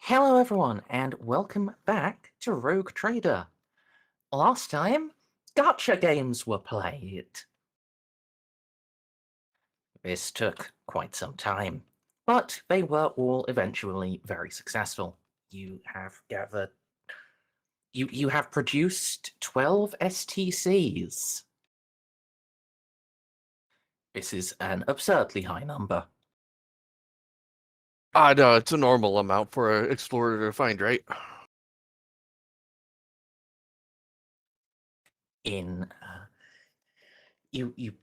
Hello everyone, and welcome back to Rogue Trader. Last time, gacha games were played. This took quite some time, but they were all eventually very successful. You have gathered... You have produced 12 STCs. This is an absurdly high number. No, it's a normal amount for an explorer to find, right? You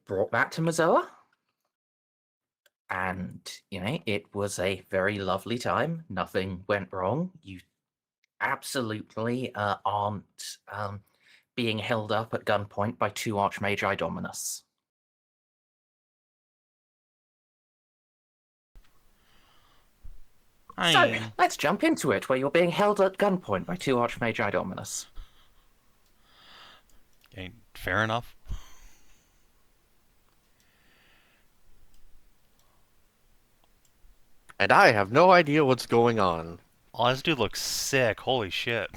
brought that to Mezoa, and it was a very lovely time. Nothing went wrong. You absolutely aren't being held up at gunpoint by two Archmagi Dominus. So, let's jump into it, where you're being held at gunpoint by two Archmagi Dominus. Okay, fair enough. And I have no idea what's going on. Oh, this dude looks sick. Holy shit.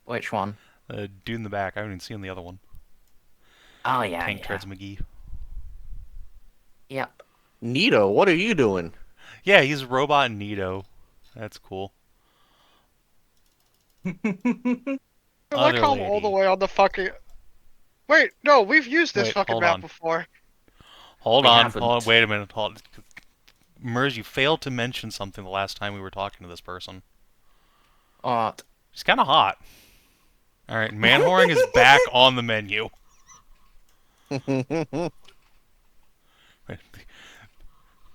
Which one? The dude in the back. I haven't even seen the other one. Oh, yeah, Tank Treads McGee. Yep. Nito, what are you doing? Yeah, he's Robot Nito. That's cool. I like how I'm all the way on the fucking... Wait, no, we've used this fucking map before. Hold on, wait a minute. Merz, you failed to mention something the last time we were talking to this person. What? She's kind of hot. Alright, man-whoring is back on the menu.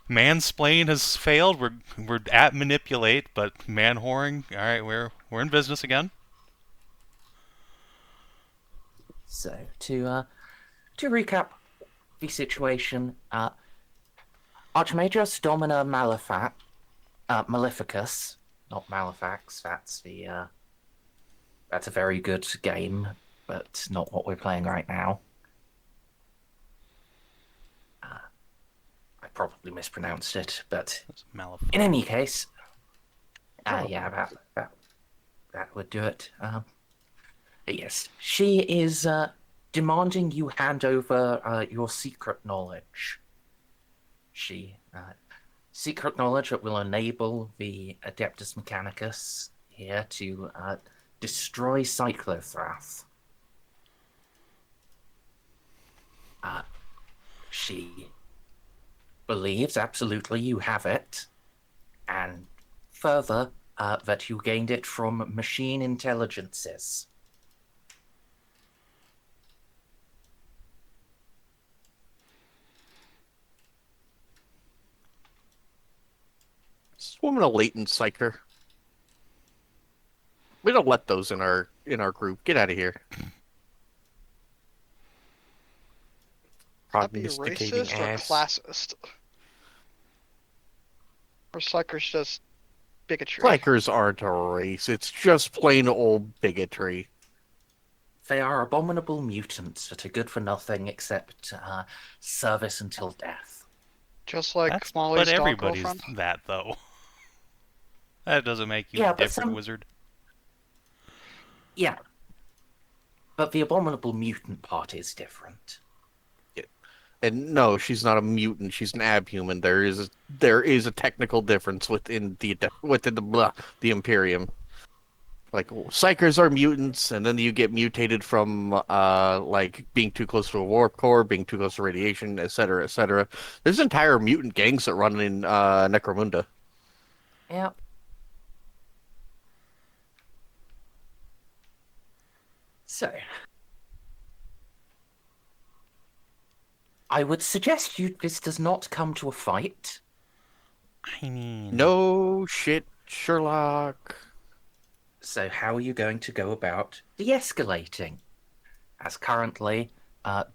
Mansplain has failed. We're at manipulate, but man-whoring, alright, we're in business again. So, to recap the situation, Archmagus Domina Maleficus, not Malefax, that's a very good game, but not what we're playing right now. I probably mispronounced it, but in any case, yeah, that would do it. Yes, she is demanding you hand over your secret knowledge. Secret knowledge that will enable the Adeptus Mechanicus here to destroy Cyclothrath. She believes absolutely you have it, and further, that you gained it from machine intelligences. Is this woman a latent psycher? We don't let those in our group. Get out of here. That'd be racist or classist? Or psychers just bigotry? Psychers aren't a race. It's just plain old bigotry. They are abominable mutants that are good for nothing except service until death. Just like Molly's dog girlfriend? But everybody's that, though. That doesn't make you a different wizard. Yeah. But the abominable mutant part is different. Yeah. And no, she's not a mutant. She's an abhuman. There is a technical difference within the Imperium. Like, psychers are mutants, and then you get mutated from, like, being too close to a warp core, being too close to radiation, etc., etc. There's entire mutant gangs that run in Necromunda. Yep. So, I would suggest this does not come to a fight. I mean... No shit, Sherlock. So how are you going to go about de-escalating? As currently,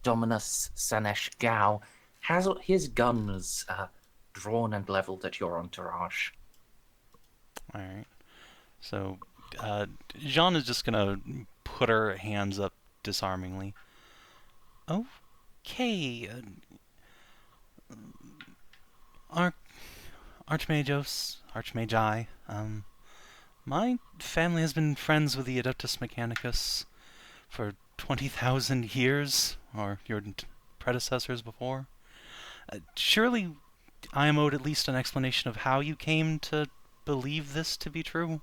Dominus Sanesh Gao has his guns drawn and leveled at your entourage. Alright. So, Jeanne is just gonna put her hands up disarmingly. Okay. Archmagos, Archmagi, my family has been friends with the Adeptus Mechanicus for 20,000 years, or your predecessors before. Surely I am owed at least an explanation of how you came to believe this to be true?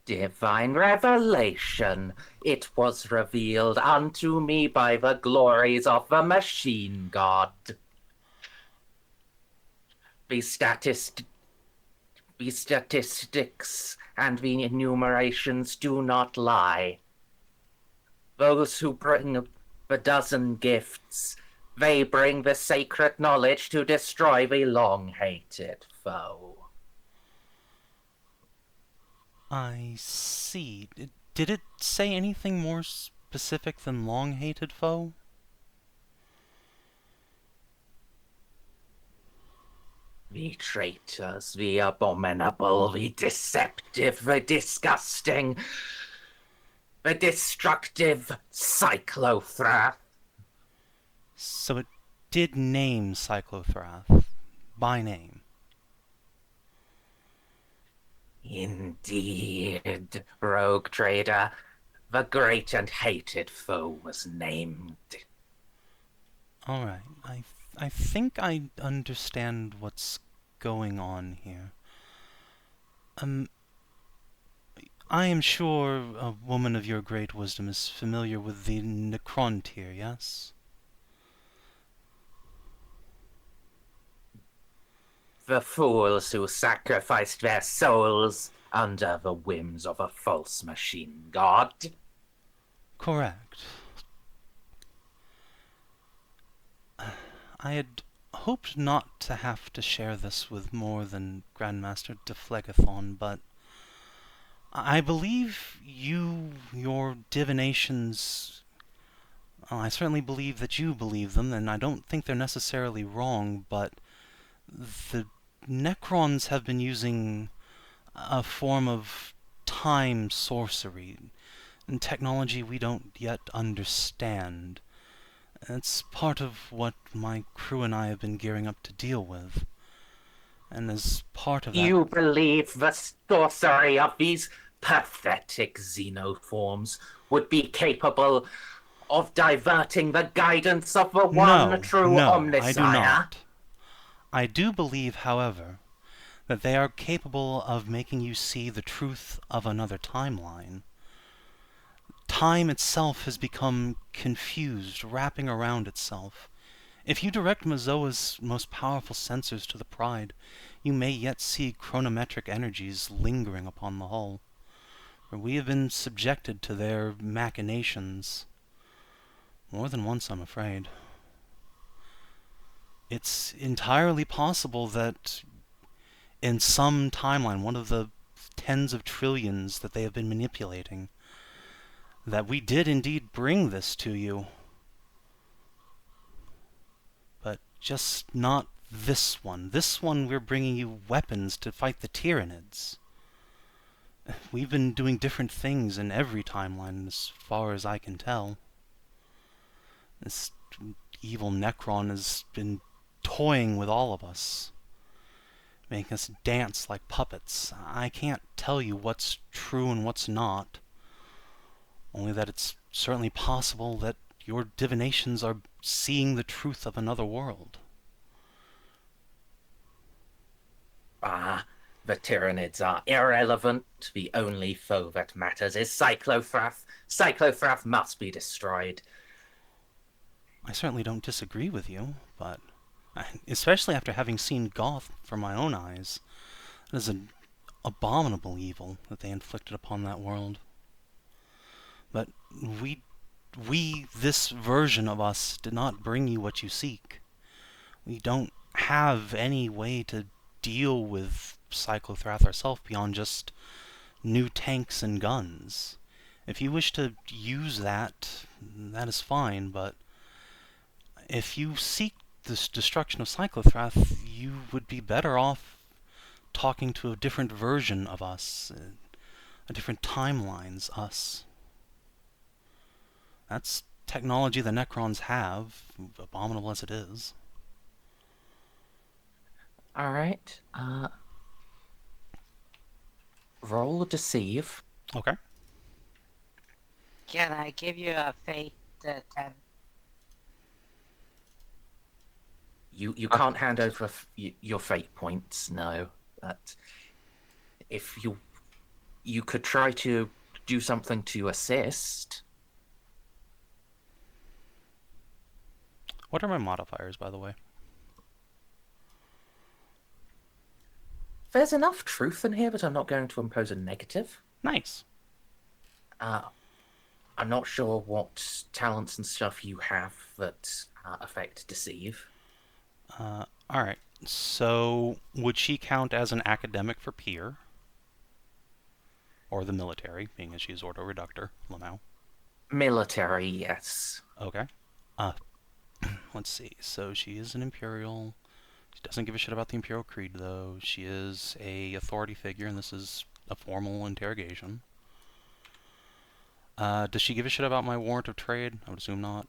Divine revelation. It was revealed unto me by the glories of the machine god. The statistics and the enumerations do not lie. Those who bring the dozen gifts, they bring the sacred knowledge to destroy the long-hated foe. I see. Did it say anything more specific than long-hated foe? The traitors, the abominable, the deceptive, the disgusting, the destructive Cyclothrath. So it did name Cyclothrath by name. Indeed, rogue trader. The great and hated foe was named. Alright, I think I understand what's going on here. I am sure a woman of your great wisdom is familiar with the Necrontyr, yes? The fools who sacrificed their souls under the whims of a false machine god. Correct. I had hoped not to have to share this with more than Grandmaster Deflegathon, but I believe your divinations, I certainly believe that you believe them, and I don't think they're necessarily wrong, but the Necrons have been using a form of time sorcery, and technology we don't yet understand. It's part of what my crew and I have been gearing up to deal with. And as part of that... You believe the sorcery of these pathetic xenoforms would be capable of diverting the guidance of the one true Omnissiah? I do not. I do believe, however, that they are capable of making you see the truth of another timeline. Time itself has become confused, wrapping around itself. If you direct Mezoa's most powerful sensors to the Pride, you may yet see chronometric energies lingering upon the hull. For we have been subjected to their machinations. More than once, I'm afraid. It's entirely possible that in some timeline, one of the tens of trillions that they have been manipulating, that we did indeed bring this to you. But just not this one. This one we're bringing you weapons to fight the Tyranids. We've been doing different things in every timeline as far as I can tell. This evil Necron has been toying with all of us, making us dance like puppets. I can't tell you what's true and what's not. Only that it's certainly possible that your divinations are seeing the truth of another world. The Tyranids are irrelevant. The only foe that matters is Cyclothrath. Cyclothrath must be destroyed. I certainly don't disagree with you, but especially after having seen Goth from my own eyes, it is an abominable evil that they inflicted upon that world. But this version of us, did not bring you what you seek. We don't have any way to deal with Cyclothrath ourselves beyond just new tanks and guns. If you wish to use that, that is fine, but if you seek this destruction of Cyclothrath, you would be better off talking to a different version of us, a different timelines us. That's technology the Necrons have, abominable as it is. All right. Roll deceive. Okay. Can I give you a fate 10? You can't hand over your fate points, no. But if you could try to do something to assist. What are my modifiers, by the way? There's enough truth in here, but I'm not going to impose a negative. Nice. I'm not sure what talents and stuff you have that affect deceive. Alright. So, would she count as an academic for peer? Or the military, being as she is Ordo Reductor, Lamau? Military, yes. Okay. Let's see. So she is an Imperial. She doesn't give a shit about the Imperial Creed, though. She is a authority figure, and this is a formal interrogation. Does she give a shit about my warrant of trade? I would assume not.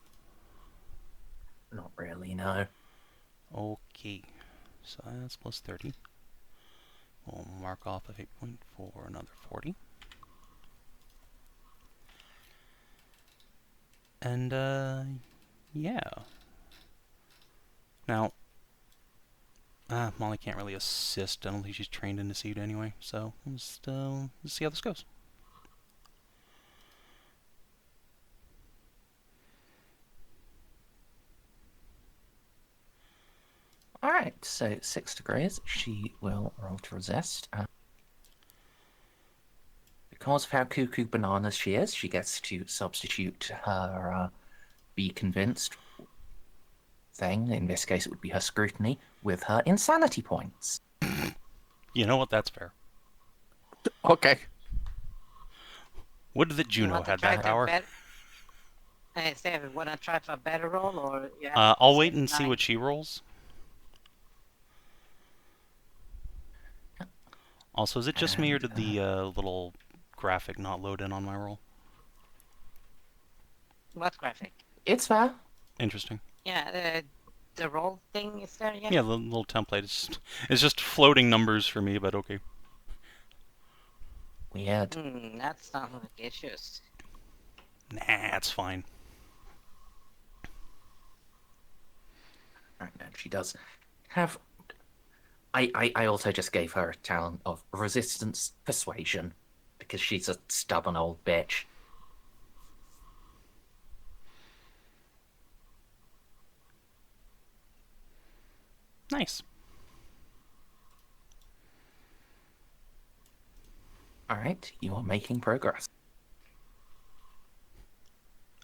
Not really, no. Okay. So that's plus 30. We'll mark off a fate point for another 40. And, yeah. Now, Molly can't really assist. I don't think she's trained in Deceit anyway, so let's see how this goes. Alright, so 6 degrees. She will roll to resist. Because of how cuckoo bananas she is, she gets to substitute her be convinced thing. In this case, it would be her scrutiny with her insanity points. You know what? That's fair. Okay. Would that Juno had that power? I say, want to try for a better roll, or I'll wait and see what she rolls. Also, is it just me, or did the little graphic not load in on my roll? What graphic? It's fair. Interesting. Yeah, the roll thing is there again? Yeah, the little template. It's just floating numbers for me, but okay. Weird. That's not like issues. Nah, it's fine. Right, and she does have... I also just gave her a talent of resistance persuasion, because she's a stubborn old bitch. Nice. Alright, you are making progress.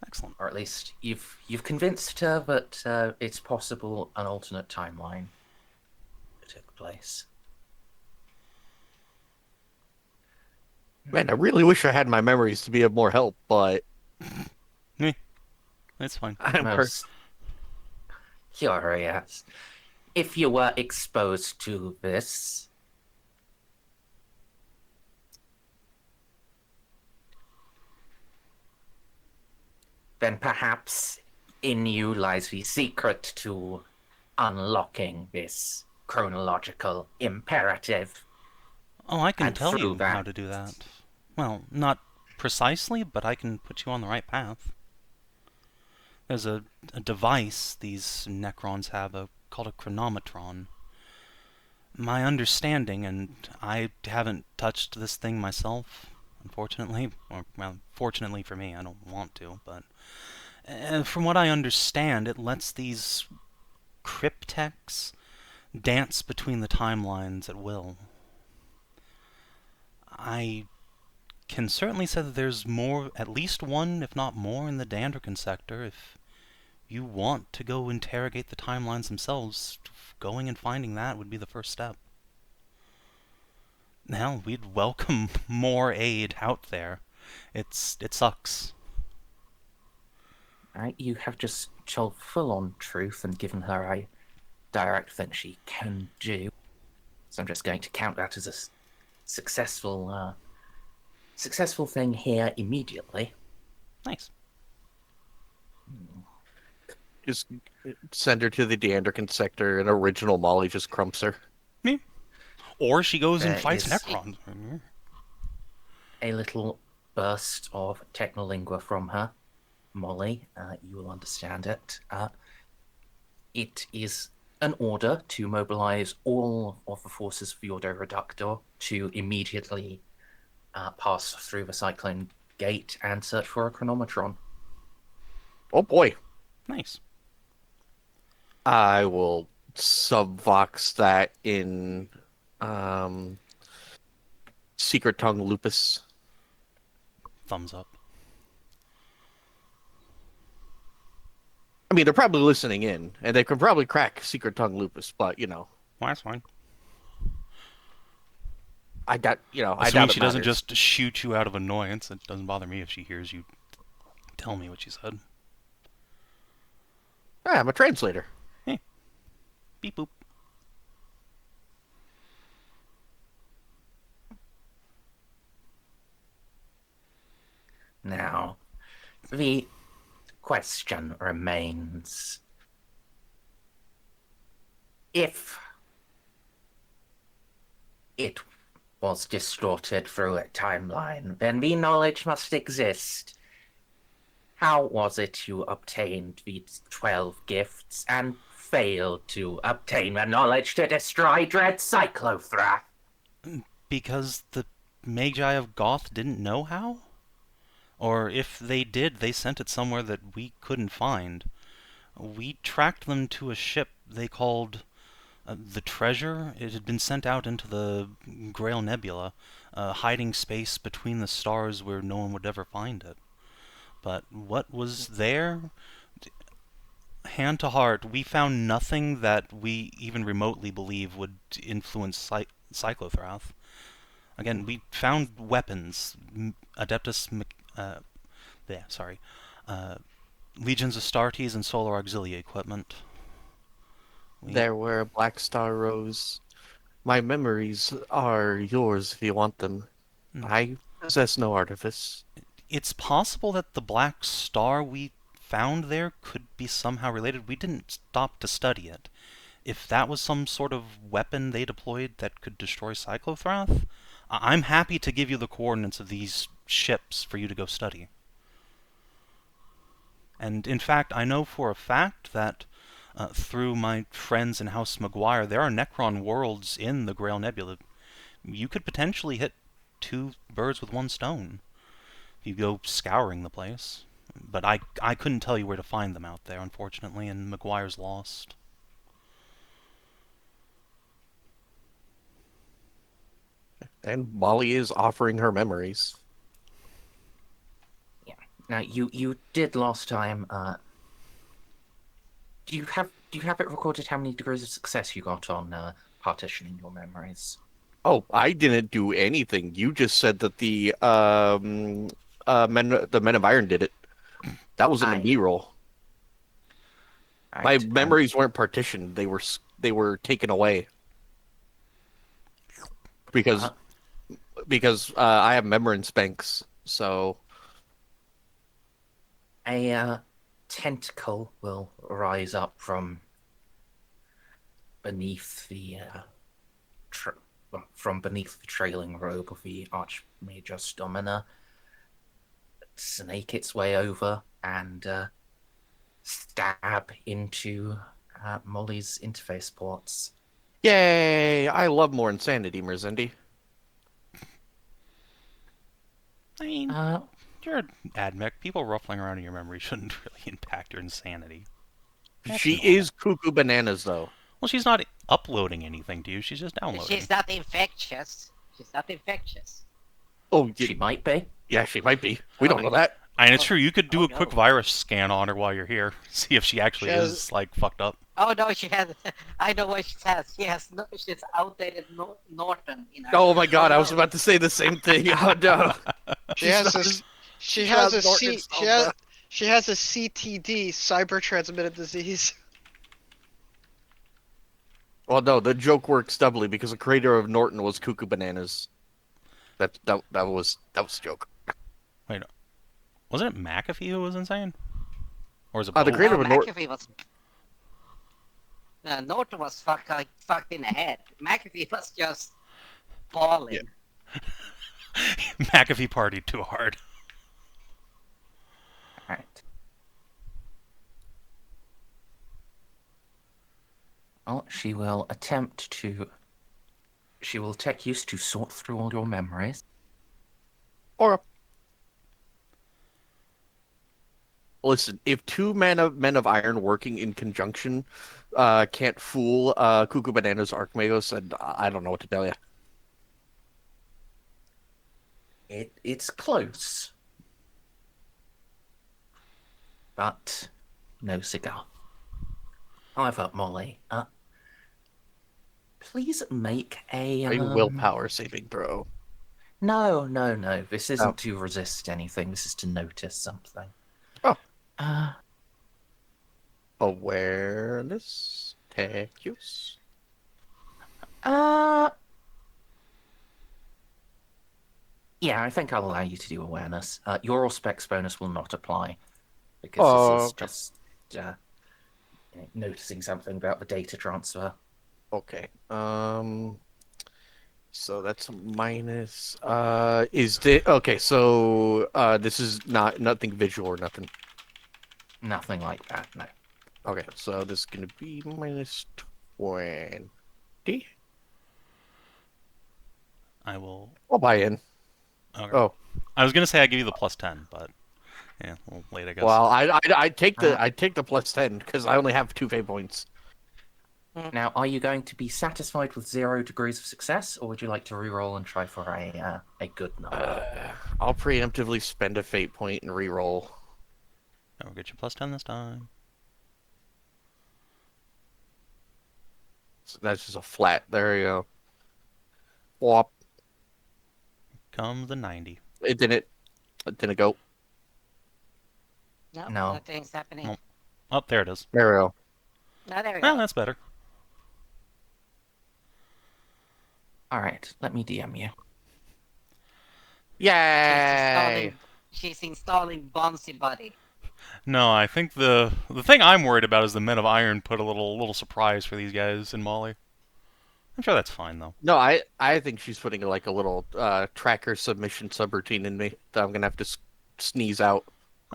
Excellent. Or at least you've convinced her that it's possible an alternate timeline took place. Man, I really wish I had my memories to be of more help, but It's fine. I'm most curious. If you were exposed to this, then perhaps in you lies the secret to unlocking this chronological imperative. Oh, I can And tell through you that- how to do that. Well, not precisely, but I can put you on the right path. There's a device these Necrons have called a chronometron. My understanding, and I haven't touched this thing myself, unfortunately, or, well, fortunately for me, I don't want to, but from what I understand, it lets these cryptechs dance between the timelines at will. I can certainly say that there's more, at least one, if not more, in the Dandrukan sector. If you want to go interrogate the timelines themselves, going and finding that would be the first step. Hell, we'd welcome more aid out there. It sucks. Right, you have just told full-on truth and given her a direct thing she can do. So I'm just going to count that as a successful thing here immediately. Nice. just send her to the Deandrican sector, and original Molly just crumps her. Or she goes and There fights is- Necrons. A little burst of technolingua from her. Molly, you will understand it. It is an order to mobilize all of the forces of the Ordo Reductor to immediately pass through the Cyclone Gate and search for a chronometron. Oh boy. Nice. I will subvox that in Secret Tongue Lupus. Thumbs up. I mean, they're probably listening in, and they could probably crack Secret Tongue Lupus, but, you know. Well, that's fine. I doubt Assuming it she doesn't matters. just shoot you out of annoyance, it doesn't bother me if she hears you tell me what she said. Yeah, I'm a translator. Beep boop. Now, the question remains, if it was distorted through a timeline, then the knowledge must exist. How was it you obtained these 12 gifts and failed to obtain the knowledge to destroy Dread Cyclothrath? Because the Magi of Goth didn't know how? Or if they did, they sent it somewhere that we couldn't find. We tracked them to a ship they called the Treasure. It had been sent out into the Grail Nebula, a hiding space between the stars where no one would ever find it. But what was there? Hand to heart, we found nothing that we even remotely believe would influence Cyclothrath. Again, we found weapons, Legions Astartes and Solar Auxilia equipment. There where a black star rose. My memories are yours if you want them. I possess no artifice. It's possible that the black star we found there could be somehow related. We didn't stop to study it. If that was some sort of weapon they deployed that could destroy Cyclothrath, I'm happy to give you the coordinates of these ships for you to go study. And in fact, I know for a fact that through my friends in House Maguire, there are Necron worlds in the Grail Nebula. You could potentially hit 2 birds with 1 stone if you go scouring the place. But I couldn't tell you where to find them out there, unfortunately, and Maguire's lost. And Molly is offering her memories. Yeah. Now, you did last time. Do you have it recorded how many degrees of success you got on partitioning your memories? Oh, I didn't do anything. You just said that the Men of Iron did it. That wasn't a me roll. My Right, memories weren't partitioned. They were taken away. Because I have memorance banks, so a tentacle will rise up from beneath the beneath the trailing robe of the Arch-Militant Domina, snake its way over and stab into Molly's interface ports. yay! I love more insanity, Merzendi. I mean, you're an admech. People ruffling around in your memory shouldn't really impact your insanity. She is cuckoo bananas, though. Well, she's not uploading anything to you. She's just downloading. She's not infectious. She's not infectious. Oh, She might be. yeah, she might be. We don't know that. And it's true, you could do Oh, a quick no. virus scan on her while you're here. See if she actually is, like, fucked up. Oh no, she has. I know what she has. She has. No, she's outdated Norton in her. Oh my god, I was no. about to say the same thing. Oh no. She has a CTD, cyber transmitted disease. Well, no, the joke works doubly because the creator of Norton was cuckoo bananas. That was a joke. Wait, wasn't it McAfee who was insane? Or was it The both? creator No, of Norton. McAfee was. Norton was fucked in the head. McAfee was just falling. McAfee partied too hard. Alright. Well, she will attempt to... She will take use to sort through all your memories. Or listen, if two men of iron working in conjunction can't fool Cuckoo Bananas Arch-Magos, then I don't know what to tell you. It's close. But no cigar. However, Molly, please make a willpower saving throw. No. This isn't to resist anything. This is to notice something. Oh. Uh, Awareness. Take use. Yeah, I think I'll allow you to do awareness. Your specs bonus will not apply because this is just noticing something about the data transfer. Okay. So that's a minus. Okay? So this is nothing visual or nothing. Nothing like that. No. Okay. So this is gonna be minus 20. I'll buy in. Okay. Oh. I was gonna say I give you the +10, but yeah, a little late, I guess. Well, I'd take the plus 10 because I only have 2 fate points. Now, are you going to be satisfied with 0 degrees of success, or would you like to reroll and try for a good number? I'll preemptively spend a fate point and reroll. I'll get you +10 this time. So that's just a flat. There you go. Whop. Comes the 90. It didn't go. No, No. nothing's happening. Nope. Oh, there it is. There we go. No, there we Well, go. that's better. Alright, let me DM you. Yay! She's installing Bouncy Buddy. No, I think the thing I'm worried about is the Men of Iron put a little surprise for these guys in Molly. I'm sure that's fine though. No, I think she's putting like a little tracker submission subroutine in me that I'm gonna have to sneeze out.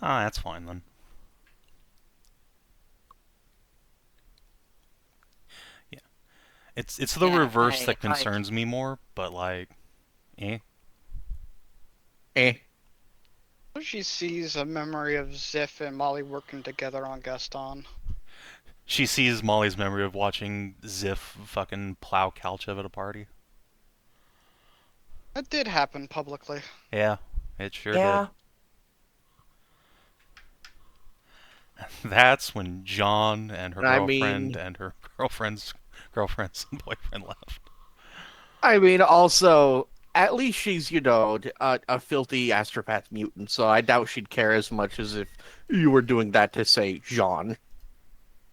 Ah, that's fine then. Yeah, it's the Yeah, reverse that I- concerns me more, but like, eh. She sees a memory of Xiph and Molly working together on Gaston. She sees Molly's memory of watching Xiph fucking plow Kalchev at a party. That did happen publicly. Yeah, it sure Yeah. did. That's when Jeanne and her I girlfriend mean- and her girlfriend's boyfriend left. I mean, also, at least she's, a filthy astropath mutant, so I doubt she'd care as much as if you were doing that to, say, Jeanne.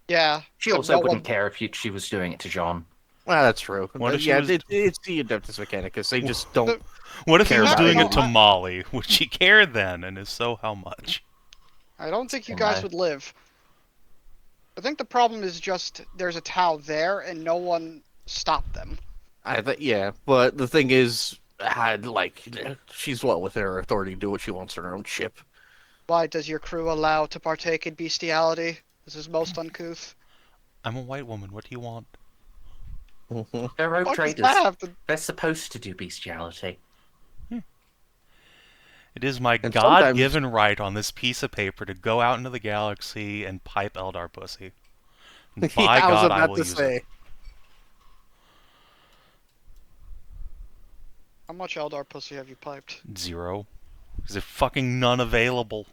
Yeah. She so also no wouldn't one- care if she was doing it to Jean. Well, that's true. What if she yeah, was- it's the Adeptus Mechanicus. They just don't... What if he Care was about doing it. it to Molly? Would she care then? And if so, how much? I don't think you Oh guys my. would live. I think the problem is just there's a Tau there and no one stopped them. Yeah, but the thing is, she's well within her authority to do what she wants on her own ship. Why does your crew allow to partake in bestiality? This is most uncouth. I'm a white woman. What do you want? They're rogue What does traders. that have to... They're supposed to do bestiality. It is my And God-given right on this piece of paper to go out into the galaxy and pipe Eldar pussy. And by I was God, I about will to use say. it. How much Eldar pussy have you piped? 0. Is there fucking none available?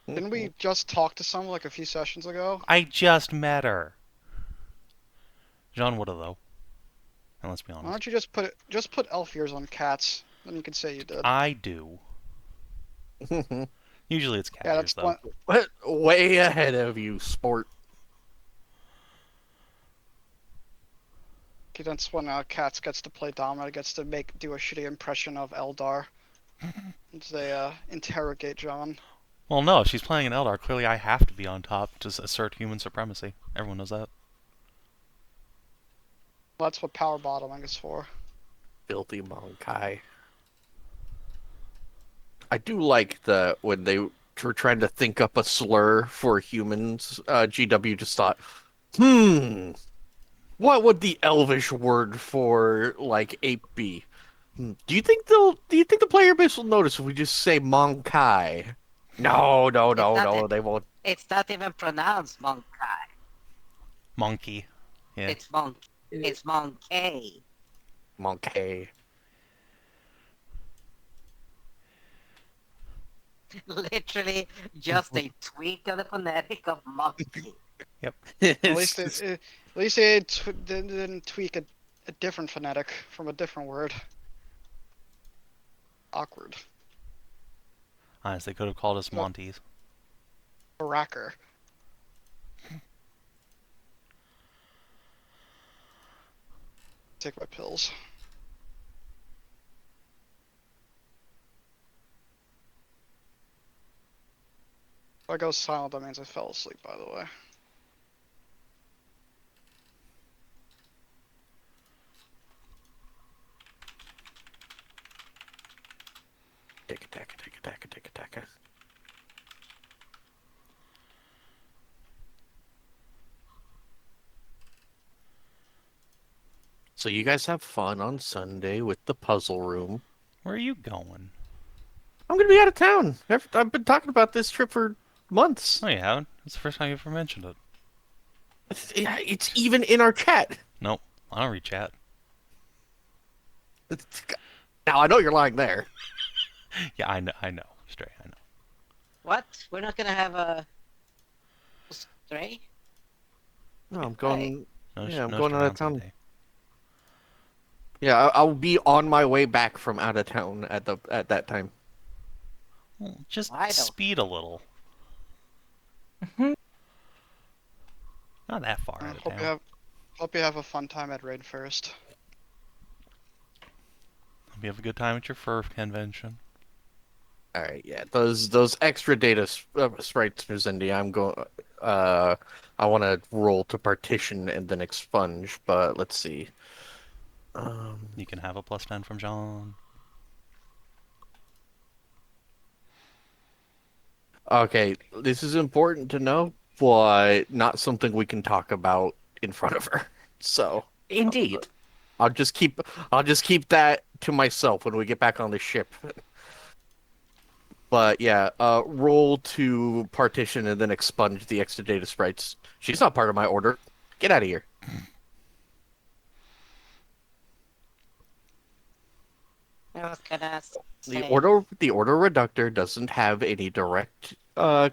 Didn't we just talk to someone like a few sessions ago? I just met her. Jeanne would have though. And let's be Why honest. don't you just put elf ears on cats? Then you can say you did. I do. Usually it's cat Yeah, ears that's though. one. Way ahead of you, sport. Okay, that's when Cats gets to play Domina, gets to do a shitty impression of Eldar. As they interrogate John. Well, no, if she's playing an Eldar, clearly I have to be on top to assert human supremacy. Everyone knows that. That's what power bottoming is for. Filthy Monkai. I do like when they were trying to think up a slur for humans. GW just thought, what would the Elvish word for like ape be? Do you think the player base will notice if we just say Monkai? No, they won't. It's not even pronounced Monkai. Monkey. Yeah. It's Monk. It's Monkey. Monkey. Literally just a tweak of the phonetic of monkey. Yep. At least they didn't tweak a different phonetic from a different word. Awkward. Honest, they could have called us Monties. Baracker. Take my pills. If I go silent, that means I fell asleep, by the way. Tick-a-tack-a-tack-a-tack-a-tack-a-tack. So you guys have fun on Sunday with the puzzle room. Where are you going? I'm gonna be out of town. I've been talking about this trip for months. No, you haven't. It's the first time you ever mentioned it. It's even in our chat. Nope. I don't read chat. Now I know you're lying there. Yeah, I know. Stray, I know. What? We're not gonna have a stray? No, I'm going. No, Yeah, I'm no going stray out of on town. Sunday. Yeah, I'll be on my way back from out of town at that time. Well, just I don't- speed a little. Not that far out of town. Hope you have a fun time at Raid First. Hope you have a good time at your fur convention. All right, yeah, those extra data sprites, Merzendi. I'm going. I want to roll to partition and then expunge, but let's see. You can have a +10 from Jeanne. Okay, this is important to know, but not something we can talk about in front of her. So Indeed. I'll just keep that to myself when we get back on the ship. But yeah, roll to partition and then expunge the extra data sprites. She's not part of my order. Get out of here. I was gonna The say. order reductor doesn't have any direct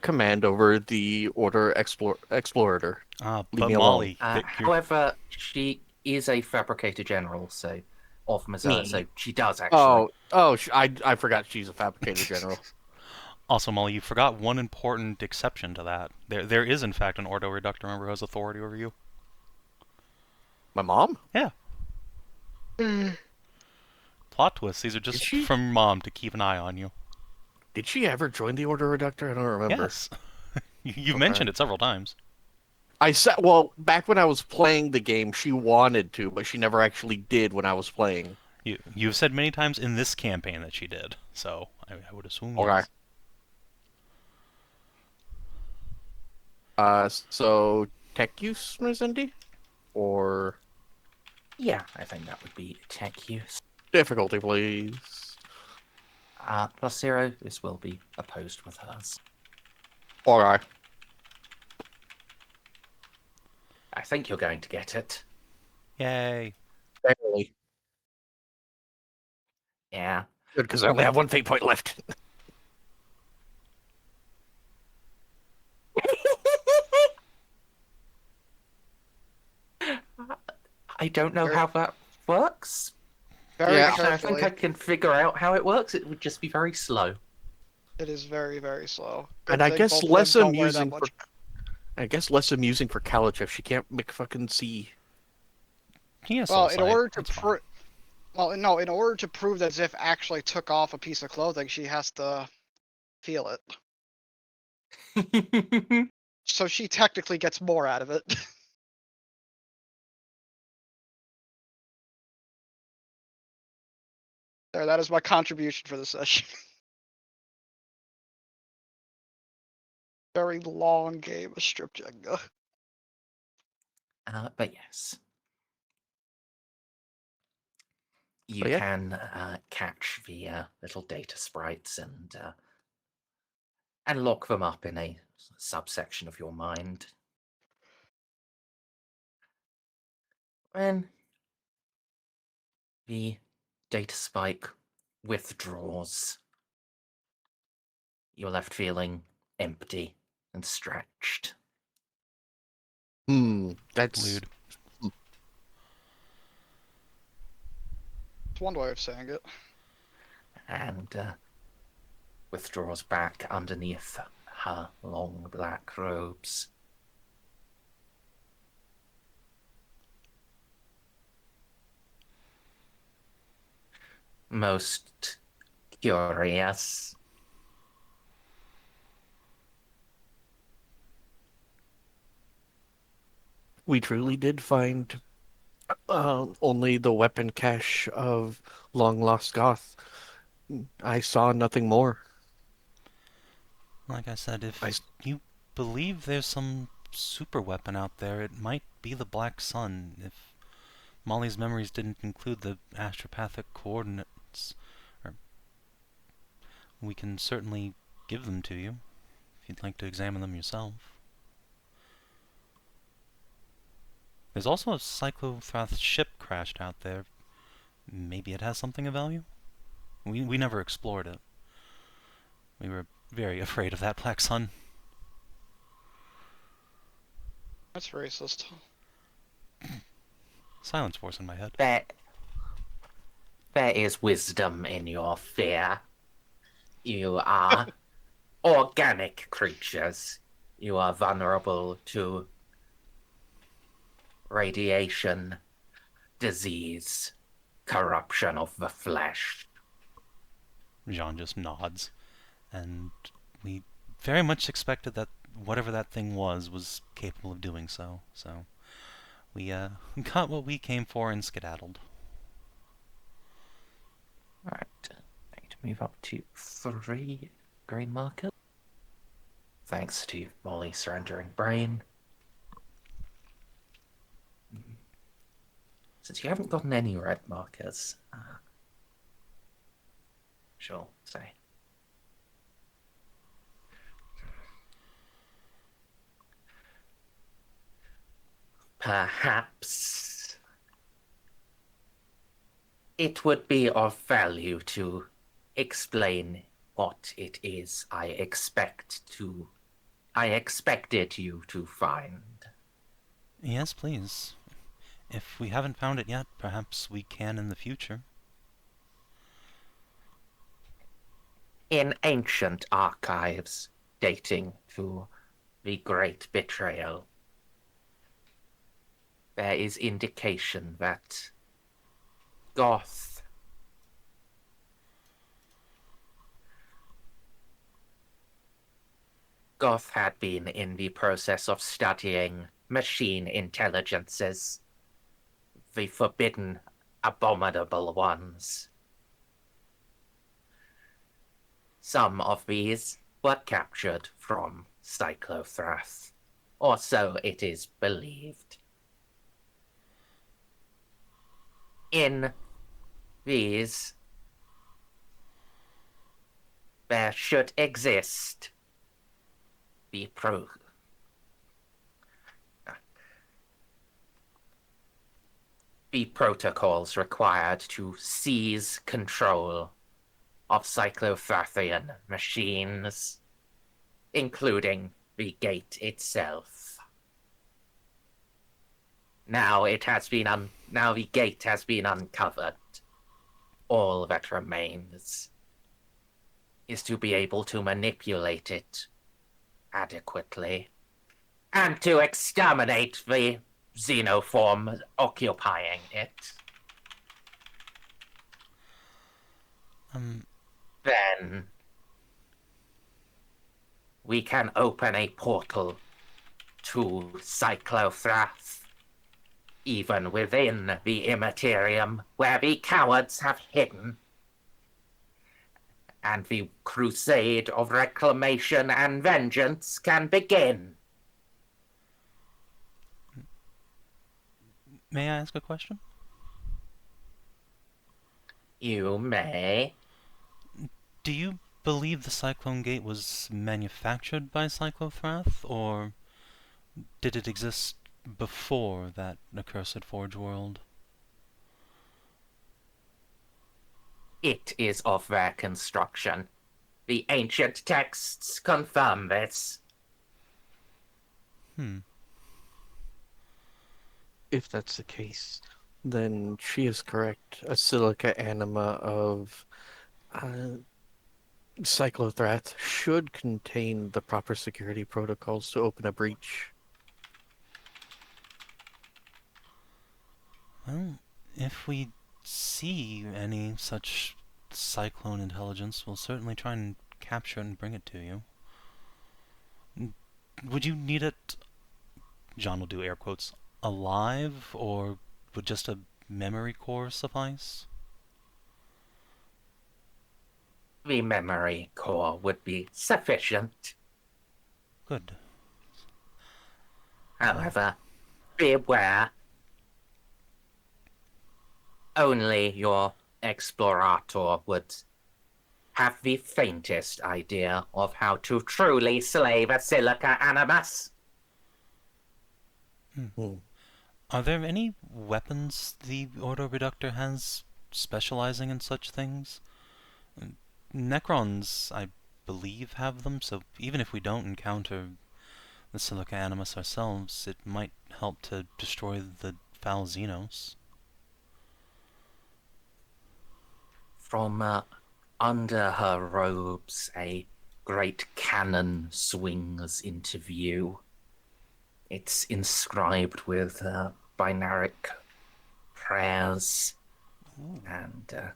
command over the order explorator. Ah, Leave but me alone. Molly, However, she is a fabricator general, so of Mezoa, so she does actually. I forgot she's a fabricator general. Also, Molly, you forgot one important exception to that. There is, in fact, an Ordo Reductor member who has authority over you. My mom? Yeah. Plot twist. These are just she? from Mom to keep an eye on you. Did she ever join the order reductor? I don't remember. Yes. You've mentioned it several times. I said, well, back when I was playing the game, she wanted to, but she never actually did when I was playing. You've said many times in this campaign that she did, so I would assume Okay. yes. So tech use, Merzendi? Or Yeah, I think that would be tech use. difficulty, please. +0, this will be opposed with hers. Okay. I think you're going to get it. Yay. Barely. Yeah. Good, because I only have one fate point left. I don't know how that works. Very Yeah. Actually, I carefully. think I can figure out how it works. It would just be very slow. It is very, very slow. And I thing guess both of less them don't wear that amusing for much. Kalachef. She can't make fucking see. He has Well, soul in sight. order to It's fine. in order to prove that Xiph actually took off a piece of clothing, she has to feel it. So she technically gets more out of it. There, that is my contribution for the session. Very long game of strip Jenga. But yes. You But yeah. can catch the little data sprites and lock them up in a subsection of your mind. When the data spike withdraws, you're left feeling empty and stretched. That's Lewd. It's one way of saying it. And withdraws back underneath her long black robes. Most curious. we truly did find only the weapon cache of long lost Goth. I saw nothing more. Like I said, if I- you believe there's some super weapon out there, it might be the Black Sun. If Molly's memories didn't include the astropathic coordinates, or we can certainly give them to you if you'd like to examine them yourself. There's also a Cyclothrath ship crashed out there. Maybe it has something of value? We never explored it. We were very afraid of that Black Sun. That's racist. Silence force in my head. There is wisdom in your fear. You are organic creatures. You are vulnerable to radiation, disease, corruption of the flesh. Jeanne just nods, and we very much expected that whatever that thing was capable of doing so. So we got what we came for and skedaddled. Alright, I need to move up to 3 green markers. Thanks to Molly surrendering brain. Since you haven't gotten any red markers, sure, say. Perhaps it would be of value to explain what it is I expected you to find. Yes, please. If we haven't found it yet, perhaps we can in the future. In ancient archives dating to the Great Betrayal, there is indication that Goth had been in the process of studying machine intelligences, the forbidden, abominable ones. Some of these were captured from Cyclothrath, or so it is believed. In these, there should exist the protocols required to seize control of Cyclotrathian machines, including the gate itself. Now the gate has been uncovered. All that remains is to be able to manipulate it adequately and to exterminate the xenoform occupying it. Then we can open a portal to Cyclothrath, even within the Immaterium where the cowards have hidden and the crusade of reclamation and vengeance can begin. May I ask a question? You may. Do you believe the Cyclone Gate was manufactured by Cyclothrath, or did it exist before that accursed Forge world? It is of their construction. The ancient texts confirm this. If that's the case, then she is correct. A silica anima of Cyclothrath should contain the proper security protocols to open a breach. Well, if we see any such cyclone intelligence, we'll certainly try and capture it and bring it to you. Would you need it, Jeanne will do air quotes, alive, or would just a memory core suffice? The memory core would be sufficient. Good. However, beware. Only your Explorator would have the faintest idea of how to truly slay the silica animus. Are there any weapons the Ordo Reductor has specializing in such things? Necrons, I believe, have them, so even if we don't encounter the Silica Animus ourselves, it might help to destroy the foul Xenos. From under her robes, a great cannon swings into view. It's inscribed with binaric prayers and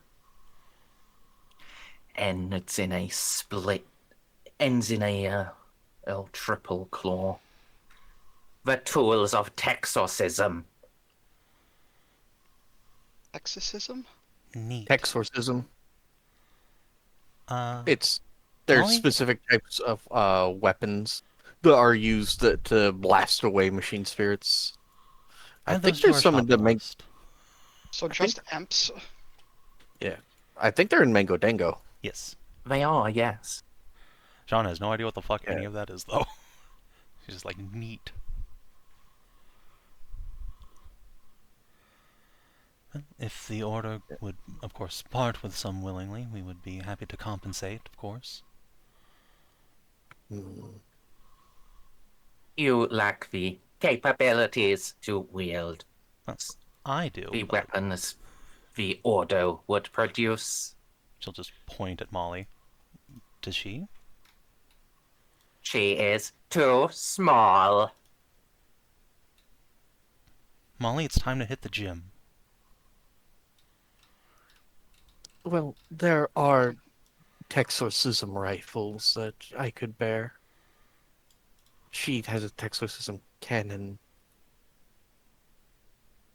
ends in a triple claw. The tools of Texorcism. Exorcism? Neat. Exorcism. There's Molly? specific types of weapons that are used to blast away machine spirits. I Add think those to there's our some in the shopping Mango. list. So just imps? Yeah, I think they're in Mango Dango. Yes. They are, yes. Jeanne has no idea what the fuck any Yeah. of that is, though. She's just like, neat. If the Order would, of course, part with some willingly, we would be happy to compensate, of course. You lack the capabilities to wield Well, I do, the but weapons the Ordo would produce. she'll just point at Molly. Does she? She is too small. Molly, it's time to hit the gym. Well, there are Texorcism rifles that I could bear. She has a Texorcism cannon.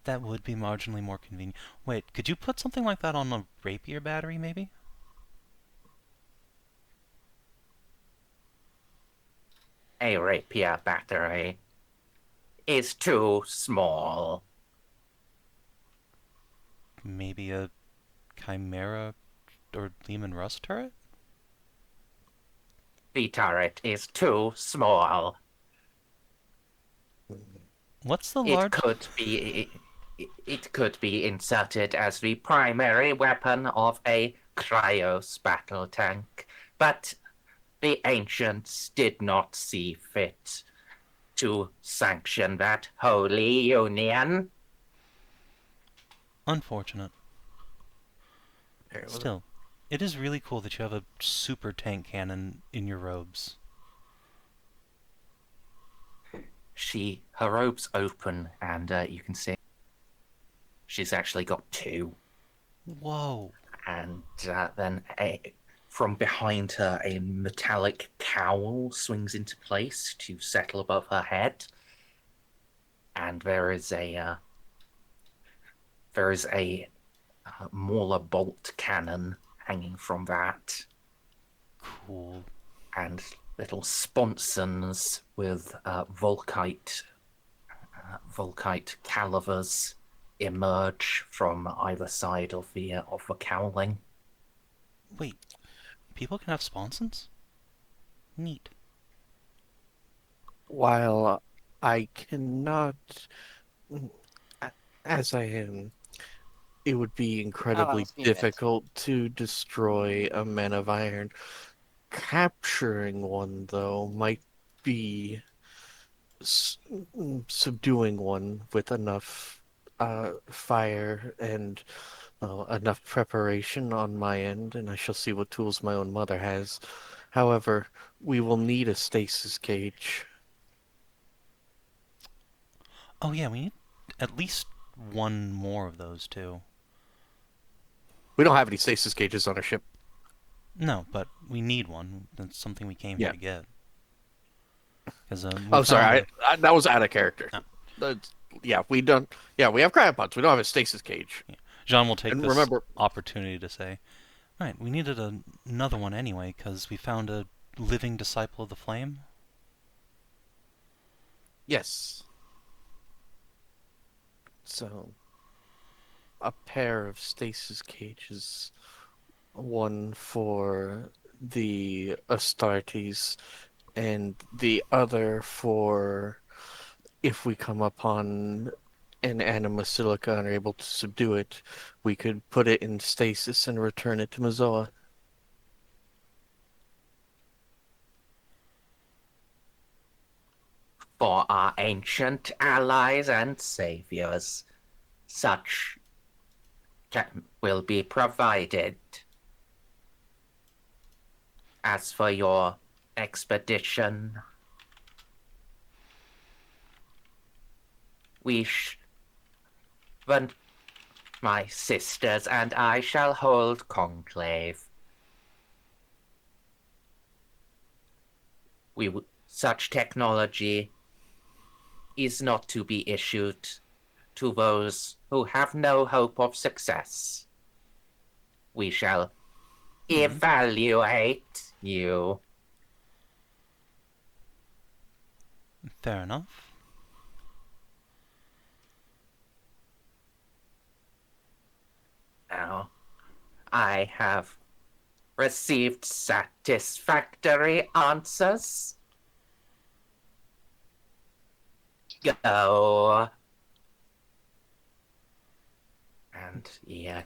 That would be marginally more convenient. Wait, could you put something like that on a rapier battery, maybe? A rapier battery is too small. Maybe a Chimera or Lehman Russ turret? The turret is too small. What's the It large... could be inserted as the primary weapon of a Cryos battle tank, but the ancients did not see fit to sanction that holy union. Unfortunate. Still, it is really cool that you have a super tank cannon in your robes. Her robes open, and you can see she's actually got two. Whoa. And then from behind her, a metallic cowl swings into place to settle above her head. And there is a Mauler bolt cannon hanging from that. Cool. and little sponsons with volkite calivers emerge from either side of the cowling. Wait, people can have sponsons? Neat. While I cannot, as I am, it would be incredibly let's be difficult to destroy a man of iron. Capturing one, though, might be subduing one with enough fire and enough preparation on my end, and I shall see what tools my own mother has. However, we will need a stasis cage. Oh yeah, we need at least one more of those too. We don't have any stasis cages on our ship. No, but we need one. That's something we came here to get. Because Oh, sorry, that was out of character. No. Yeah, we don't. Yeah, we have cryopods. We don't have a stasis cage. Yeah. Jeanne will take And this remember- opportunity to say, right, we needed another one anyway, because we found a living disciple of the flame. Yes. So, a pair of stasis cages, one for the Astartes, and the other for if we come upon an anima silica and are able to subdue it, we could put it in stasis and return it to Mezoa. For our ancient allies and saviors, such will be provided. As for your expedition, my sisters and I shall hold conclave. Such technology is not to be issued to those who have no hope of success. We shall evaluate you. Fair enough. Now, I have received satisfactory answers. Go. And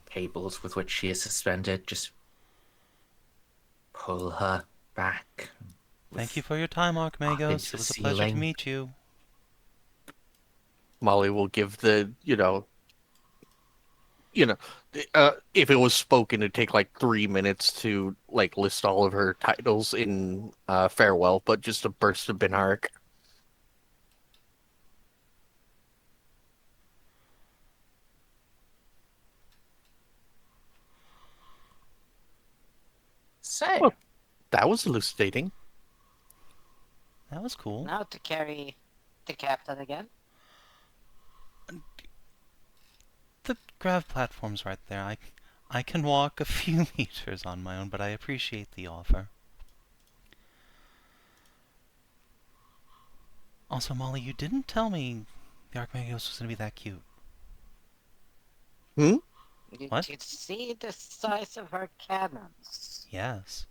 cables with which she is suspended just pull her back. Thank you for your time, Arch-Magos. into It was a the pleasure to ceiling. meet you. Molly will give if it was spoken, it'd take like 3 minutes to list all of her titles in farewell, but just a burst of Binark. So, Well, that was elucidating. That was cool. Now to carry the captain again. The grav platform's right there. I can walk a few meters on my own, but I appreciate the offer. Also, Molly, you didn't tell me the Arch-Magos was going to be that cute. Hmm? You What? should see the size of her cannons. Yes.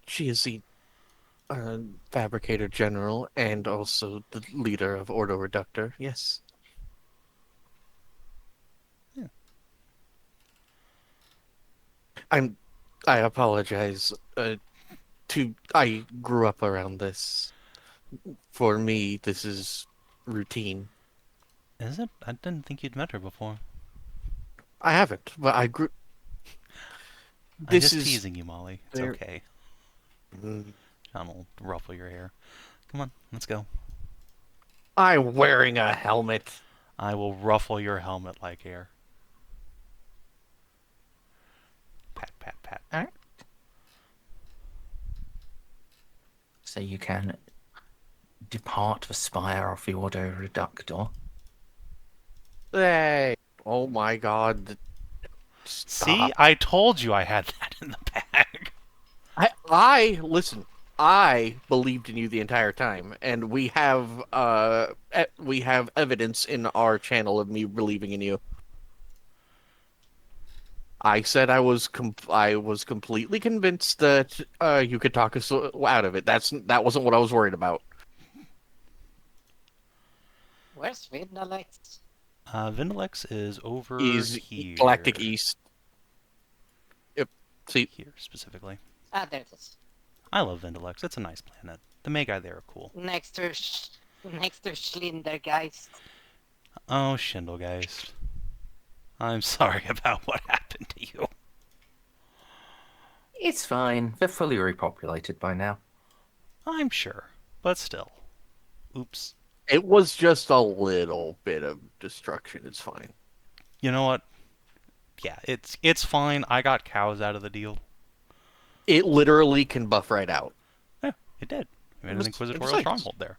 She is the fabricator general and also the leader of Ordo Reductor. Yes. Yeah. I apologize. I grew up around this. For me, this is routine. Is it? I didn't think you'd met her before. I haven't, but I grew. I'm This just is teasing you, Molly. It's there- okay. Mm. John will ruffle your hair. Come on, let's go. I'm wearing a helmet. I will ruffle your helmet like hair. Pat, pat, pat. alright. So you can depart the spire of the Ordo Reductor. Hey! Oh my God! See, Stop. I told you I had that in the bag. Listen. I believed in you the entire time, and we have evidence in our channel of me believing in you. I said I was completely convinced that you could talk us out of it. That wasn't what I was worried about. Where's Vidnalex? Vindalex is over Is here. Galactic East. Yep. See, Here, specifically. Ah, there it is. I love Vindalex. It's a nice planet. The Magi there are cool. Next to Schlindergeist. Oh, Schindelgeist. I'm sorry about what happened to you. It's fine. They're fully repopulated by now. I'm sure, but still. Oops. it was just a little bit of destruction. It's fine. You know what? Yeah, it's fine. I got cows out of the deal. It literally can buff right out. Yeah, it did. I made an was Inquisitorial nice. Stronghold there.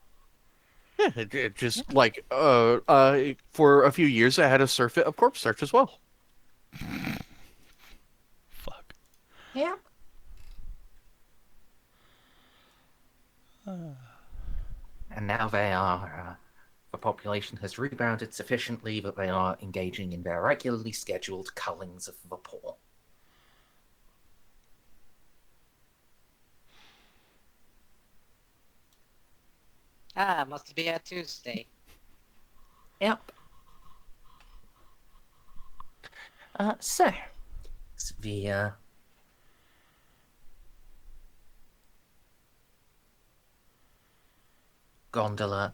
Yeah, it just like for a few years I had a surfeit of corpse search as well. Fuck. Yeah. And now they are, the population has rebounded sufficiently that they are engaging in their regularly scheduled cullings of the poor. Ah, must be a Tuesday. Yep. So, the gondola.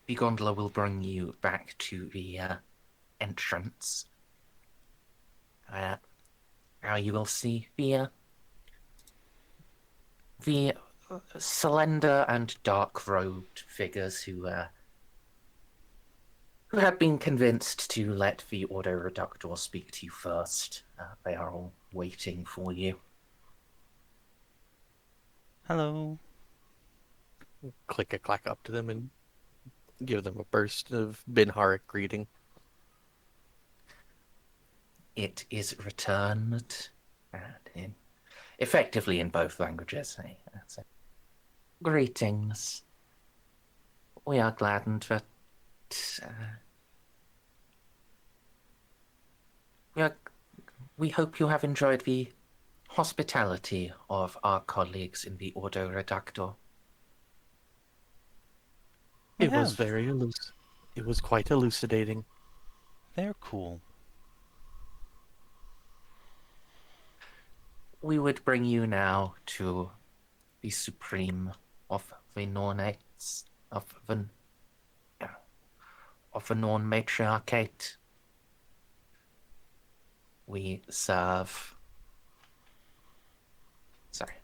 The gondola will bring you back to the entrance. You will see the slender and dark-robed figures who have been convinced to let the Ordo Reductor speak to you first. They are all waiting for you. Hello. Click a clack up to them and give them a burst of Binharic greeting. It is returned, and effectively in both languages. So, greetings. We are gladdened that we hope you have enjoyed the hospitality of our colleagues in the Ordo Reductor. I It was have. very It was quite elucidating. They're cool. We would bring you now to the Supreme of the Nornates, of the Norn Matriarchate. We serve. Sorry.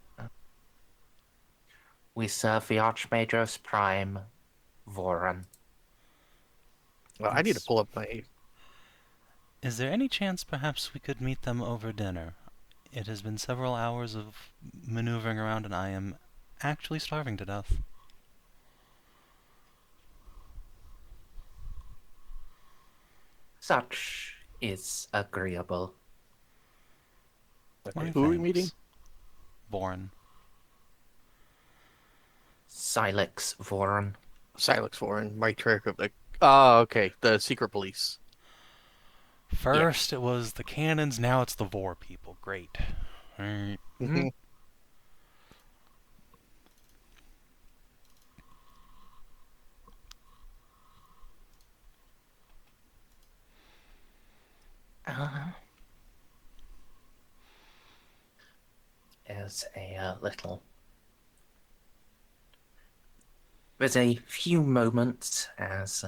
We serve the Archmagos Prime Voran. Well, I need to pull up my. Is there any chance perhaps we could meet them over dinner? It has been several hours of maneuvering around and I am actually starving to death. Such is agreeable. My Who are we thanks. meeting? Born. Silex Voran. Silex Warren, Matriarch of the. Oh, okay. The secret police. First it was the cannons, now it's the Vor people. Great. Alright. Mhm. As a little. There's a few moments as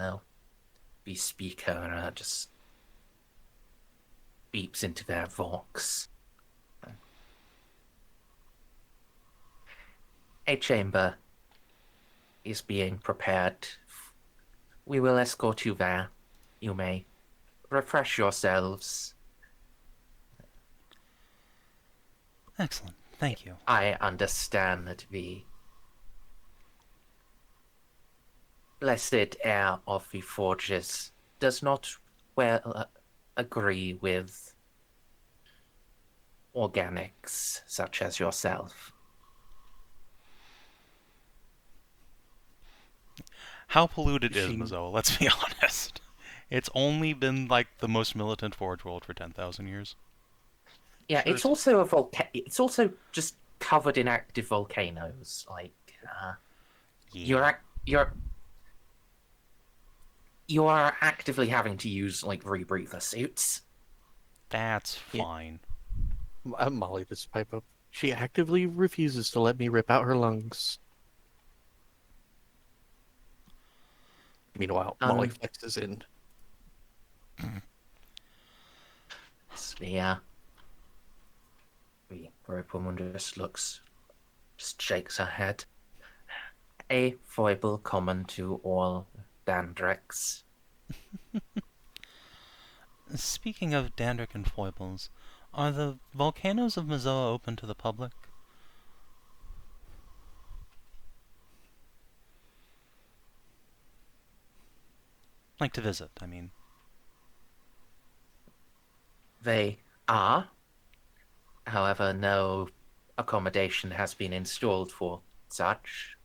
the speaker just beeps into their vox. A chamber is being prepared. We will escort you there. You may refresh yourselves. Excellent. Thank you. I understand that the blessed air of the forges does not well agree with organics such as yourself. How polluted is She- Mezoa? Let's be honest. It's only been like the most militant Forge world for 10,000 years. Yeah, Sure. it's also It's also just covered in active volcanoes. Like Yeah. you are actively having to use like rebreather suits. That's Yeah. fine. Molly this pipe up. She actively refuses to let me rip out her lungs. Meanwhile, Molly flexes in. Yeah. The rope woman just shakes her head. A foible common to all Dandreks. Speaking of Dandrick and foibles, are the volcanoes of Mezoa open to the public? Like to visit, I mean. They are. However, no accommodation has been installed for such.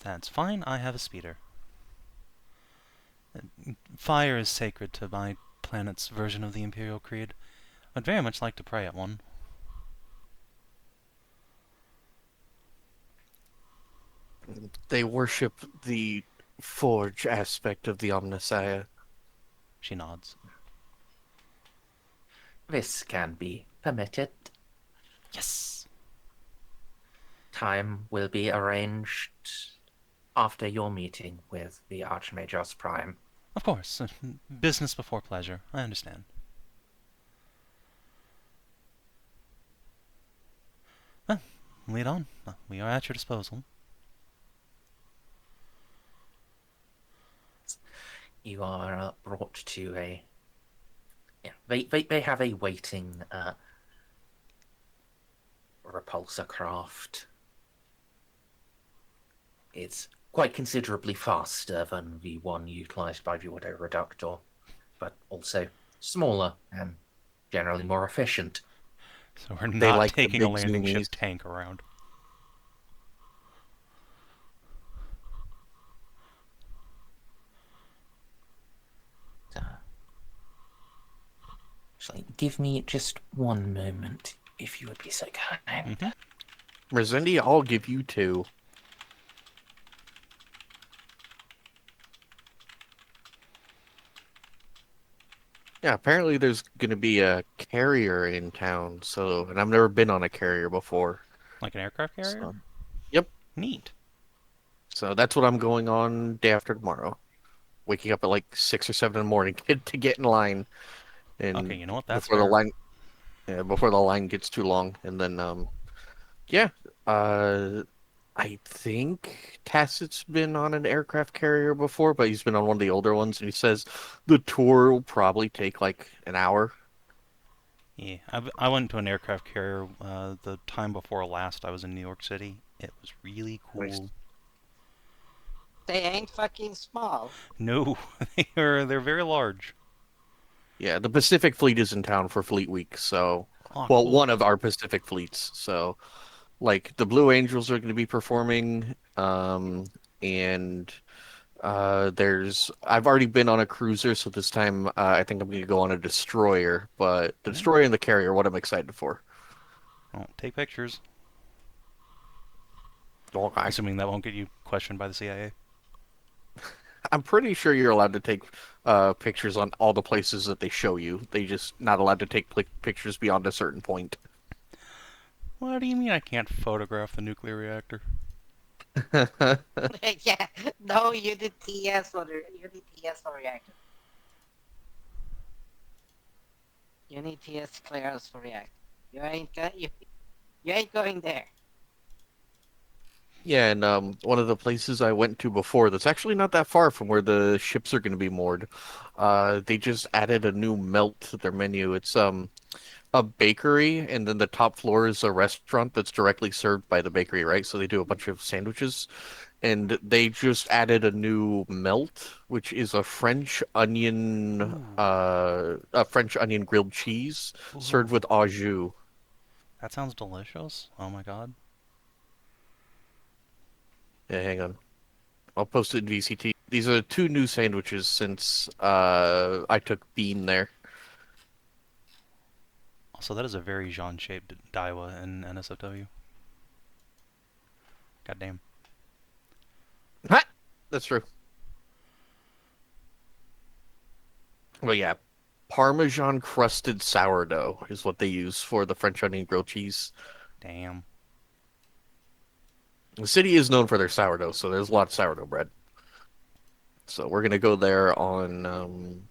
That's fine, I have a speeder. Fire is sacred to my planet's version of the Imperial Creed. I'd very much like to pray at one. They worship the forge aspect of the Omnissiah. She nods. This can be permitted. Yes! Time will be arranged after your meeting with the Archmagos Prime. Of course. Business before pleasure. I understand. Well, lead on. We are at your disposal. You are brought to a... Yeah, they have a waiting repulsor craft. It's quite considerably faster than the one utilized by the Auto Reductor, but also smaller and generally more efficient. So we're They not like the taking a big landing ship zoomies. tank around. Actually, give me just one moment, if you would be so kind. Merzendi, I'll give you 2. Yeah, apparently there's gonna be a carrier in town, so, and I've never been on a carrier before. Like an aircraft carrier? So, yep. Neat. So that's what I'm going on day after tomorrow. Waking up at like 6 or 7 in the morning to get in line. And Okay, you know what? That's before the fair. line, yeah, before the line gets too long, and then yeah, I think Tacit's been on an aircraft carrier before, but he's been on one of the older ones, and he says the tour will probably take like an hour. Yeah, I went to an aircraft carrier the time before last I was in New York City. It was really cool. Nice. They ain't fucking small. No, they're very large. Yeah, the Pacific Fleet is in town for Fleet Week, so Oh, well, cool. one of our Pacific fleets. So, like the Blue Angels are going to be performing, and I've already been on a cruiser, so this time I think I'm going to go on a destroyer. But the destroyer and the carrier, what I'm excited for. Oh, take pictures. Okay. Assuming that won't get you questioned by the CIA. I'm pretty sure you're allowed to take pictures on all the places that they show you. They just not allowed to take pictures beyond a certain point. What do you mean I can't photograph the nuclear reactor? Yeah, no, you did TS on the reactor. You need TS clearance for reactor. You ain't going there. Yeah, and one of the places I went to before that's actually not that far from where the ships are going to be moored. They just added a new melt to their menu. It's a bakery, and then the top floor is a restaurant that's directly served by the bakery, right? So they do a bunch of sandwiches, and they just added a new melt, which is Ooh. A French onion grilled cheese served Ooh. with au jus. That sounds delicious. Oh my god. Yeah, hang on. I'll post it in VCT. These are two new sandwiches since I took Bean there. Also, that is a very Jeanne-shaped Daiwa in NSFW. Goddamn. Ha! That's true. Well, yeah, Parmesan crusted sourdough is what they use for the French onion grilled cheese. Damn. The city is known for their sourdough, so there's a lot of sourdough bread. So we're gonna go there on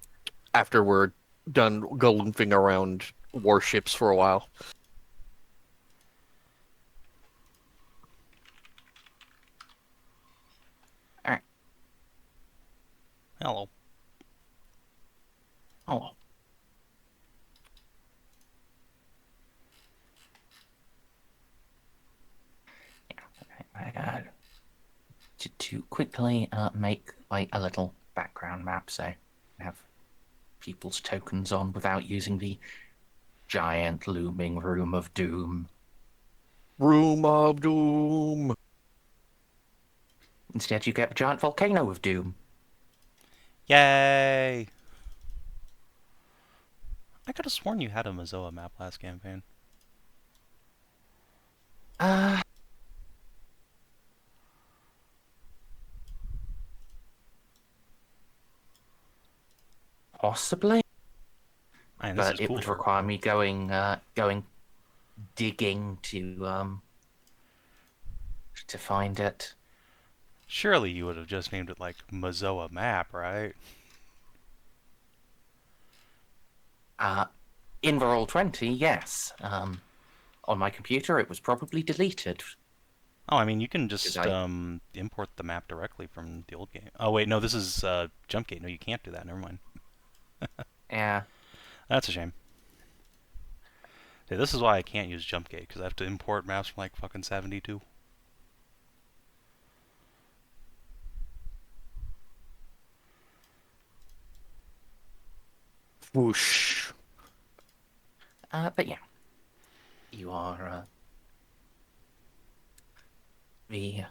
after we're done galoofing around warships for a while. All right. Hello. Oh. Yeah. To quickly make like a little background map, so have people's tokens on without using the giant looming room of doom. Room of Doom. Instead, you get a giant volcano of doom. Yay! I could have sworn you had a Mezoa map last campaign. Uh, Possibly, Man, this but is it cool. would require me going digging to find it. Surely you would have just named it like Mezoa map, right? In the Roll20, yes. On my computer, it was probably deleted. Oh, I mean, you can Because just import the map directly from the old game. Oh wait, no, this is Jumpgate. No, you can't do that. Never mind. Yeah. That's a shame. Yeah, this is why I can't use Jumpgate, because I have to import maps from like fucking 72. Whoosh. But yeah, you are the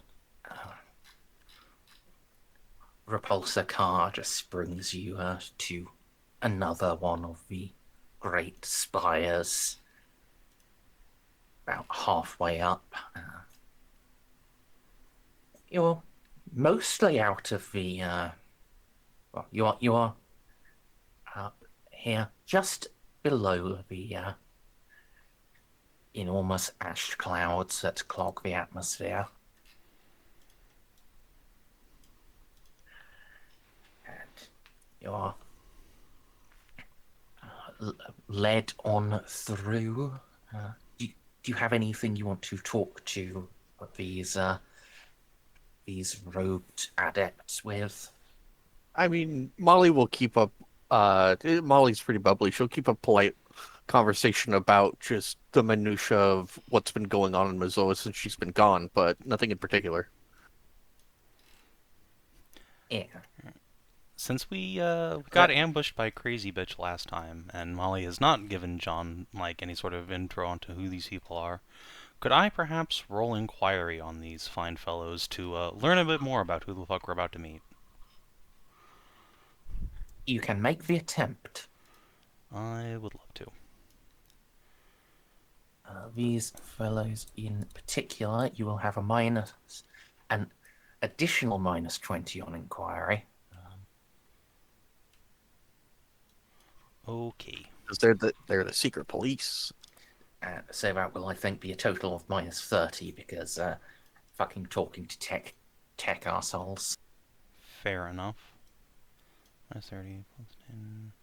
repulsor car just brings you to another one of the great spires. About halfway up, you're mostly out of the. Well, you are up here, just below the enormous ash clouds that clog the atmosphere. And you're led on through. Do you have anything you want to talk to these robed adepts with? I mean, Molly will keep up. Molly's pretty bubbly. She'll keep a polite conversation about just the minutia of what's been going on in Mezoa since she's been gone, but nothing in particular. Yeah. Since we got ambushed by Crazy Bitch last time, and Molly has not given John like any sort of intro onto who these people are, could I perhaps roll inquiry on these fine fellows to learn a bit more about who the fuck we're about to meet? You can make the attempt. I would love to. These fellows in particular, you will have an additional -20 on inquiry. Okay. Because they're the secret police. So that will, I think, be a total of -30 because fucking talking to tech assholes. Fair enough. Minus 30 plus 10.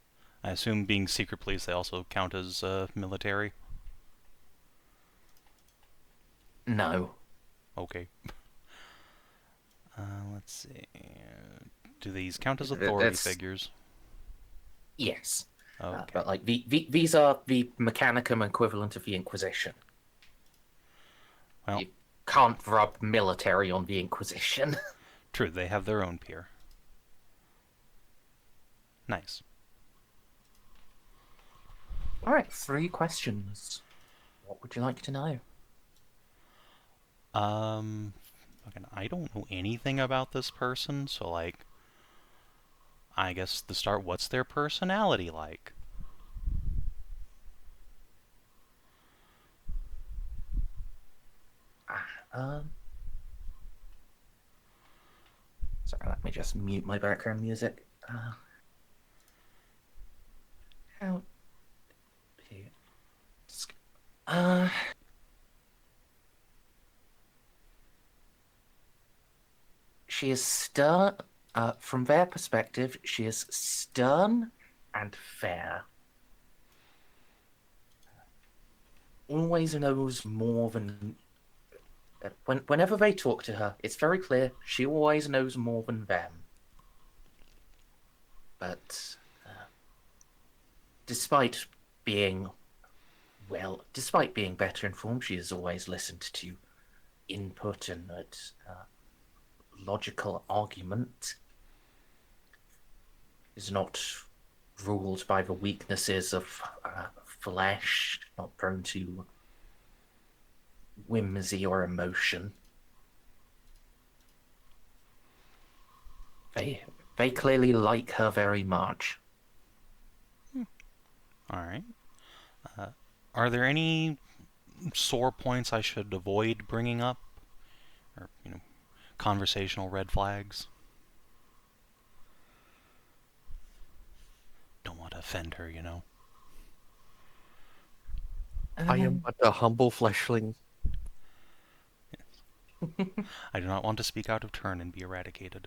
I assume being secret police, they also count as military. No. Okay. Let's see. Do these count as Th- authority that's- figures? Yes. Okay. But like these are the Mechanicum equivalent of the Inquisition. Well, You can't rub military on the Inquisition. true, they have their own peer. Nice. All right, 3 questions. What would you like to know? Fucking, I don't know anything about this person, so like, I guess to start, what's their personality like? Sorry, let me just mute my background music. How? Uh, she is stern. From their perspective, she is stern and fair. Always knows more than. Whenever they talk to her, it's very clear she always knows more than them. But despite being better informed, she has always listened to input and logical argument. Is not ruled by the weaknesses of flesh, not prone to whimsy or emotion. They clearly like her very much. Alright. Are there any sore points I should avoid bringing up? Or, conversational red flags? Don't want to offend her, I am but a humble fleshling. I do not want to speak out of turn and be eradicated.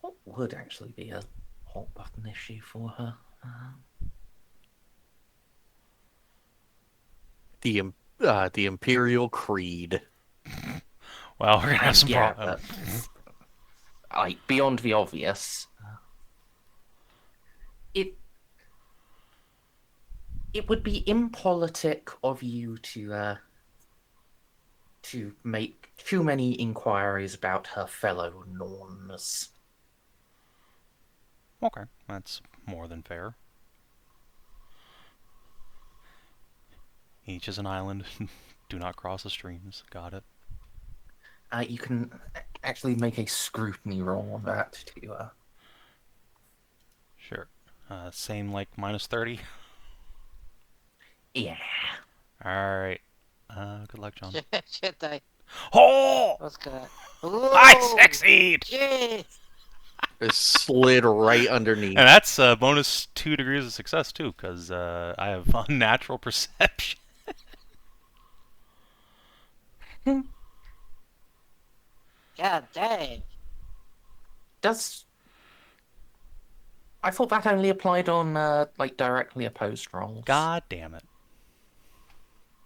What would actually be a hot button issue for her? The Imperial Creed. Well, we're gonna have some Yeah, problems. but like beyond the obvious, it would be impolitic of you to make too many inquiries about her fellow Norns. Okay, that's more than fair. Each is an island. Do not cross the streams. Got it. You can actually make a scrutiny roll on that to Sure. Same like minus 30? yeah. Alright. Good luck, John. Should I? Oh! Ozcar. I succeed! Jeez. It slid right underneath. And that's bonus 2 degrees of success, too, because I have unnatural perception. God dang. I thought that only applied on like directly opposed rolls. God damn it.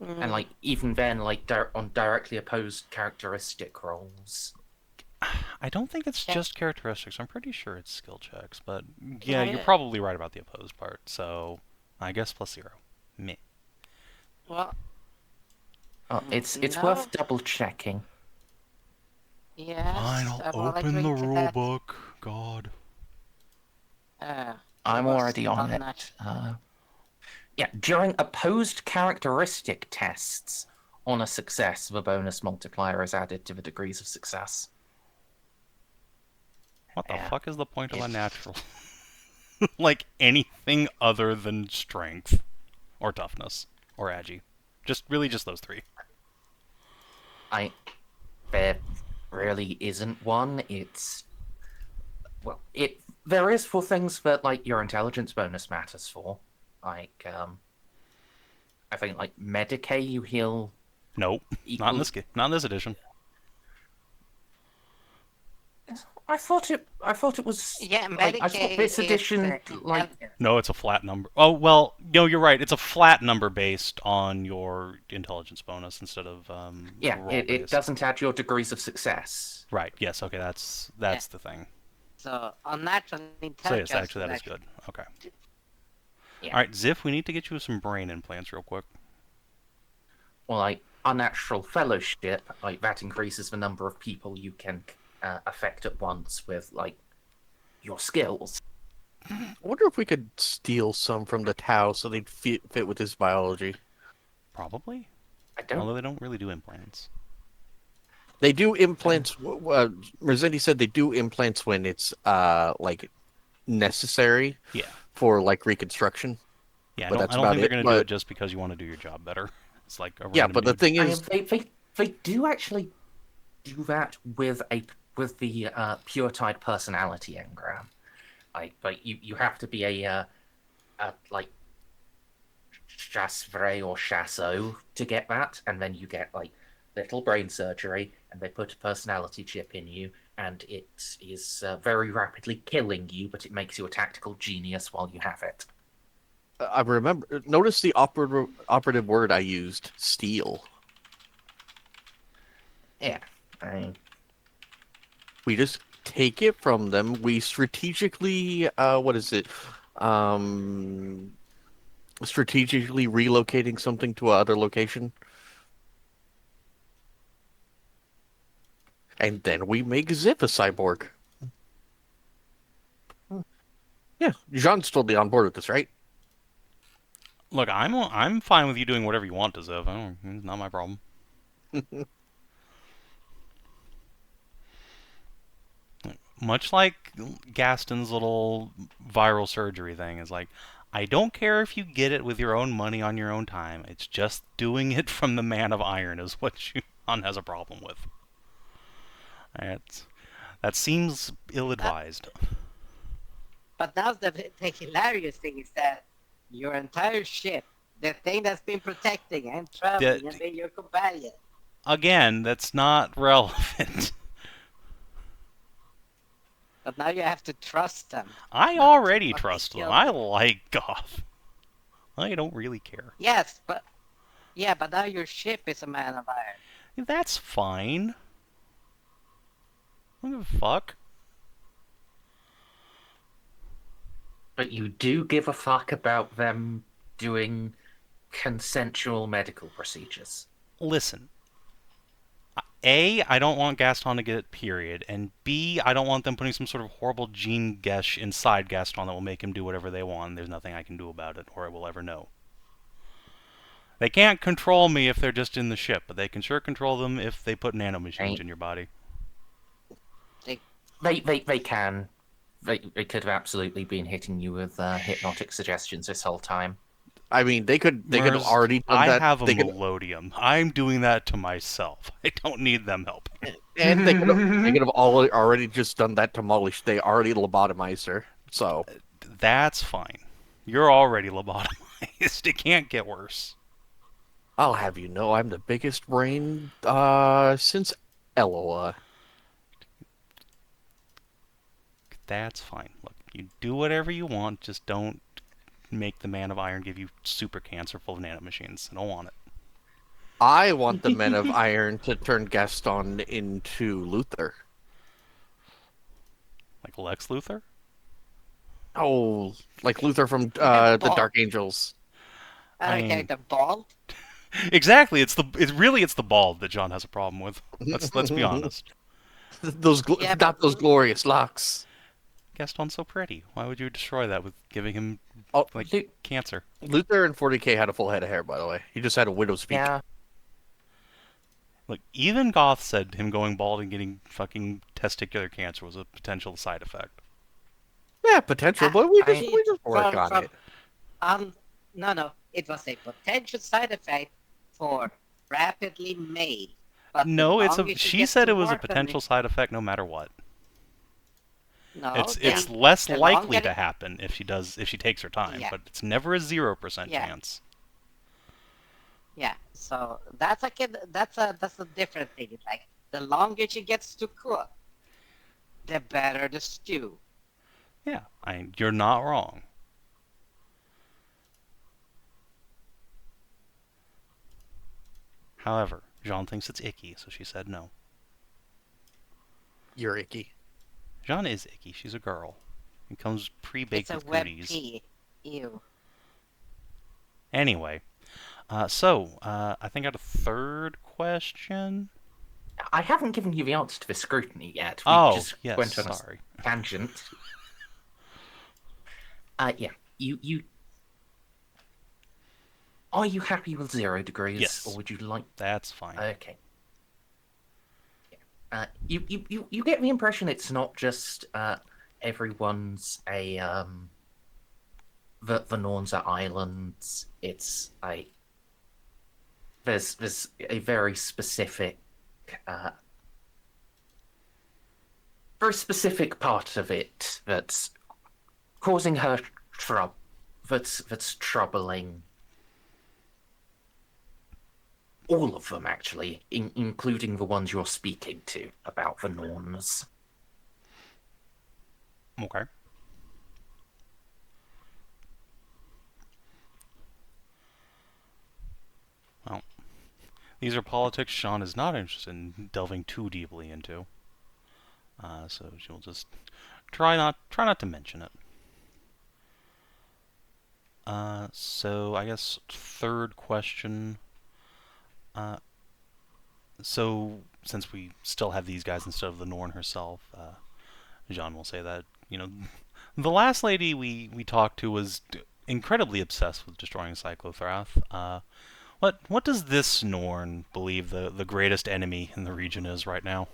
And like even then, like on directly opposed characteristic rolls. I don't think it's Yeah. just characteristics. I'm pretty sure it's skill checks, but yeah, you're Yeah. probably right about the opposed part. So I guess plus 0. Meh. Well, Oh, it's No. worth double checking. yes. Fine, I'll I'm open the agreeing to that. rulebook. God. I'm was already on it. unnatural. Yeah, during opposed characteristic tests, on a success, the bonus multiplier is added to the degrees of success. What the Yeah. fuck is the point of unnatural? Like anything other than strength or toughness or agi. Just those 3. There really isn't one. There is for things that like your intelligence bonus matters for. Like I think like Medicae you heal Nope. Not in this edition. I thought it was Yeah, like I thought Medicaid this is edition in like healthcare. No, it's a flat number. Oh, well, no, you're right. It's a flat number based on your intelligence bonus instead of yeah, roll it based. doesn't add your degrees of success. Right. Yes. Okay. That's Yeah. the thing. So on natural So intelligence, yes, actually, that is good. Okay. Yeah. All right, Xiph, we need to get you some brain implants real quick. Well, like unnatural fellowship, like that increases the number of people you can affect at once with like your skills. I wonder if we could steal some from the Tau so they'd fit with his biology. Probably. I don't. Although they don't really do implants. They do implants. Merzendi said they do implants when it's like necessary Yeah. for like reconstruction. Yeah, But I that's don't about think they're it, going to do but- it just because you want to do your job better. It's like a Yeah, random but the dude. thing I is, mean, they do actually do that with the pure-tide personality engram. Like you have to be a like chassevre or chasso to get that, and then you get like little brain surgery, and they put a personality chip in you, and it is very rapidly killing you, but it makes you a tactical genius while you have it. I remember. Notice the operative word I used: steal. Yeah, I mean, We just take it from them. We strategically, what is it? Strategically relocating something to another location. And then we make Xiph a cyborg. Yeah, Jeanne's totally on board with this, right? Look, I'm fine with you doing whatever you want to Xiph. It's not my problem. Much like Gaston's little viral surgery thing is like, I don't care if you get it with your own money on your own time. It's just doing it from the Man of Iron is what Jeanne has a problem with. That seems ill-advised. But now the hilarious thing is that your entire ship, the thing that's been protecting and traveling and being your companion. Again, that's not relevant. But now you have to trust them. I Not already to fucking trust them. kill I them. like Goth. I don't really care. Yes, but now your ship is a Man of Iron. That's fine. I don't give a fuck. but you do give a fuck about them doing consensual medical procedures. Listen. A, I don't want Gaston to get it, period. And B, I don't want them putting some sort of horrible gene gesh inside Gaston that will make him do whatever they want. There's nothing I can do about it, or I will ever know. They can't control me if they're just in the ship, but they can sure control them if they put nanomachines in your body. They can. They could have absolutely been hitting you with hypnotic suggestions this whole time. I mean, they could have already done that. I have a They could- melodium. I'm doing that to myself. I don't need them helping. and they could have already just done that to Molly. They already lobotomized her. So That's fine. You're already lobotomized. It can't get worse. I'll have you know, I'm the biggest brain since Eloa. That's fine. Look, you do whatever you want, just don't make the Man of Iron give you super cancer full of nanomachines. I don't want it. I want the Men of Iron to turn Gaston into Luther. Like Lex Luthor? Oh, like Luther from the Dark Angels. I don't care, the bald. Exactly. It's the bald that John has a problem with. Let's be honest. Yeah, Not those glorious locks. Gaston's so pretty. Why would you destroy that with giving him Oh, cancer? Luther in 40K had a full head of hair, by the way. He just had a widow's peak. Yeah. Look, even Goth said him going bald and getting fucking testicular cancer was a potential side effect. Yeah, potential, but we just work From- on it. No, it was a potential side effect for rapidly made. But No, the it's longer a. She gets said to it was a work on potential side effect no matter what. No, It's the- less the likely longer- to happen if she takes her time, Yeah. but it's never a 0% Yeah. chance. Yeah, so that's a different thing. It's like the longer she gets to cook, the better the stew. Yeah, you're not wrong. However, Jeanne thinks it's icky, so she said no. You're icky. Jeanne is icky. She's a girl. It comes pre-baked It's a with web goodies. pea. Ew. Anyway, I think I had a third question. I haven't given you the answer to the scrutiny yet. We Oh, just yes, went on sorry. a tangent. Yeah. You. Are you happy with 0 degrees? Yes. Or would you like... That's fine. Okay. You get the impression it's not just everyone's a the Norns are islands. It's like there's a very specific part of it that's causing her trouble. That's troubling all of them, actually, including the ones you're speaking to about the Norns. Okay. Well, these are politics Jeanne is not interested in delving too deeply into. So she'll just try not to mention it. So I guess third question. So since we still have these guys instead of the Norn herself, Jeanne will say that, the last lady we talked to was incredibly obsessed with destroying Cyclothrath. What does this Norn believe the greatest enemy in the region is right now?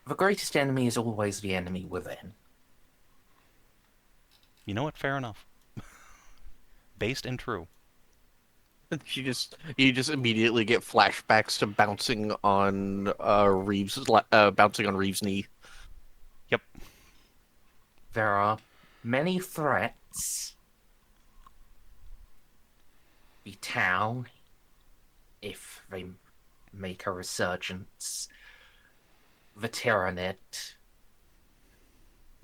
The greatest enemy is always the enemy within. You know what? Fair enough. Based and true. You just immediately get flashbacks to bouncing on Reeves' knee. Yep. There are many threats. The town, if they make a resurgence. The Tyranid.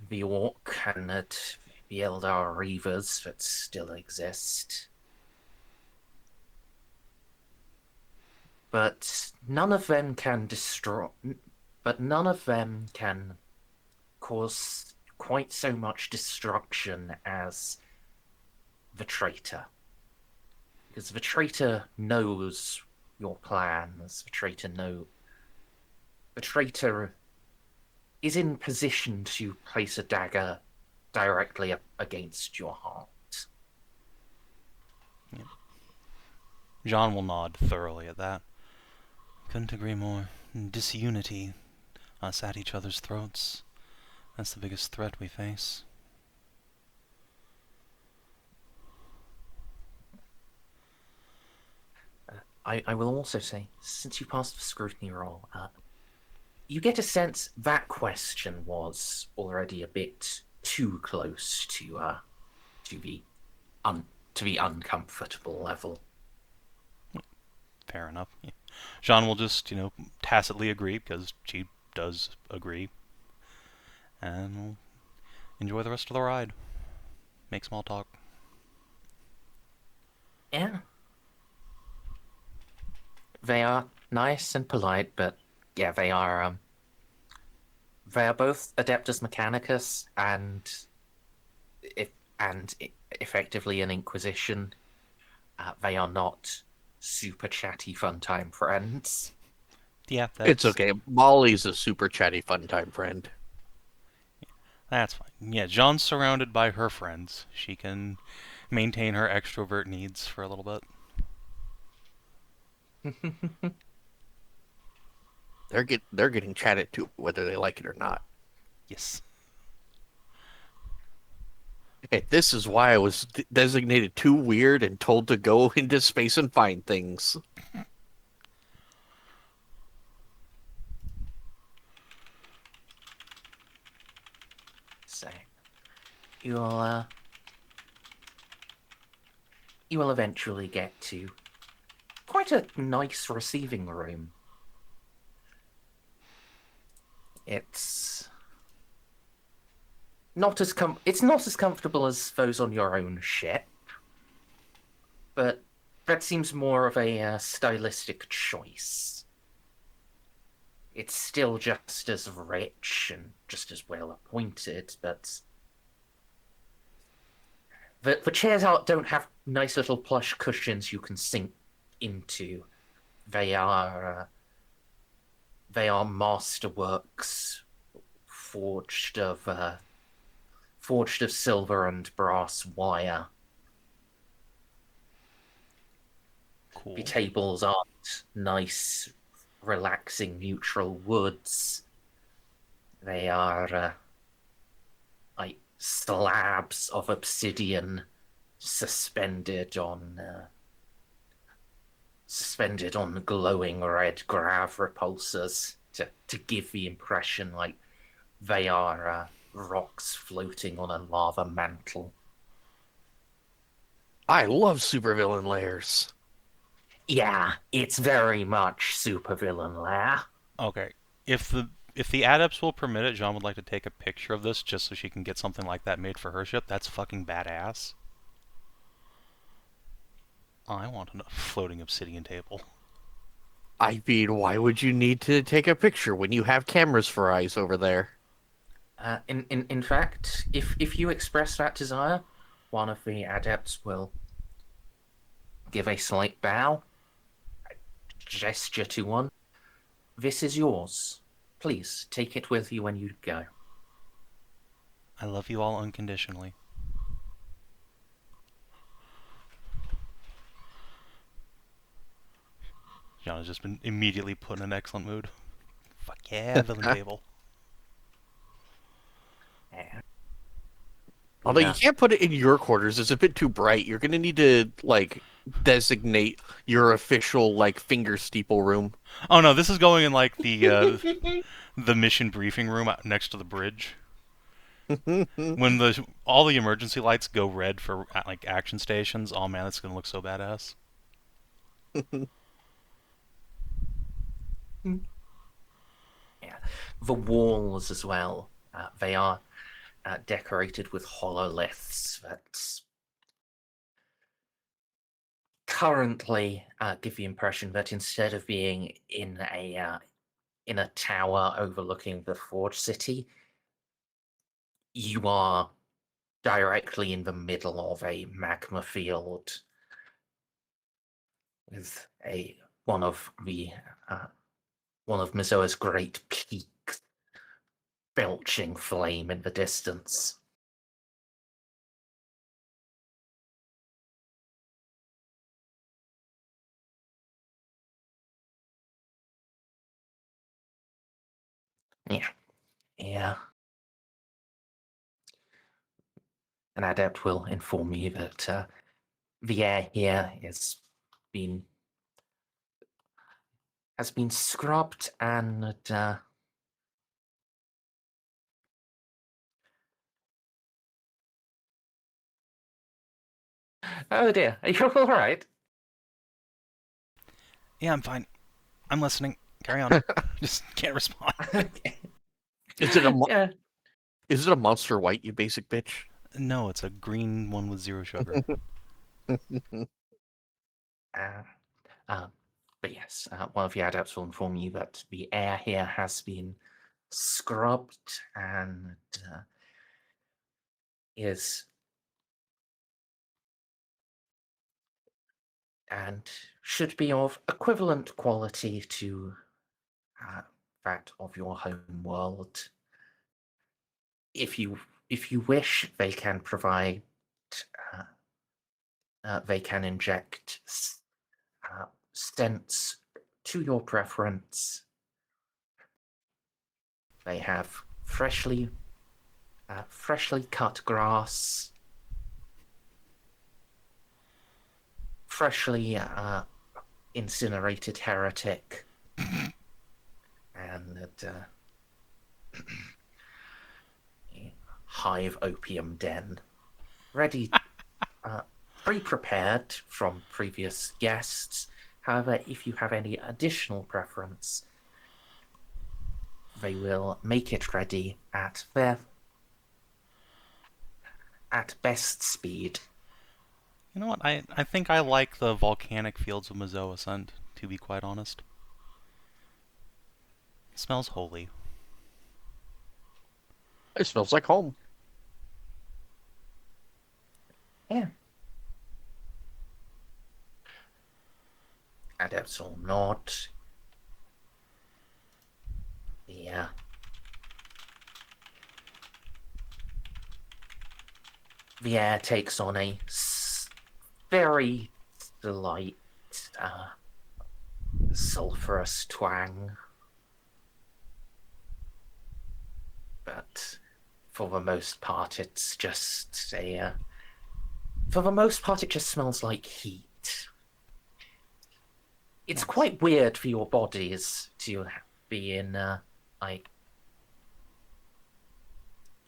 The Orc and the Eldar Reavers that still exist. But none of them can cause quite so much destruction as the traitor. Because the traitor knows your plans. The traitor is in position to place a dagger directly up against your heart. Yep. Jeanne will nod thoroughly at that. Couldn't agree more. Disunity. Us at each other's throats. That's the biggest threat we face. I will also say, since you passed the scrutiny roll, you get a sense that question was already a bit too close to the uncomfortable level. Fair enough. Yeah. Jeanne will just, tacitly agree, because she does agree. And we'll enjoy the rest of the ride. Make small talk. Yeah. They are nice and polite, but yeah, they are both Adeptus Mechanicus and effectively an Inquisition. They are not super chatty fun time friends. Yeah, It's okay. Molly's a super chatty fun time friend. That's fine. Yeah, Jeanne's surrounded by her friends. She can maintain her extrovert needs for a little bit. They're getting chatted to whether they like it or not. Yes. Hey, this is why I was designated too weird and told to go into space and find things. So you will eventually get to quite a nice receiving room. It's not as comfortable as those on your own ship, but that seems more of a stylistic choice. It's still just as rich and just as well appointed, but the chairs don't have nice little plush cushions you can sink into. They are masterworks forged of silver and brass wire. Cool. The tables aren't nice, relaxing, neutral woods. They are like slabs of obsidian suspended on glowing red grav repulsors to give the impression like they are rocks floating on a lava mantle. I love supervillain layers. Yeah, it's very much supervillain lair. Okay. If the adepts will permit it, Jeanne would like to take a picture of this just so she can get something like that made for her ship. That's fucking badass. I want a floating obsidian table. I mean, why would you need to take a picture when you have cameras for eyes over there? In fact, if you express that desire, one of the adepts will give a slight bow, gesture to one. This is yours. Please take it with you when you go. I love you all unconditionally. Jeanne has just been immediately put in an excellent mood. Fuck yeah, villain table. Yeah. Although Yeah. you can't put it in your quarters, it's a bit too bright. You're gonna need to like designate your official like finger steeple room. Oh no, this is going in like the mission briefing room out next to the bridge. When all the emergency lights go red for like action stations, oh man, that's gonna look so badass. Yeah. The walls as well. They are decorated with hololiths that currently give the impression that instead of being in a tower overlooking the Forge City, you are directly in the middle of a magma field with one of Mezoa's great peaks belching flame in the distance. Yeah. Yeah. An adept will inform you that the air here has been scrubbed and oh dear, are you all right? Yeah, I'm fine. I'm listening. Carry on. Just can't respond. Okay. Is it a Yeah. is it a Monster White, you basic bitch? No, it's a green one with 0 sugar. But yes, one of the adepts will inform you that the air here has been scrubbed and is and should be of equivalent quality to that of your home world. If you wish, they can provide. They can inject stents to your preference. They have freshly cut grass, freshly incinerated heretic, and hive opium den, ready, pre-prepared from previous guests, However, if you have any additional preference, they will make it ready at best speed. You know what? I think I like the volcanic fields of Mezoa scent, to be quite honest. It smells holy. It smells like home. Yeah. Adepts or not, yeah. The air takes on a very slight sulphurous twang. But for the most part, it's just a... for the most part, it just smells like heat. It's quite weird for your bodies to be in, like...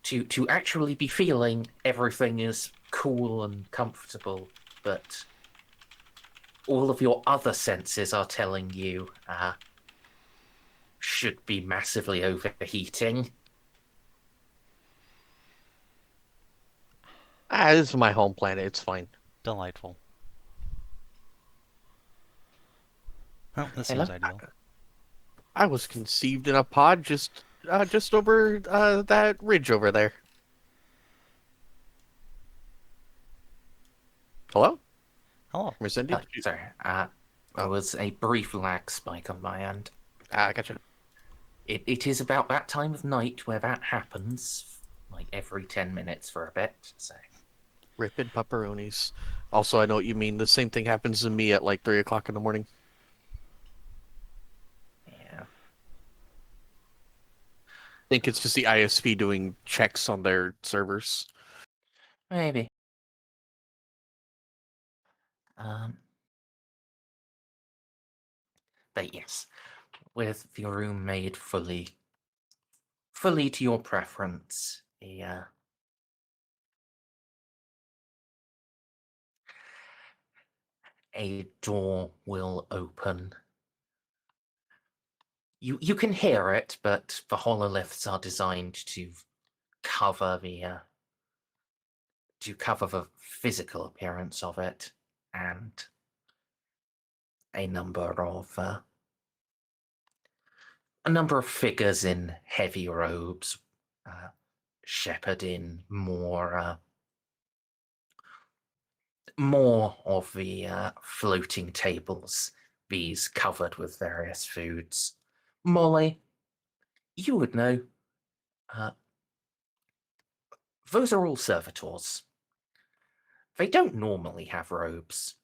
To actually be feeling everything is cool and comfortable, but all of your other senses are telling you should be massively overheating. This is my home planet. It's fine. Delightful. Well, this Hello? seems ideal. I was conceived in a pod just over that ridge over there. Hello? Hello. Merzendi? Sorry, there was a brief lag spike on my end. I gotcha. It is about that time of night where that happens, like every 10 minutes for a bit, so... Ripping pepperonis. Also, I know what you mean. The same thing happens to me at like 3 o'clock in the morning. Yeah. I think it's just the ISP doing checks on their servers. Maybe. But yes, with your room made fully to your preference, a door will open. You can hear it, but the hololiths are designed to cover the physical appearance of it, and a number of figures in heavy robes shepherding more of the floating tables, these covered with various foods. Molly, you would know. Those are all servitors. They don't normally have robes.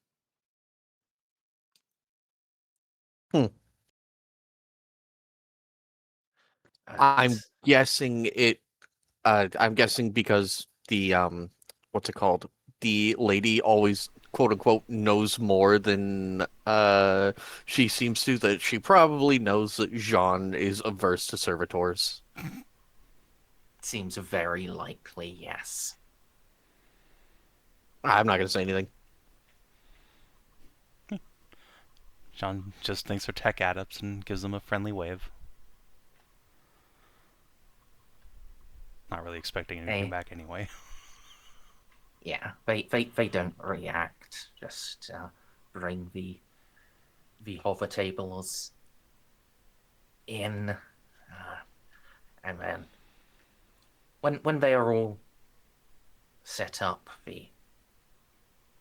I'm guessing it. I'm guessing because the what's it called? The lady always quote unquote knows more than she seems to. That she probably knows that Jeanne is averse to servitors. Seems very likely, yes. I'm not gonna say anything. John just thinks they're tech adepts and gives them a friendly wave. Not really expecting anything back anyway. Yeah, they don't react. Just bring the hover tables in, and then when they are all set up,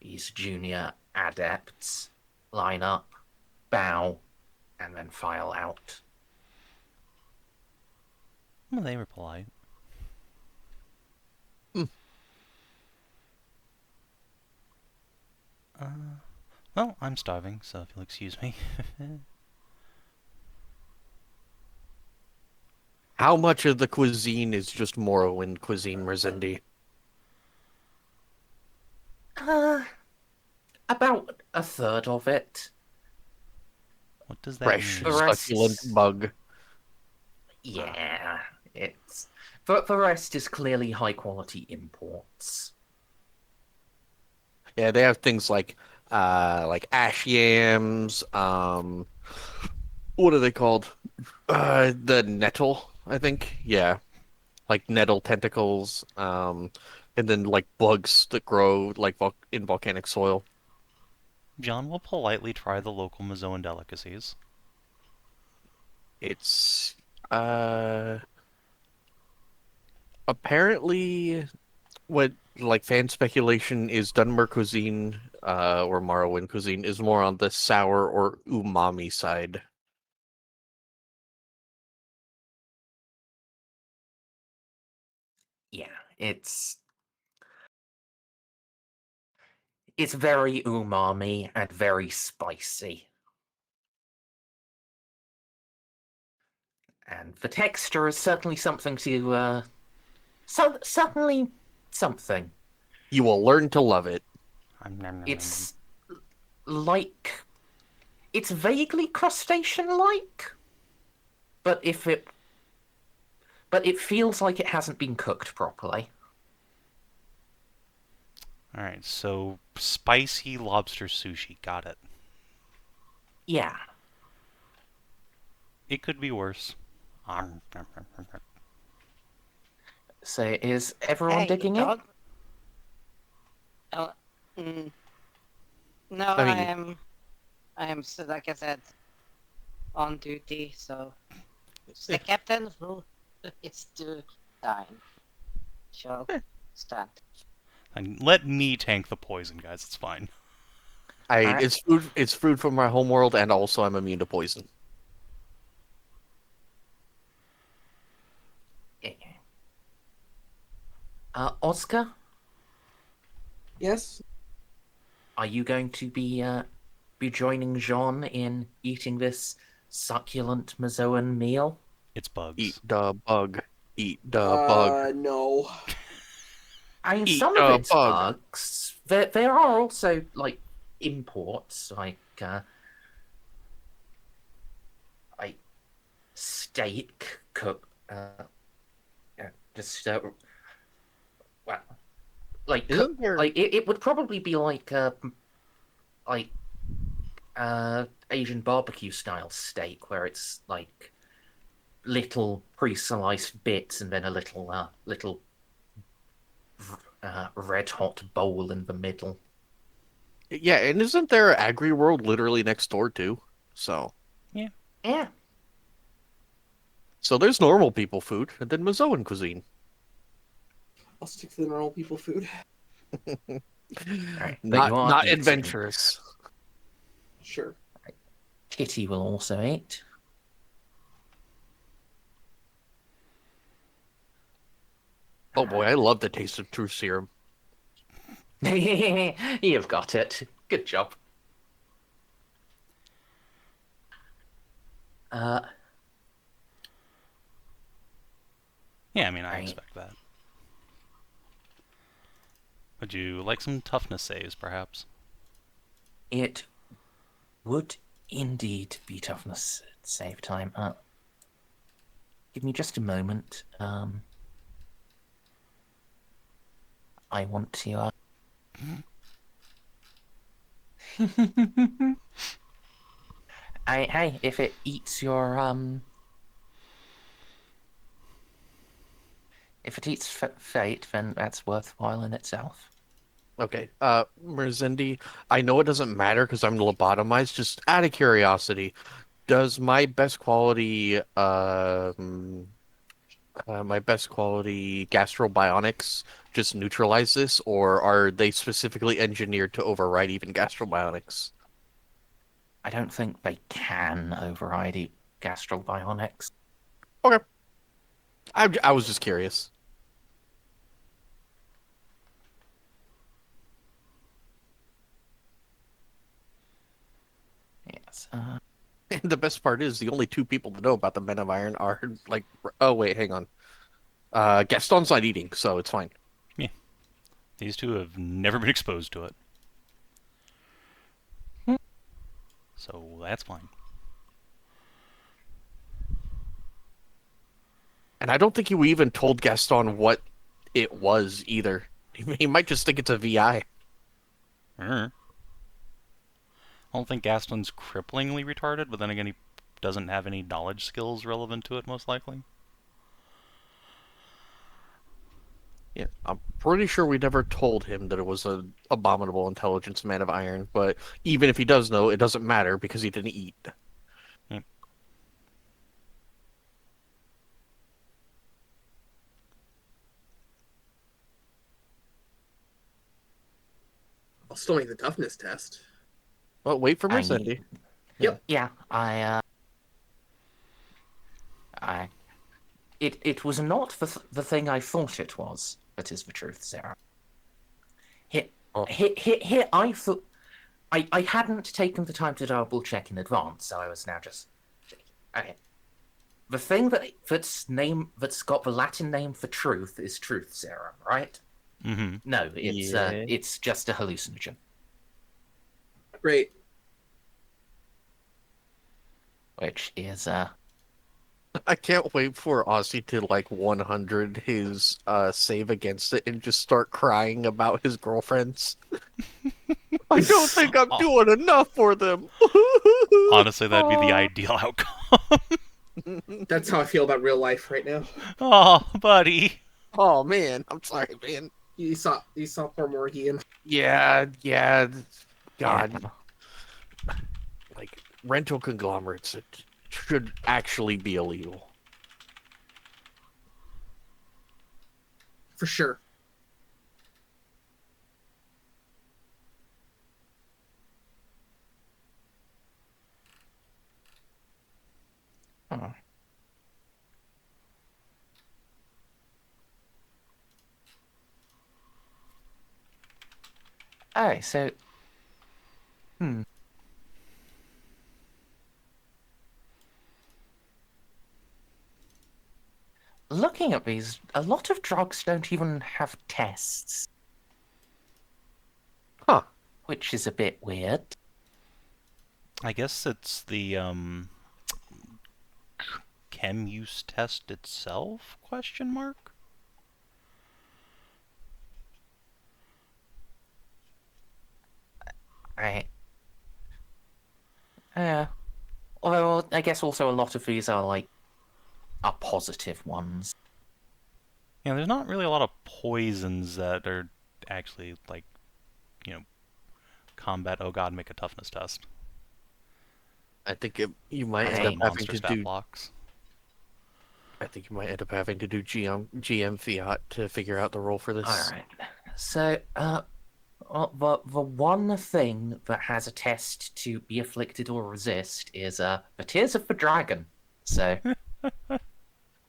these junior adepts line up, bow, and then file out. Well, they were polite. Well, I'm starving, so if you'll excuse me. How much of the cuisine is just Morrowind cuisine, Merzendi? About a third of it. What does that Fresh, mean? succulent bug. Yeah, it's... The rest is clearly high-quality imports. Yeah, they have things like like ash yams. What are they called? The nettle, I think. Yeah, like nettle tentacles. And then like bugs that grow like in volcanic soil. John will politely try the local Mezoan delicacies. It's apparently what like fan speculation is Dunmer cuisine or Morrowind cuisine is more on the sour or umami side. Yeah, it's very umami and very spicy. And the texture is certainly something to certainly something. You will learn to love it. It's like it's vaguely crustacean-like, but it feels like it hasn't been cooked properly. Alright, so spicy lobster sushi. Got it. Yeah. It could be worse. So is everyone Hey, digging in? dog. Oh, no, I I mean- am, so like I said, on duty, so it's the captain who is to dine. Shall stand. And let me tank the poison, guys. It's fine. Alright. It's food from my homeworld, and also I'm immune to poison. Yeah. Ozcar, Yes? are you going to be joining Jeanne in eating this succulent Mezoan meal? It's bugs. Eat the bug. Eat the bug. No. I mean, Eat some a of it's bug. bugs. There are also like imports, like steak cook. Just well, like Isn't there- like it would probably be like Asian barbecue style steak, where it's like little pre-sliced bits and then a little red hot bowl in the middle. Yeah, and isn't there Agri World literally next door too? Yeah. So there's normal people food, and then Mezoan cuisine. I'll stick to the normal people food. All right, but Not you are not eating. adventurous. Sure. Kitty will also eat. Oh boy, I love the taste of truth serum. You've got it. Good job. Yeah, I mean, I Right. expect that. Would you like some toughness saves, perhaps? It would indeed be toughness save time. Give me just a moment. I want to. Hey, if it eats your if it eats fate, then that's worthwhile in itself. Okay, Merzendi, I know it doesn't matter because I'm lobotomized. Just out of curiosity, does my best quality gastrobionics just neutralize this, or are they specifically engineered to override even gastrobionics? I don't think they can override gastrobionics. Okay. I was just curious. Yes. And the best part is the only two people to know about the Men of Iron are like, oh wait, hang on. Gaston's not eating, so it's fine. These two have never been exposed to it. So that's fine. And I don't think you even told Gaston what it was either. He might just think it's a VI. I don't think Gaston's cripplingly retarded, but then again, he doesn't have any knowledge skills relevant to it, most likely. Yeah, I'm pretty sure we never told him that it was an abominable intelligence man of iron, but even if he does know, it doesn't matter because he didn't eat. Yep. I'll still make the toughness test. Well, wait for I- Merzendi. Yep. Yeah, it was not the thing I thought it was. That is the truth, Sarah. Here, I thought I hadn't taken the time to double check in advance, so I was now just okay. The thing that's got the Latin name for truth is truth serum, right? Mm-hmm. No, it's Yeah. it's just a hallucinogen. Great. Which is I can't wait for Ozzy to like 100 his save against it and just start crying about his girlfriends. I don't think I'm doing enough for them. Honestly, that'd be the ideal outcome. That's how I feel about real life right now. Oh, buddy. Oh man, I'm sorry, man. You saw poor Morgan. Yeah, God, yeah. like rental conglomerates it should actually be illegal. For sure. Oh. Alright, so looking at these, a lot of drugs don't even have tests. Huh. Which is a bit weird. I guess it's the chem use test itself? Question mark. Right. Yeah. Although I guess also a lot of these are positive ones. Yeah, there's not really a lot of poisons that are actually combat. Oh God, make a toughness test. I think you might I end hate up having Monster to stat do. blocks. I think you might end up having to do GM Fiat to figure out the role for this. Alright. So, the one thing that has a test to be afflicted or resist is the Tears of the Dragon. So,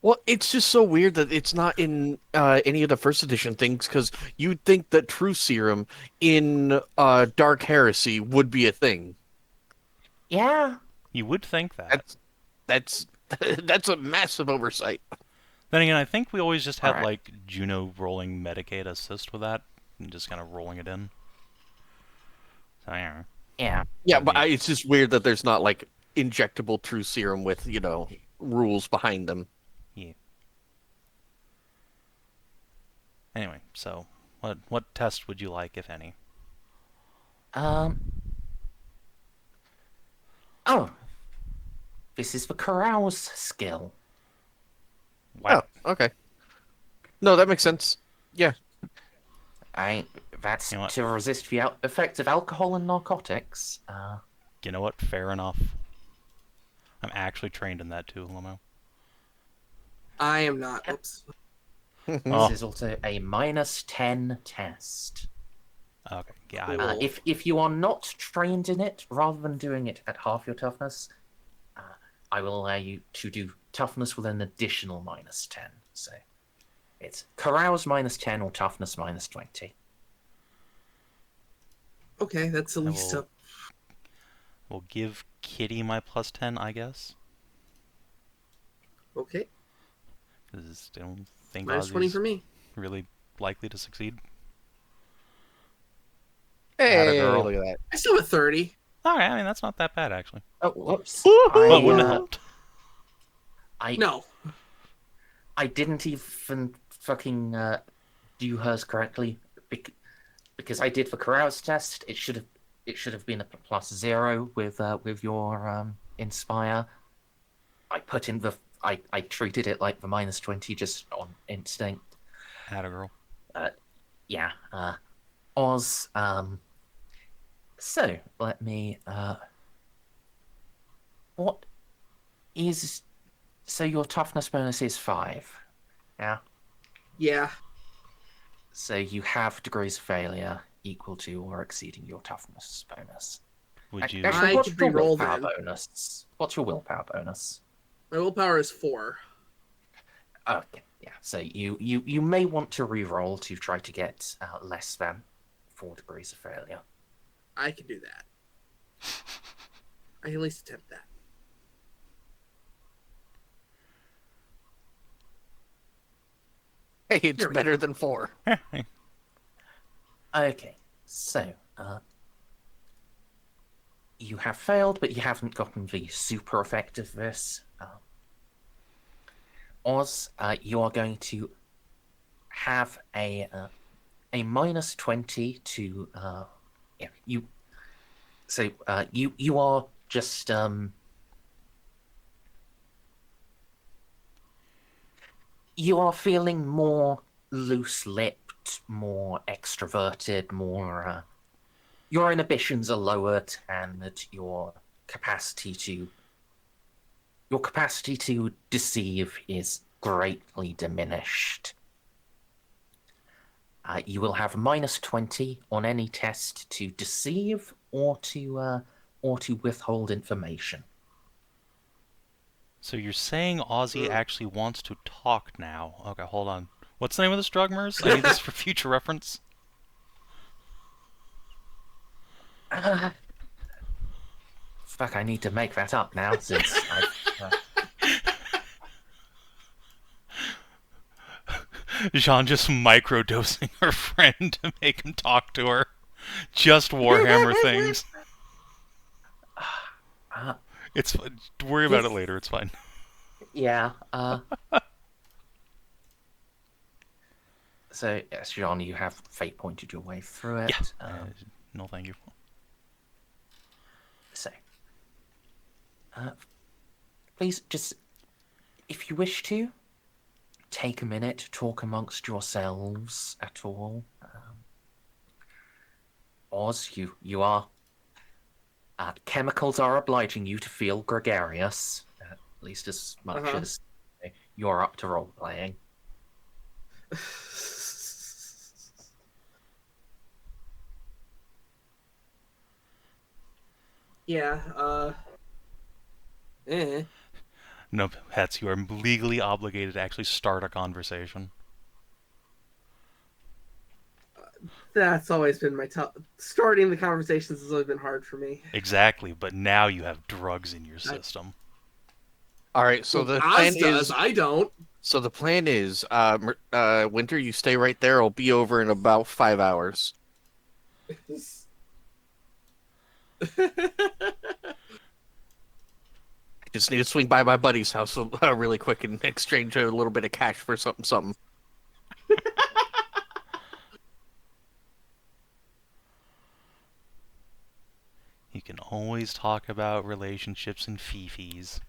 Well, it's just so weird that it's not in any of the first edition things, because you'd think that True Serum in Dark Heresy would be a thing. yeah. You would think that. That's that's a massive oversight. Then again, I think we always just had Alright. Juno rolling Medicaid assist with that, and just kind of rolling it in. So yeah. Yeah. Yeah, but it's just weird that there's not like injectable True Serum with rules behind them. Yeah. Anyway, so what test would you like, if any? Oh. This is the carouse skill. Wow. Oh, okay. No, that makes sense. Yeah. That's You know what? to resist the effects of alcohol and narcotics. You know what? Fair enough. I'm actually trained in that too, Lomo. I am not. Oops. Oh. This is also a -10 test. Okay. Yeah, I will. If you are not trained in it, rather than doing it at half your toughness, I will allow you to do toughness with an additional -10. So it's carouse -10 or toughness -20. Okay, that's at least will- We'll give Kitty my +10, I guess. Okay. Because I don't think -20 Ozzy's for me. really likely to succeed. Hey, girl. look at that. I still have a 30. Alright, I mean, that's not that bad, actually. Oh, whoops! But wouldn't it help? No. I didn't even fucking do hers correctly because I did the carouse test. It should have it should have been a +0 with your inspire. I treated it like the -20 just on instinct. Atta girl. Yeah. Oz. So let me. What is? So your toughness bonus is 5. Yeah. Yeah. So you have degrees of failure equal to or exceeding your toughness bonus. Would you? Actually, I what's could your re-roll willpower then. bonus? What's your willpower bonus? My willpower is 4. Okay, yeah. So you may want to re-roll to try to get less than 4 degrees of failure. I can do that. I can at least attempt that. Hey, it's There we better than 4. Okay, so you have failed, but you haven't gotten the super effect of this. Oz, you are going to have a -20 to yeah, you. So you are just you are feeling more loose-lipped, more extroverted, more. Your inhibitions are lowered, and that your capacity to deceive is greatly diminished. You will have -20 on any test to deceive or to withhold information. So you're saying Ozzy actually wants to talk now? Okay, hold on. What's the name of this drug, Merz? I need this for future reference. Fuck, I need to make that up now since Jeanne just microdosing her friend to make him talk to her. Just Warhammer things. It's worry about it later. It's fine. yeah. So yes, Jeanne, you have fate pointed your way through it. Yeah. No, thank you. So, please just, if you wish to, take a minute to talk amongst yourselves at all. Oz, you are. Chemicals are obliging you to feel gregarious, at least as much as you're up to role playing. Yeah, No, Hets, you are legally obligated to actually start a conversation. That's always been my top. Starting the conversations has always been hard for me. Exactly, but now you have drugs in your system. All right, so the Oz plan does, is. I don't. So the plan is, Winter, you stay right there. I'll be over in about 5 hours. I just need to swing by my buddy's house really quick and exchange a little bit of cash for something. You can always talk about relationships and fifis.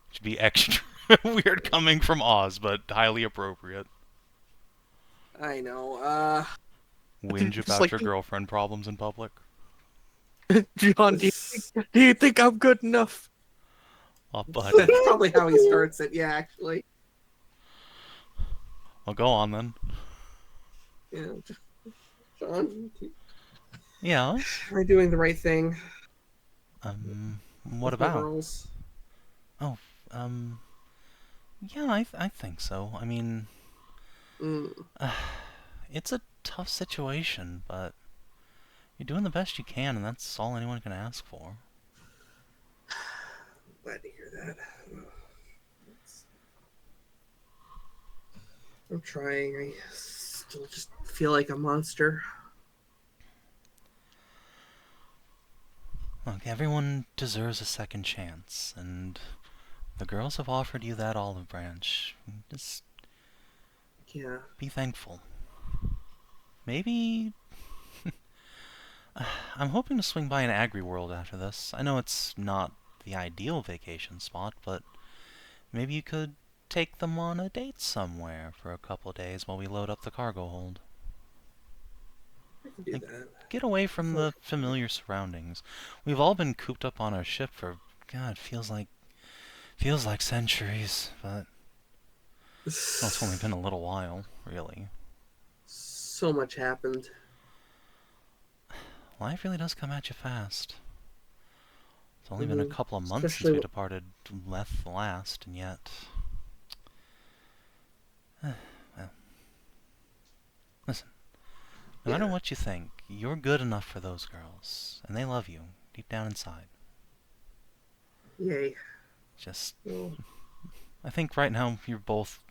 Which would be extra weird coming from Oz, but highly appropriate. I know. Whinge It's about like- your girlfriend problems in public. John, do you think I'm good enough? Oh, but That's probably how he starts it. Yeah, actually. I'll go on then. Yeah. John, Yeah. am I doing the right thing? What with my about? girls? Oh, yeah, I think so. I mean, it's a tough situation, but you're doing the best you can, and that's all anyone can ask for. Glad to hear that. I'm trying. I still just feel like a monster. Look, everyone deserves a second chance, and the girls have offered you that olive branch. Just Yeah. be thankful. Maybe... I'm hoping to swing by an agri-world after this. I know it's not the ideal vacation spot, but maybe you could take them on a date somewhere for a couple days while we load up the cargo hold. I can do Like, that. Get away from the familiar surroundings. We've all been cooped up on our ship for, God, feels like centuries, but well, it's only been a little while, really. So much happened. Life really does come at you fast. It's only been a couple of months since Especially we departed Leth last, and yet... well, listen. No matter what you think, you're good enough for those girls, and they love you, deep down inside. Yay. Just... Well, I think right now you're both,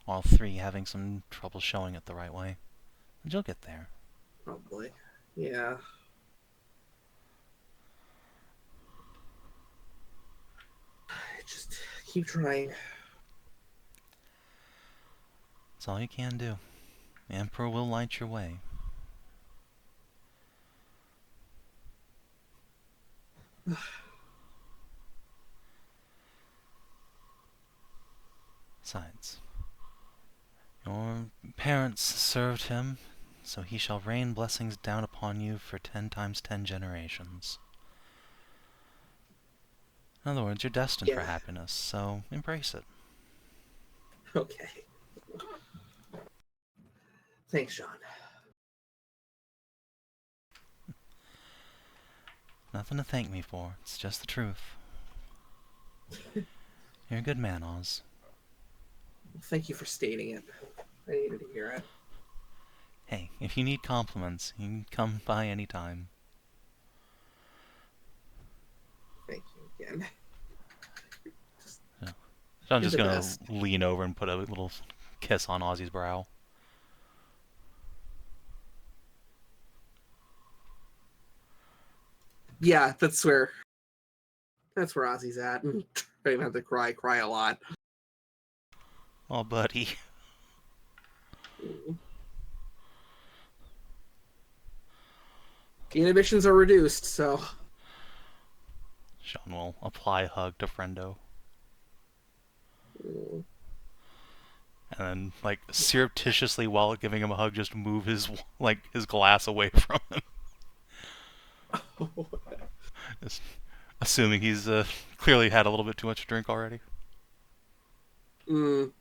all three, having some trouble showing it the right way. And you'll get there. probably. Yeah. Just keep trying. That's all you can do. The Emperor will light your way. Besides, your parents served him, so he shall rain blessings down upon you for 10 times 10 generations. In other words, you're destined for Yeah. happiness, so embrace it. Okay. Thanks, Sean. Nothing to thank me for, it's just the truth. You're a good man, Oz. Thank you for stating it. I needed to hear it. Hey, if you need compliments, you can come by anytime. Thank you again. So I'm You're just the gonna best. lean over and put a little kiss on Ozzy's brow. Yeah, that's where Ozzy's at. And I have to cry a lot. Oh, buddy. The inhibitions are reduced, so Sean will apply a hug to Friendo. And then, like, surreptitiously, while giving him a hug, just move his glass away from him. Just assuming he's clearly had a little bit too much to drink already. Mm,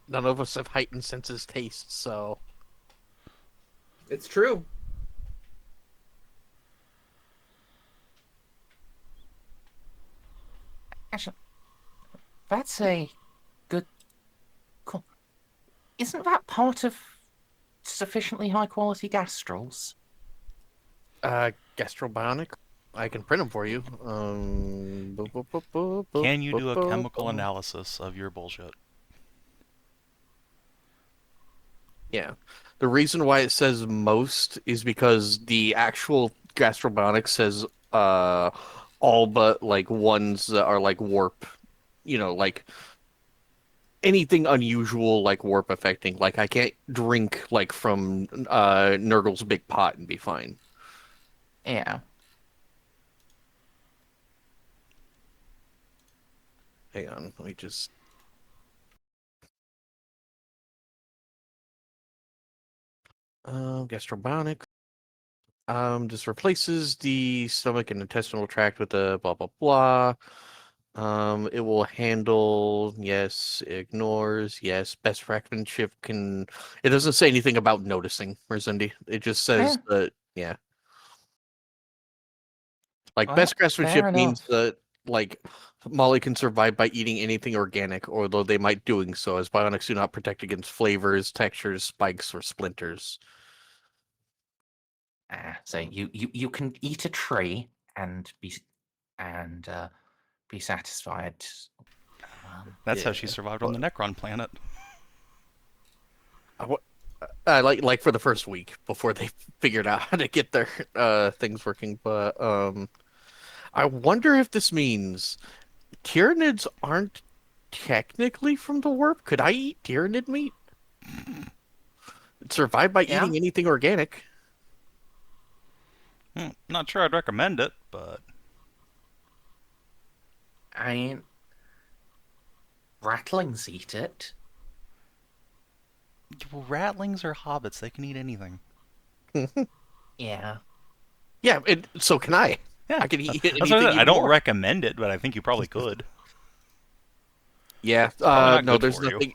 None of us have heightened senses taste, so it's true. Actually, that's a good call. Isn't that part of sufficiently high quality gastrals? gastrobionic. I can print them for you. Can you do a chemical analysis of your bullshit? Yeah. The reason why it says most is because the actual gastrobionic says all but like ones that are like warp, like anything unusual like warp affecting. Like I can't drink like from Nurgle's big pot and be fine. Yeah. Hang on, let me just gastrobionic. Just replaces the stomach and intestinal tract with a blah blah blah. It will handle, yes, ignores, yes, best craftsmanship can. It doesn't say anything about noticing, Merzendi. It just says that, yeah. Like, Well, best craftsmanship fair means enough. that, like, Molly can survive by eating anything organic, although they might doing so, as bionics do not protect against flavors, textures, spikes, or splinters. So you can eat a tree and be satisfied. That's how she survived on the Necron planet. Like for the first week before they figured out how to get their things working. But I wonder if this means Tyranids aren't technically from the warp. Could I eat Tyranid meat? Survive by eating anything organic. Not sure I'd recommend it, but I mean, rattlings eat it. ratlings are hobbits. They can eat anything. Yeah. Yeah, so can I. Yeah, I can eat that's what I anything said. I even don't more. recommend it, but I think you probably could. Yeah, Probably not no, good there's for you. nothing.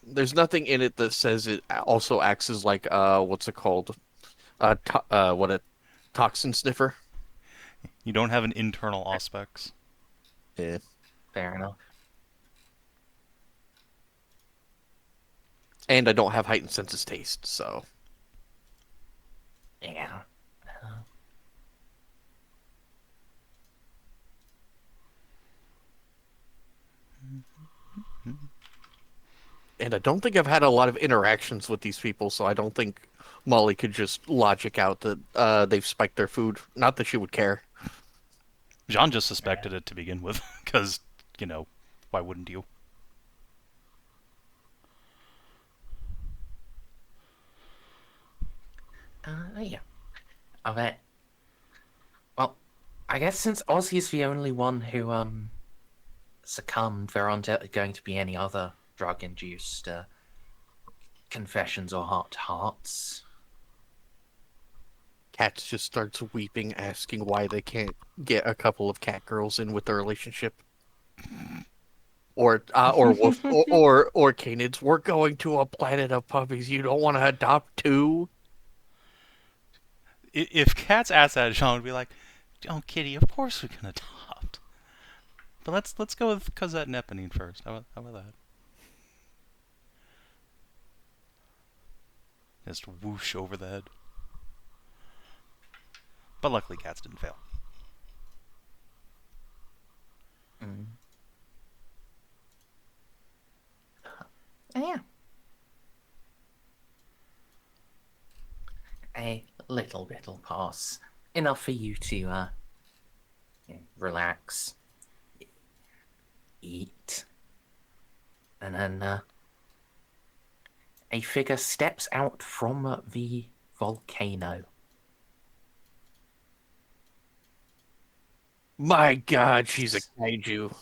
There's nothing in it that says it also acts as like what's it called? What a toxin sniffer. You don't have an internal auspex. Yeah. Fair enough. And I don't have heightened senses taste, so Yeah. and I don't think I've had a lot of interactions with these people, so I don't think Molly could just logic out that they've spiked their food. Not that she would care. Jeanne just suspected it to begin with, because, why wouldn't you? Yeah. I bet. Well, I guess since Ozzy's the only one who succumbed, there aren't going to be any other drug-induced confessions or heart-to-hearts. Cat just starts weeping, asking why they can't get a couple of cat girls in with their relationship. Or Wolf, or Canids, we're going to a planet of puppies. You don't want to adopt two? If Kat's asked that, Jeanne would be like, "Oh, Kitty, of course we can adopt." But let's go with Cosette and Eponine first. How about that? Just whoosh over the head. But luckily, cats didn't fail. Mm. Yeah. A little bit'll pass. Enough for you to relax, eat, and then a figure steps out from the volcano. My God, she's a kaiju.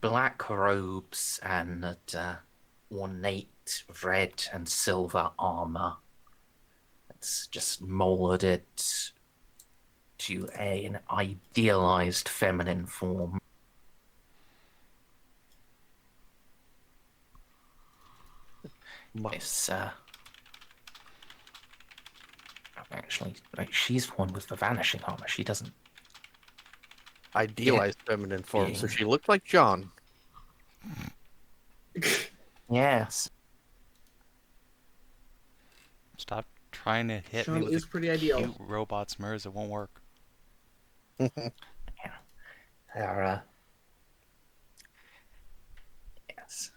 Black robes and ornate red and silver armor. It's just molded to an idealized feminine form. This actually, like, she's the one with the vanishing armor. She doesn't. Idealized feminine form, so she looked like John. Yes. Stop trying to hit Sean me with is the pretty ideal. cute robots, Merz. It won't work. Her, yes.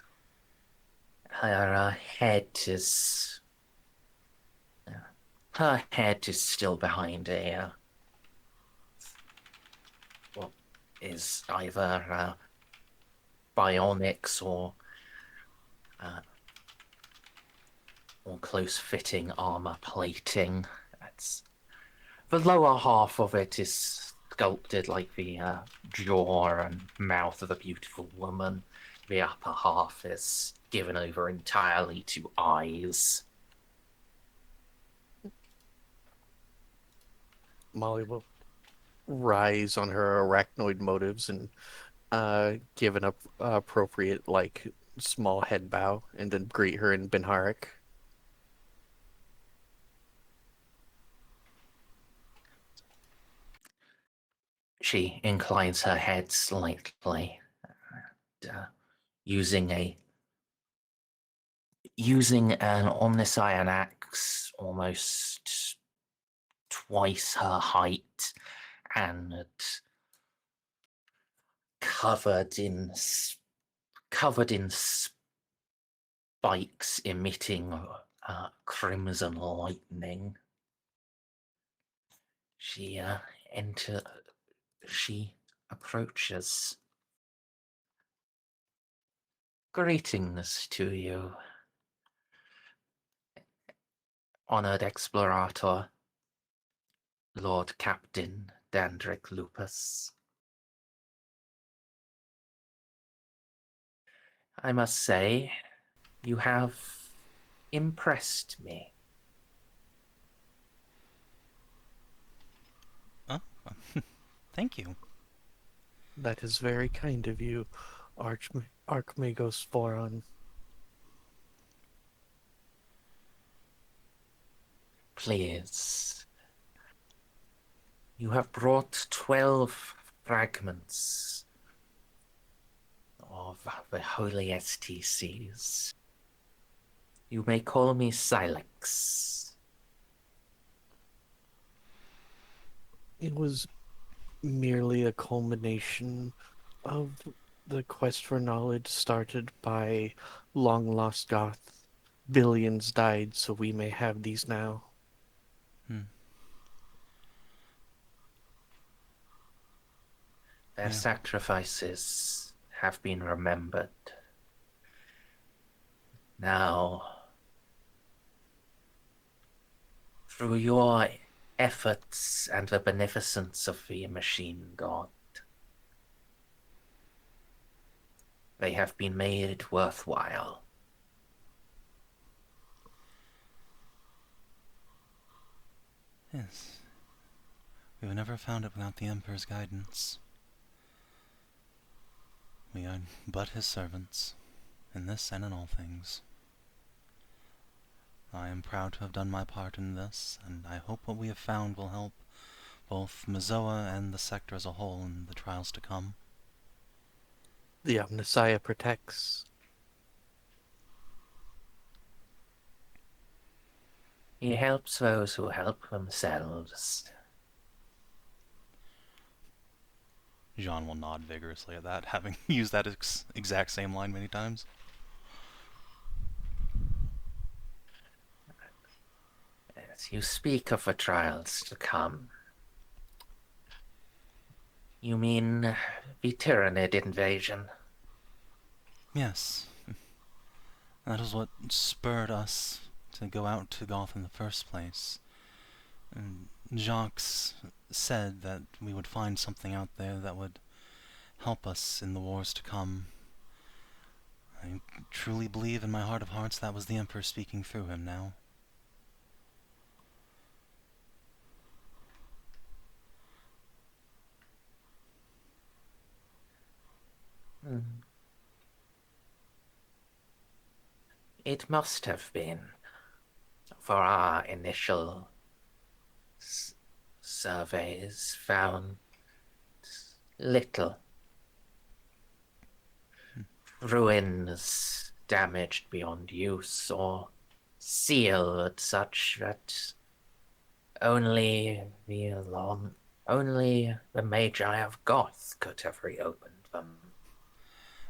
Her head is. Her head is still behind what is either bionics or close-fitting armor plating. That's the lower half of it is sculpted like the jaw and mouth of a beautiful woman. The upper half is given over entirely to eyes. Molly will rise on her arachnoid motives and give an appropriate, like, small head bow and then greet her in Benharic. She inclines her head slightly, using an omniscient axe almost twice her height and covered in spikes emitting crimson lightning. She approaches. Greetings to you. honored Explorator, Lord Captain Dandrick Lupus. I must say, you have impressed me. Oh, thank you. That is very kind of you, Archmagos Voron. Please. You have brought 12 fragments of the holy STCs. You may call me Silex. It was merely a culmination of the quest for knowledge started by long-lost Goth. Billions died, so we may have these now. Their Yeah. sacrifices have been remembered. Now, through your efforts and the beneficence of the machine god, they have been made worthwhile. Yes. We would never have found it without the Emperor's guidance. We are but his servants, in this and in all things. I am proud to have done my part in this, and I hope what we have found will help both Mezoa and the sector as a whole in the trials to come. The Omnissiah protects. He helps those who help themselves. Jeanne will nod vigorously at that, having used that exact same line many times. As you speak of the trials to come, you mean the Tyranid invasion? Yes. That is what spurred us to go out to Goth in the first place. And Jacques said that we would find something out there that would help us in the wars to come. I truly believe in my heart of hearts that was the Emperor speaking through him now. It must have been, for our initial surveys found little. Ruins damaged beyond use or sealed such that only the Magi of Goth could have reopened them.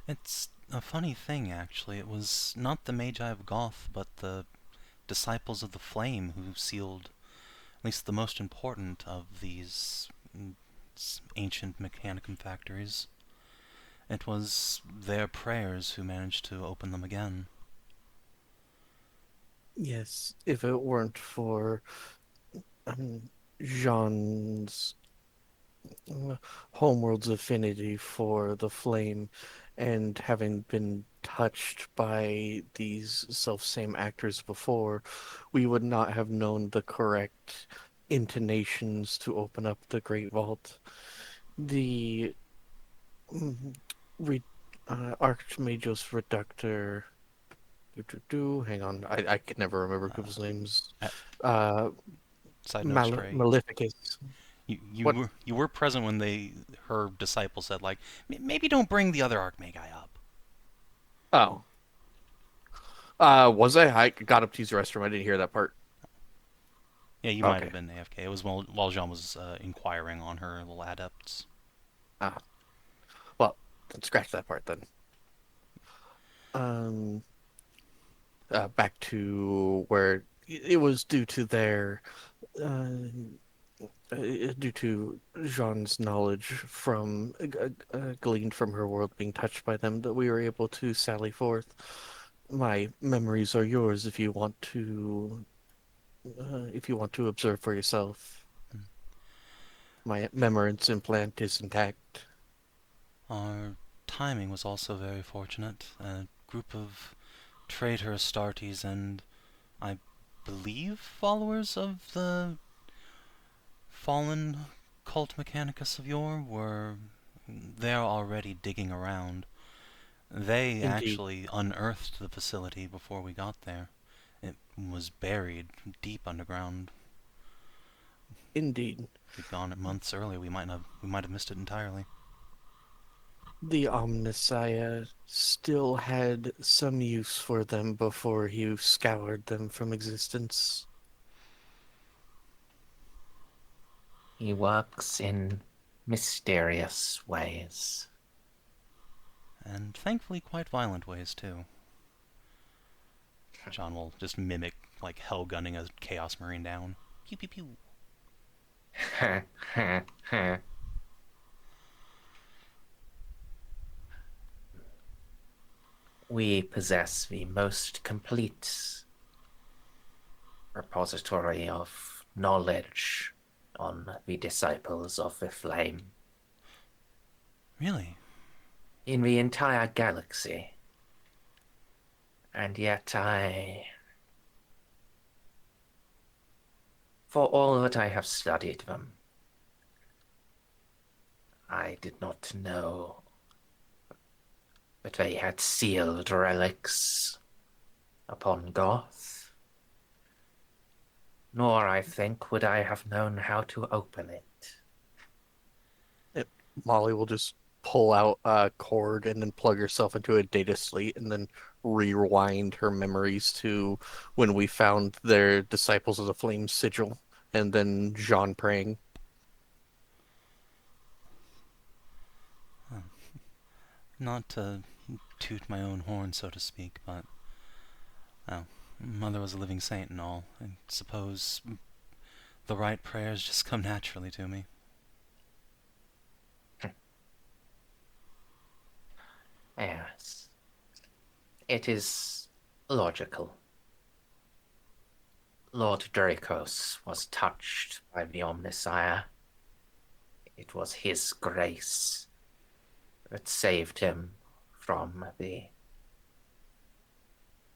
It's a funny thing, actually. It was not the Magi of Goth, but the Disciples of the Flame who sealed at least the most important of these ancient Mechanicum factories. It was their prayers who managed to open them again. Yes, if it weren't for Jean's homeworld's affinity for the flame and having been touched by these self-same actors before, we would not have known the correct intonations to open up the Great Vault. The Archmagos Reductor. Hang on, I can never remember people's names. Side note, Stray. Maleficus. You were present when her disciples said, like, maybe don't bring the other Archmagi up. Oh. Was I? I got up to use the restroom. I didn't hear that part. Yeah, you might have been AFK. It was while Jeanne was inquiring on her little adepts. Ah. Well, then scratch that part then. Back to where it was due to their due to Jeanne's knowledge from gleaned from her world being touched by them that we were able to sally forth. My memories are yours if you want to if you want to observe for yourself. My memorance implant is intact. Our timing was also very fortunate. A group of traitor Astartes and, I believe, followers of the fallen cult Mechanicus of yore were there already digging around. They Indeed. actually unearthed the facility before we got there. It was buried deep underground. Indeed. If we'd gone months earlier, we might have missed it entirely. The Omnissiah still had some use for them before he scoured them from existence. He works in mysterious ways. And thankfully quite violent ways, too. John will just mimic, like, hell gunning a Chaos Marine down. Pew pew pew. We possess the most complete repository of knowledge on the disciples of the flame Really? in the entire galaxy. And yet for all that I have studied them, I did not know that they had sealed relics upon Goth. Nor, I think, would I have known how to open it. Molly will just pull out a cord and then plug herself into a data slate and then rewind her memories to when we found their Disciples of the Flame sigil and then Jeanne praying. Not to toot my own horn, so to speak, but... well, Mother was a living saint and all. I suppose the right prayers just come naturally to me. Yes. It is logical. Lord Dracos was touched by the Omnissiah. It was his grace that saved him from the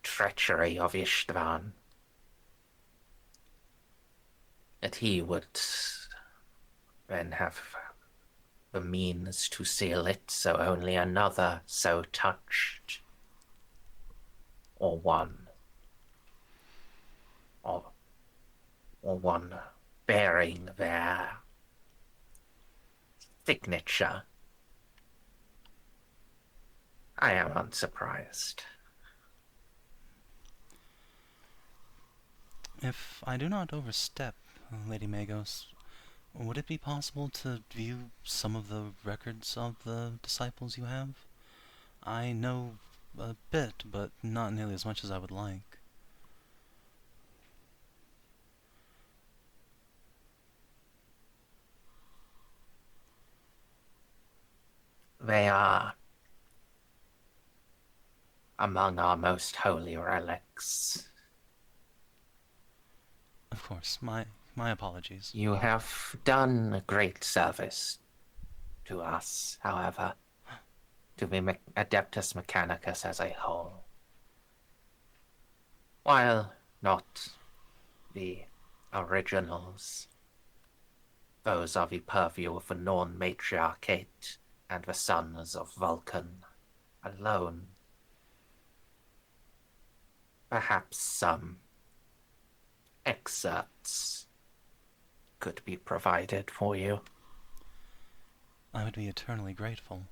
treachery of Istvan. That he would then have the means to seal it so only another so touched, or one, or one bearing their signature. I am unsurprised. If I do not overstep, Lady Magos, would it be possible to view some of the records of the disciples you have? I know a bit, but not nearly as much as I would like. They are among our most holy relics. Of course, my apologies. You have done a great service to us, however, to the Adeptus Mechanicus as a whole. While not the originals, those are the purview of the Norn Matriarchate and the sons of Vulcan alone. Perhaps some excerpts could be provided for you. I would be eternally grateful.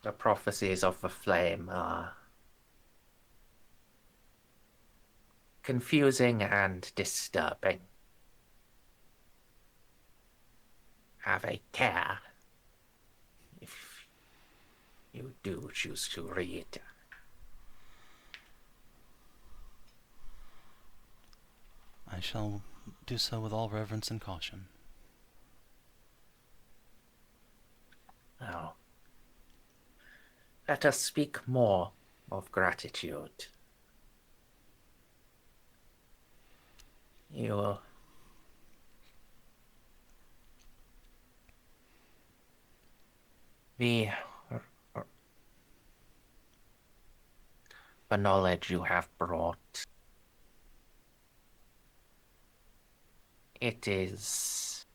The prophecies of the flame are confusing and disturbing. Have a care if you do choose to read. shall do so with all reverence and caution. Now, let us speak more of gratitude. You the knowledge you have brought, it is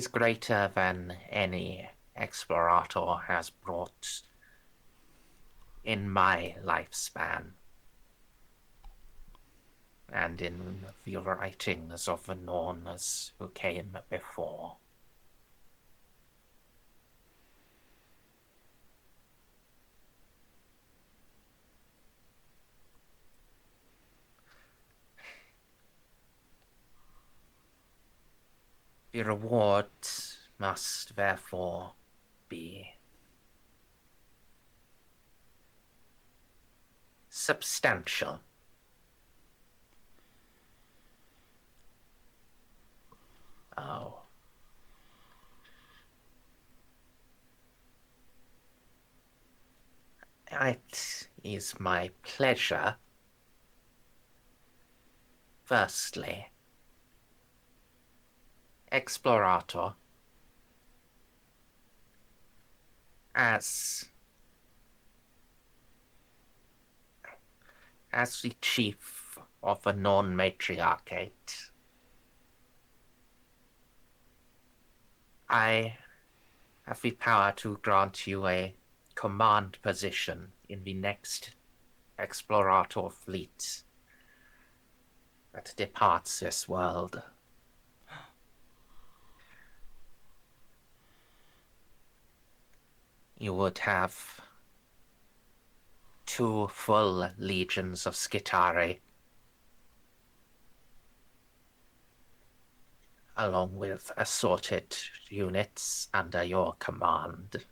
greater than any Explorator has brought in my lifespan, and in the writings of the Norns who came before. The reward must therefore be substantial. Oh. It is my pleasure, firstly, Explorator, as the chief of a non-matriarchate, I have the power to grant you a command position in the next Explorator fleet that departs this world. You would have 2 full legions of Skitari, along with assorted units under your command.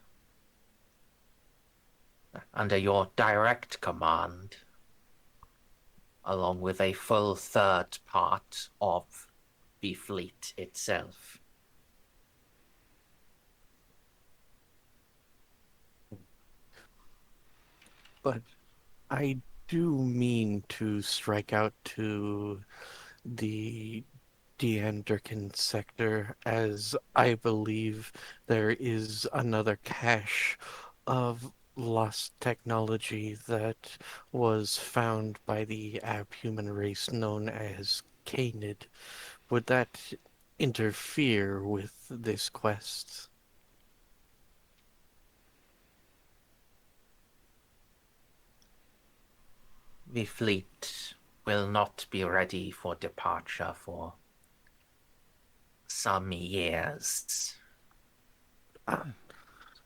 Under your direct command, along with a full third part of the fleet itself. But I do mean to strike out to the Deanderkin sector, as I believe there is another cache of lost technology that was found by the abhuman race known as Canid. Would that interfere with this quest? The fleet will not be ready for departure for some years.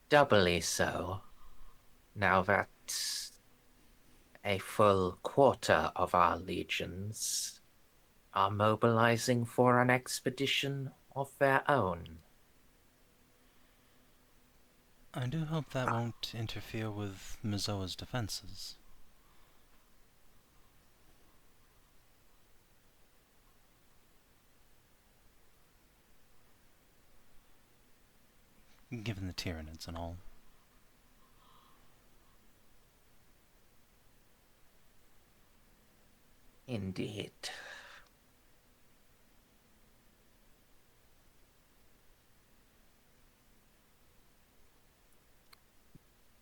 Doubly so, now that a full quarter of our legions are mobilizing for an expedition of their own. I do hope that won't interfere with Mezoa's defenses. Given the Tyranids and all. Indeed.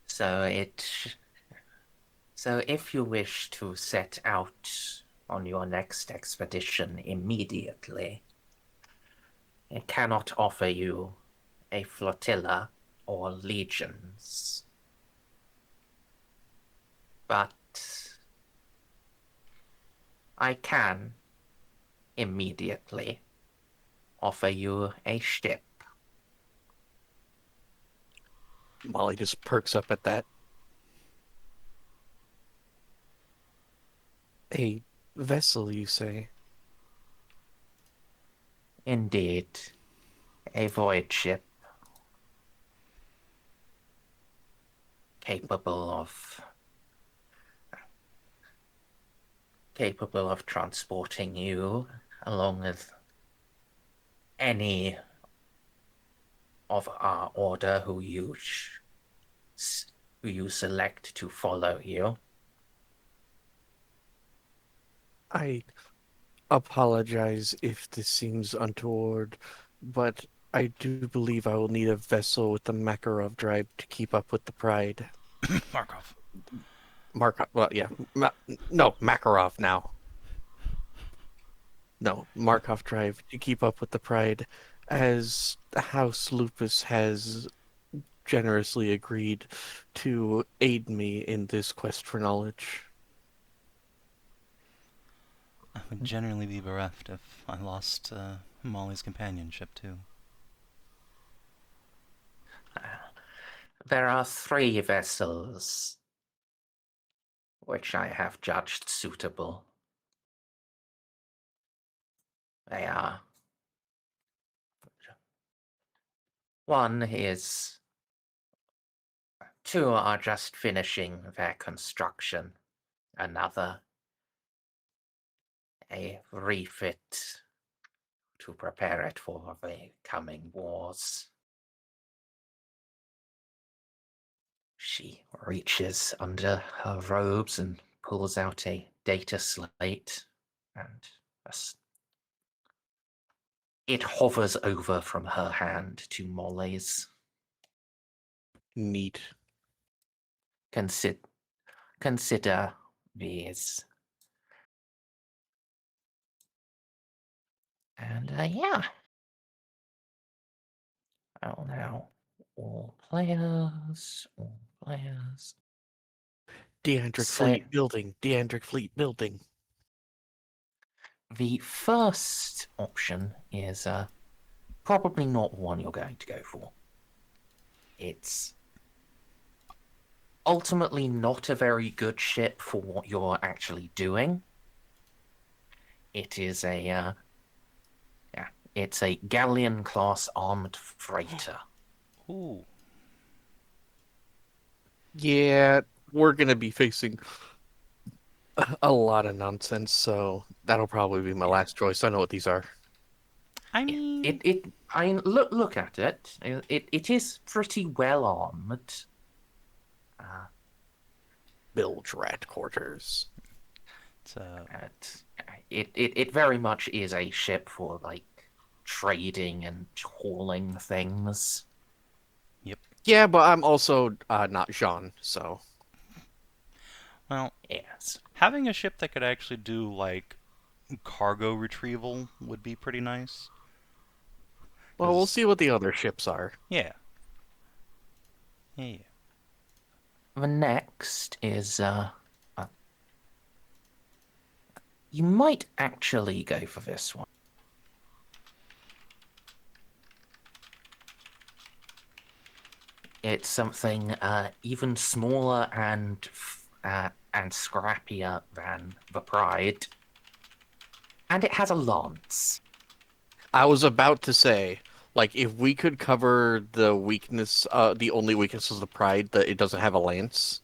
So if you wish to set out on your next expedition immediately, I cannot offer you a flotilla or legions. But I can immediately offer you a ship. Molly just perks up at that. A vessel, you say? Indeed, a void ship capable of capable of transporting you along with any of our order who you select to follow you. I apologize if this seems untoward, but I do believe I will need a vessel with the Makarov drive to keep up with the Pride. Markov. Markov, well, yeah, no, Makarov now. No, Markov drive to keep up with the Pride, as House Lupus has generously agreed to aid me in this quest for knowledge. I would generally be bereft if I lost Molly's companionship, too. There are 3 vessels which I have judged suitable. They are... One is... 2 are just finishing their construction. Another, a refit to prepare it for the coming wars. She reaches under her robes and pulls out a data slate, and it hovers over from her hand to Molly's. Neat. Consider these. And yeah. Oh, now all players. Deandric So- Fleet building. Deandric Fleet building. The first option is probably not one you're going to go for. It's ultimately not a very good ship for what you're actually doing. It is it's a galleon class armored freighter. Ooh. Yeah, we're gonna be facing a lot of nonsense, so that'll probably be my last choice. I know what these are. I mean... I mean, look at it. It is pretty well armored. Bilge rat quarters. It's, It very much is a ship for like trading and hauling things. Yeah, but I'm also not Jeanne, so well, Yes. having a ship that could actually do, like, cargo retrieval would be pretty nice. well, we'll 'Cause- see what the other ships are. Yeah. Yeah. The next is you might actually go for this one. It's something even smaller and scrappier than the Pride, and it has a lance. I was about to say, like, if we could cover the weakness, the only weakness is the Pride, that it doesn't have a lance.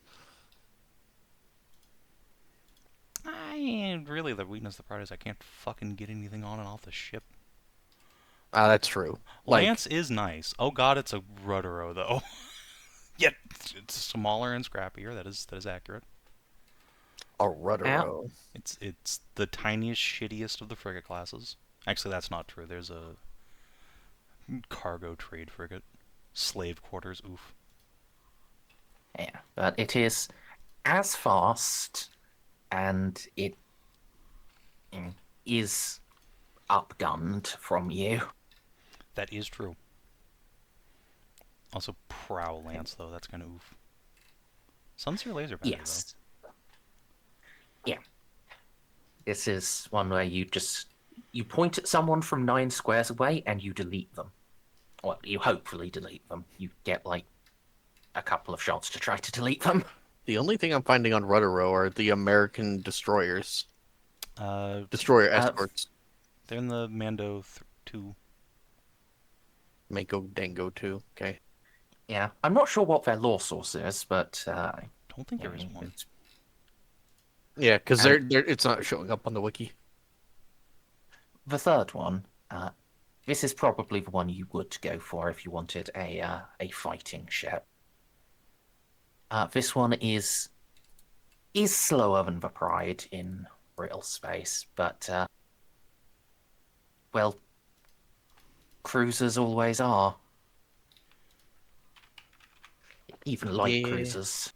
Really, the weakness of the part is I can't fucking get anything on and off the ship. That's true. Like, Lance is nice. Oh god, it's a Ruddero, though. Yet, it's smaller and scrappier. That is accurate. a Ruddero. It's the tiniest, shittiest of the frigate classes. Actually, that's not true. There's a cargo trade frigate. Slave quarters, oof. Yeah, but it is as fast, and it is upgunned from you. That is true. Also, Prow Lance, though. That's kind of oof. Sunseer laser better, Yes. Yeah. This is one where you point at someone from 9 squares away and you delete them. Well, you hopefully delete them. You get like a couple of shots to try to delete them. The only thing I'm finding on Ruddero are the American destroyers. though. Destroyer escorts. They're in the Mando 2. Mako Dango 2. Okay. Yeah, I'm not sure what their law source is, but Don't think there is one. Yeah, because And- it's not showing up on the wiki. The third one, this is probably the one you would go for if you wanted a fighting ship. This one is slower than the Pride in real space, but well, cruisers always are. Even light Yeah. cruisers.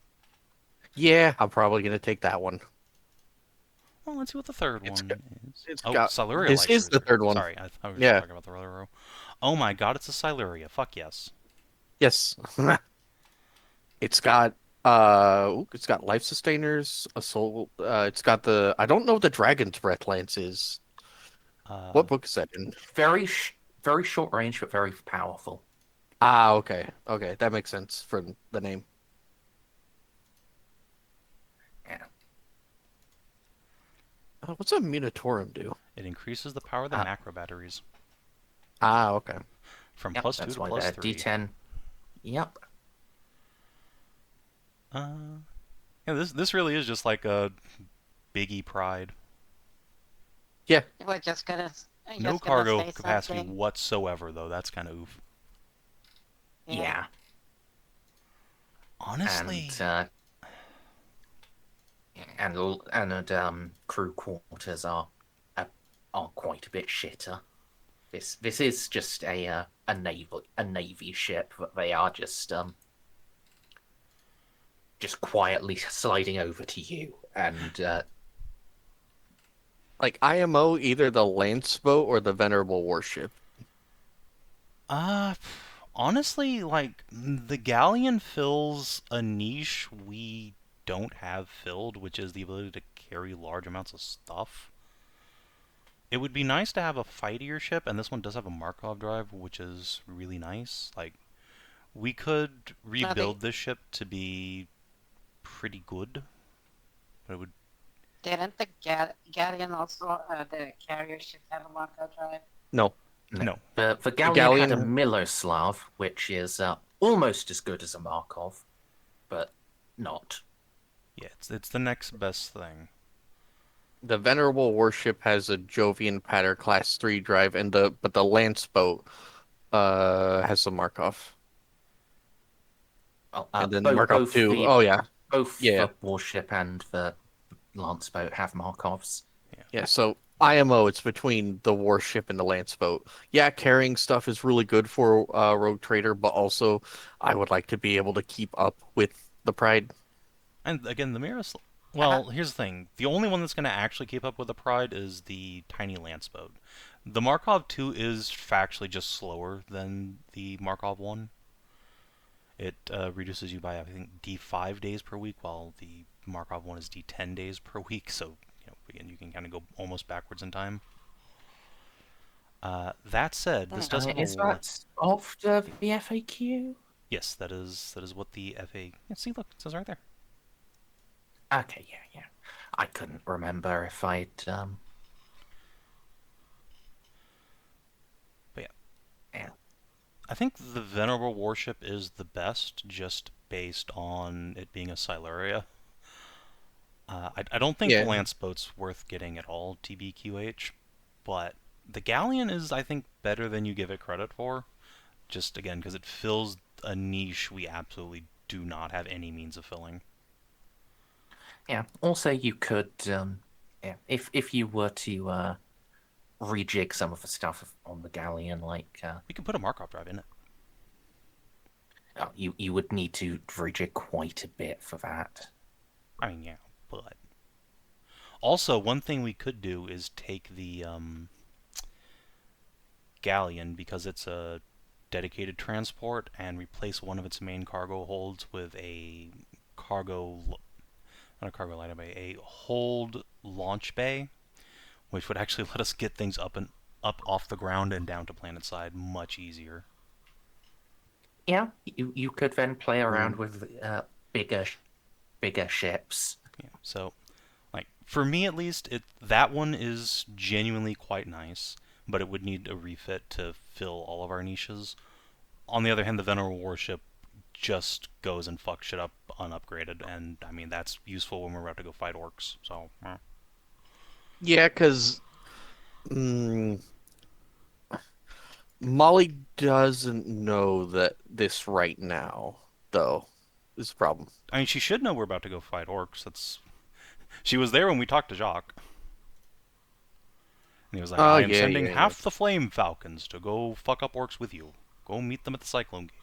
Yeah, I'm probably gonna take that one. Well, let's see what the third It's one got- is. it's Oh, got- Siluria this Light is the Cruiser. third one. Sorry, I thought we were Yeah. talking about the other row. Oh my god, it's a Siluria. Fuck yes. Yes. It's got it's got life sustainers, a soul. It's got the I don't know what the Dragon's Breath Lance is. What book is that in? Very short range, but very powerful. Ah, okay, okay, that makes sense from the name. Yeah. What's a Munitorum do? It increases the power of the macro batteries Ah, okay. from Yep, +2 that's to why they're +3. D10. Yep. Yeah, this really is just like a Biggie Pride. Yeah, We're just gonna. No just gonna cargo say capacity something. whatsoever, though. That's kind of oof. Yeah. Honestly, And crew quarters are quite a bit shitter. This is just a navy ship, but they are just quietly sliding over to you, and like IMO, either the Lance boat or the Venerable Warship. honestly, like the galleon fills a niche we don't have filled, which is the ability to carry large amounts of stuff. It would be nice to have a fightier ship, and this one does have a Markov drive, which is really nice. Like, we could rebuild this ship to be pretty good, but it would. Didn't the galleon also the carrier ship have a Marco drive? No. No. the galleon had a galleon- Miloslav, which is almost as good as a Markov, but not. Yeah, it's the next best thing. The Venerable Warship has a Jovian Patter Class 3 drive, but the Lance boat has some Markov. Well, And then both, Markov both 2. the, Oh yeah. both Yeah. the warship and the lance boat have Markovs. Yeah, so IMO, it's between the warship and the lance boat. Yeah, carrying stuff is really good for Rogue Trader, but also I would like to be able to keep up with the Pride. And again, the Miros. Well, here's the thing: the only one that's going to actually keep up with the Pride is the tiny lance boat. The Markov 2 is factually just slower than the Markov 1. It reduces you by, I think, D5 days per week, while the Markov 1 is D10 days per week. So, again, you can kind of go almost backwards in time. That said, this does have Is a lot. that after the FAQ? Yes, that is what the FA. Yeah, see, look, it says right there. Okay, yeah. I couldn't remember if I'd But yeah. I think the Venerable Warship is the best, just based on it being a Siluria. I don't think Yeah. the Lance boat's worth getting at all, TBQH, but the Galleon is, I think, better than you give it credit for. Just, again, because it fills a niche we absolutely do not have any means of filling. Yeah. Also, you could, if you were to rejig some of the stuff on the galleon, like You can put a Markov drive in it. you would need to rejig quite a bit for that. I mean, yeah, but... Also, one thing we could do is take the Galleon, because it's a dedicated transport, and replace one of its main cargo holds with a not a cargo lighter bay, a hold launch bay, which would actually let us get things up off the ground and down to planet side much easier. Yeah, you could then play around with bigger ships. Yeah, so, like, for me at least, that one is genuinely quite nice, but it would need a refit to fill all of our niches. On the other hand, the Venerable Warship just goes and fucks shit up unupgraded, and I mean that's useful when we're about to go fight orcs. So Yeah, because Molly doesn't know that this right now, though, is a problem. I mean, she should know we're about to go fight orcs. She was there when we talked to Jacques. And he was like, Oh, I am yeah, sending yeah, half the Flame Falcons to go fuck up orcs with you. Go meet them at the Cyclone Gate.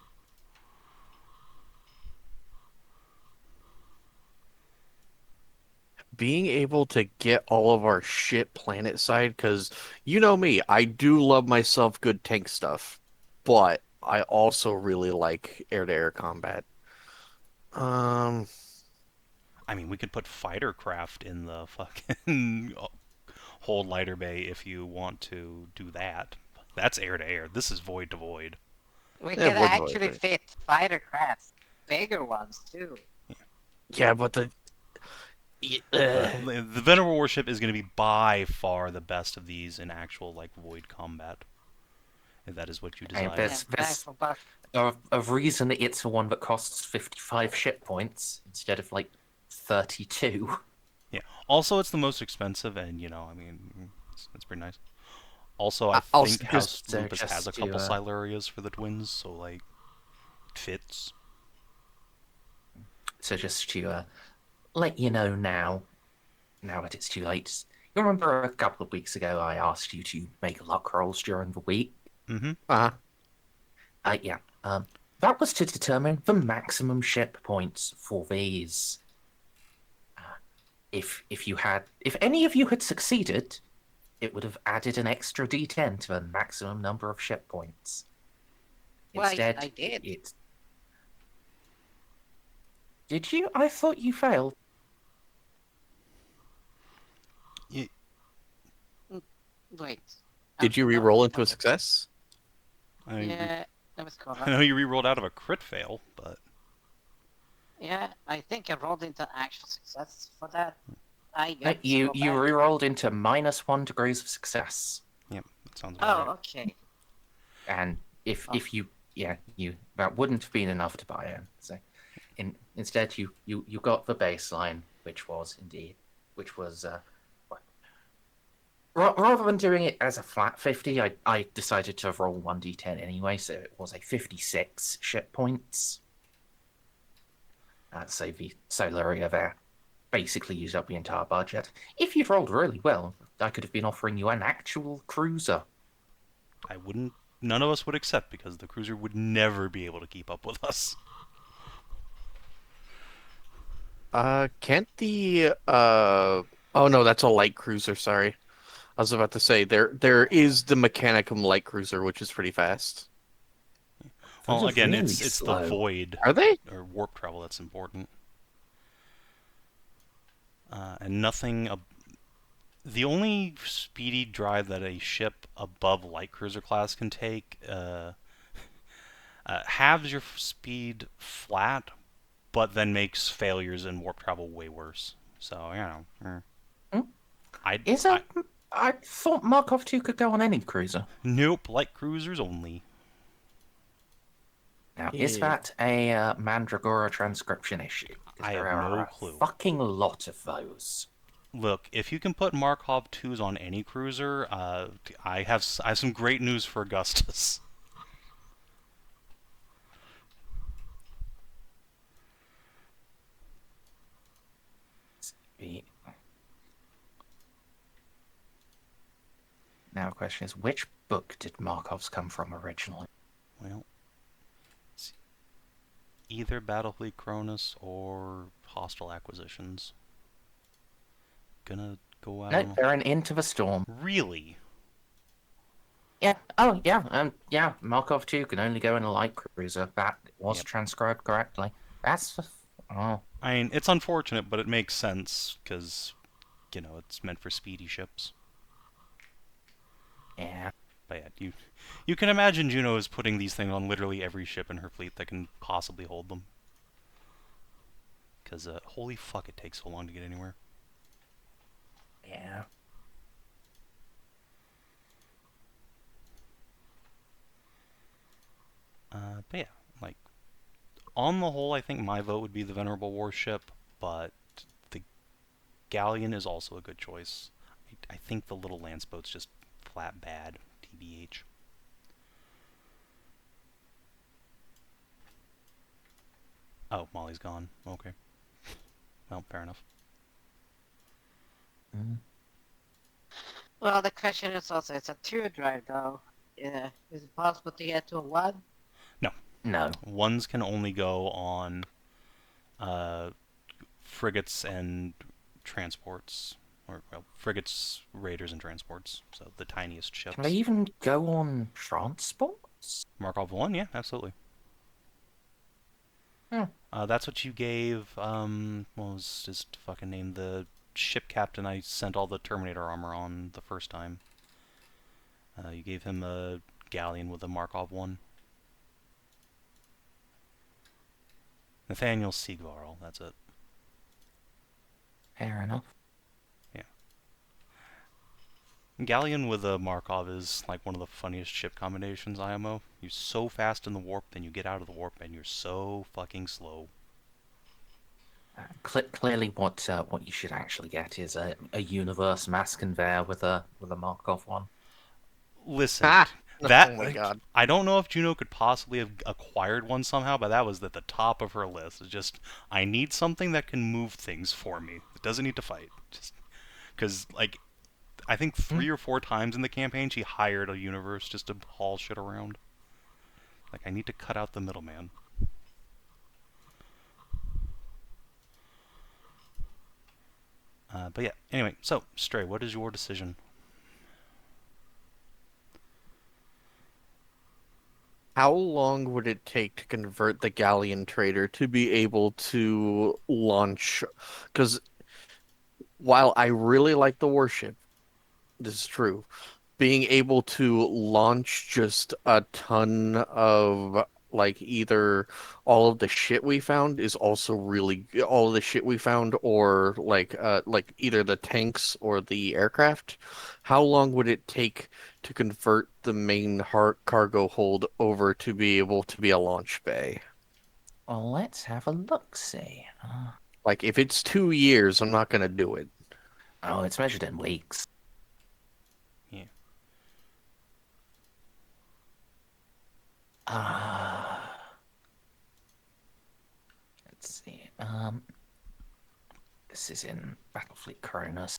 Being able to get all of our shit planet side, because you know me, I do love myself good tank stuff, but I also really like air-to-air combat. Um, I mean, we could put fighter craft in the fucking hold lighter bay if you want to do that. That's air to air. This is void to void. We Yeah, can void actually void. fit fighter crafts, bigger ones too. yeah, but The Venerable Warship is going to be by far the best of these in actual like void combat. If that is what you Hey, desire. there's a reason it's the one that costs 55 ship points instead of like 32. Yeah. Also, it's the most expensive, and I mean, it's pretty nice. Also, I I'll think House just- Lupus just has a to, couple Silurias for the twins, so like, it fits. So just to let you know now that it's too late. You remember a couple of weeks ago I asked you to make luck rolls during the week? Mm-hmm. Yeah. That was to determine the maximum ship points for these. If any of you had succeeded, it would have added an extra D10 to the maximum number of ship points. Well, Instead, I did. Did you? I thought you failed. Wait. did you re-roll into a success? Yeah, that was cool. I know you re-rolled out of a crit fail, but Yeah, I think I rolled into actual success for that. You re-rolled into -1 degrees of success. yep, that sounds about Oh, right. okay. And if you that wouldn't have been enough to buy in. So instead you got the baseline, which was rather than doing it as a flat 50, I decided to roll 1d10 anyway, so it was a 56 ship points. So the Solaria there basically used up the entire budget. If you'd rolled really well, I could have been offering you an actual cruiser. None of us would accept because the cruiser would never be able to keep up with us. Can't the oh no, that's a light cruiser, sorry. I was about to say there is the Mechanicum light cruiser, which is pretty fast. Well, Those are again, really it's the slow. void Are they? or warp travel that's important. And nothing. The only speedy drive that a ship above light cruiser class can take halves your speed flat, but then makes failures in warp travel way worse. So I thought Markov 2 could go on any cruiser. Nope, light cruisers only. Now, is that a Mandragora transcription issue? 'Cause I there have no are clue. A fucking lot of those. Look, if you can put Markov 2s on any cruiser, I have some great news for Augustus. Now the question is, which book did Markovs come from originally? Well, it's either Battlefleet Cronus or Hostile Acquisitions. Gonna go out. No, they're an Into the Storm. Really? Yeah. Oh, yeah. Yeah. Markov 2 can only go in a light cruiser. That was transcribed correctly. That's. Oh. I mean, it's unfortunate, but it makes sense because, it's meant for speedy ships. Yeah. But yeah, you can imagine Juno is putting these things on literally every ship in her fleet that can possibly hold them. Because holy fuck, it takes so long to get anywhere. Yeah. But yeah, like On the whole, I think my vote would be the Venerable Warship, but the Galleon is also a good choice. I think the little lance boat's just flat bad, TBH. Oh, Molly's gone. Okay. Well, fair enough. Well, the question is also, it's a 2-drive though. Yeah, is it possible to get to a 1? No. Ones can only go on frigates and transports. Or, well, frigates, raiders, and transports. So the tiniest ships. Can they even go on transports? Markov 1, yeah, absolutely. Hmm. That's what you gave, what was his fucking name? The ship captain I sent all the Terminator armor on the first time. You gave him a galleon with a Markov 1. Nathaniel Siegvarl, that's it. Fair enough. Galleon with a Markov is like one of the funniest ship combinations, IMO. You're so fast in the warp, then you get out of the warp, and you're so fucking slow. Clearly, what you should actually get is a universe mass conveyor with a Markov one. Listen, Ah! that Oh my god. I don't know if Juno could possibly have acquired one somehow, but that was at the top of her list. It's just, I need something that can move things for me. It doesn't need to fight. Just because, like, I think 3 or 4 times in the campaign she hired a universe just to haul shit around. Like, I need to cut out the middleman. But yeah, anyway, so, Stray, what is your decision? How long would it take to convert the Galleon Trader to be able to launch? Because while I really like the warship, this is true, being able to launch just a ton of like either all of the shit we found is also really all of the shit we found or like either the tanks or the aircraft. How long would it take to convert the main cargo hold over to be able to be a launch bay? Well, let's have a look-see. Like if it's 2 years, I'm not gonna do it. Oh, it's measured in weeks. Yeah. Let's see. This is in Battlefleet Cronus.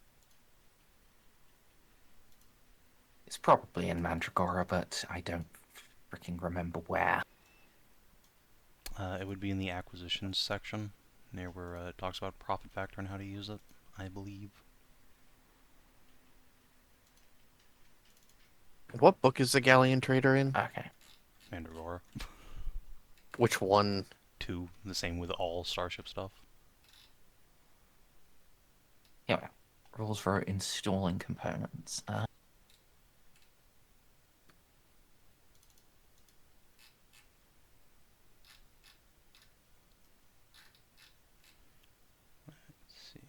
It's probably in Mandragora, but I don't freaking remember where. It would be in the acquisitions section, near where it talks about profit factor and how to use it, I believe. What book is the Galleon Trader in? Okay. Mandragora. Which one? 2, the same with all Starship stuff. Yeah. Rules for installing components. Let's see.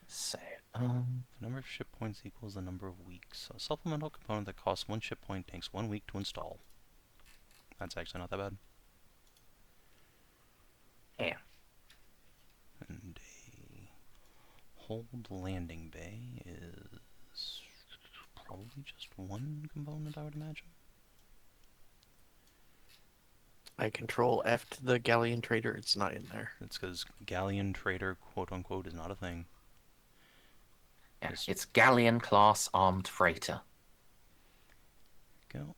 So, The number of ship points equals the number of weeks. So a supplemental component that costs 1 ship point takes 1 week to install. That's actually not that bad. yeah. And a hold landing bay is probably just 1 component, I would imagine. I control F to the Galleon Trader. It's not in there. It's because Galleon Trader, quote unquote, is not a thing. Yeah, Yes. it's Galleon class armed freighter. Go.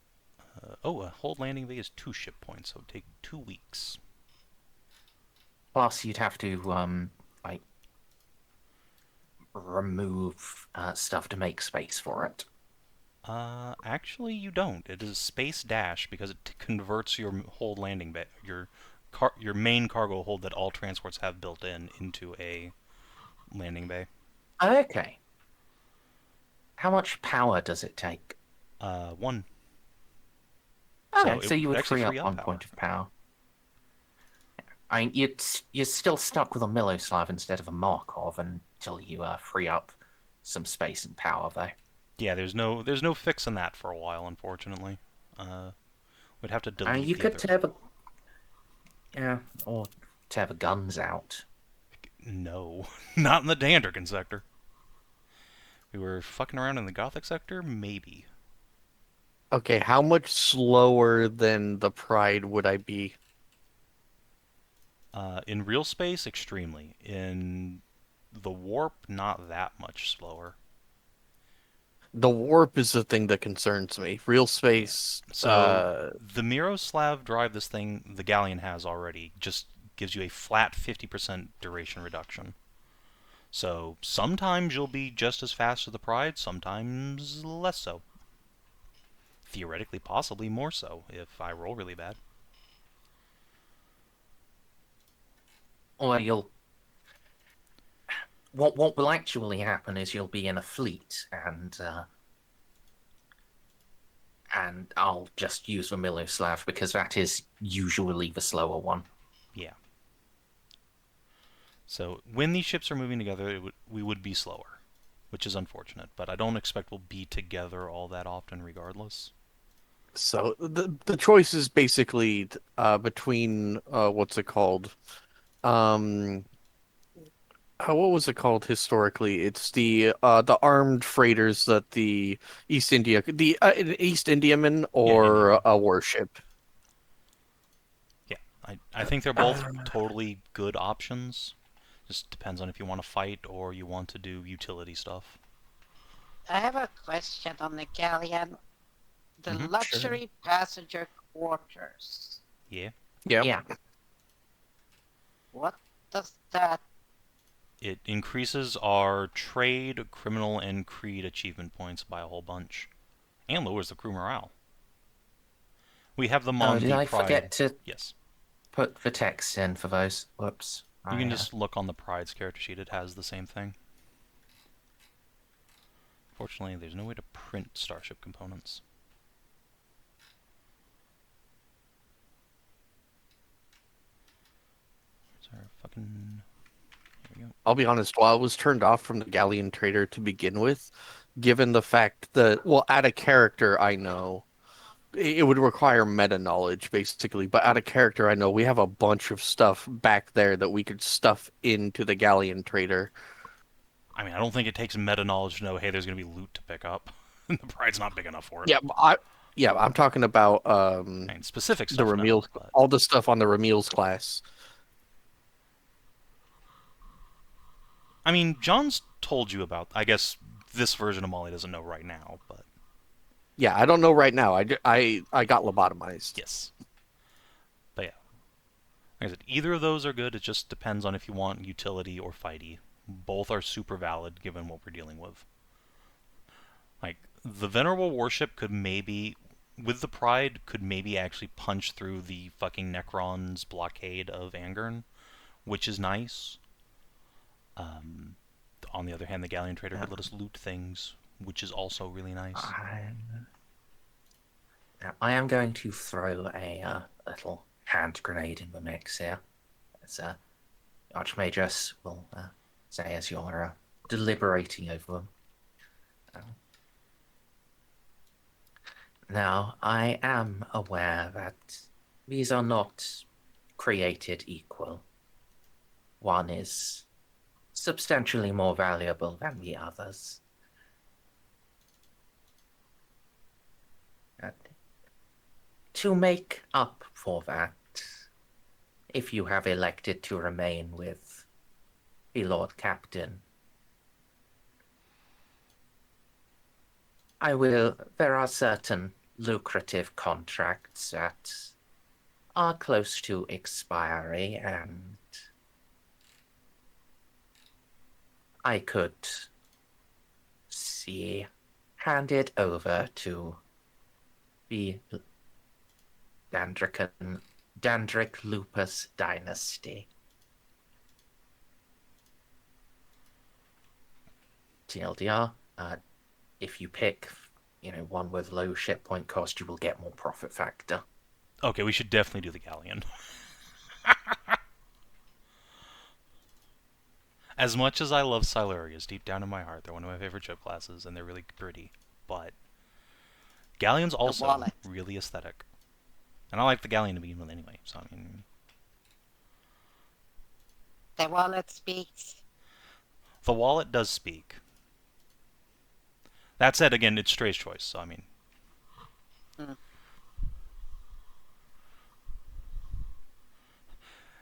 A hold landing bay is 2 ship points, so it would take 2 weeks. Plus, you'd have to like remove stuff to make space for it. Actually, you don't. It is space dash because it converts your hold landing bay, your main cargo hold that all transports have built into a landing bay. Okay. How much power does it take? 1. Okay, So so it you would would actually free up free up 1 power. point of power. I mean, you're still stuck with a Miloslav instead of a Markov until you free up some space and power, though. Yeah, there's no fixing that for a while, unfortunately. We'd have to delete You the could other. have Yeah, or to have guns out. No, not in the Dandrigan sector. We were fucking around in the Gothic sector, maybe. Okay, how much slower than the Pride would I be? In real space, extremely. In the warp, not that much slower. The warp is the thing that concerns me. Real space, So the Miroslav drive this thing the Galleon has already just gives you a flat 50% duration reduction. So sometimes you'll be just as fast as the Pride, sometimes less so. Theoretically, possibly more so if I roll really bad. Or you'll. What will actually happen is you'll be in a fleet, and I'll just use the Miloslav because that is usually the slower one. Yeah. So when these ships are moving together, we would be slower, which is unfortunate. But I don't expect we'll be together all that often, regardless. so the choice is basically between what's it called? What was it called historically? It's the armed freighters that the East Indiaman or Indiaman. a warship. Yeah, I think they're both totally good options. Just depends on if you want to fight or you want to do utility stuff. I have a question on the galleon. The luxury passenger quarters. Yeah. Yeah. Yeah. What does that? It increases our trade, criminal, and creed achievement points by a whole bunch. And lowers the crew morale. We have the Mondi Did I Pride. forget to Yes. put the text in for those? Whoops. You can just look on the Pride's character sheet. It has the same thing. Fortunately, there's no way to print starship components. Is there a fucking... Here we go. I'll be honest, while I was turned off from the Galleon Trader to begin with, given the fact that, well, at a character I know, it would require meta knowledge, basically, but out of character I know we have a bunch of stuff back there that we could stuff into the Galleon Trader. I mean, I don't think it takes meta knowledge to know, hey, there's going to be loot to pick up. The Pride's not big enough for it. Yeah, I'm talking about I mean, specific the stuff, Ramil's, no, but... all the stuff on the Ramil's class. I mean, John's told you about... I guess this version of Molly doesn't know right now, but... Yeah, I don't know right now. I got lobotomized. Yes. But yeah. Like I said, either of those are good. It just depends on if you want utility or fighty. Both are super valid given what we're dealing with. Like, the Venerable Warship could maybe, with the Pride, could maybe actually punch through the fucking Necron's blockade of Angern, which is nice. On the other hand, the Galleon Trader would let us loot things, which is also really nice. I am going to throw a little hand grenade in the mix here. As Archmagus will say as you're deliberating over them. Now, I am aware that these are not created equal. One is substantially more valuable than the others. To make up for that, if you have elected to remain with the Lord Captain, there are certain lucrative contracts that are close to expiry, and I could hand it over to the Dandric Lupus dynasty. TLDR, if you pick, one with low ship point cost, you will get more profit factor. Okay, we should definitely do the Galleon. As much as I love Silurias, deep down in my heart, they're one of my favorite ship classes, and they're really pretty. But Galleon's also really aesthetic. And I like the Galleon to begin with anyway, so I mean... The wallet speaks. The wallet does speak. That said, again, it's Stray's choice, so I mean... Hmm.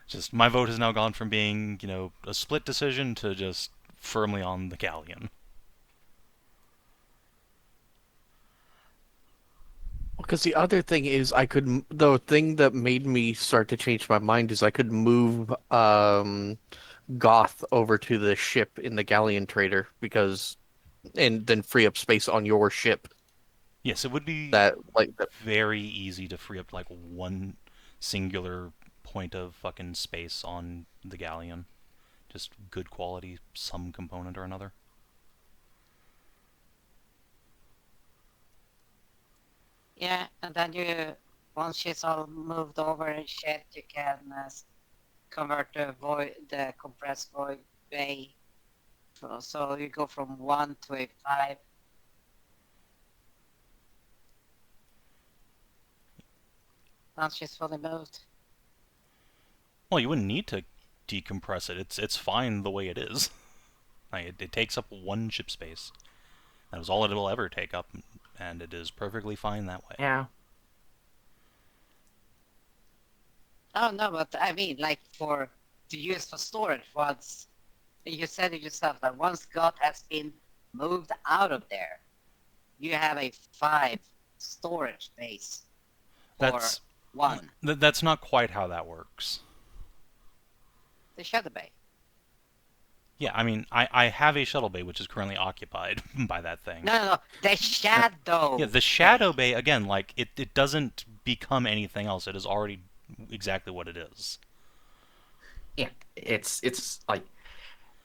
Just, my vote has now gone from being, a split decision to just firmly on the galleon. Because the other thing is, the thing that made me start to change my mind is I could move Goth over to the ship in the galleon trader and then free up space on your ship. Yes, it would be That very easy to free up, like, one singular point of fucking space on the galleon. Just good quality, some component or another. Yeah, and then once she's all moved over and shit, you can convert the compressed void bay. So you go from 1 to a 5. Once she's fully moved. Well, you wouldn't need to decompress it. It's fine the way it is. Like, it takes up one ship space. That is all it will ever take up, and it is perfectly fine that way. Yeah. Oh no, but I mean, like to use for storage. Once you said it yourself that once God has been moved out of there, you have a 5 storage space for That's 1. That's not quite how that works. The shadow bay. Yeah, I mean, I have a shuttle bay which is currently occupied by that thing. No. The shadow. Yeah, the shadow bay, again, like, it doesn't become anything else. It is already exactly what it is. Yeah, it's like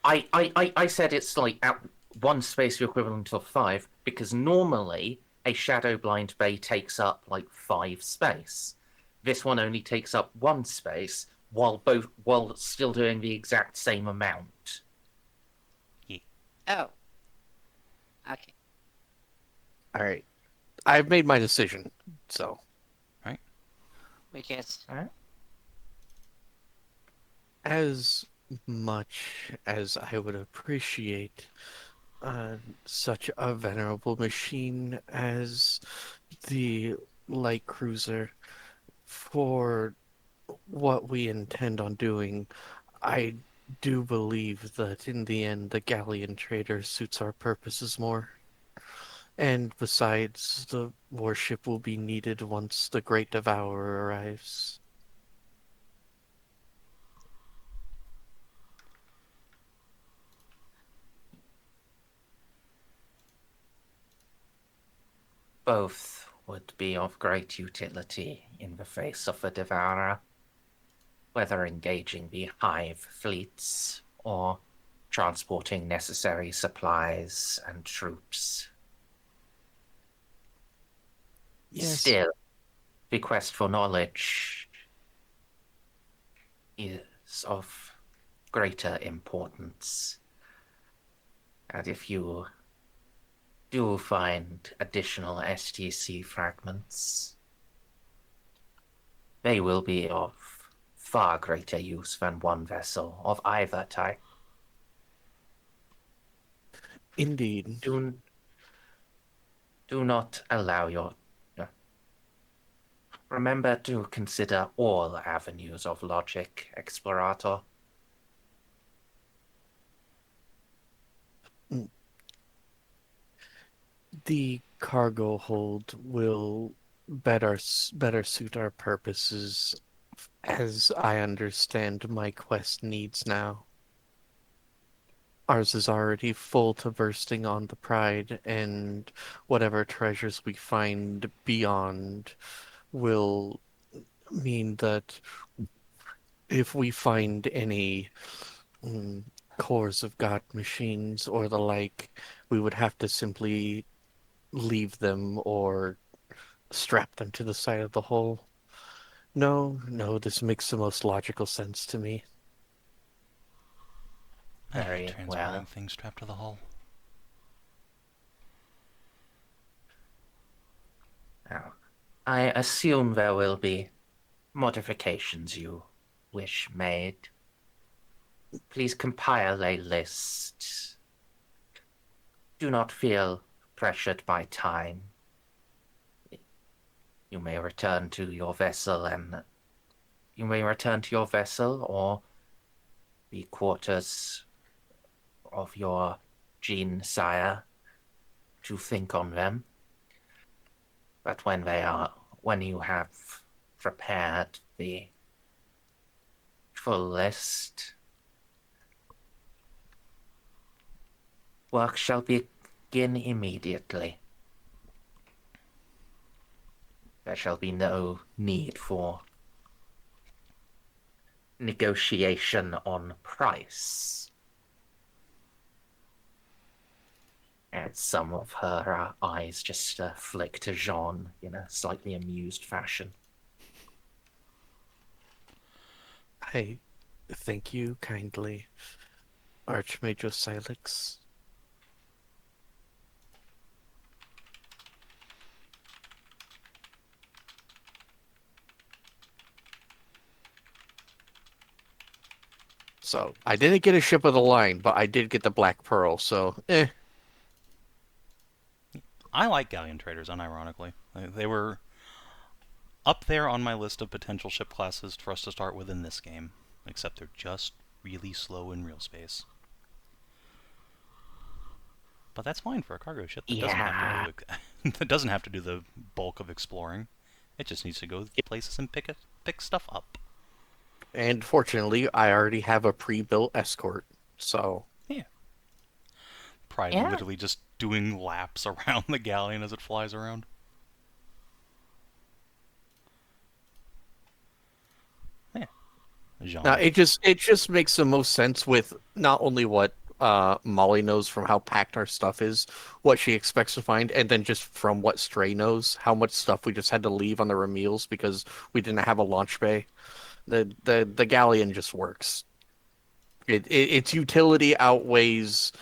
I said it's like at one space equivalent of 5 because normally a shadow blind bay takes up like 5 space. This one only takes up 1 space while still doing the exact same amount. Oh. Okay. all right. I've made my decision, so Which is as much as I would appreciate such a venerable machine as the light cruiser for what we intend on doing, I do believe that in the end the galleon trader suits our purposes more. And besides, the warship will be needed once the Great Devourer arrives. Both would be of great utility in the face of the Devourer, whether engaging the hive fleets or transporting necessary supplies and troops. Yes. Still, the quest for knowledge is of greater importance. And if you do find additional STC fragments, they will be of far greater use than one vessel of either type. Indeed. Do not allow your... Remember to consider all avenues of logic, Explorator. The cargo hold will better suit our purposes as I understand my quest needs now. Ours is already full to bursting on the Pride, and whatever treasures we find beyond will mean that if we find any cores of God machines or the like, we would have to simply leave them or strap them to the side of the hull. No, this makes the most logical sense to me. I hate Very transporting well. things strapped to the hull. Now, I assume there will be modifications you wish made. please compile a list. Do not feel pressured by time. You may return to your vessel or the quarters of your Jeanne sire to think on them. But when you have prepared the full list, work shall begin immediately. There shall be no need for negotiation on price. And some of her eyes just flick to Jeanne in a slightly amused fashion. I thank you kindly, Archmage Silix. So, I didn't get a ship of the line, but I did get the Black Pearl, so, I like galleon traders, unironically. They were up there on my list of potential ship classes for us to start with in this game, except they're just really slow in real space. But that's fine for a cargo ship that doesn't have to do the bulk of exploring. It just needs to go places and pick stuff up. And fortunately, I already have a pre-built escort, so... Yeah. Pride literally just doing laps around the galleon as it flies around. Yeah. Jeanne. Now, it just makes the most sense with not only what Molly knows from how packed our stuff is, what she expects to find, and then just from what Stray knows, how much stuff we just had to leave on the Ramils because we didn't have a launch bay. The galleon just works. Its utility outweighs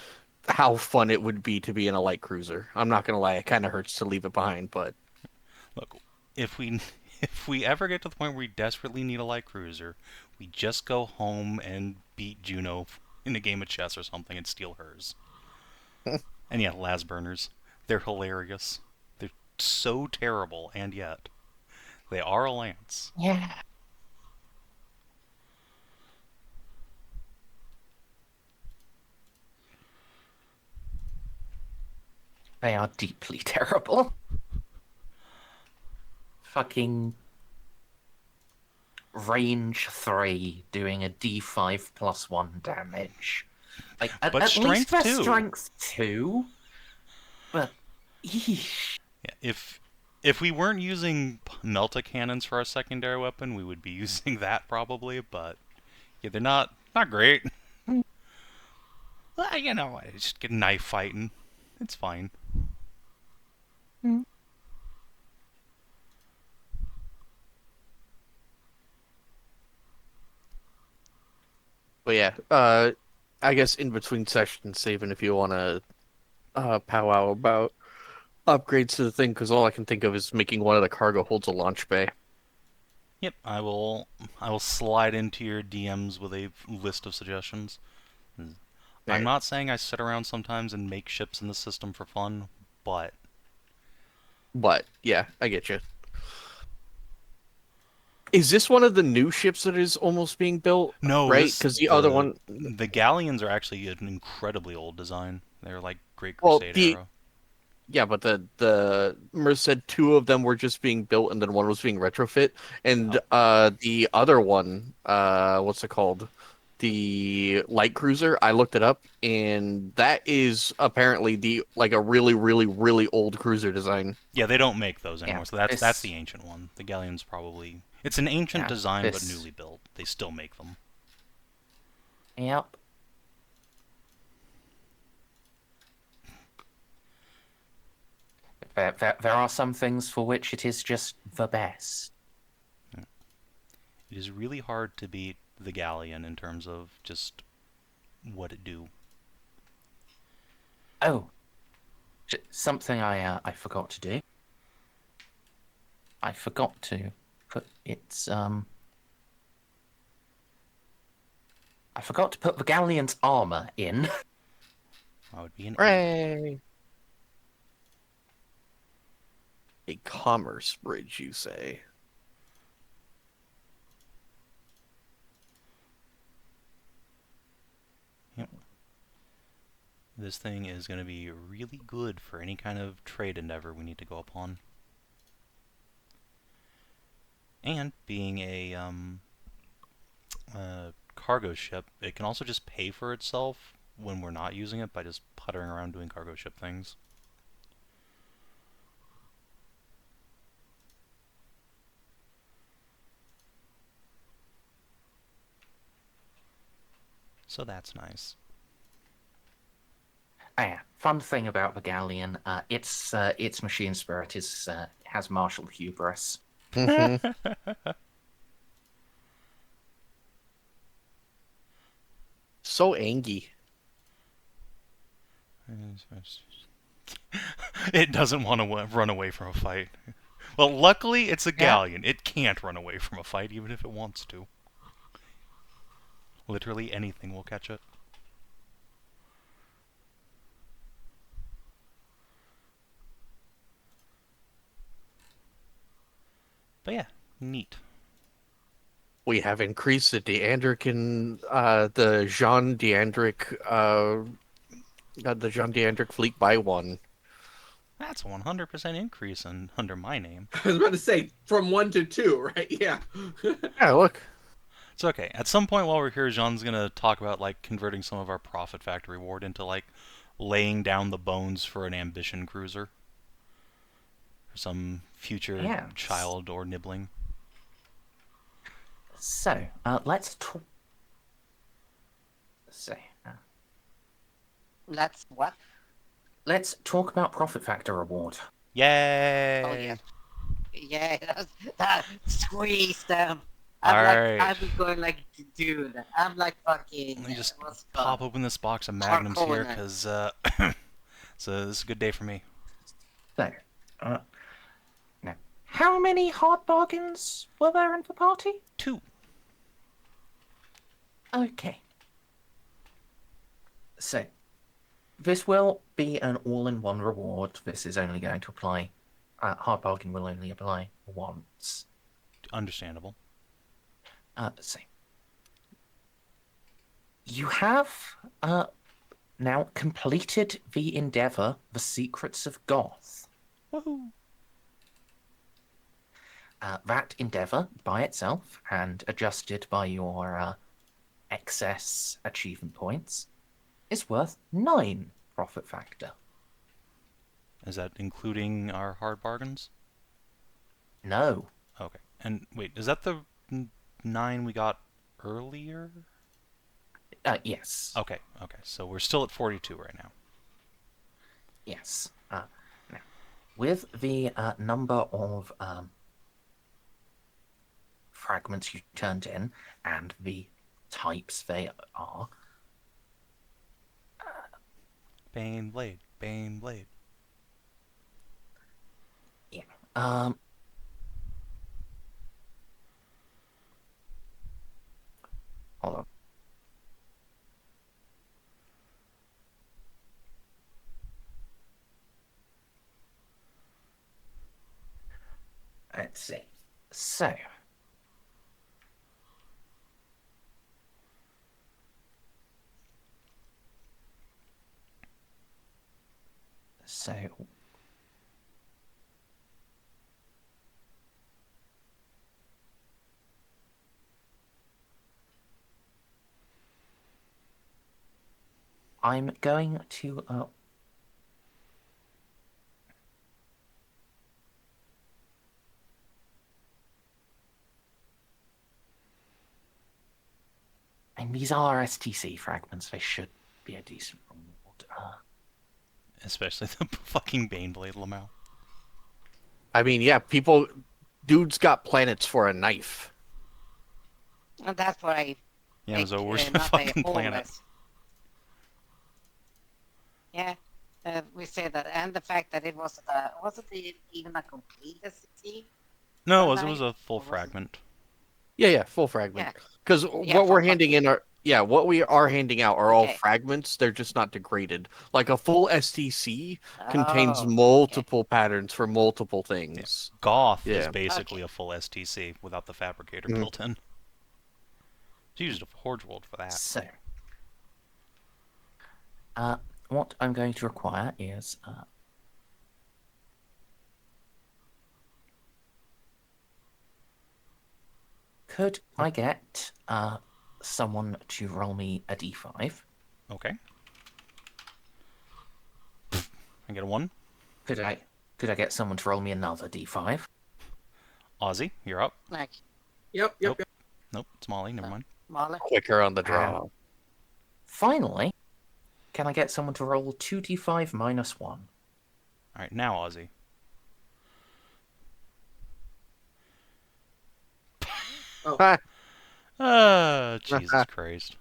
how fun it would be to be in a light cruiser. I'm not gonna lie, it kind of hurts to leave it behind, but look, if we ever get to the point where we desperately need a light cruiser, we just go home and beat Juno in a game of chess or something and steal hers. And yeah, las burners, they're hilarious. They're so terrible, and yet they are a lance. Yeah. They are deeply terrible. Fucking range 3 doing a D5 +1 damage. Like at least they're strength 2. But eesh. Yeah, if we weren't using melta cannons for our secondary weapon, we would be using that probably, but yeah, they're not great. Well, you know, I just get knife fighting. It's fine. But yeah, I guess in between sessions, Savin, if you want to powwow about upgrades to the thing, because all I can think of is making one of the cargo holds a launch bay. Yep, I will slide into your DMs with a list of suggestions. I'm not saying I sit around sometimes and make ships in the system for fun, but yeah, I get you. Is this one of the new ships that is almost being built? No, right? Because the other one, the galleons are actually an incredibly old design. They're like Great Crusade era. Yeah, but the Merced, 2 of them were just being built, and then one was being retrofit, and the other one, what's it called? The light cruiser. I looked it up, and that is apparently a really, really, really old cruiser design. Yeah, they don't make those anymore. So that's the ancient one. The galleon's probably it's an ancient design but newly built. They still make them. Yep. There are some things for which it is just the best. Yeah. It is really hard to beat the galleon in terms of just what it do. Oh, something I forgot to do. I forgot to put its I forgot to put the galleon's armor in. That would be an 8. Hooray! A commerce bridge, you say? This thing is going to be really good for any kind of trade endeavor we need to go upon. And being a cargo ship, it can also just pay for itself when we're not using it by just puttering around doing cargo ship things. So that's nice. Oh, yeah, fun thing about the galleon, its machine spirit has martial hubris. Mhm. So angry. It doesn't want to run away from a fight. Well, luckily, it's a galleon. It can't run away from a fight, even if it wants to. Literally anything will catch it. But yeah, neat. We have increased the Deandrican, the Jean Deandric fleet by 1. That's a 100% increase under my name. I was about to say from 1 to 2, right? Yeah. Yeah, look. It's okay. At some point while we're here, Jean's going to talk about, like, converting some of our profit factor reward into, like, laying down the bones for an ambition cruiser. For some future child or nibbling. So, let's talk. Let's what? Let's talk about profit factor reward. Yay! Oh yeah. Yeah, that squeeze them. Alright. I'm going like, dude, I'm like fucking. Let me just what's it pop called? open this box of magnums here, Hardcore. because so this is a good day for me. So, now, how many hard bargains were there in the party? 2. Okay. So, this will be an all-in-one reward. This is only going to apply. Hard bargain will only apply once. Understandable. So, you have now completed the endeavor, The Secrets of Goth. Woohoo! That endeavor by itself, and adjusted by your excess achievement points, is worth 9 profit factor. Is that including our hard bargains? No. Okay. And wait, is that the 9 we got earlier? Yes. Okay, okay. So we're still at 42 right now. Yes. Now, with the number of fragments you turned in and the types they are. Bane Blade, Bane Blade. Yeah. Hold on. Let's see. So. I'm going to and these are STC fragments. They should be a decent reward. Especially the fucking Bane Blade Lamau. I mean, yeah, dude's got planets for a knife. And that's what I. Yeah, so where's the not a fucking planet? homeless. Yeah, we say that, and the fact that it wasn't even a complete SCT. No, it was a full fragment. Yeah, full fragment. Yeah. Because Yeah, what we're full handing in Yeah, what we are handing out are all Okay. fragments. They're just not degraded. Like a full STC contains Oh, multiple patterns for multiple things. Goth is Yeah. basically a full STC without the fabricator Mhm. built in. She used a Forge World for that. So, what I'm going to require is could I get someone to roll me a d5? Okay. I get a 1. Could I get someone to roll me another d5? Ozzy, you're up. like Yep. Nope. Nope, it's Molly, never mind. Molly. Quicker on the draw. Finally, can I get someone to roll 2d5 minus 1? Alright, now Ozzy. Jesus Christ.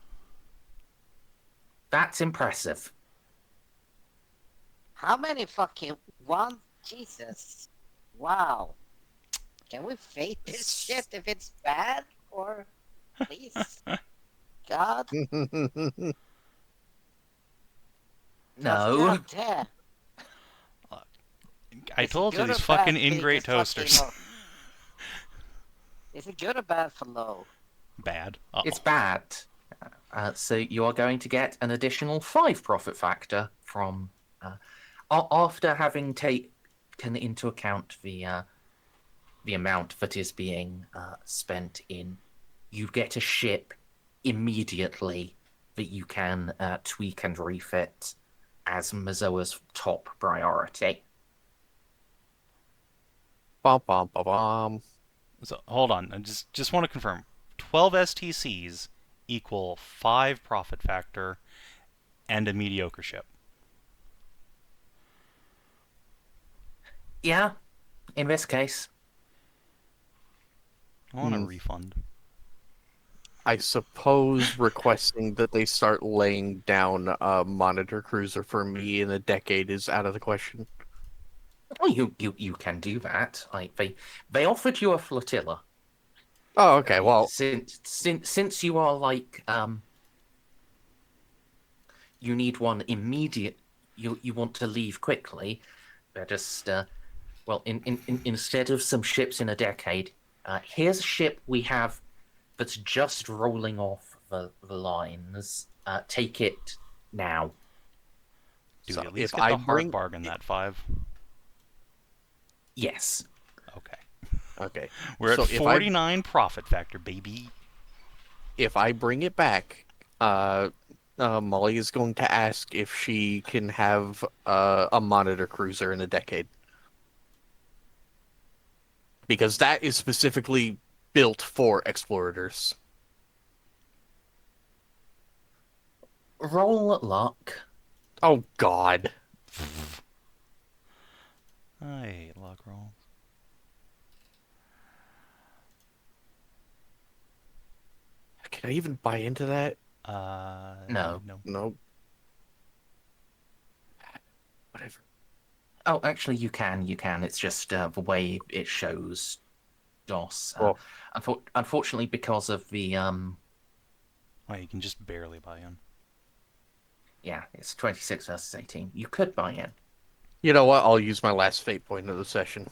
That's impressive. How many fucking one? Jesus. Wow. Can we fate this shit if it's bad? Or please? God? No. God damn. I Is it told you, good these or fucking bad being ingrate this fucking toasters. low? Is it good or bad for low? Bad. Uh-oh. It's bad. So you are going to get an additional 5 profit factor from after having taken into account the amount that is being spent in. You get a ship immediately that you can tweak and refit as Mezoa's top priority. Bum, bum, bum, bum. So hold on, I just want to confirm. 12 STCs equal 5 profit factor and a mediocre ship. Yeah, in this case. I want a refund. I suppose requesting that they start laying down a monitor cruiser for me in a decade is out of the question. Well, you can do that. Like they offered you a flotilla. Oh, okay. Well, Since you are like you need one immediate. You want to leave quickly. They're just well, instead of some ships in a decade, here's a ship we have that's just rolling off the lines. Take it now. Do so we at least if get I the hard bring, bargain that 5? Yes. Okay. okay, We're so at 49 profit factor, baby. if I bring it back, Molly is going to ask if she can have a monitor cruiser in a decade, because that is specifically built for explorators. Roll luck. Oh God. I hate luck rolls. Can I even buy into that? No. No. Whatever. Oh, actually, you can. You can. It's just the way it shows DOS. Well, Unfortunately, because of the Oh, you can just barely buy in. yeah, it's 26 versus 18. You could buy in. you know what? I'll use my last fate point of the session.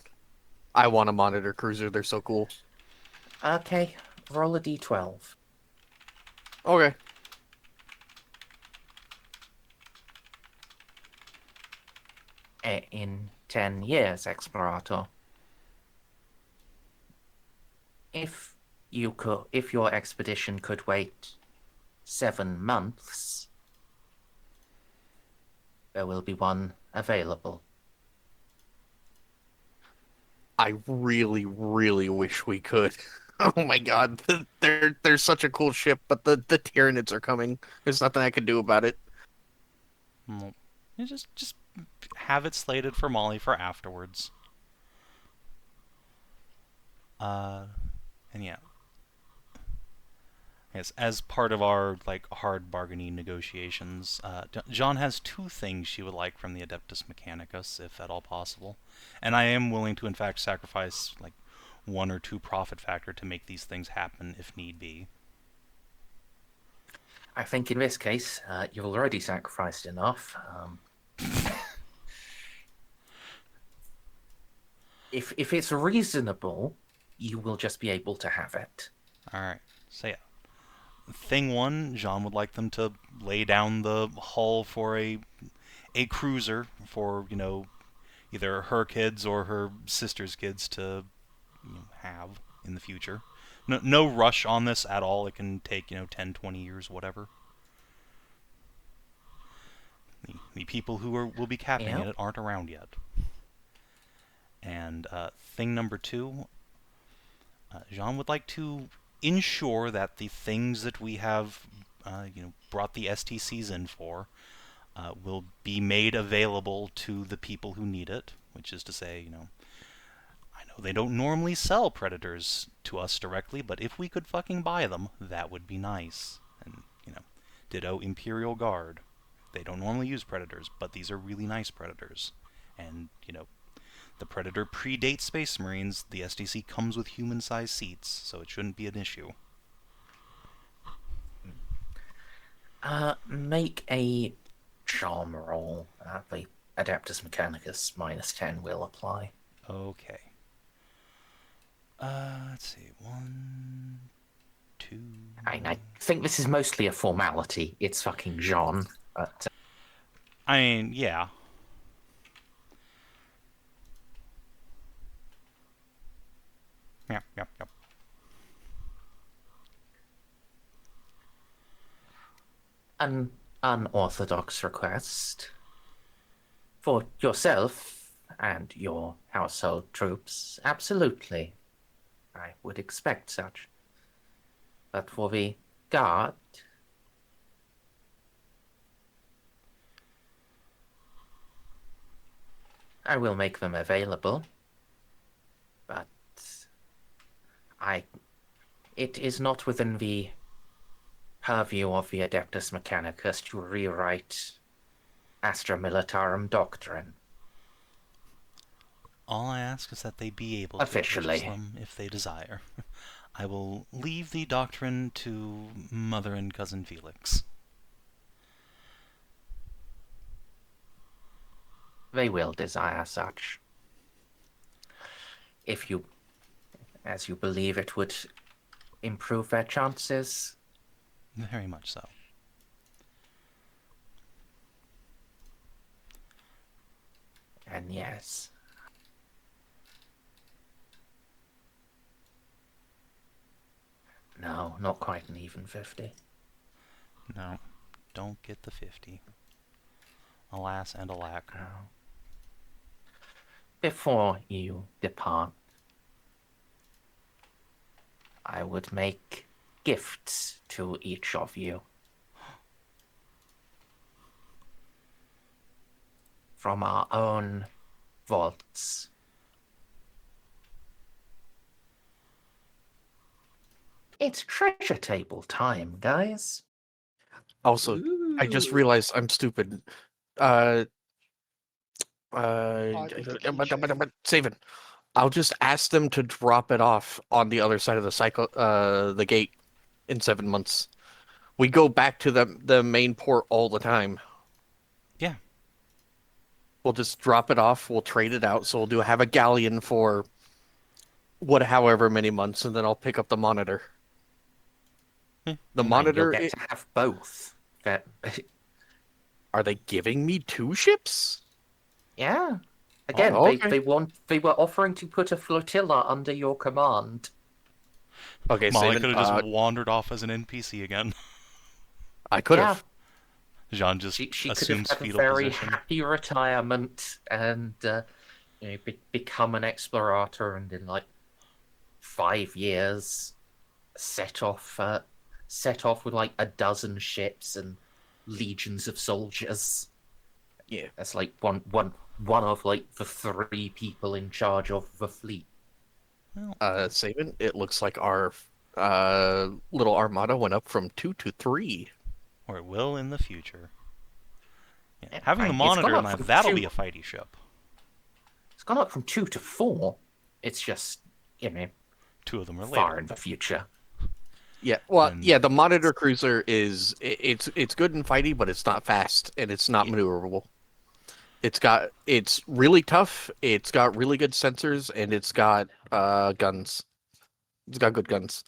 I want a monitor cruiser. They're so cool. Okay, roll a d12. Okay. In 10 years, Explorator. If your expedition could wait 7 months, there will be one available. I really, really wish we could. Oh my God, they're such a cool ship, but the Tyranids are coming. There's nothing I can do about it. Well, you just have it slated for Molly for afterwards. And yeah. Yes, as part of our hard bargaining negotiations, Jeanne has 2 things she would like from the Adeptus Mechanicus, if at all possible, and I am willing to in fact sacrifice 1 or 2 profit factor to make these things happen if need be. I think in this case, you've already sacrificed enough. If it's reasonable, you will just be able to have it. Alright, so yeah. Thing one, Jeanne would like them to lay down the hull for a cruiser for, you know, either her kids or her sister's kids to have in the future. No rush on this at all. It can take, 10, 20 years, whatever. The people who will be captaining it aren't around yet. And thing number two, Jeanne would like to ensure that the things that we have, brought the STCs in for, will be made available to the people who need it. Which is to say, I know they don't normally sell Predators to us directly, but if we could fucking buy them, that would be nice. And, ditto Imperial Guard. They don't normally use Predators, but these are really nice Predators. And, the Predator predates Space Marines. The SDC comes with human-sized seats, so it shouldn't be an issue. Make a charm roll. The Adeptus Mechanicus -10 will apply. Okay. Let's see. 1, 2... I think this is mostly a formality. It's fucking Jeanne. But, I mean, yeah. Yep. An unorthodox request. For yourself and your household troops, absolutely. I would expect such. But for the guard... I will make them available. But... It is not within the purview of the Adeptus Mechanicus to rewrite Astra Militarum doctrine. All I ask is that they be able Officially. to purchase them if they desire. I will leave the doctrine to Mother and Cousin Felix. They will desire such. If you, as you believe it would improve their chances. Very much so. And yes. No, not quite an even 50. No, don't get the 50. Alas and alack. No. Before you depart, I would make gifts to each of you. From our own vaults. It's treasure table time, guys. Also, I just realized I'm stupid. Savin. I'll just ask them to drop it off on the other side of the gate in 7 months. We go back to the main port all the time. Yeah. We'll just drop it off. We'll trade it out. So we'll have a galleon for however many months, and then I'll pick up the monitor. The monitor. You'll get to have both. Are they giving me 2 ships? Yeah. Again, okay. they were offering to put a flotilla under your command. Okay, Molly Savin, could have just wandered off as an NPC again. I could have. Jeanne just She could assumes have had a fetal very position. happy retirement and become an explorator, and in like 5 years set off with like a dozen ships and legions of soldiers. Yeah. That's like one of like the 3 people in charge of the fleet. Savin, it looks like our little armada went up from 2 to 3. Or it will in the future. Yeah. Yeah, Having the it's gone monitor up now, from that'll 2 be a fighty ship. It's gone up from 2 to 4. It's just, 2 of them are far later. in the future. Yeah, well, And- yeah, the monitor cruiser it's good and fighty, but it's not fast and it's not Yeah. maneuverable. It's really tough. It's got really good sensors and it's got guns. It's got good guns.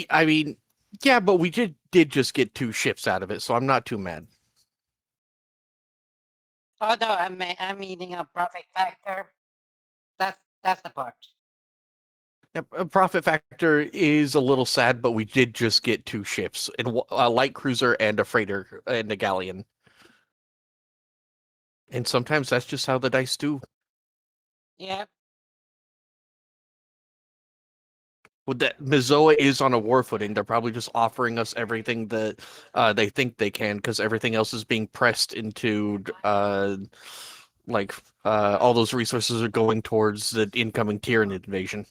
I mean, yeah, but we did just get 2 ships out of it, so I'm not too mad. Oh no, I'm meaning a profit factor. That's the part. Yeah, profit factor is a little sad, but we did just get 2 ships, and a light cruiser and a freighter and a galleon. And sometimes that's just how the dice do. Yeah. With that, Mezoa is on a war footing. They're probably just offering us everything that they think they can, because everything else is being pressed into all those resources are going towards the incoming Tyranid invasion.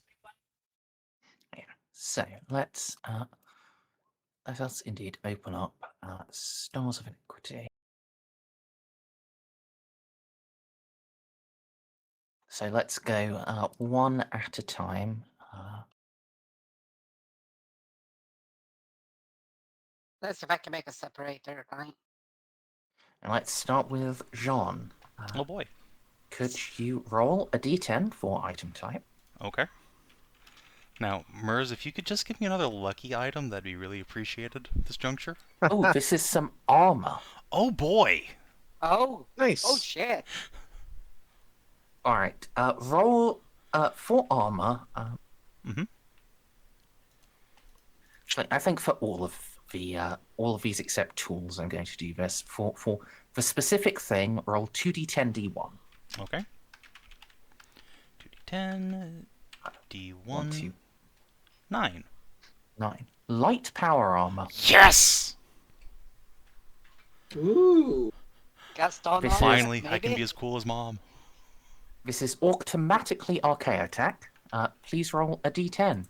So let us indeed open up Stars of Iniquity. So let's go one at a time. Let's see if I can make a separator, right? And let's start with Jeanne. Oh boy. Could you roll a d10 for item type? Okay. Now, Merz, if you could just give me another lucky item, that'd be really appreciated at this juncture. Oh, this is some armor. Oh boy! Oh. Nice. Oh shit. All right. Roll for armor. Mhm. Actually, I think for all of these except tools, I'm going to do this. For the specific thing, roll 2d10 d1. Okay. 2d10, d1, 1, 2, 9. 9. Light power armor. Yes! Ooh. Gaston. This is- Finally, I maybe? can be as cool as Mom. This is automatically arcade attack. Please roll a d10.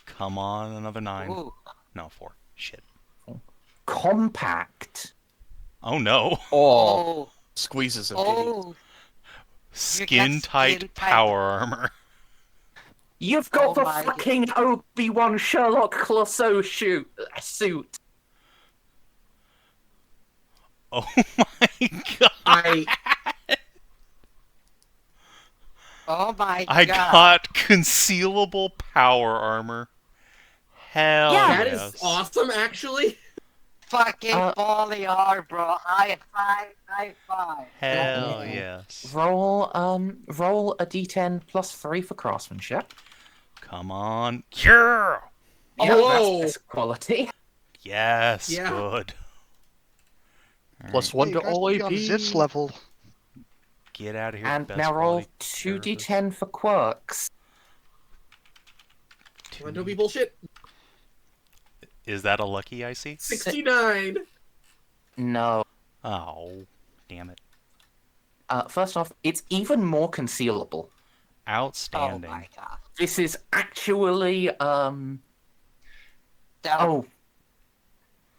Come on, another 9. Ooh. No, 4. Shit. Compact. Oh no. Oh, Oh. squeezes and titties. Oh. Skin-tight skin-tight. power armor. You've got Oh the my- fucking Obi-Wan Sherlock Clouseau suit. Oh my god. I Oh my I god. got concealable power armor. Hell Yeah, that yes. is awesome, actually. Fucking Uh, folly hard, bro. High five, high five. Hell Oh. yes. Roll a d10 plus 3 for craftsmanship. Come on. Yeah! Yeah, Whoa. that's quality. Yes, Yeah. good. Plus Alright, 1 Hey, to you guys all need to AP. be on Xiph level. get out of here. And best now roll quality service. 2d10 for quirks. Well, don't be bullshit. Is that a lucky I see? 69. No. Oh, damn it. First off, it's even more concealable. Oh Outstanding. my god. This is actually Don't.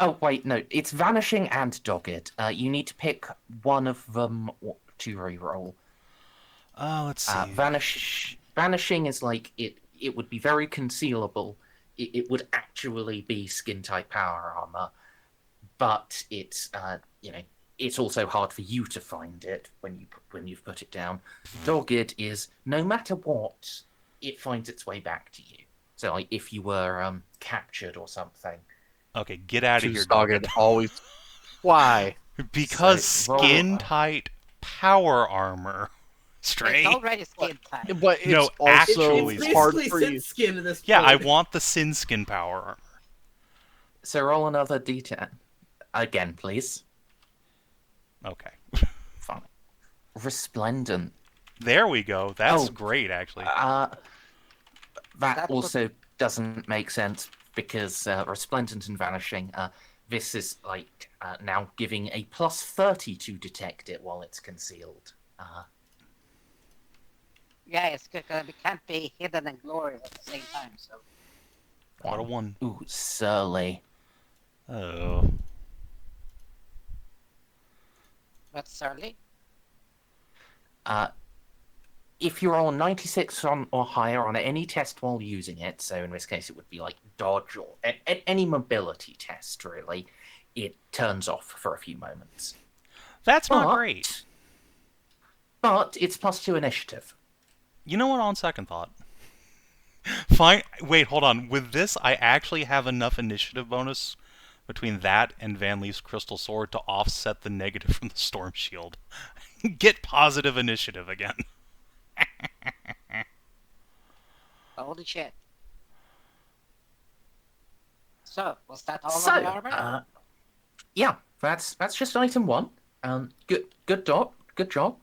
Oh wait, no. It's vanishing and dogged. You need to pick one of them to reroll. Let's see. Vanishing is like it would be very concealable. It would actually be skin type power armor, but it's it's also hard for you to find it when you've put it down. Dogged is no matter what, it finds its way back to you. So like if you were captured or something. Okay, get out of here, Choose dogged. dogged always. Why? Because So, roll- skin-tight power armor. It's Straight. already skin tight. But it's No, also actually, It's hard basically for Sid you. skin at this point. Yeah, I want the sin skin power armor. So roll another d10 again, please. Okay. Fine. Resplendent. There we go. That's Oh. great, actually. That That was- also doesn't make sense because resplendent and vanishing. This is like now giving a plus 30 to detect it while it's concealed. Yeah, it's good because it can't be hidden and glorious at the same time. So What a one. Ooh, surly. Oh. that's early. if you're on 96 or higher on any test while using it, so in this case it would be like dodge or any mobility test, really, it turns off for a few moments. That's not great. But it's +2 initiative. You know what, on second thought? Fine. Wait, hold on. With this, I actually have enough initiative bonus between that and Van Leaf's Crystal Sword to offset the negative from the Storm Shield. Get positive initiative again. Holy shit. So, was that all So, of the armor? yeah, that's just item 1. Good job,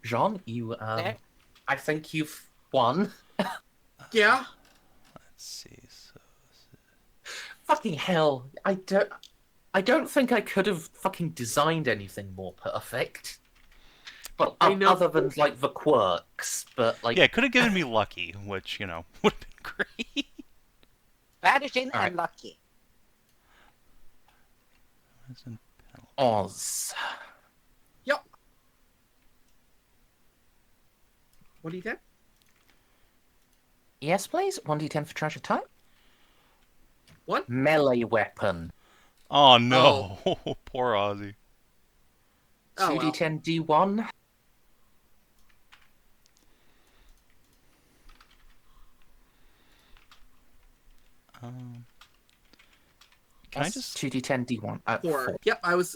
Jeanne. You, There. I think you've won. Yeah. Let's see. So, Fucking hell! I don't think I could have fucking designed anything more perfect. Well, I know. other than like the quirks, but like yeah, it could have given me lucky, which, you know, would have been great. Vanishing Alright. and lucky. Oz. Yep. What do you get? Yes, please. 1d10 for treasure type. What? Melee weapon. Oh no, poor Ozzy. Oh, well. 2d10 d1. Can I just? 2d10 d1. 4. Yep, I was.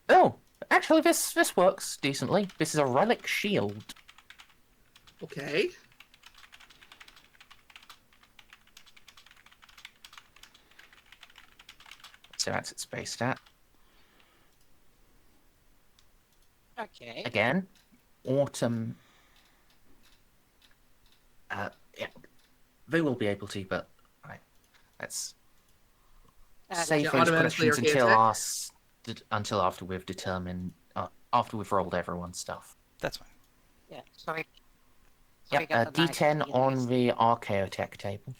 Oh, actually, this works decently. This is a relic shield. Okay. So that's its base stat. Okay. Again, autumn. Yeah, they will be able to, but right, let's save yeah, those automatically questions archaic. until after we've determined after we've rolled everyone's stuff. That's fine. Yeah, so we Yep, got the nice D10 on healers. the Archaeotech table.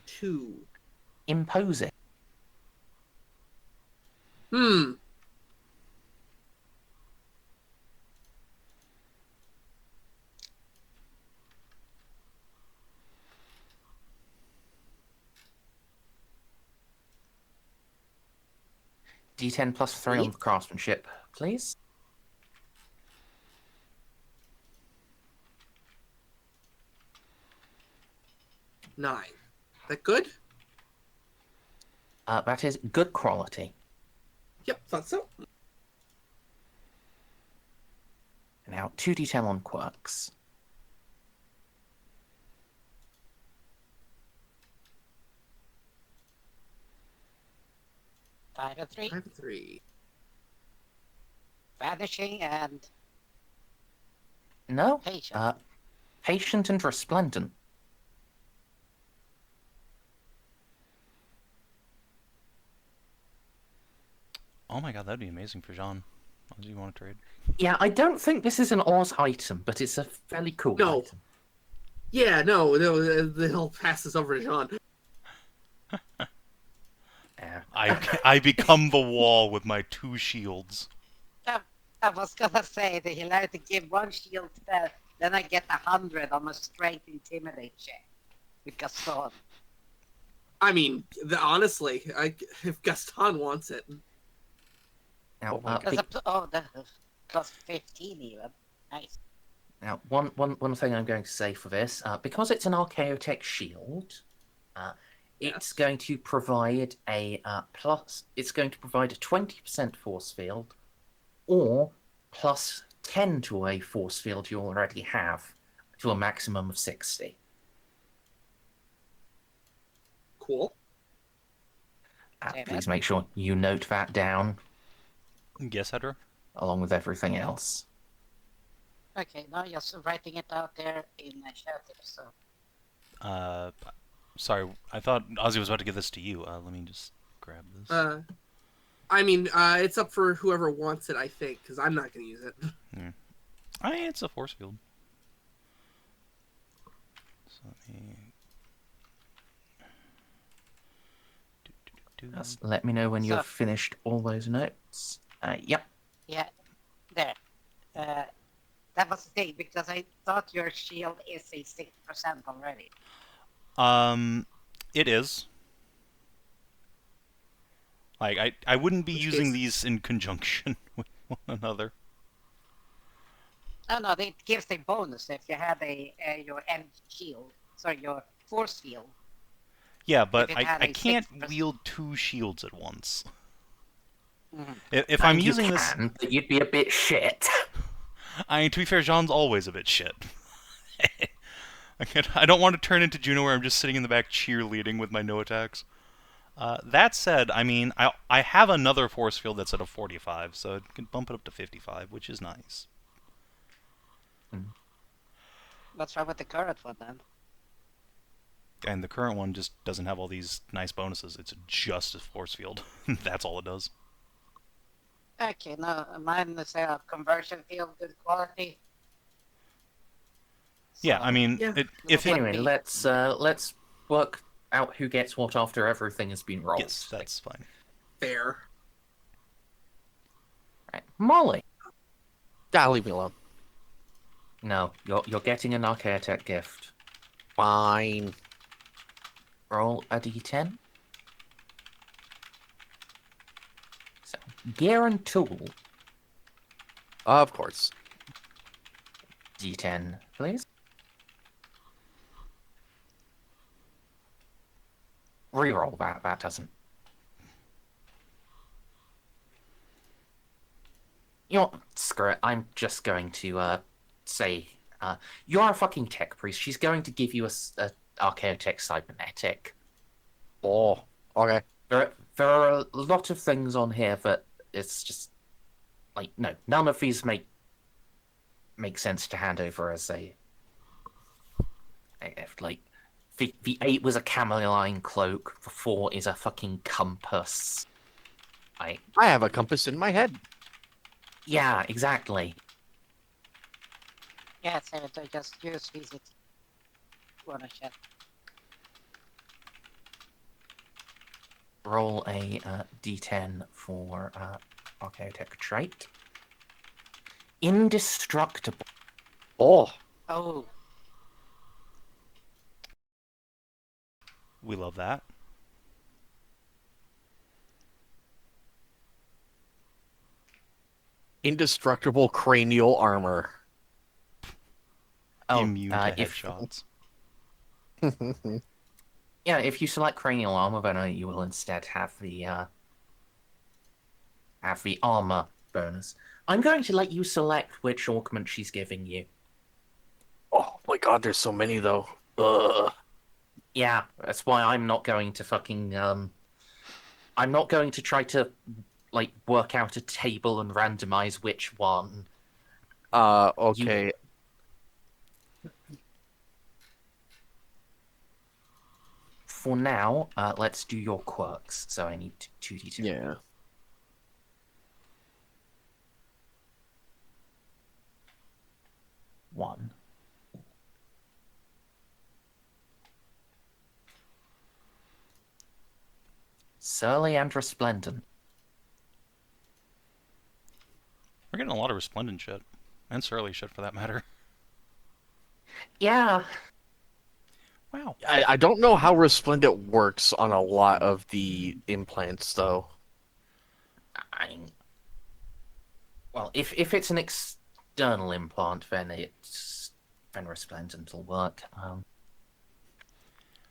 Two. Imposing. Hmm. D10 plus 3 on the craftsmanship, please. Nine. That good? That is good quality. Yep, thought so. Now, 2d10 on quirks. Five and three. 5 and 3. Vanishing and No? patient. Patient and resplendent. Oh my god, that'd be amazing for Jeanne. What do you want to trade? Yeah, I don't think this is an Oz item, but it's a fairly cool No. item. Yeah, no, they'll pass this over to Jeanne. Yeah. I become the wall with my 2 shields. I was gonna say that he'll have to give 1 shield then I get 100 on a strength intimidate check with Gaston. I mean, honestly, if Gaston wants it. Now, Because the plus 15 even. Nice. now one thing I'm going to say for this, because it's an Archaeotech shield, it's going to provide a It's going to provide a 20% force field, or plus 10 to a force field you already have, to a maximum of 60. Cool. Please make sure you note that down, Yes, Hedrah? along with everything else. Okay, now just writing it out there in a chat here, so. Sorry, I thought Ozzy was about to give this to you. Let me just grab this. I mean, it's up for whoever wants it, I think, because I'm not going to use it. It's a force field. So let me... Just let me know when you've So- finished all those notes. Yep. Yeah, there. That was the thing, because I thought your shield is a 6% already. It is. Like, I wouldn't be Which using case- these in conjunction with one another. Oh no, it gives a bonus if you have your energy shield. Sorry, your force field. Yeah, but it I had a can't 6%. wield 2 shields at once. Mhm. If I'm And using you this... can, but you'd be a bit shit. I mean, to be fair, Jeanne's always a bit shit. I don't want to turn into Juno where I'm just sitting in the back cheerleading with my no attacks. That said, I mean, I have another force field that's at a 45, so it can bump it up to 55, which is nice. What's wrong with the current one then? And the current one just doesn't have all these nice bonuses. It's just a force field. That's all it does. Okay, no, mine is a conversion field, good quality. Yeah, So, I mean, Yeah. if it... Anyway, let's work out who gets what after everything has been rolled. Yes, that's fine. Fair. Right. Molly. Leave me alone. No, you're getting an Archaeotech gift. Fine. Roll a d10. So, gear and tool. Of course. D10, please. Reroll that. That doesn't. You know, screw it. I'm just going to say, you're a fucking tech priest. She's going to give you a Archaeotech cybernetic. Oh, okay. There are a lot of things on here that it's just like no, none of these make sense to hand over as a like the 8 was a cameline cloak, the 4 is a fucking compass. I have a compass in my head. Yeah, exactly. yeah, so I just use visit. Wanna chat. Roll a d10 for Archaeotech trait. Indestructible. Oh, Oh, We love that. indestructible cranial armor. Immune to if headshots. yeah, if you select cranial armor, then you will instead have the armor bonus. I'm going to let you select which augment she's giving you. Oh my god, there's so many though. Ugh. Yeah, that's why I'm not going to fucking I'm not going to try to like work out a table and randomize which one. Okay. For now, let's do your quirks. So I need 2d2. Yeah. One. Surly and resplendent. We're getting a lot of resplendent shit. And surly shit, for that matter. Yeah. Wow. I don't know how resplendent works on a lot of the implants though. Well, if it's an external implant, then resplendent will work.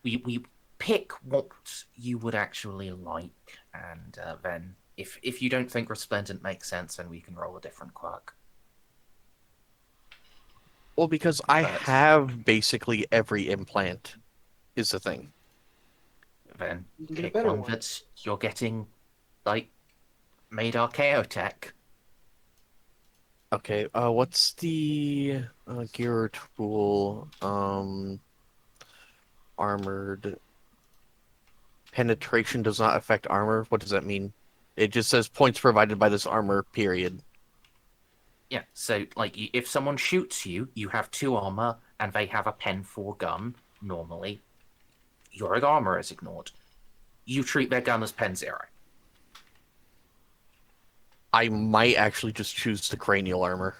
We pick what you would actually like, and then if you don't think resplendent makes sense, then we can roll a different quirk. Well, because I But- have basically every implant, is the thing. Then You can get a pick better one one. that you're getting, like, made Archaeotech. Okay, what's the gear tool? Armored. Penetration does not affect armor. What does that mean? It just says points provided by this armor, period. Yeah, so, like, if someone shoots you, you have 2 armor, and they have a pen 4 gun, normally. Your armor is ignored. You treat their gun as pen 0. I might actually just choose the cranial armor.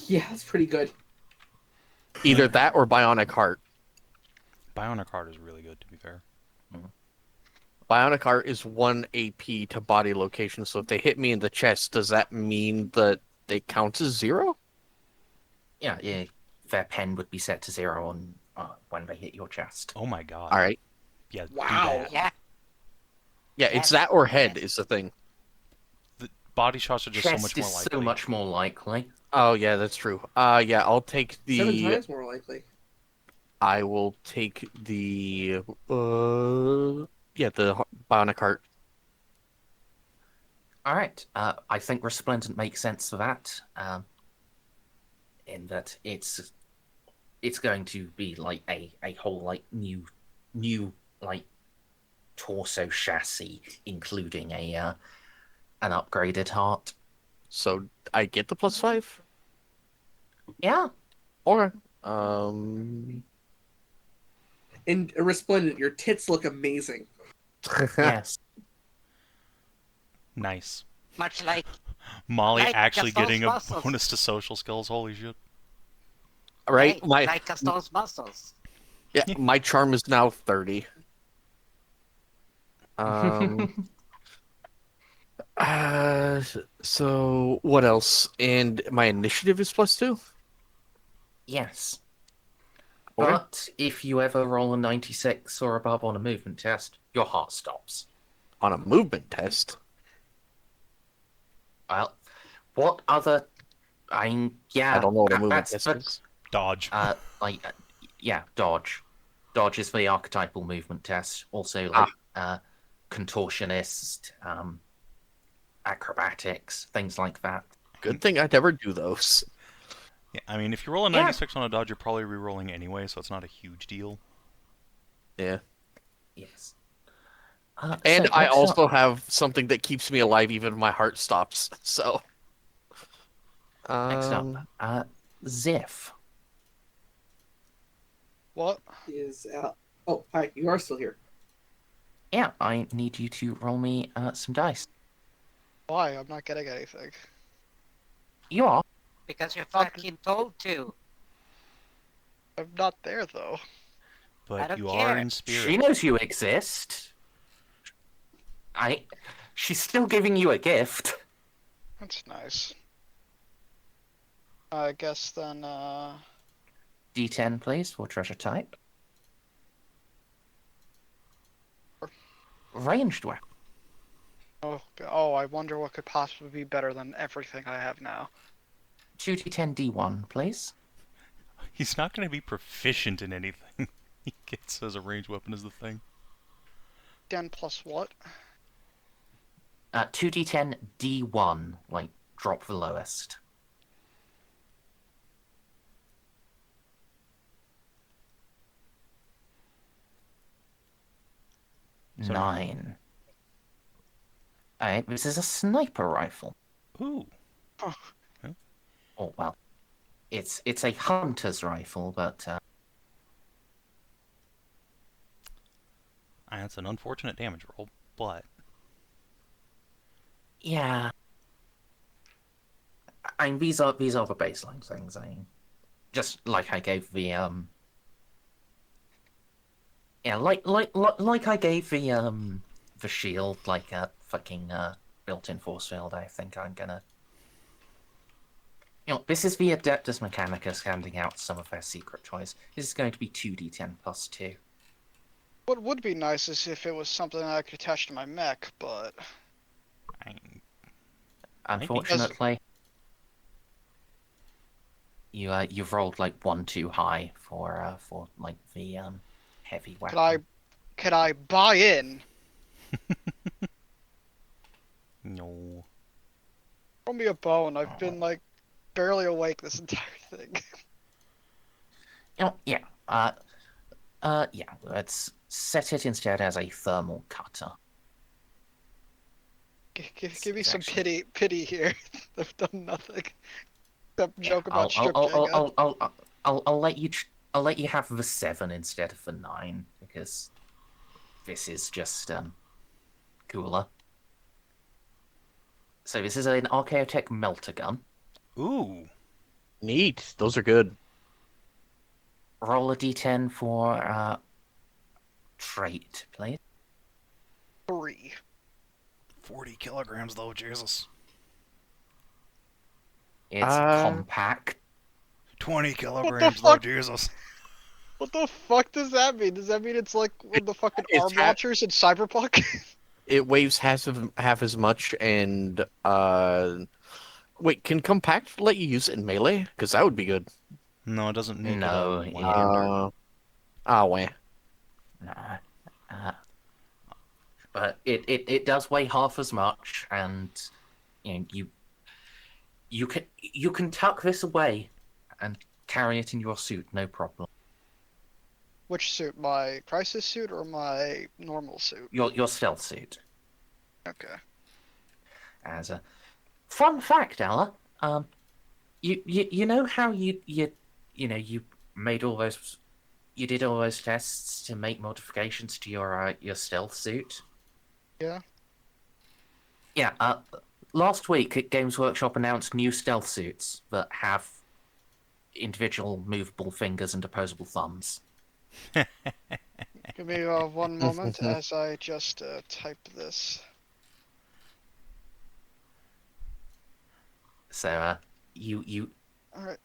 Yeah, that's pretty good. Either that or bionic heart. Bionic Heart is really good, to be fair. Bionic heart is 1 AP to body location, so if they hit me in the chest, does that mean that they count as 0? Yeah, yeah. Their pen would be set to 0 on when they hit your chest. Oh my god. All right. Yeah, do Wow. that. Yeah. Yeah, it's that or head is the thing. The body shots are just so Chest much more is likely. so much more likely. Oh, yeah, that's true. Yeah, I'll take 7 the... times more likely. I will take the... Yeah, the bionic heart. All right. I think Resplendent makes sense for that. In that it's going to be like a whole like new like torso chassis, including an upgraded heart. So I get the +5? Yeah. Okay. And Resplendent, your tits look amazing. Yes. Nice. Much like Molly Like actually Gaston's getting a muscles. bonus to social skills. Holy shit. Right? like Gaston's muscles. Yeah, my charm is now 30. So what else? And my initiative is +2? Yes. Okay. But if you ever roll a 96 or above on a movement test, your heart stops. On a movement test? Well, what other? Yeah. I don't know what a movement that's test but, is. Dodge. Yeah, dodge. Dodge is the archetypal movement test. Also, like contortionist, acrobatics, things like that. Good thing I never do those. Yeah, I mean, if you roll a 96 on a dodge, you're probably re-rolling anyway, so it's not a huge deal. Yeah. Yes. And So, I next also up- have something that keeps me alive even if my heart stops. So. Next up, Xiph. What? Is oh, hi, you are still here. Yeah, I need you to roll me some dice. Why? I'm not getting anything. You are. Because you're fucking told to. I'm not there though. But don't you care. are in spirit. She knows you exist. She's still giving you a gift. That's nice. I guess then, D10, please, for treasure type. Ranged weapon. oh, I wonder what could possibly be better than everything I have now. 2d10 D1, please. He's not going to be proficient in anything. He gets as a ranged weapon as the thing. 10 plus what? 2d10 D1, like, drop the lowest. So- 9. Alright, this is a sniper rifle. Ooh. Oh, well. It's a hunter's rifle, but That's an unfortunate damage roll, but... yeah. I mean, these are the baseline things. Just like I gave the yeah, like I gave the shield like a fucking built-in force field. I think I'm gonna. This is the Adeptus Mechanicus handing out some of their secret toys. This is going to be 2d10 plus 2. What would be nice is if it was something I could attach to my mech, but Unfortunately, you've rolled like 1 too high for like the heavy weapon. could I buy in? No. Throw me a bone. I've been like barely awake this entire thing. Yeah. Yeah. Let's set it instead as a thermal cutter. Give me some Actually- pity here. I've done nothing except joke about I'll, strip Jacob. I'll let you. I'll let you have the 7 instead of the 9 because this is just cooler. So this is an Archaeotech melter gun. Ooh. Neat. Those are good. Roll a d10 for trait, please. 3. 40 kilograms, though, Jesus. It's Uh, compact. 20 What the kilograms, though, fuck? Jesus. What the fuck does that mean? Does that mean it's like one of the fucking It's arm launchers in Cyberpunk? It weighs half as much, and wait, can compact let you use it in melee? Because that would be good. No, it doesn't make No, it a it- one-hander. Wah. Nah. But it does weigh half as much, and you can tuck this away and carry it in your suit, no problem. Which suit? My crisis suit or my normal suit? Your stealth suit. Okay. As a fun fact, Ella, you know how you made all those you did all those tests to make modifications to your stealth suit. Yeah. Yeah. Last week, Games Workshop announced new stealth suits that have individual movable fingers and opposable thumbs. Give me one moment as I just type this. So you All right.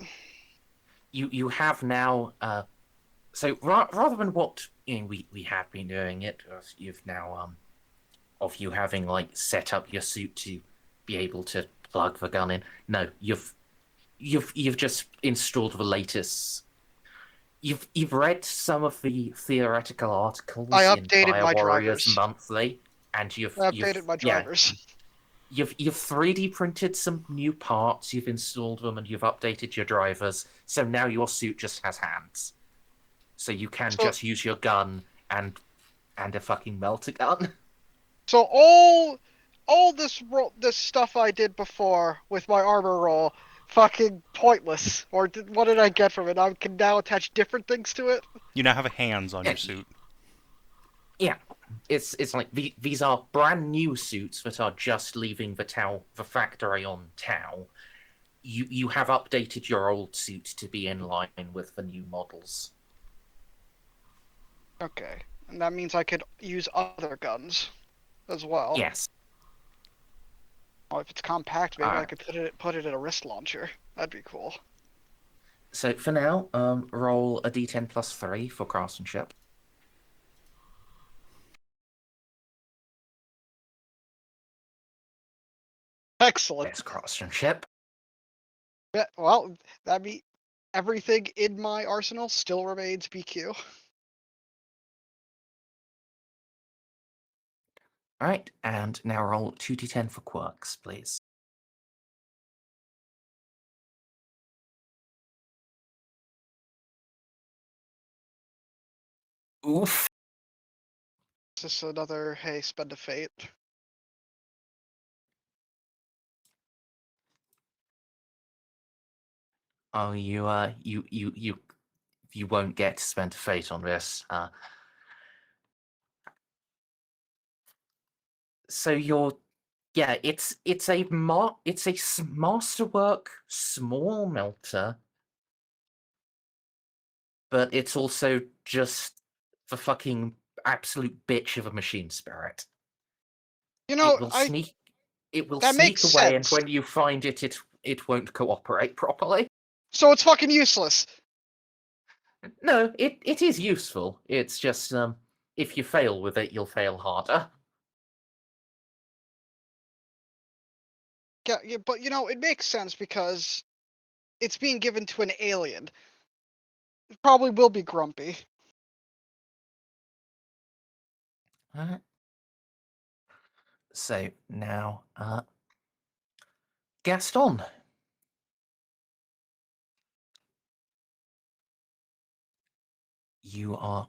you have now so rather than what we have been doing it, you've now of you having like set up your suit to be able to plug the gun in. No, you've just installed the latest. You've read some of the theoretical articles I in updated Fire my Warriors drivers. Monthly, and I updated my drivers. You've 3D printed some new parts, you've installed them, and you've updated your drivers. So now your suit just has hands, so you can just use your gun and a fucking melter gun. So all this this stuff I did before with my armor roll, fucking pointless. Or what did I get from it? I can now attach different things to it. You now have hands on your suit. Yeah, it's like these are brand new suits that are just leaving the factory on Tau. You have updated your old suit to be in line with the new models. Okay, and that means I could use other guns as well. Yes. Well, if it's compact, maybe I could put it in a wrist launcher. That'd be cool. So for now, roll a d10 plus 3 for craftsmanship. Excellent. Yes, craftsmanship. Yeah, well, that means everything in my arsenal still remains BQ. All right, and now roll 2d10 for quirks, please. Oof. Just another, hey, spend a fate. Oh, you won't get to spend a fate on this. So yeah, it's a masterwork small melter, but it's also just the fucking absolute bitch of a machine spirit. You know, It will that sneak makes away, and sense. when you find it, it won't cooperate properly. So it's fucking useless. No, it is useful. It's just if you fail with it, you'll fail harder. Yeah, but you know, it makes sense because it's being given to an alien. It probably will be grumpy. So now, Gaston. You are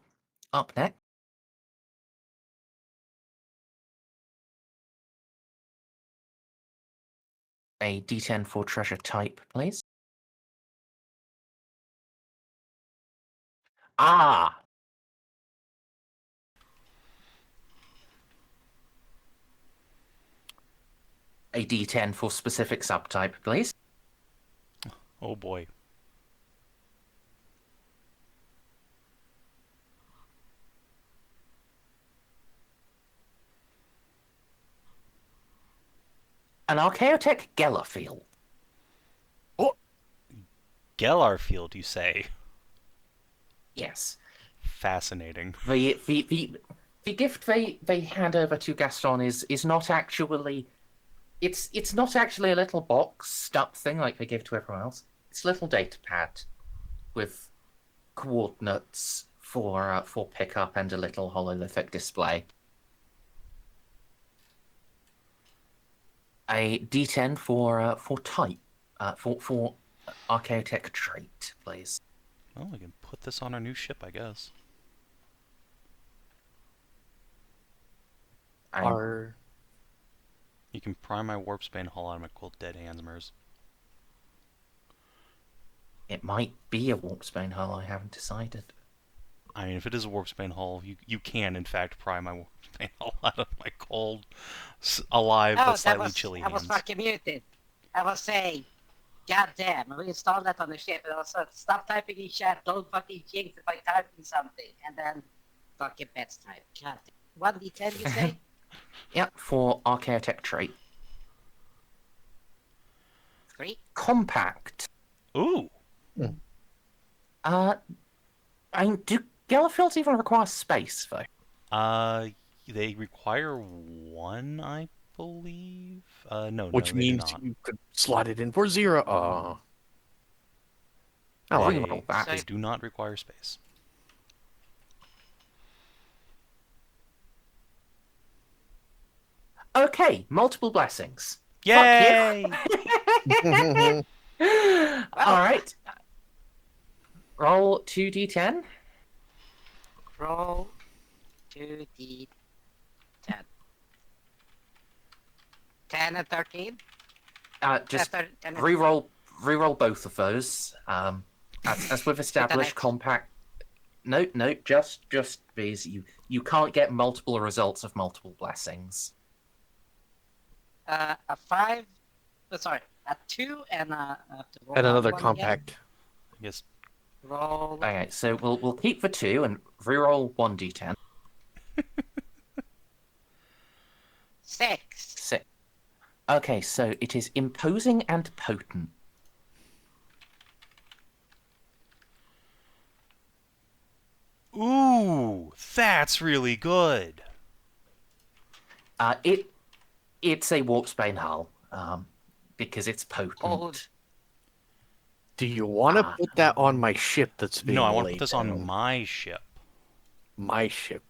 up next. A d10 for treasure type, please. Ah! a D10 for specific subtype, please. Oh boy. An Archaeotech Gellerfield. Gellarfield, you say? Yes. Fascinating. The gift they hand over to Gaston is not actually it's not actually a little box stuck thing like they give to everyone else. It's a little data pad with coordinates for pickup and a little hololithic display. A D10 for type for Archaeotech trait, please. Well, we can put this on our new ship, I guess. Are You can pry my Warpsbane hull out of my cold dead hands, Merz. It might be a Warpsbane hull. I haven't decided. I mean, if it is a Warpsbane hull, you can, in fact, pry my Warpsbane hull out of my cold, alive, but slightly chilly I was hands. fucking muted. I was saying, God damn, we installed that on the ship, and also stop typing in chat, don't fucking jinx it by typing something, and then fucking pets type. God damn. 1d10, you say? Yep, for Archaeotech trait. 3? Ooh! Do Gellerfields even require space, though? They require 1, I believe. No, which no, they do means not. you could slot it in for 0. Oh, I They, roll that. they do not require space. Okay, multiple blessings. Yay! All right. Roll 2d10. Roll 2d10. 10 and 13? Just 10 and reroll both of those. As we've established, next. compact. No, just these. You can't get multiple results of multiple blessings. A 5. Sorry, a 2 and a. and another one compact. I guess Again. Roll. Okay, so we'll keep the 2 and reroll 1d10. 6. 6. Okay, so it is imposing and potent. Ooh, that's really good. It's a Warpsbane hull, because it's potent. Oh. Do you want to put that on my ship that's being No, I want to laid put this down? on my ship. My ship.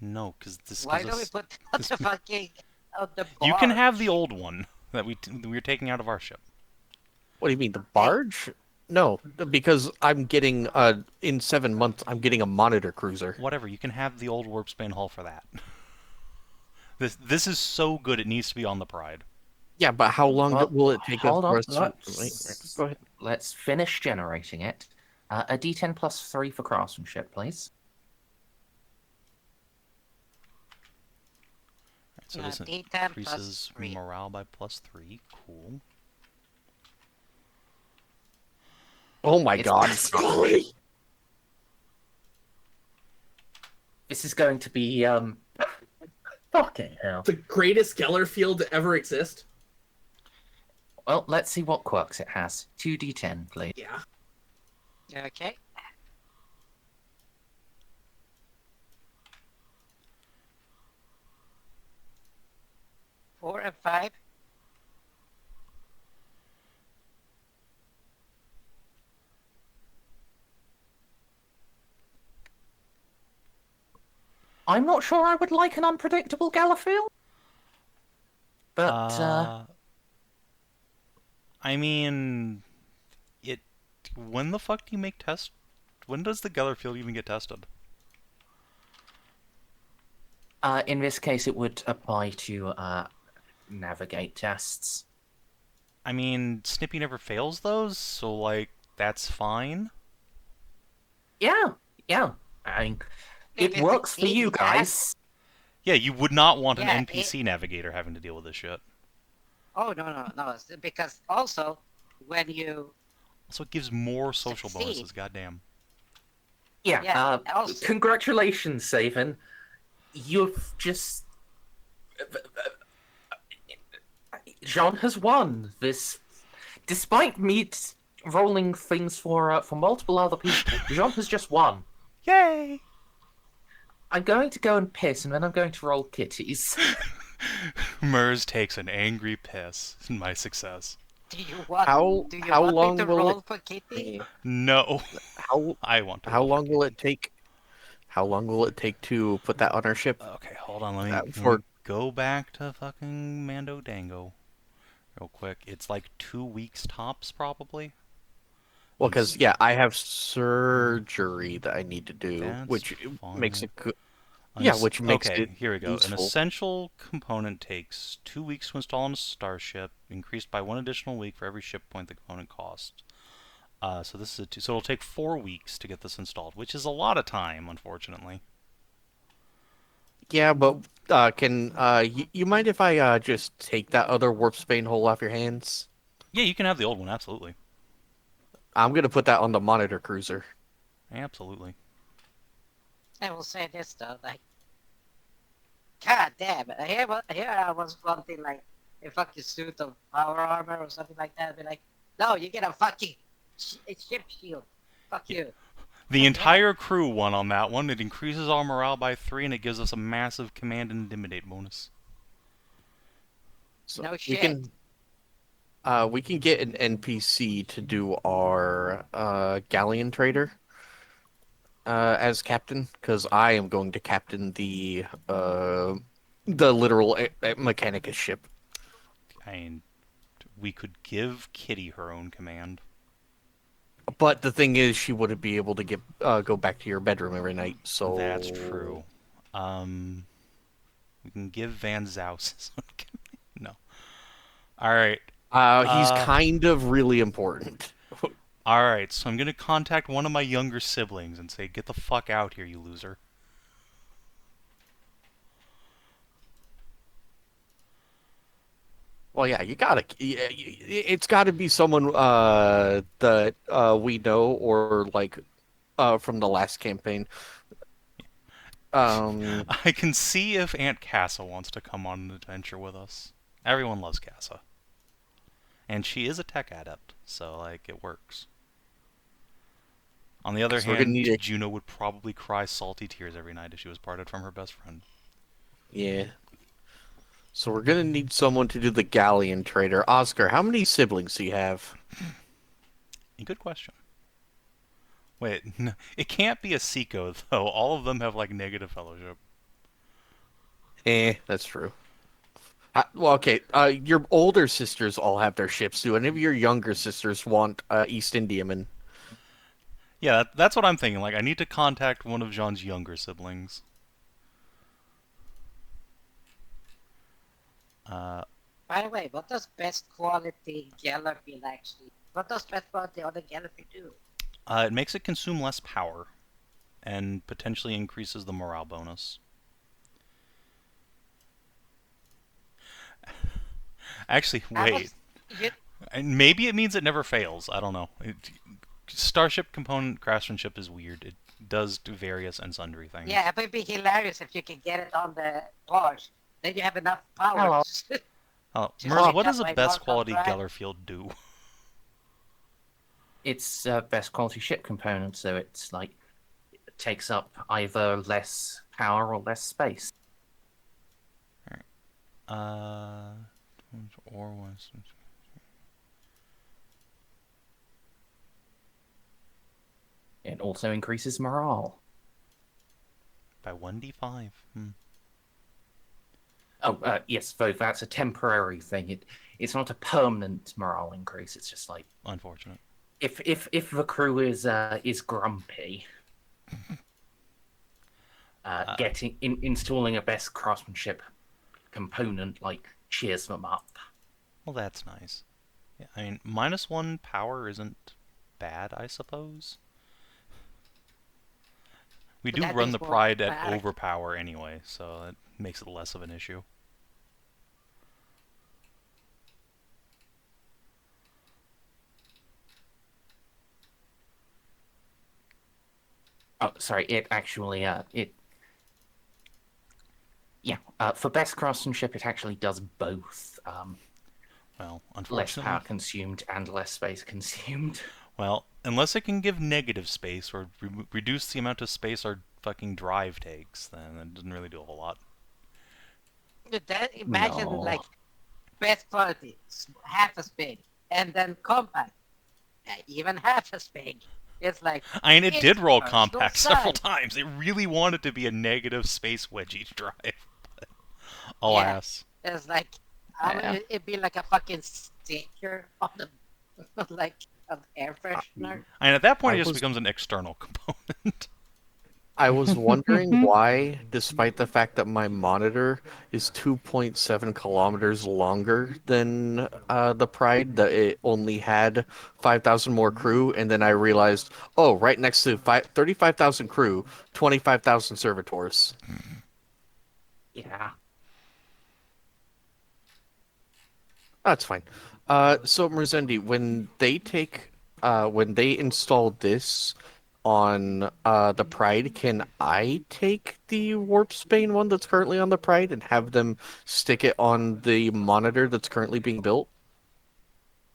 No, because this Why gives don't we us... put on the fucking. On the You can have barge? the old one that we're taking out of our ship. What do you mean, the barge? No, because I'm getting, in 7 months, I'm getting a monitor cruiser. Whatever, you can have the old Warpsbane hull for that. This is so good it needs to be on the Pride. Yeah, but how long Well, will it take us hold for on, us to... Go ahead. Let's finish generating it. A d10 plus 3 for craftsmanship, please. Right, so Yeah, this D10 plus increases 3. morale by +3. Cool. Oh my It's god. This is going to be, fucking hell. The greatest Gellerfield to ever exist. Well, let's see what quirks it has. 2d10, please. Yeah. Okay. Four and 5. I'm not sure I would like an unpredictable Gellerfield. But, I mean, when the fuck do you make test? When does the Gellerfield even get tested? in this case, it would apply to, navigate tests. I mean, Snippy never fails those, so like that's fine. Yeah. I mean, If it it's works for you exceeding guys. Yeah, you would not want Yeah, an NPC navigator having to deal with this shit. Oh no! Because also when you Also, it gives more social succeed, bonuses. Goddamn. Yeah. Yeah, also- Congratulations, Savin. You've just Jeanne has won this, despite me rolling things for multiple other people. Jeanne has just won. Yay! I'm going to go and piss, and then I'm going to roll kitties. Merz takes an angry piss in my success. do you want How do you how want me long to will roll it? for Kitty? No, How I want to. how roll for long will Kitty. it take? How long will it take to put that on our ship? Okay, hold on. Let me For go back to fucking Mando Dango real quick. It's like 2 weeks tops, probably. well, because yeah, I have surgery that I need to do, That's which makes fine. it good. Yeah, which makes okay, it here we go. An useful. essential component takes 2 weeks to install on a starship, increased by 1 additional week for every ship point the component costs. So this is so it'll take 4 weeks to get this installed, which is a lot of time, unfortunately. Yeah, but can you mind if I just take that other warp spain hole off your hands? Yeah, you can have the old one, absolutely. I'm gonna put that on the monitor cruiser. Absolutely. I will say this though, like, god damn it! Here I was wanting like a fucking suit of power armor or something like that. I'd be like, no, you get a fucking ship shield. Fuck Yeah. you. The entire crew won on that one. It increases our morale by 3, and it gives us a massive command and intimidate bonus. So No we shit. can we can get an NPC to do our galleon trader as captain, because I am going to captain the literal Mechanicus ship. I mean, we could give Kitty her own command. But the thing is, she wouldn't be able to get go back to your bedroom every night. So That's true. We can give Van Zaus his own command. No. Alright. He's kind of really important. Alright, so I'm gonna contact one of my younger siblings and say, get the fuck out here, you loser. Well, yeah, you gotta. It's got to be someone that we know or like from the last campaign. I can see if Aunt Cassa wants to come on an adventure with us. Everyone loves Cassa. And she is a tech adept, so, like, it works. On the other So we're gonna hand, need a- Juno would probably cry salty tears every night if she was parted from her best friend. Yeah. So we're gonna need someone to do the galleon trader. Ozcar, how many siblings do you have? Good question. Wait, it can't be a Ceiko, though. All of them have, like, negative fellowship. That's true. Well, okay. Your older sisters all have their ships. Do any of your younger sisters want East Indiaman? Yeah, that's what I'm thinking. Like, I need to contact one of Jean's younger siblings. By the way, what does best quality Gellerfield actually? What does best quality on the Gellerfield do? It makes it consume less power, and potentially increases the morale bonus. Actually, wait. And maybe it means it never fails. I don't know. Starship component craftsmanship is weird. It does do various and sundry things. Yeah, it would be hilarious if you could get it on the bars. Then you have enough power. Hello. Oh, Just Merz, like what that does a by best Warcraft, quality right? Gellerfield do? It's best quality ship component, so it's like it takes up either less power or less space. Or was It also increases morale. by 1d5. Oh, yes, though that's a temporary thing. It's not a permanent morale increase. It's just like Unfortunate. if the crew is grumpy, installing a best craftsmanship component like cheers them up. Well, that's nice. Yeah, I mean, -1 power isn't bad, I suppose. We But do that run is the more pride at bad. overpower anyway, so it makes it less of an issue. Oh, sorry. It actually for best craftsmanship, it actually does both. Well, Less unfortunately. power consumed and less space consumed. Well, unless it can give negative space or reduce the amount of space our fucking drive takes, then it doesn't really do a whole lot. Imagine No. like best quality, half as big, and then compact, even half as big. It's like I mean, it it's did roll personal compact several size. times. It really wanted to be a negative space wedge each drive. But Yeah. alas. It's like Yeah. it'd be like a fucking sticker on the like an air freshener. And at that point, I it just was- becomes an external component. I was wondering why, despite the fact that my monitor is 2.7 kilometers longer than the Pride, that it only had 5,000 more crew, and then I realized, oh, right next to 35,000 crew, 25,000 servitors. Yeah. That's fine. So Merzendi, when they install this on the Pride, can I take the Warpsbane one that's currently on the Pride and have them stick it on the monitor that's currently being built?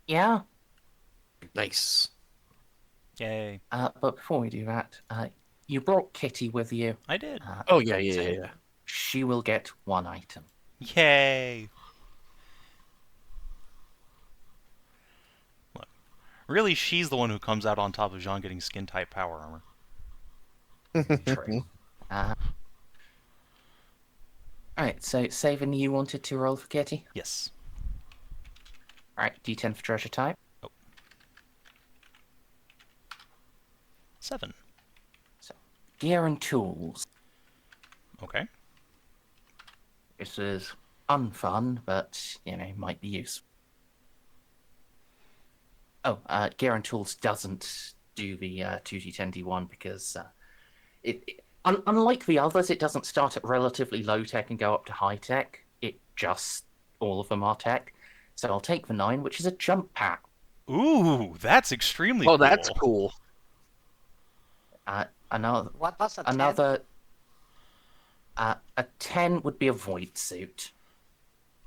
Yeah. Nice. Yay. But before we do that, you brought Kitty with you. I did. Oh yeah, yeah, So yeah, yeah. she will get one item. Yay. Look, really, she's the one who comes out on top of Jeanne getting skin-type power armor. True. Alright, so Savin, you wanted to roll for Kitty? Yes. Alright, D10 for treasure type. 7. Gear and tools. Okay. This is unfun, but, might be useful. Oh, gear and tools doesn't do the 2d10d1 because unlike the others, it doesn't start at relatively low tech and go up to high tech. All of them are tech. So I'll take the 9, which is a jump pack. Ooh, that's extremely cool. Oh, that's cool. Another What was a 10? a 10 would be a void suit.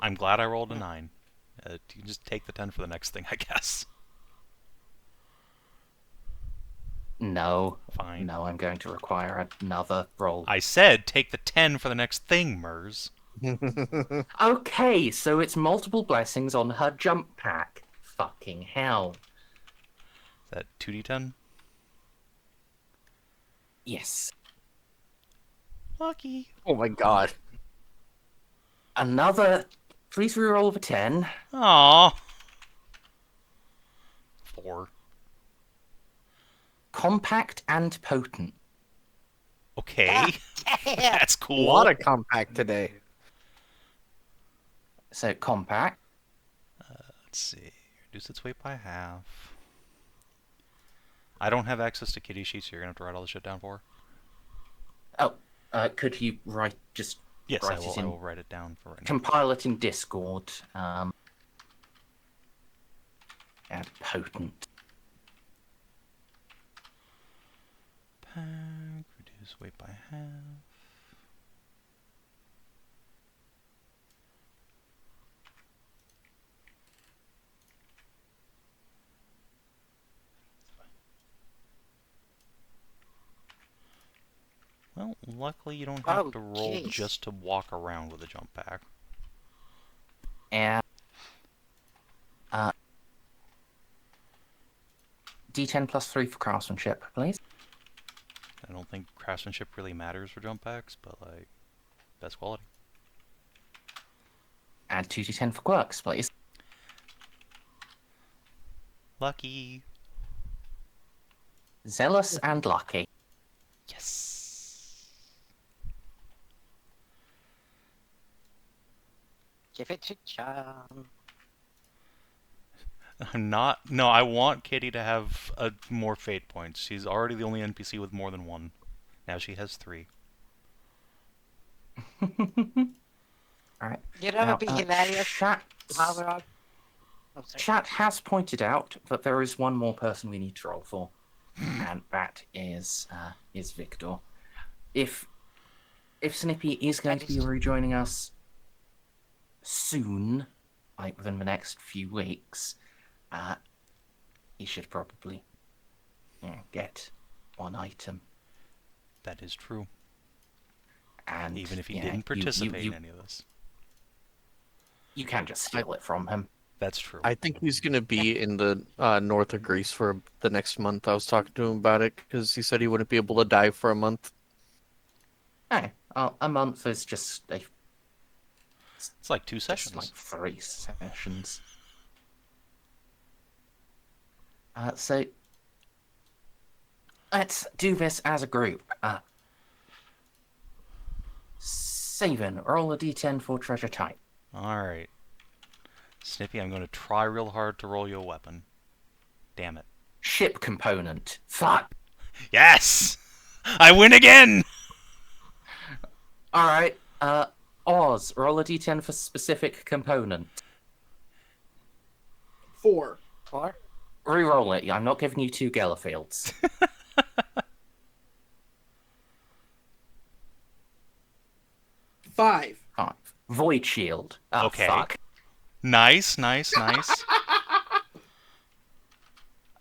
I'm glad I rolled a 9. You can just take the 10 for the next thing, I guess. No. Fine. No, I'm going to require another roll. I said take the 10 for the next thing, Merz. Okay, so it's multiple blessings on her jump pack. Fucking hell. Is that 2d10? Yes. Lucky. Oh my god. Another. Please reroll of a 10. Aww. 4. Compact and potent. Okay. Damn. That's A cool. lot of compact today. So compact. Let's see. Reduce its weight by half. I don't have access to kitty sheets, so you're going to have to write all this shit down for her. Oh, could you just Yes, write I it will, in? I will write it down for right now. Compile it in Discord. And potent. Pack, reduce weight by half. Well, luckily you don't have Oh, to roll jeez. just to walk around with a jump pack. And D10 plus 3 for craftsmanship, please. I don't think craftsmanship really matters for jump packs, but like, best quality. And 2d10 for quirks, please. Lucky. Zealous and lucky. Yes. Give it to John. I'm not. No, I want Kitty to have more fate points. She's already the only NPC with more than 1. Now she has 3. Alright. You know what would be hilarious? Chat, While we're on. Oh, sorry. chat has pointed out that there is one more person we need to roll for. and that is Victor. If Snippy is going to be rejoining us soon, like within the next few weeks, he should probably get one item. That is true. And Even if he yeah, didn't participate in any of this. You can't just steal it from him. That's true. I think he's going to be in the north of Greece for the next month. I was talking to him about it because he said he wouldn't be able to dive for a month. Hey, a month is just It's like 2 sessions. like 3 sessions. So let's do this as a group. Savin, roll a d10 for treasure type. Alright. Snippy, I'm going to try real hard to roll you a weapon. Damn it. Ship component. Fuck. Yes! I win again! Alright, Oz, roll a d10 for specific component. 4. 4? Reroll it. I'm not giving you 2 Gellerfields. 5. 5. Void shield. Oh, Okay. fuck. Nice, nice, nice.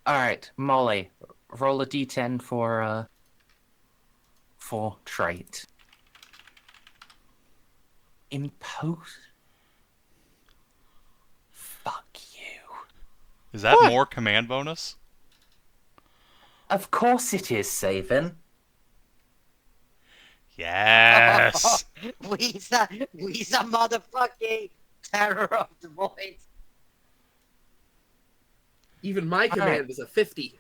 Alright, Molly, roll a d10 for trait. Impose. Fuck you. Is that What? more command bonus? Of course it is, Savin. Yes! We's a motherfucking terror of the void. Even my command was a 50.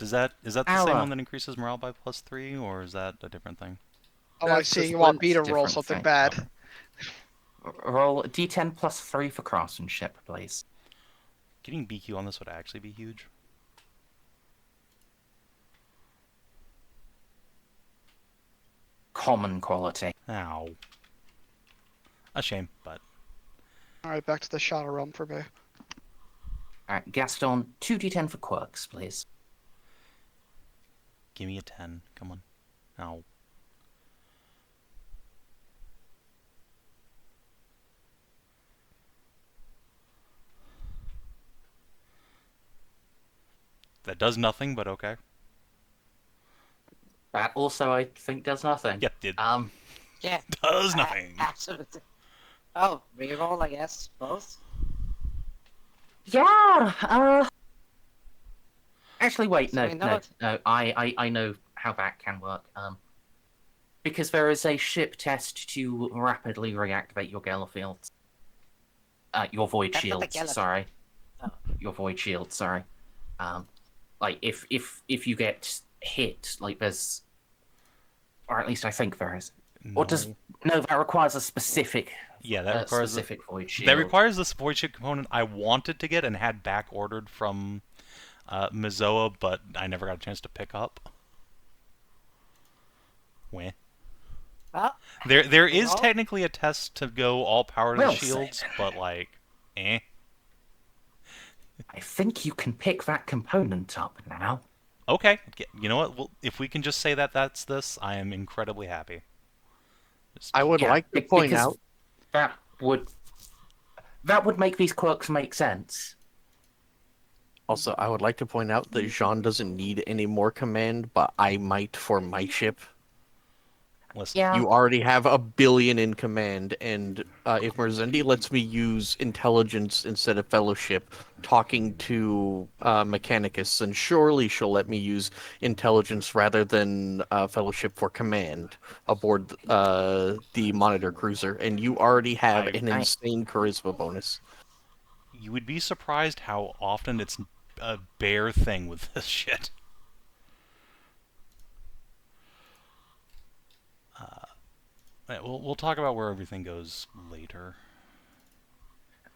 Is that the same Ow. one that increases morale by +3, or is that a different thing? Oh, I That's see. just You want one me to roll different something thing. bad. Roll a d10 plus 3 for craftsmanship, please. Getting BQ on this would actually be huge. Common quality. Ow. A shame, but... Alright, back to the shadow realm for me. Alright, Gaston, 2d10 for quirks, please. Give me a 10. Come on. Ow. That does nothing, but okay. That also, I think, does nothing. Yep, it Yeah. does nothing. Absolutely. Oh, reroll, I guess. Both? Yeah, Actually, wait, So no, we know no, it. no, I know how that can work. Because there is a ship test to rapidly reactivate your Gellerfields. Your void That's not the shields, Gellerfield. sorry. Oh. Your void shield, sorry. Like, if you get hit, like, there's... Or at least I think there is. Or does... No, that requires a specific... Yeah, that requires specific void shield. that requires this void shield component I wanted to get and had back ordered from Mezoa, but I never got a chance to pick up. Weh. Well, There is Well- technically a test to go all power to the Well shields, said. but like, eh. I think you can pick that component up now. Okay, you know what? Well, if we can just say that that's this, I am incredibly happy. Just- I would Yeah, like to point because out. that would make these quirks make sense. Also, I would like to point out that Jeanne doesn't need any more command, but I might for my ship. listen, Yeah. You already have 1 billion in command, and if Merzendi lets me use intelligence instead of fellowship, talking to Mechanicus, then surely she'll let me use intelligence rather than fellowship for command aboard the monitor cruiser. And you already have an insane charisma bonus. you would be surprised how often it's a bare thing with this shit. Right, we'll talk about where everything goes later.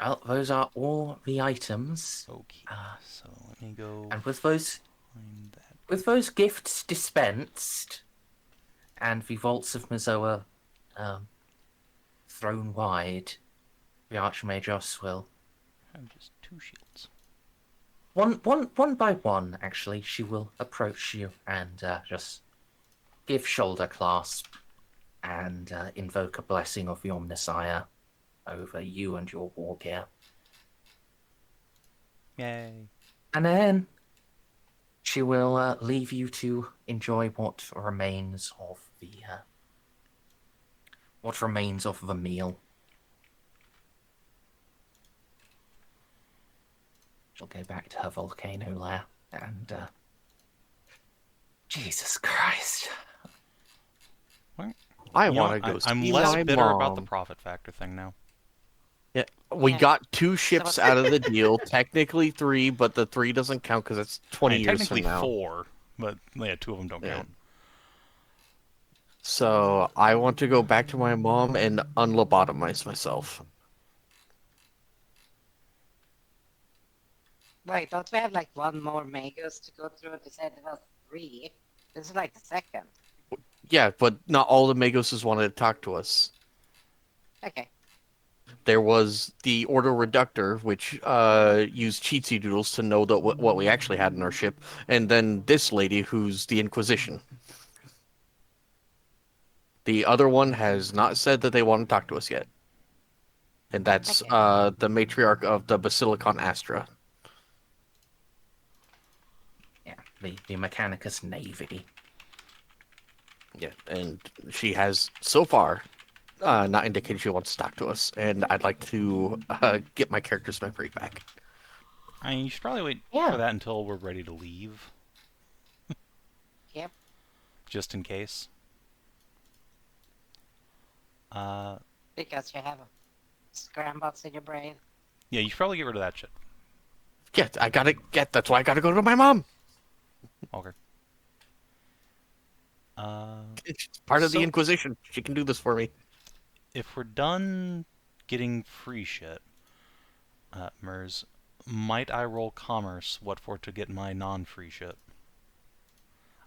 Well, those are all the items. Okay, so let me go And with those find that. gifts dispensed, and the vaults of Mezoa thrown wide, the Archmage will I have just 2 shields. one by one, actually, she will approach you and just give shoulder clasp and invoke a blessing of your Messiah over you and your war gear. Yay. And then she will leave you to enjoy what remains of the meal. She'll go back to her volcano lair and Jesus Christ. I You know want to what? go I'm see less my bitter mom. about the profit factor thing now. Yeah, we Yeah. got 2 ships So- out of the deal. Technically 3, but the 3 doesn't count because it's 20 I mean, years technically from now. 4, but yeah, 2 of them don't Yeah. count. So I want to go back to my mom and unlobotomize myself. Wait, don't we have like one more Magos to go through? They said it was 3. This is like the second. Yeah, but not all the Magoses wanted to talk to us. Okay. There was the Order Reductor, which used cheatsy doodles to know what we actually had in our ship, and then this lady, who's the Inquisition. The other one has not said that they want to talk to us yet. And that's Okay. the matriarch of the Basilicon Astra. Yeah, the Mechanicus Navy. Yeah, and she has, so far, not indicated she wants to talk to us, and I'd like to get my character's memory back. I mean, you should probably wait Yeah. for that until we're ready to leave, Yep. just in case. Because you have scrambots in your brain. Yeah, you should probably get rid of that shit. Yeah, that's why I gotta go to my mom. Okay. It's part of the So- Inquisition. She can do this for me. If we're done getting free shit, Merz, might I roll commerce what for to get my non-free shit?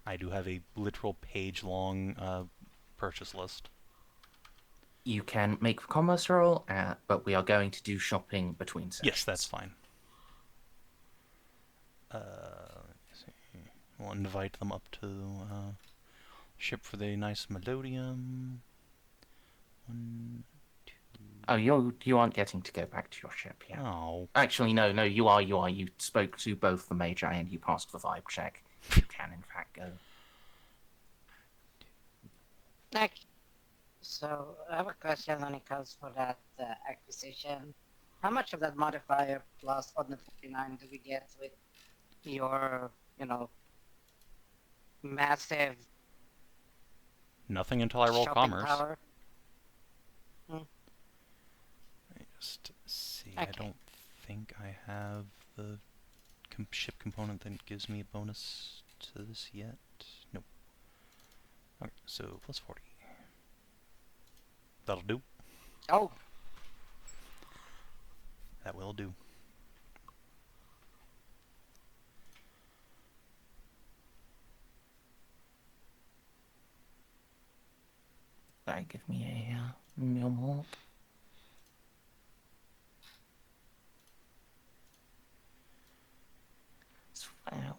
I do have a literal page-long purchase list. You can make a commerce roll, but we are going to do shopping between sessions. Yes, that's fine. Let's see. We'll invite them up to ship for the nice melodium. 1, 2. Oh, you aren't getting to go back to your ship yet. Oh. Actually, no, you are. You spoke to both the Magi and you passed the vibe check. You can, in fact, go. Okay. So I have a question when it comes for that acquisition. How much of that modifier plus on the 49 do we get with your, massive Nothing until I roll shopping commerce. power? Let me just see. Okay. I don't think I have the ship component that gives me a bonus to this yet. Nope. Okay, so plus 40. That'll do. Oh, That will do. Sorry, give me a moment. Wow.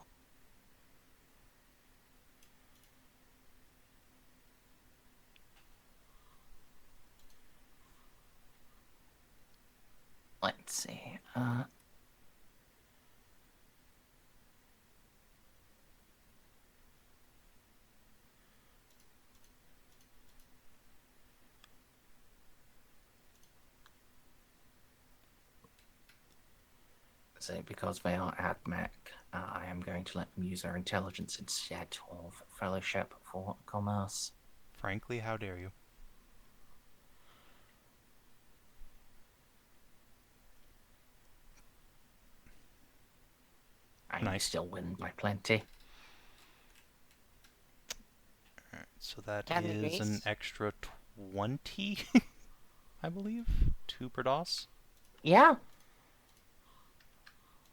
Let's see. So because they are at Mac, I am going to let them use their intelligence instead of fellowship for commerce. Frankly, how dare you? I Nice. still win by plenty. Alright, so that 10 is an degrees. extra 20, I believe? 2 per DOS? Yeah.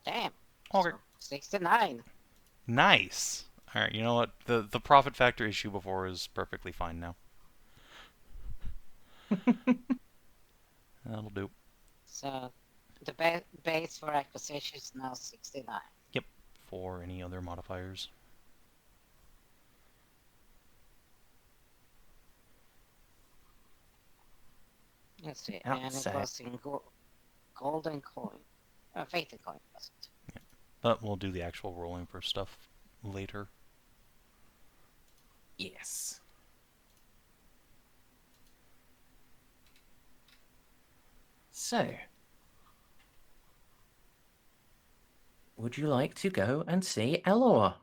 damn. Okay. So 69. Nice! Alright, you know what? The profit factor issue before is perfectly fine now. That'll do. So the base for acquisition is now 69. for any other modifiers. Let's see. Yeah, And it so- was in golden coin. Fated coin, was it? But we'll do the actual rolling for stuff later. Yes. So, would you like to go and see Elora?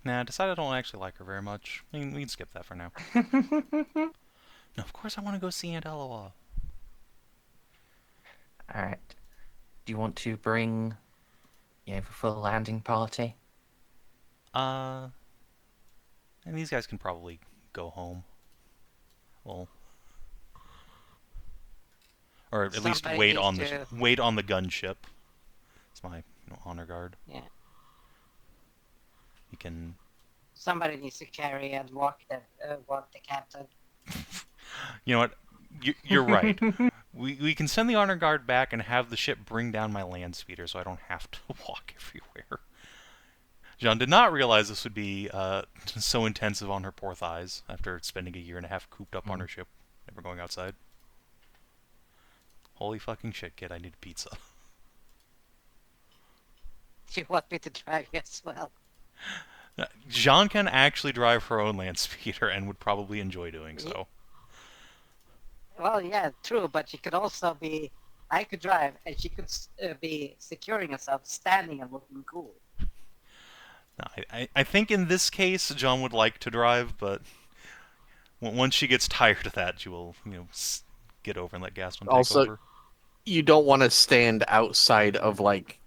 Nah, I decided I don't actually like her very much. We can skip that for now. No, of course I want to go see Aunt Eloa. Alright. Do you want to bring the full landing party? And these guys can probably go home. Well, or at least Somebody wait needs on to- the gunship. It's my honor guard. Yeah. You can. Somebody needs to carry and walk the captain. You know what? You're right. We can send the honor guard back and have the ship bring down my land speeder, so I don't have to walk everywhere. Jeanne did not realize this would be so intensive on her poor thighs after spending a year and a half cooped up on her ship, never going outside. Holy fucking shit, kid! I need pizza. You want me to drive you as well? Jeanne can actually drive her own land speeder and would probably enjoy doing so. Well, yeah, true, but she could also be... I could drive, and she could be securing herself, standing and looking cool. No, I think in this case, Jeanne would like to drive, but once she gets tired of that, she will, get over and let Gaston take Also, over. You don't want to stand outside of, like,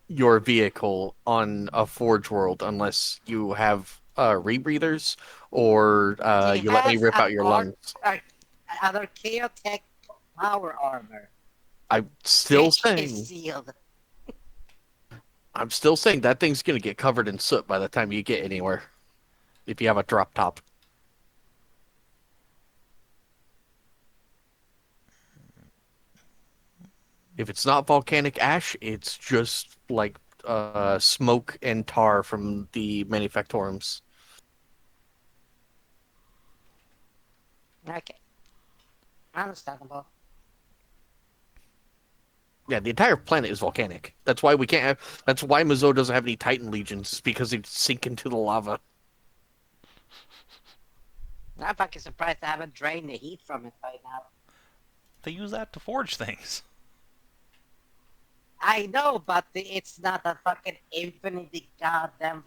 your vehicle on a Forge World unless you have rebreathers or She you let me has rip an out your lungs. An Archaeotech power armor. I'm still Which saying... is sealed. I'm still saying that thing's gonna get covered in soot by the time you get anywhere. If you have a drop top. If it's not volcanic ash, it's just like smoke and tar from the manufactorums. Okay. Understandable. Yeah, the entire planet is volcanic. That's why we can't have. That's why Mezoa doesn't have any Titan legions. Is because they sink into the lava. I'm fucking surprised I haven't drained the heat from it by now. They use that to forge things. I know, but it's not a fucking infinite goddamn...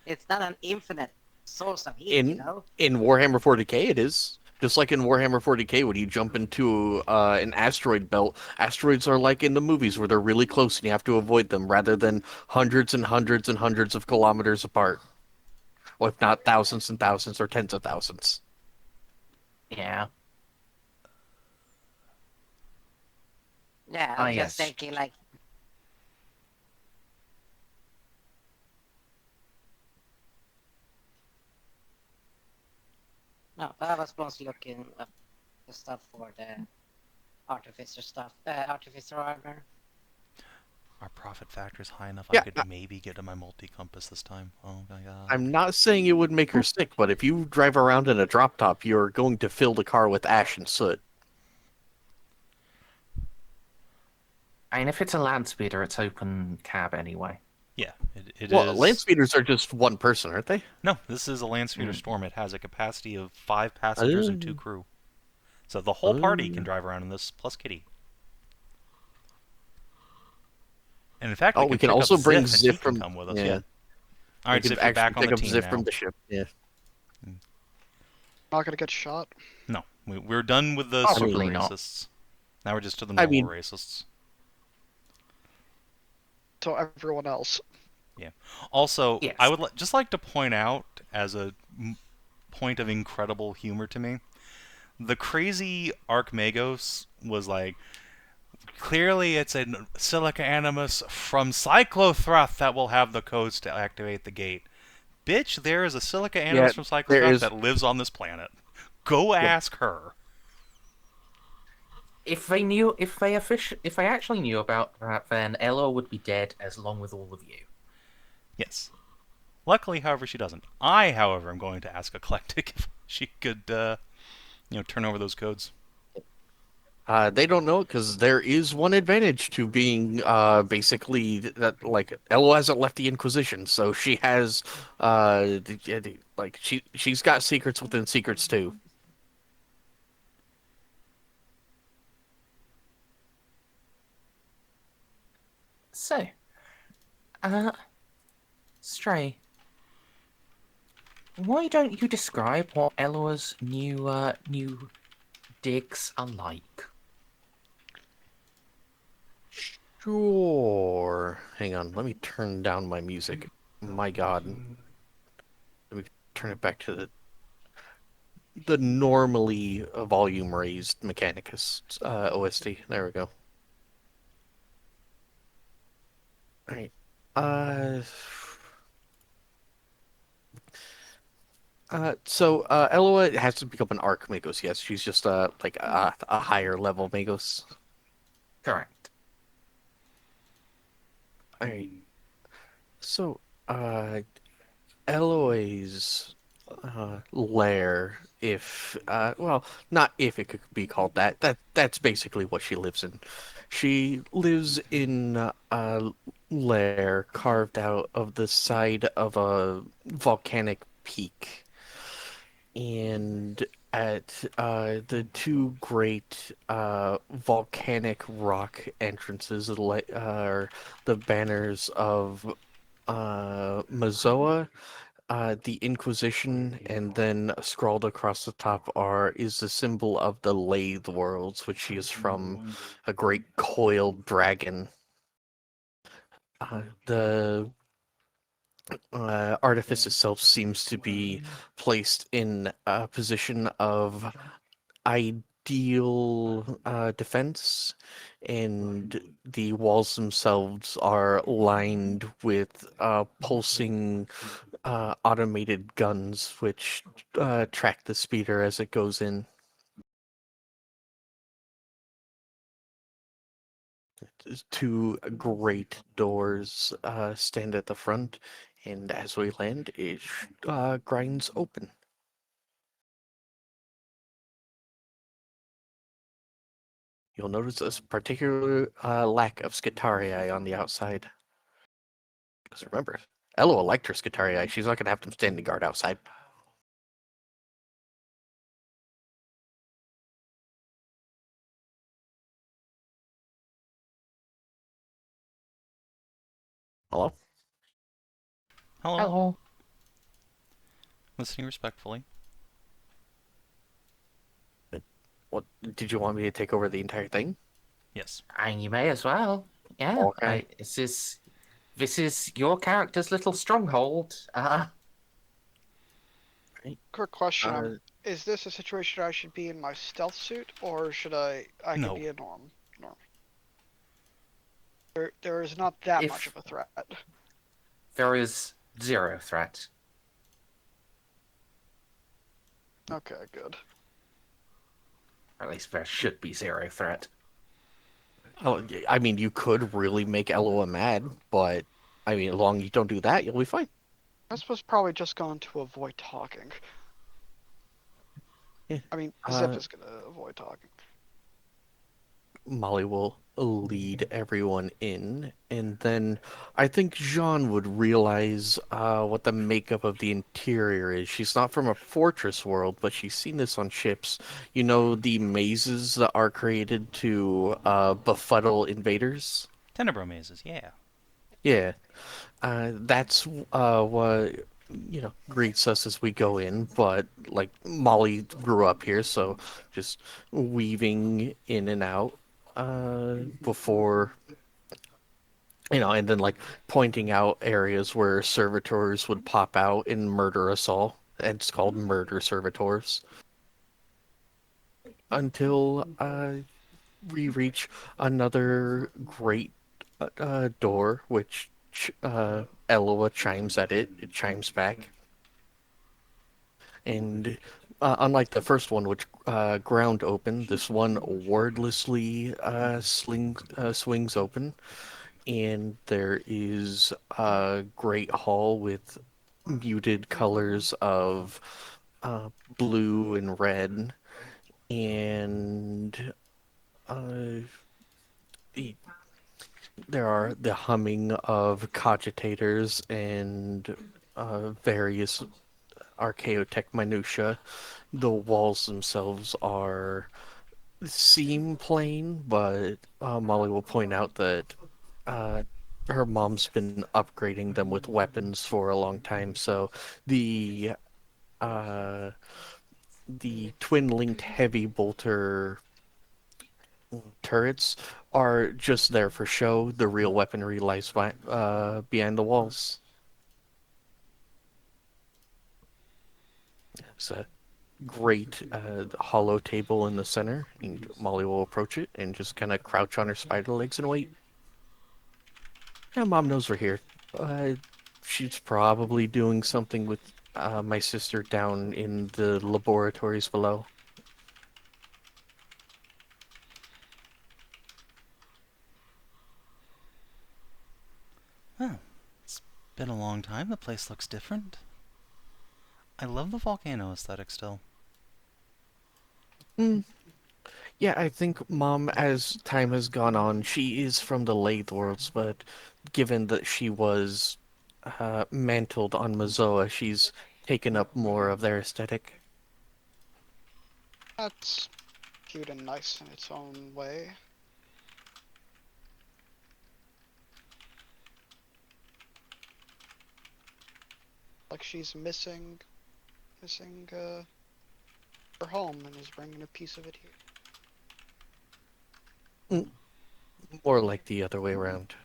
it's not an infinite source of heat, you know? In Warhammer 40k, it is. Just like in Warhammer 40k, when you jump into an asteroid belt, asteroids are like in the movies where they're really close and you have to avoid them, rather than hundreds and hundreds and hundreds of kilometers apart. Well, if not thousands and thousands or tens of thousands. Yeah. Yeah, Ah, I'm just yes. thinking, like... No, but I was mostly looking up the stuff for the Artificer stuff. Artificer armor. Our profit factor is high enough Yeah, I could maybe get to my multi-compass this time. Oh my god. I'm not saying it would make her sick, but if you drive around in a drop top, you're going to fill the car with ash and soot. I mean, if it's a land speeder, it's open cab anyway. Yeah, it Well, is... land speeders are just one person, aren't they? No, this is a land speeder Storm. It has a capacity of 5 passengers and 2 crew. So the whole party can drive around in this, plus Kitty. And in fact, We can pick also up bring Xiph, and he Xiph can from... come with us. yeah. Yeah. All right, We Xiph, can you're back on pick the up team Xiph now. from the ship. Yeah. Not gonna get shot. No, we're done with the Probably super not. racists. Now we're just to the I normal mean- racists. To everyone else. Also, Yes. I would just like to point out, as a point of incredible humor to me, the crazy Magos was like, clearly it's a Silica Animus from Cyclothrath that will have the codes to activate the gate. Bitch, there is a Silica Animus from there Cyclothrath is. that lives on this planet. Go ask her. if they actually knew about that, then Ella would be dead as long with all of you. Yes. Luckily, however, she doesn't. I, however, am going to ask Eclectic if she could, turn over those codes. They don't know it because there is one advantage to being basically that like Elo hasn't left the Inquisition, so she has like she's got secrets within secrets too. So, Stray, why don't you describe what Ella's new digs are like? Sure. Hang on, let me turn down my music. My God. Let me turn it back to the normally volume raised Mechanicus OST. There we go. All right. Eloa has to become an Arch Magos. Yes, she's just like a higher level Magos. Correct. All right. So, Eloy's lair, if well, not if it could be called that. That's basically what she lives in. She lives in a lair carved out of the side of a volcanic peak, and at the two great volcanic rock entrances are the banners of Mezoa, the Inquisition, and then scrawled across the top is the symbol of the Lathe Worlds, which she is from, a great coiled dragon. The artifice itself seems to be placed in a position of ideal defense, and the walls themselves are lined with pulsing automated guns which track the speeder as it goes in. Two great doors stand at the front, and as we land, it grinds open. You'll notice a particular lack of Scitarii on the outside. Because remember, Eloa liked her Scitarii. She's not going to have them standing guard outside. Hello? Hello. Hello. Listening respectfully. What, did you want me to take over the entire thing? Yes. And you may as well. Yeah. Okay. This is your character's little stronghold. Quick question: Uh, is this a situation I should be in my stealth suit, or should I No. can be a norm? There is not that If- much of a threat. There is zero threat. Okay, good. Or at least there should be zero threat. Oh, I mean, you could really make Eloa mad, but I mean, as long as you don't do that, you'll be fine. I was probably just going to avoid talking. Yeah. I mean, Xiph is gonna avoid talking. Molly will lead everyone in, and then I think Jeanne would realize what the makeup of the interior is. She's not from a fortress world, but she's seen this on ships. You know, the mazes that are created to befuddle invaders? Tenebro mazes, yeah. Yeah. That's what greets us as we go in, but like Molly grew up here, so just weaving in and out before and then like pointing out areas where servitors would pop out and murder us all. And it's called murder servitors. Until we reach another great door, which Eloa chimes at it. It chimes back. And unlike the first one, which ground open, this one wordlessly swings open, and there is a great hall with muted colors of blue and red, and uh, the- there are the humming of cogitators and various archaeotech minutia. The walls themselves seem plain, but Molly will point out that uh, her mom's been upgrading them with weapons for a long time. So the uh, the twin-linked heavy bolter turrets are just there for show. The real weaponry lies behind the walls. It's a great hollow table in the center, and Molly will approach it and just kind of crouch on her spider legs and wait. Yeah, Mom knows we're here. Uh, she's probably doing something with my sister down in the laboratories below. Well, it's been a long time. The place looks different. I love the volcano aesthetic still. Hmm. Yeah, I think Mom, as time has gone on, she is from the Lathe Worlds, but given that she was mantled on Mezoa, she's taken up more of their aesthetic. That's cute and nice in its own way. Like she's missing her home and is bringing a piece of it here. Mm, More like the other way around.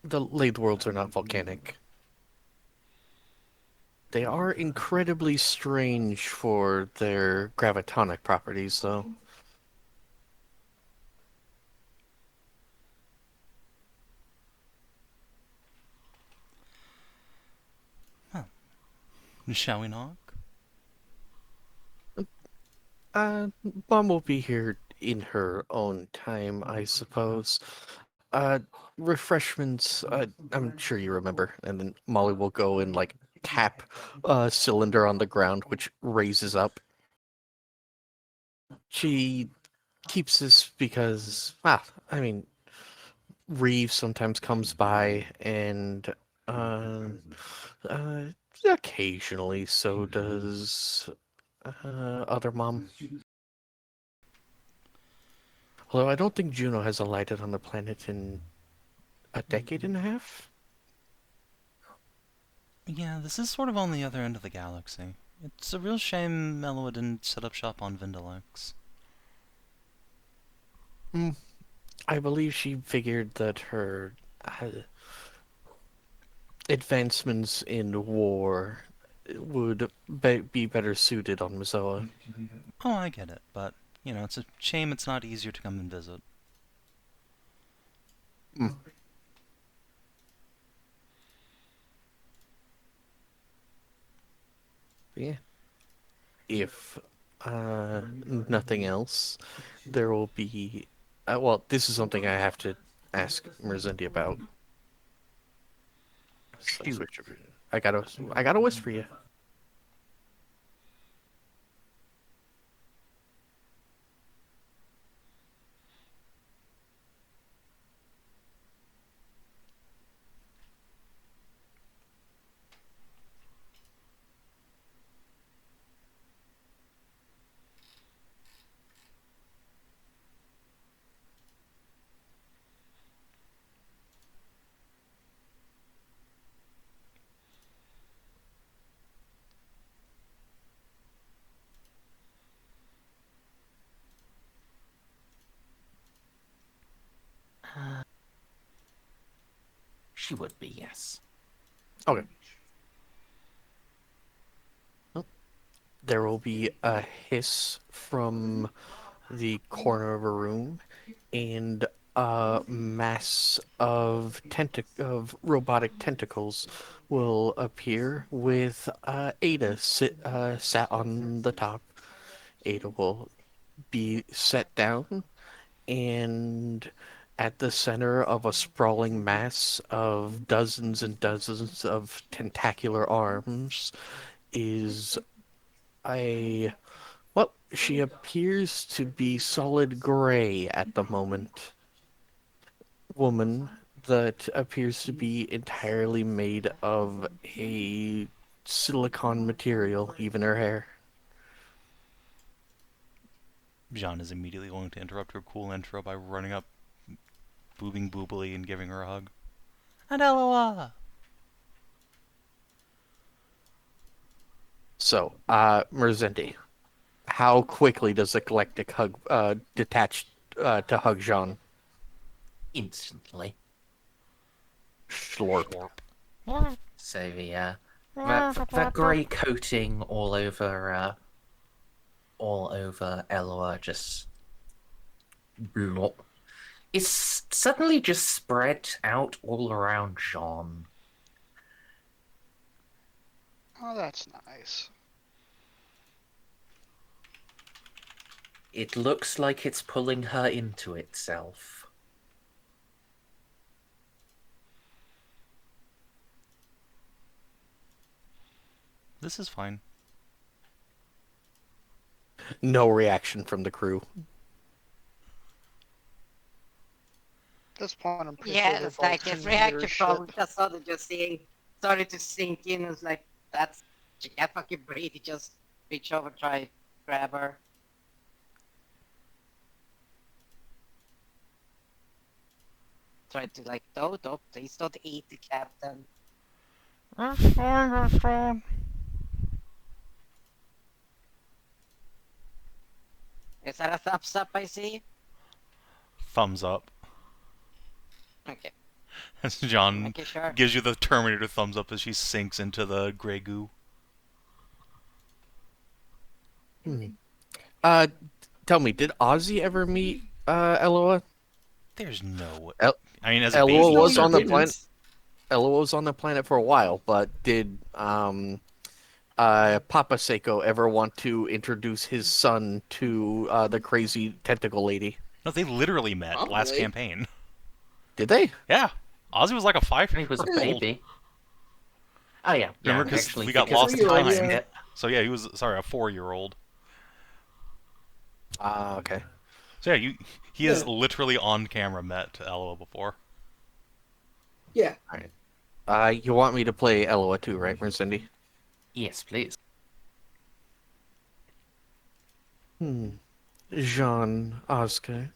The Lathe Worlds are not volcanic. They are incredibly strange for their gravitonic properties, though. Well, shall we knock? Uh, Mom will be here in her own time, I suppose. Uh, Refreshments, I'm sure you remember. And then Molly will go and, like, tap a cylinder on the ground, which raises up. She keeps this because, I mean, Reeve sometimes comes by, and uh, uh, occasionally so does other mom. Although I don't think Juno has alighted on the planet in a decade and a half. Yeah, this is sort of on the other end of the galaxy. It's a real shame Meloa didn't set up shop on Vindalex. Mm, I believe she figured that her advancements in war would be better suited on Mezoa. Oh, I get it, but, you know, it's a shame it's not easier to come and visit. Mm. Yeah. If nothing else, there will be. Well, this is something I have to ask Merzendi about. Shoot. I gotta whisper you. She would be, yes. Okay. Well, there will be a hiss from the corner of a room, and a mass of robotic tentacles will appear with Ada sat on the top. Ada will be set down, and at the center of a sprawling mass of dozens and dozens of tentacular arms is a well, she appears to be solid gray at the moment. Woman that appears to be entirely made of a silicon material, even her hair. Jeanne is immediately going to interrupt her cool intro by running up, boobing boobily, and giving her a hug. And Eloa! So, Merzendi, how quickly does the galactic hug detach to hug Jean? Instantly. Schlorp. So that grey coating all over Eloa just blop. It's suddenly just spread out all around Jeanne. Oh, that's nice. It looks like it's pulling her into itself. This is fine. No reaction from the crew. At this point, I'm pretty Yeah, sure they're it's both like his in reaction leadership. probably just started started to sink in. It's like, she can't fucking breathe. He just reach over, try grab her. Try to like, no, please don't eat the captain. Is that a thumbs up I see? Thumbs up. Okay, As Jeanne making sure. gives you the Terminator thumbs up as she sinks into the gray goo. Tell me, did Ozzy ever meet Eloa? There's no... El- I mean, as a Eloa baby... was No, on you the planet. didn't. Eloa was on the planet for a while, but did Papa Ceiko ever want to introduce his son to the crazy tentacle lady? No, they literally met last Probably. campaign. Did they? Yeah. Ozzy was like a 5 When he was a year old. baby. Oh yeah, Remember, yeah. 'cause Actually, we got because lost of in the time time. skip. So yeah, he was, sorry, a 4-year-old. Okay. So yeah, he has Yeah. literally on camera met Eloa before. Yeah. You want me to play Eloa too, right, Merzendi? Yes, please. Jean, Ozcar,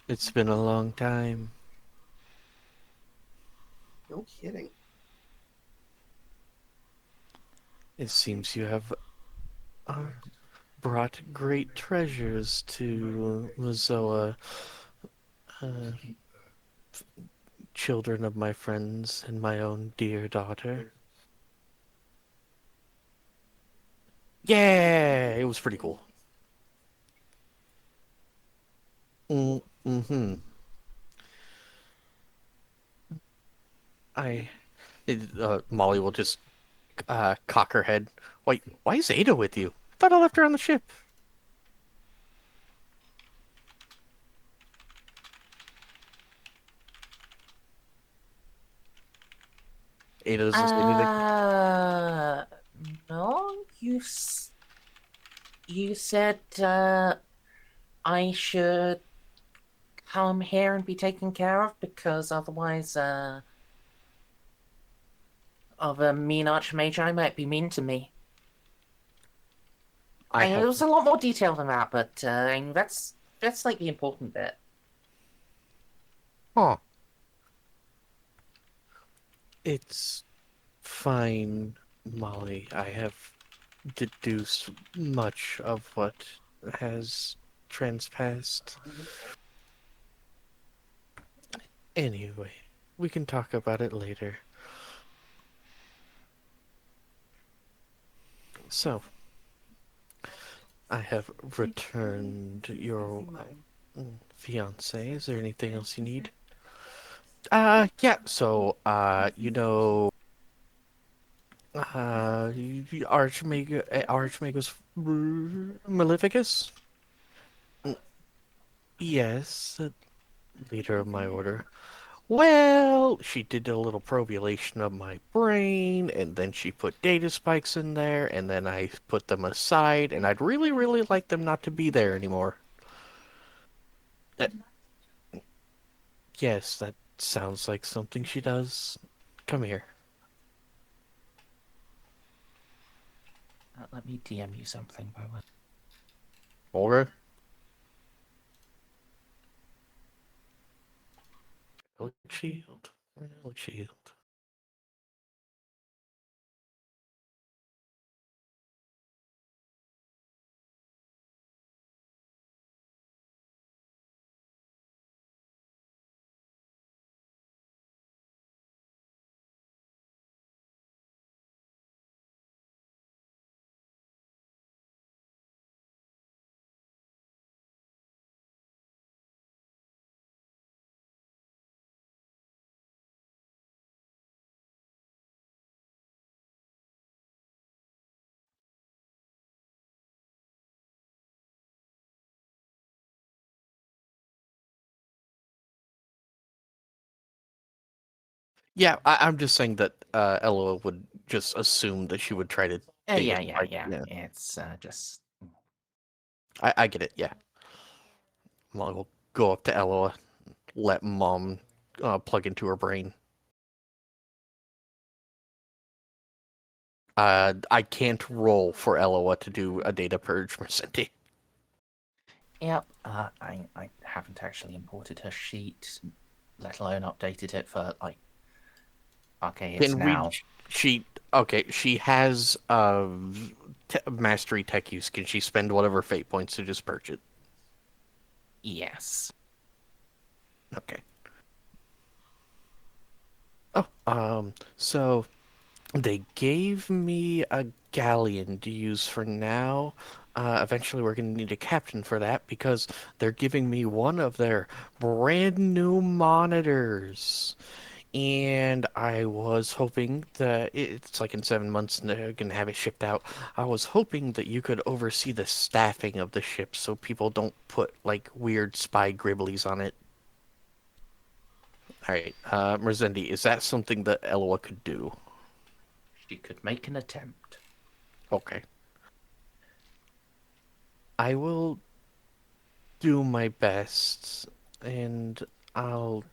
it's been a long time. No kidding. It seems you have brought great treasures to Mezoa, children of my friends and my own dear daughter. Yeah, it was pretty cool. Mm-hmm. Molly will just cock her head. Why is Ada with you? I thought I left her on the ship. Ada doesn't say anything. No, you said I should come here and be taken care of because otherwise of a mean archmage might be mean to me. It was a lot more detailed than that, but I mean, that's like the important bit. Huh. It's fine, Molly. I have deduced much of what has transpassed. Anyway, we can talk about it later. So, I have returned your Fiance, is there anything else you need? Yeah, so, Archmagus Maleficus? Yes, leader of my order. Well, she did a little probulation of my brain, and then she put data spikes in there, and then I put them aside, and I'd really, really like them not to be there anymore. Uh, yes, that sounds like something she does. Come here. Let me DM you something, by the way. Olga? Relic shield. Relic shield. Yeah, I'm just saying that Ella would just assume that she would try to date Yeah, us. yeah, Like, yeah. yeah. It's just. I get it, yeah. I'll go up to Ella, let Mom plug into her brain. I can't roll for Ella to do a data purge, Merzendi. Yep. I haven't actually imported her sheet, let alone updated it for like. Okay, it's Can we? now. She has mastery tech use. Can she spend whatever fate points to just purge it? Yes. Okay. Oh, so they gave me a galleon to use for now. Eventually, we're going to need a captain for that because they're giving me one of their brand new monitors. And I was hoping that it's like in 7 months and they're going to have it shipped out. I was hoping that you could oversee the staffing of the ship so people don't put like weird spy gribblies on it. All right, Merzendi, is that something that Elwa could do? She could make an attempt. Okay. I will do my best, and I'll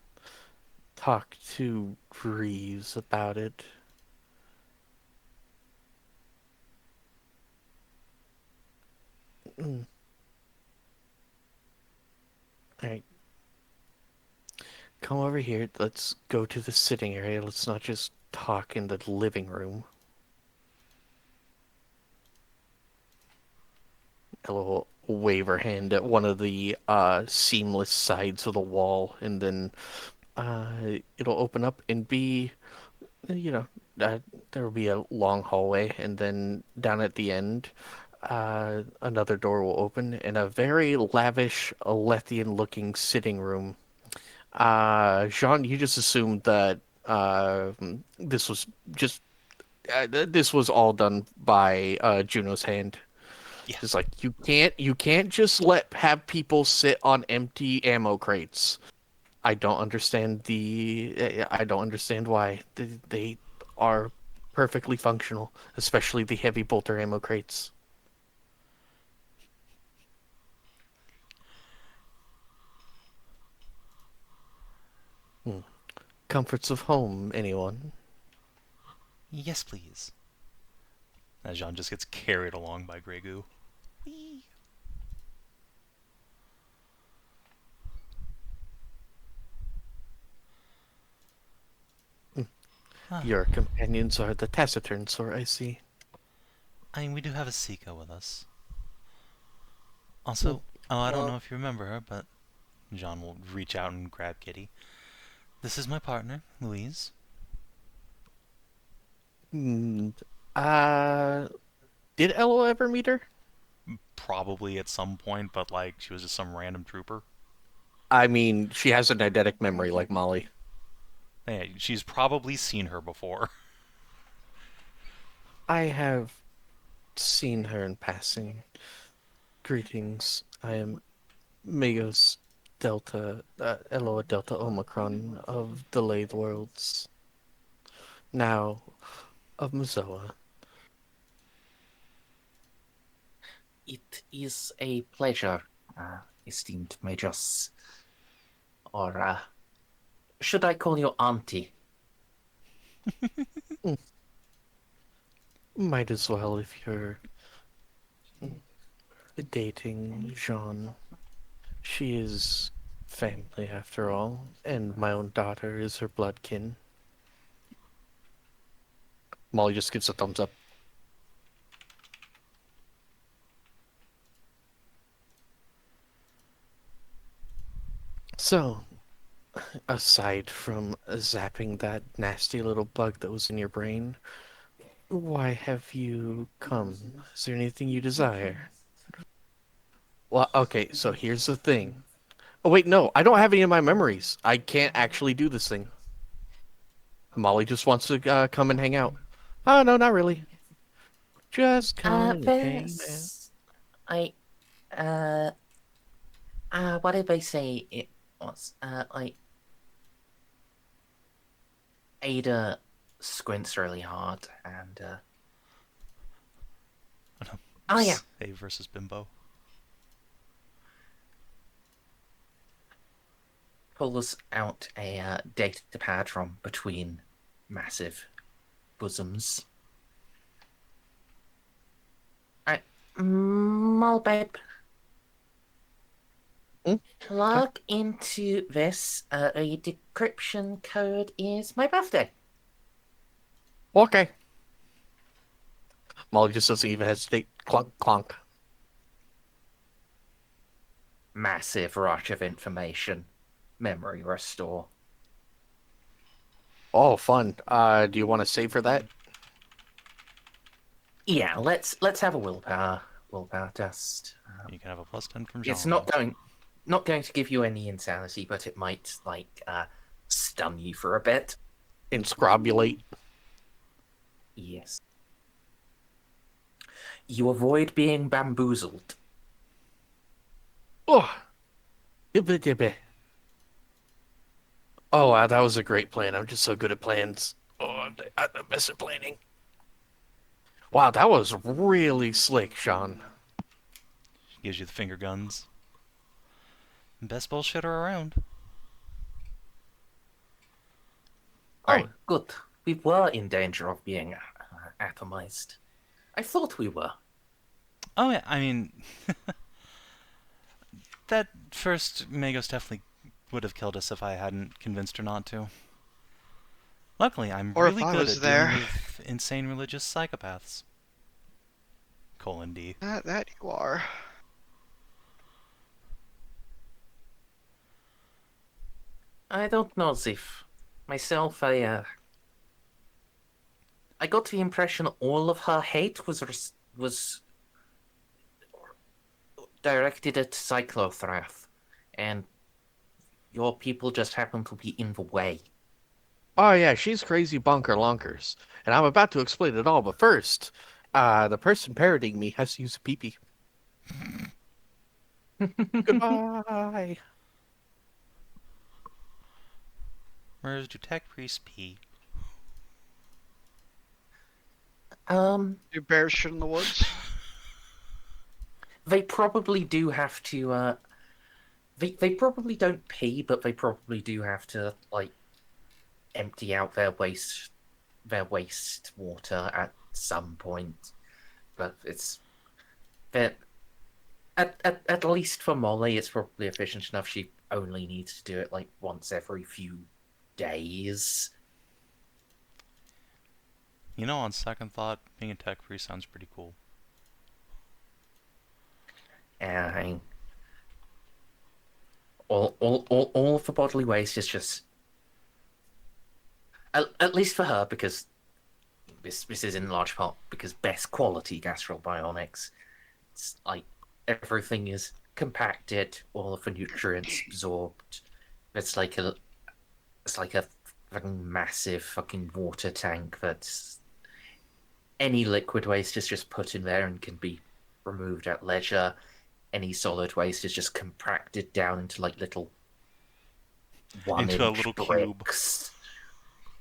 talk to Reeves about it. Mm. All right. Come over here. Let's go to the sitting area. Let's not just talk in the living room. Ella will wave her hand at one of the seamless sides of the wall, and then it'll open up and be, you know, uh, there will be a long hallway, and then down at the end, another door will open, and a very lavish Alethian-looking sitting room. Jeanne, you just assumed that this was just this was all done by Juno's hand. Yeah. Just like you can't just have people sit on empty ammo crates. I don't understand why they are perfectly functional, especially the heavy bolter ammo crates. Hmm. Comforts of home, anyone? Yes, please. As Jean just gets carried along by Grey Goo. Whee! Hmm. Ah, Your companions are the taciturn sort, I see. I mean, we do have a Ceiko with us. Hmm. Also, I don't know if you remember her, but Jean will reach out and grab Kitty. This is my partner, Louise. Hmm. Uh, did Ella ever meet her? Probably at some point, but like she was just some random trooper. I mean, she has an eidetic memory like Molly. Yeah, she's probably seen her before. I have seen her in passing. Greetings. I am Magos Delta, Eloa Delta Omicron of Delayed Worlds. Now of Mezoa. It is a pleasure, esteemed Magos. Or, should I call you Auntie? Might as well if you're dating Jeanne. She is family after all, and my own daughter is her bloodkin. Molly just gives a thumbs up. So, aside from zapping that nasty little bug that was in your brain, why have you come? Is there anything you desire? Well, okay, so here's the thing. Oh, wait, no, I don't have any of my memories. I can't actually do this thing. Molly just wants to come and hang out. Oh, no, not really. Just come and hang out. There's... I, uh, what did they say it was? Ada squints really hard and, Oh, yeah. Say versus Bimbo. pulls out a data pad from between massive bosoms. Mol babe. Plug into this. A decryption code is my birthday. Okay. Molly just doesn't even hesitate. Clunk, clunk. Massive rush of information. Memory restore. Oh, fun. Do you want to save for that? Yeah, let's have a willpower test. You can have a +10 from Jean. It's not going to give you any insanity, but it might stun you for a bit. Inscrobulate. Yes. You avoid being bamboozled. Oh. Yibba dibba. Oh, wow, that was a great plan. I'm just so good at plans. Oh, I'm the best at planning. Wow, that was really slick, Sean. Gives you the finger guns. Best bullshitter around. Oh, good. We were in danger of being atomized. I thought we were. Oh yeah, I mean, that first Magos definitely would have killed us if I hadn't convinced her not to. Luckily, I'm Or if really I good was at there. dealing with insane religious psychopaths. D. That you are. I don't know, Xiph. Myself, I got the impression all of her hate was directed at Cyclothrath, and your people just happen to be in the way. Oh, yeah, she's crazy bonker lonkers. And I'm about to explain it all, but first, the person parroting me has to use a pee-pee. Goodbye. Where's do tech priests pee? Do bears shit in the woods? They probably do have to, they probably don't pee, but they probably do have to, empty out their wastewater at some point. But it's... At least for Molly, it's probably efficient enough. She only needs to do it, once every few days. You know, on second thought, being a tech priest sounds pretty cool. I mean, all of the bodily waste is just... At least for her, because this is in large part because best quality gastrobionics. It's everything is compacted, all of the nutrients absorbed. It's like a fucking massive fucking water tank that's any liquid waste is just put in there and can be removed at leisure. Any solid waste is just compacted down into like little Into a 1-inch little cube. bricks.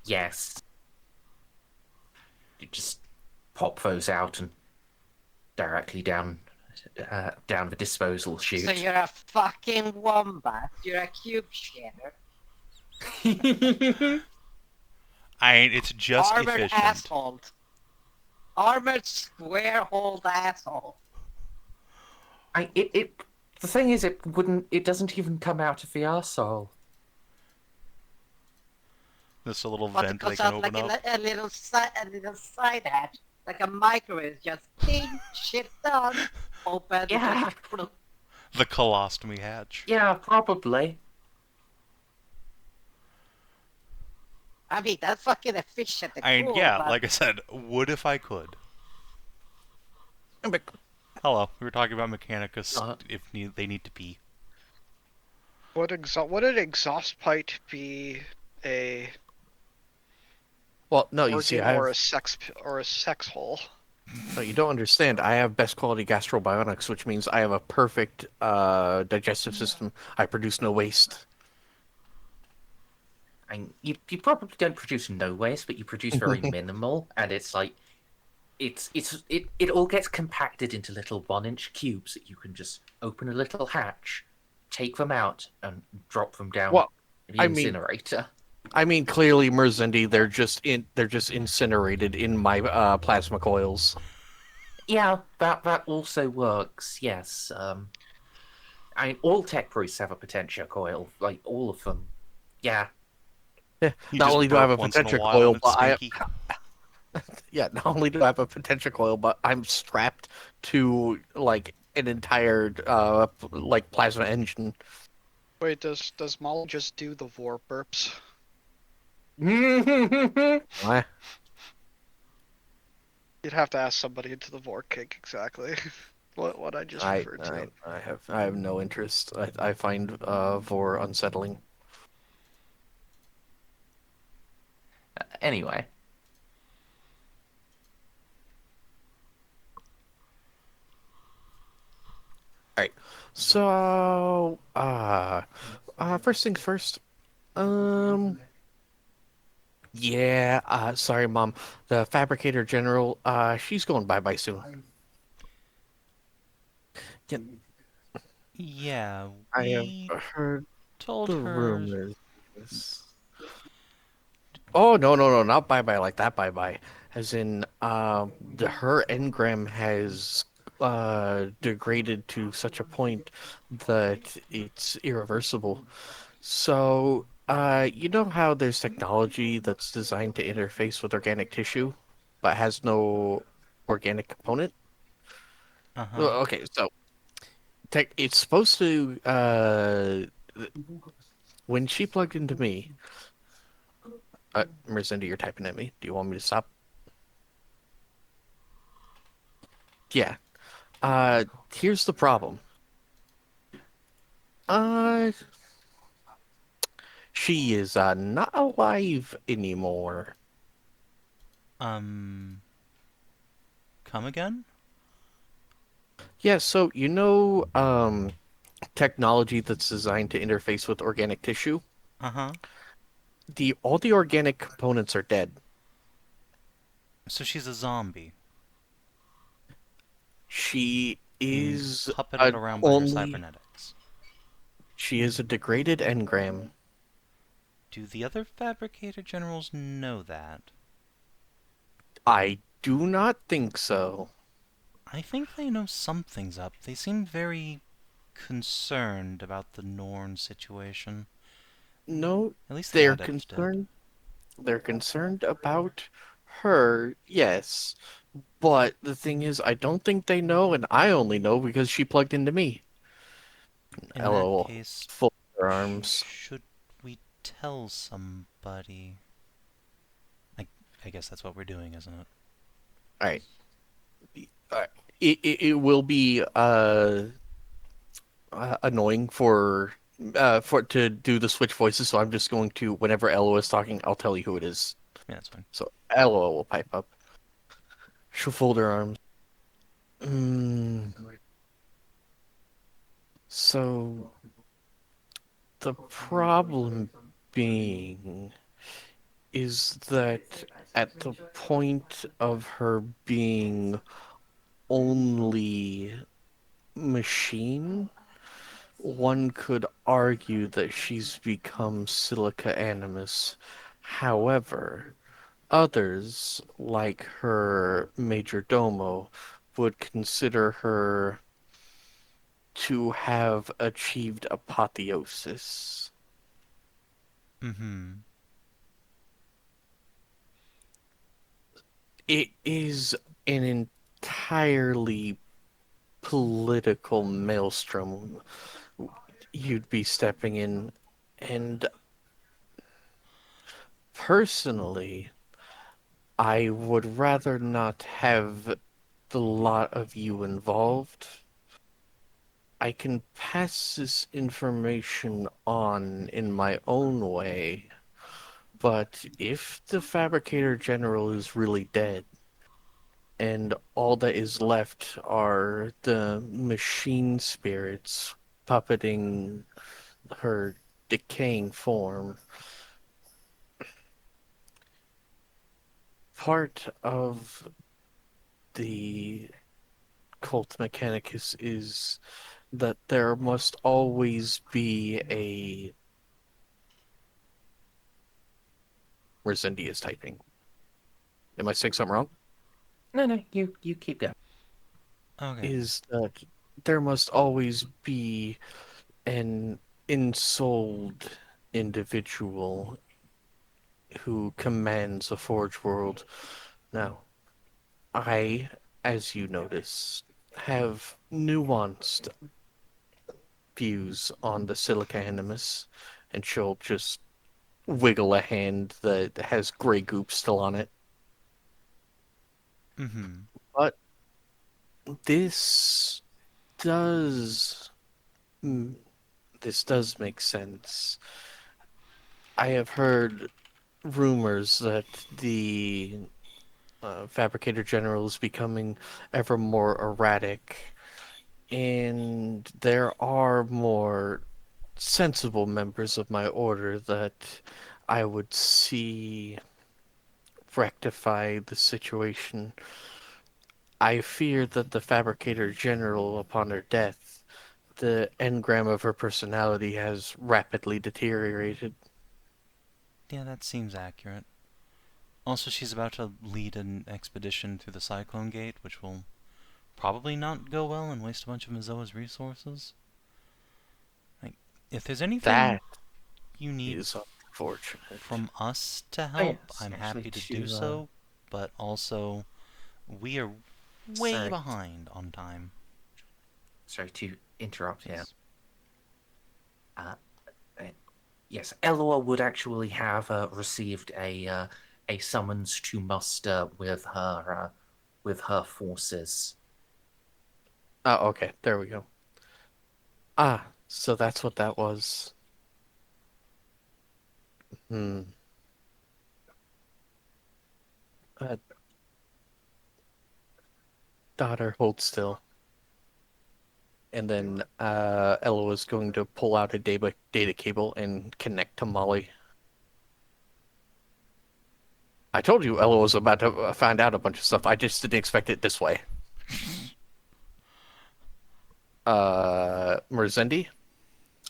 Yes. You just pop those out and directly down the disposal chute. So you're a fucking wombat. You're a cube shader. It's just Armored efficient. asshole. Armored square-holed asshole. The thing is, it doesn't even come out of the arsehole. There's a little But vent it they comes can out open like up. a little side hatch, like a microwave, just ding, shit done, open. Yeah. Just, The colostomy hatch. Yeah, probably. I mean, that's fucking efficient and cool, Yeah, but like I said, would if I could. Hello, we were talking about Mechanicus if they need to pee. Would an exhaust pipe be a Well, no, you see, organ or a sex hole? no, you don't understand. I have best quality gastrobionics, which means I have a perfect digestive system. I produce no waste. And you probably don't produce no waste, but you produce very minimal, and it's like it all gets compacted into little 1-inch cubes that you can just open a little hatch, take them out, and drop them down Well, the I mean- incinerator. I mean, clearly, Merzendi, they're just incinerated in my plasma coils. Yeah, that also works. Yes. I mean, all tech proofs have a potential coil, like all of them. Yeah. You Not just only do I have burp a once in potential while coil, and it's but I stinky. not only do I have a potential coil, but I'm strapped to like an entire like plasma engine. Wait, does Molly just do the vor burps? Why? You'd have to ask somebody into the vor kink exactly. what I just referred to. I have no interest. I find vor unsettling. Anyway. So first things first. Yeah, sorry, Mom. The Fabricator General, she's going bye-bye soon. Yeah, Yeah, I we have heard told the her. rumors. Oh, no, not bye-bye like that bye-bye. As in, her engram has degraded to such a point that it's irreversible. So, you know how there's technology that's designed to interface with organic tissue, but has no organic component? Well, Uh-huh. okay, so it's supposed to, when she plugged into me, Merzendi, you're typing at me. Do you want me to stop? Yeah. Here's the problem. She is not alive anymore. Come again? Yeah, so you know, technology that's designed to interface with organic tissue. Uh-huh. All the organic components are dead. So she's a zombie. She is Puppeted around by her only. cybernetics. She is a degraded engram. Do the other Fabricator Generals know that? I do not think so. I think they know something's up. They seem very concerned about the Norn situation. No, At least the they're Adepts concerned. They're concerned about her, yes. But the thing is, I don't think they know, and I only know because she plugged into me. did. In LOL. that case, Full of her arms. should we tell somebody? I guess that's what we're doing, isn't it? Alright. It will be annoying for to do the switch voices, so I'm just going to, whenever Ella is talking, I'll tell you who it is. Yeah, that's fine. So Ella will pipe up. She'll fold her arms. Mm, so the problem being is that at the point of her being only machine, one could argue that she's become silica animus. However, others, like her major domo, would consider her to have achieved apotheosis. Mm-hmm. It is an entirely political maelstrom you'd be stepping in, and personally, I would rather not have the lot of you involved. I can pass this information on in my own way, but if the Fabricator General is really dead, and all that is left are the machine spirits puppeting her decaying form, part of the cult mechanicus is that there must always be a Merzendi is typing. Am I saying something wrong? No, you keep going. Okay. Is that there must always be an ensouled individual who commands a Forge world. Now, I, as you notice, have nuanced views on the Silica Animus, and she'll just wiggle a hand that has gray goop still on it. Mm-hmm. But this does mm, this does make sense. I have heard rumors that the Fabricator General is becoming ever more erratic, and there are more sensible members of my order that I would see rectify the situation. I fear that the Fabricator General, upon her death, the engram of her personality has rapidly deteriorated. Yeah, that seems accurate. Also, she's about to lead an expedition through the Cyclone Gate, which will probably not go well and waste a bunch of Mezoa's resources. Like, if there's anything That you need is unfortunate. from us to Oh, help, yes, I'm actually, happy to do to, so, but also, we are way Sorry. behind on time. Sorry to interrupt here. Yes. Yes, Elua would actually have received a summons to muster with her forces. Oh, okay. There we go. Ah, so that's what that was. Hmm. Uh, daughter, hold still. And then Ella was going to pull out a data cable and connect to Molly. I told you Ella was about to find out a bunch of stuff. I just didn't expect it this way. Merzendi?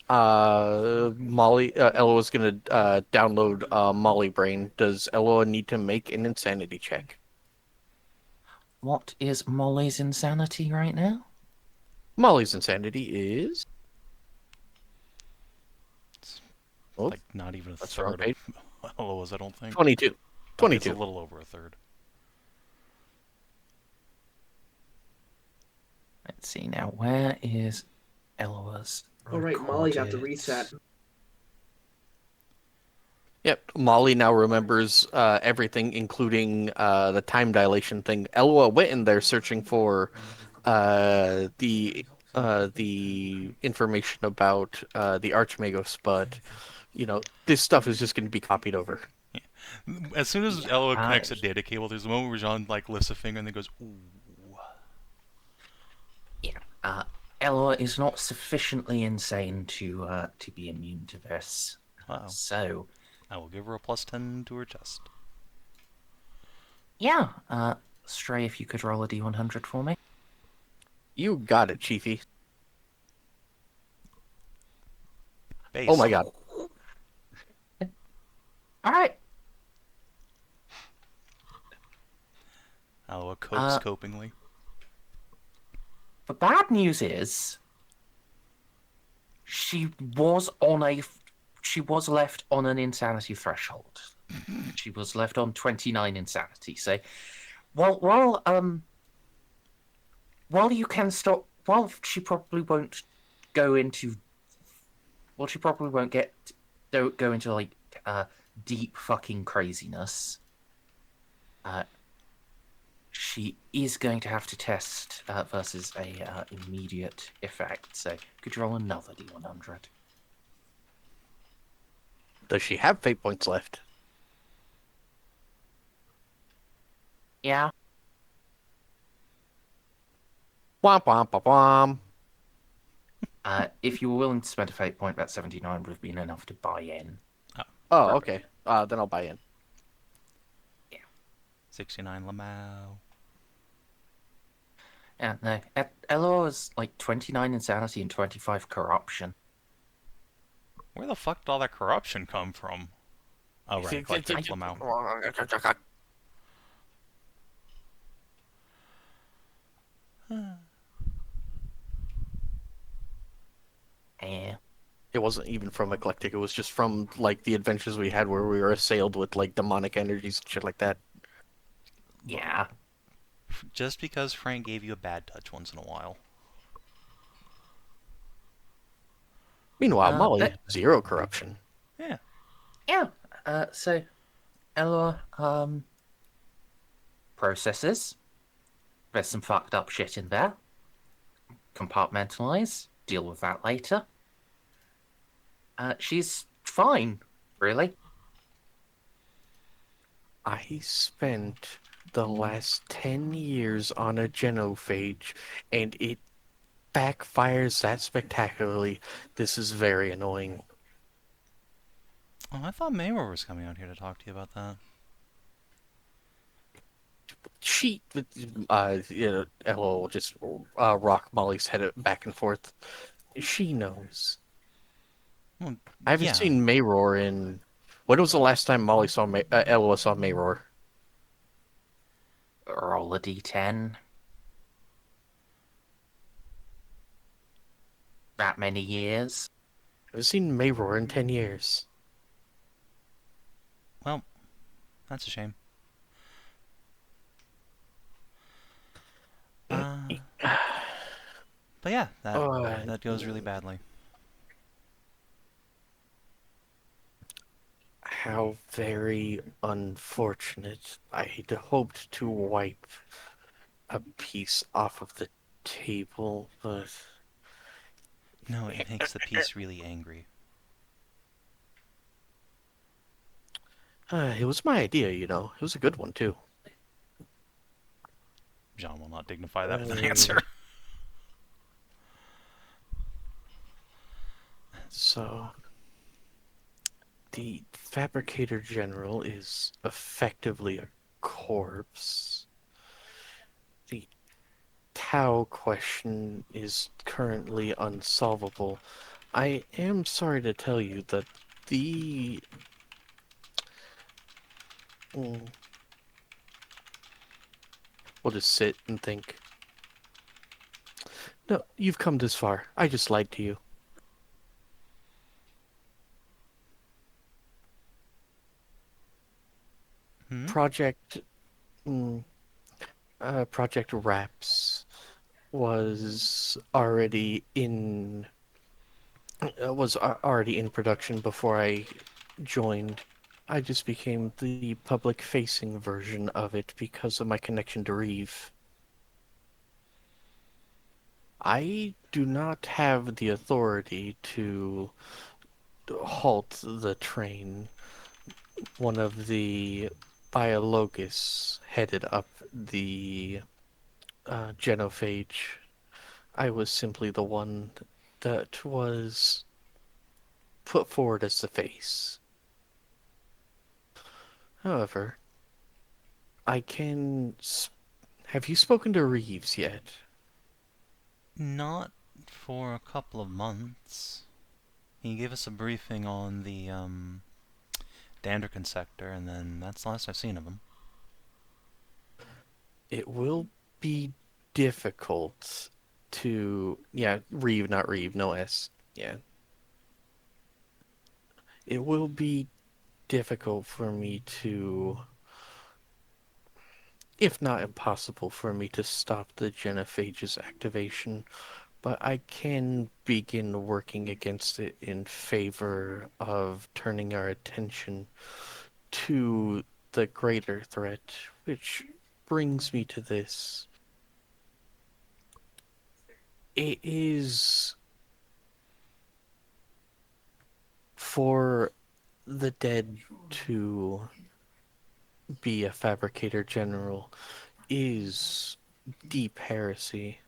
Molly, Ella was gonna download Molly Brain. Does Ella need to make an insanity check? What is Molly's insanity right now? Molly's insanity is... It's Oh, like not even a that's the wrong third page. of Eloa's, I don't think. 22. Okay, it's 22. a little over a third. Let's see now. Where is Elua's? Oh, right, Molly got the recorded- reset. Yep, Molly now remembers everything, including the time dilation thing. Elwa went in there searching for the the information about the Arch-Magos, but this stuff is just going to be copied over. As soon as Yeah, Elo connects a data cable, there's a moment where Jeanne like lifts a finger and then goes, "Ooh." Yeah. Ella is not sufficiently insane to be immune to this. Wow. So, I will give her a +10 to her chest. yeah. Stray, if you could roll a d100 for me. You got it, Chiefy. Base. Oh my god. All right. Aloa copes Uh, copingly. The bad news is, she was left on an insanity threshold. She was left on 29 insanity. So, while you can stop, while she probably won't go into, well, she probably won't go into like deep fucking craziness. She is going to have to test versus a immediate effect. So could you roll another d100? Does she have fate points left? Yeah. Womp womp womp womp. If you were willing to spend a fate point, that 79 would have been enough to buy in. Oh, okay. Then I'll buy in. 69 Lamau. Yeah, no. Elo is like 29 insanity and 25 corruption. Where the fuck did all that corruption come from? Oh, right. Collected Lamau. Yeah. It wasn't even from Eclectic. It was just from like the adventures we had where we were assailed with like demonic energies and shit like that. Yeah. Just because Frank gave you a bad touch once in a while. Meanwhile, Molly, zero corruption. Yeah. Yeah. So, Elo, processes. There's some fucked up shit in there. Compartmentalize. Deal with that later. She's fine, really. I spent the last 10 years on a genophage, and it backfires that spectacularly. This is very annoying. Oh, I thought Mayor was coming out here to talk to you about that. She, Ella will just rock Molly's head back and forth. She knows. Well, I haven't yeah. seen Mayror in... When was the last time Molly saw Ella saw Mayror? Roll a d10. That many years. I haven't seen Mayror in 10 years. Well, that's a shame. But yeah, that goes really badly. How very unfortunate. I'd hoped to wipe a piece off of the table, but... No, it makes the piece really angry. It was my idea, you know. It was a good one, too. Jeanne will not dignify that with an answer. So, the Fabricator General is effectively a corpse. The Tau question is currently unsolvable. I am sorry to tell you that the... We'll just sit and think. No, you've come this far. I just lied to you. Project Wraps was already in production before I joined. I just became the public-facing version of it because of my connection to Reeve. I do not have the authority to halt the train. One of the biologists headed up the genophage. I was simply the one that was put forward as the face. However, I can. Have you spoken to Reeves yet? Not for a couple of months. He gave us a briefing on the Danderkin sector, and then that's the last I've seen of him. It will be difficult to. Yeah, Reeve, not Reeve, no S. Yeah. It will be difficult for me to, if not impossible, for me to stop the genophage's activation, but I can begin working against it in favor of turning our attention to the greater threat, which brings me to this. It is for the dead to be a fabricator general is deep heresy,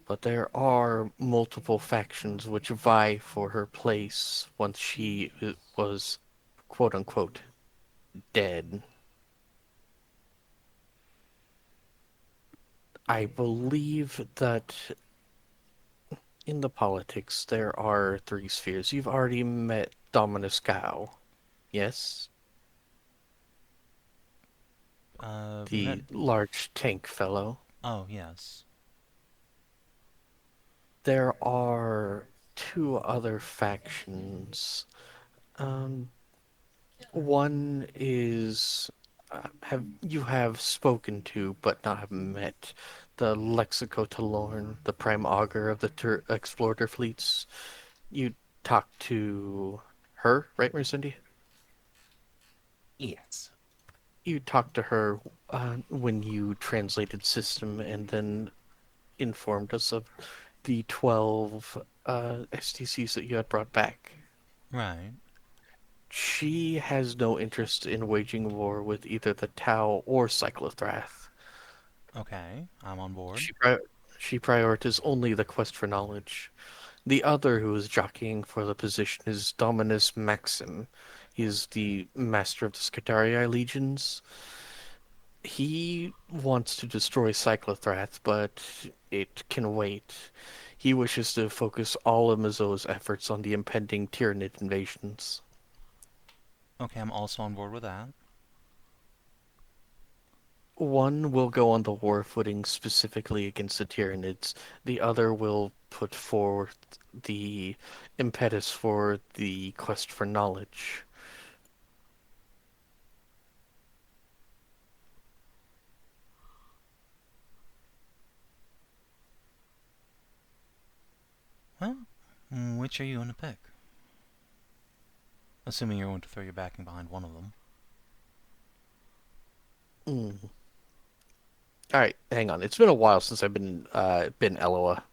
but there are multiple factions which vie for her place once she was quote unquote dead. I believe that in the politics there are three spheres. You've already met Dominus Gao, yes? The large tank fellow. Oh, yes. There are two other factions. One is have spoken to but not have met the Lexico Talorn, the prime augur of the Explorator fleets. You talked to her, right, Merzendi? Yes. You talked to her when you translated system and then informed us of the 12 STCs that you had brought back. Right. She has no interest in waging war with either the Tau or Cyclothrath. Okay, I'm on board. She prioritizes only the quest for knowledge. The other who is jockeying for the position is Dominus Maxim. He is the master of the Scutarii legions. He wants to destroy Cyclothrath, but it can wait. He wishes to focus all of Mezoa's efforts on the impending Tyranid invasions. Okay, I'm also on board with that. One will go on the war footing specifically against the Tyranids. The other will put forth the impetus for the quest for knowledge. Well, which are you going to pick? Assuming you're going to throw your backing behind one of them. All right, hang on. It's been a while since I've been Eloa.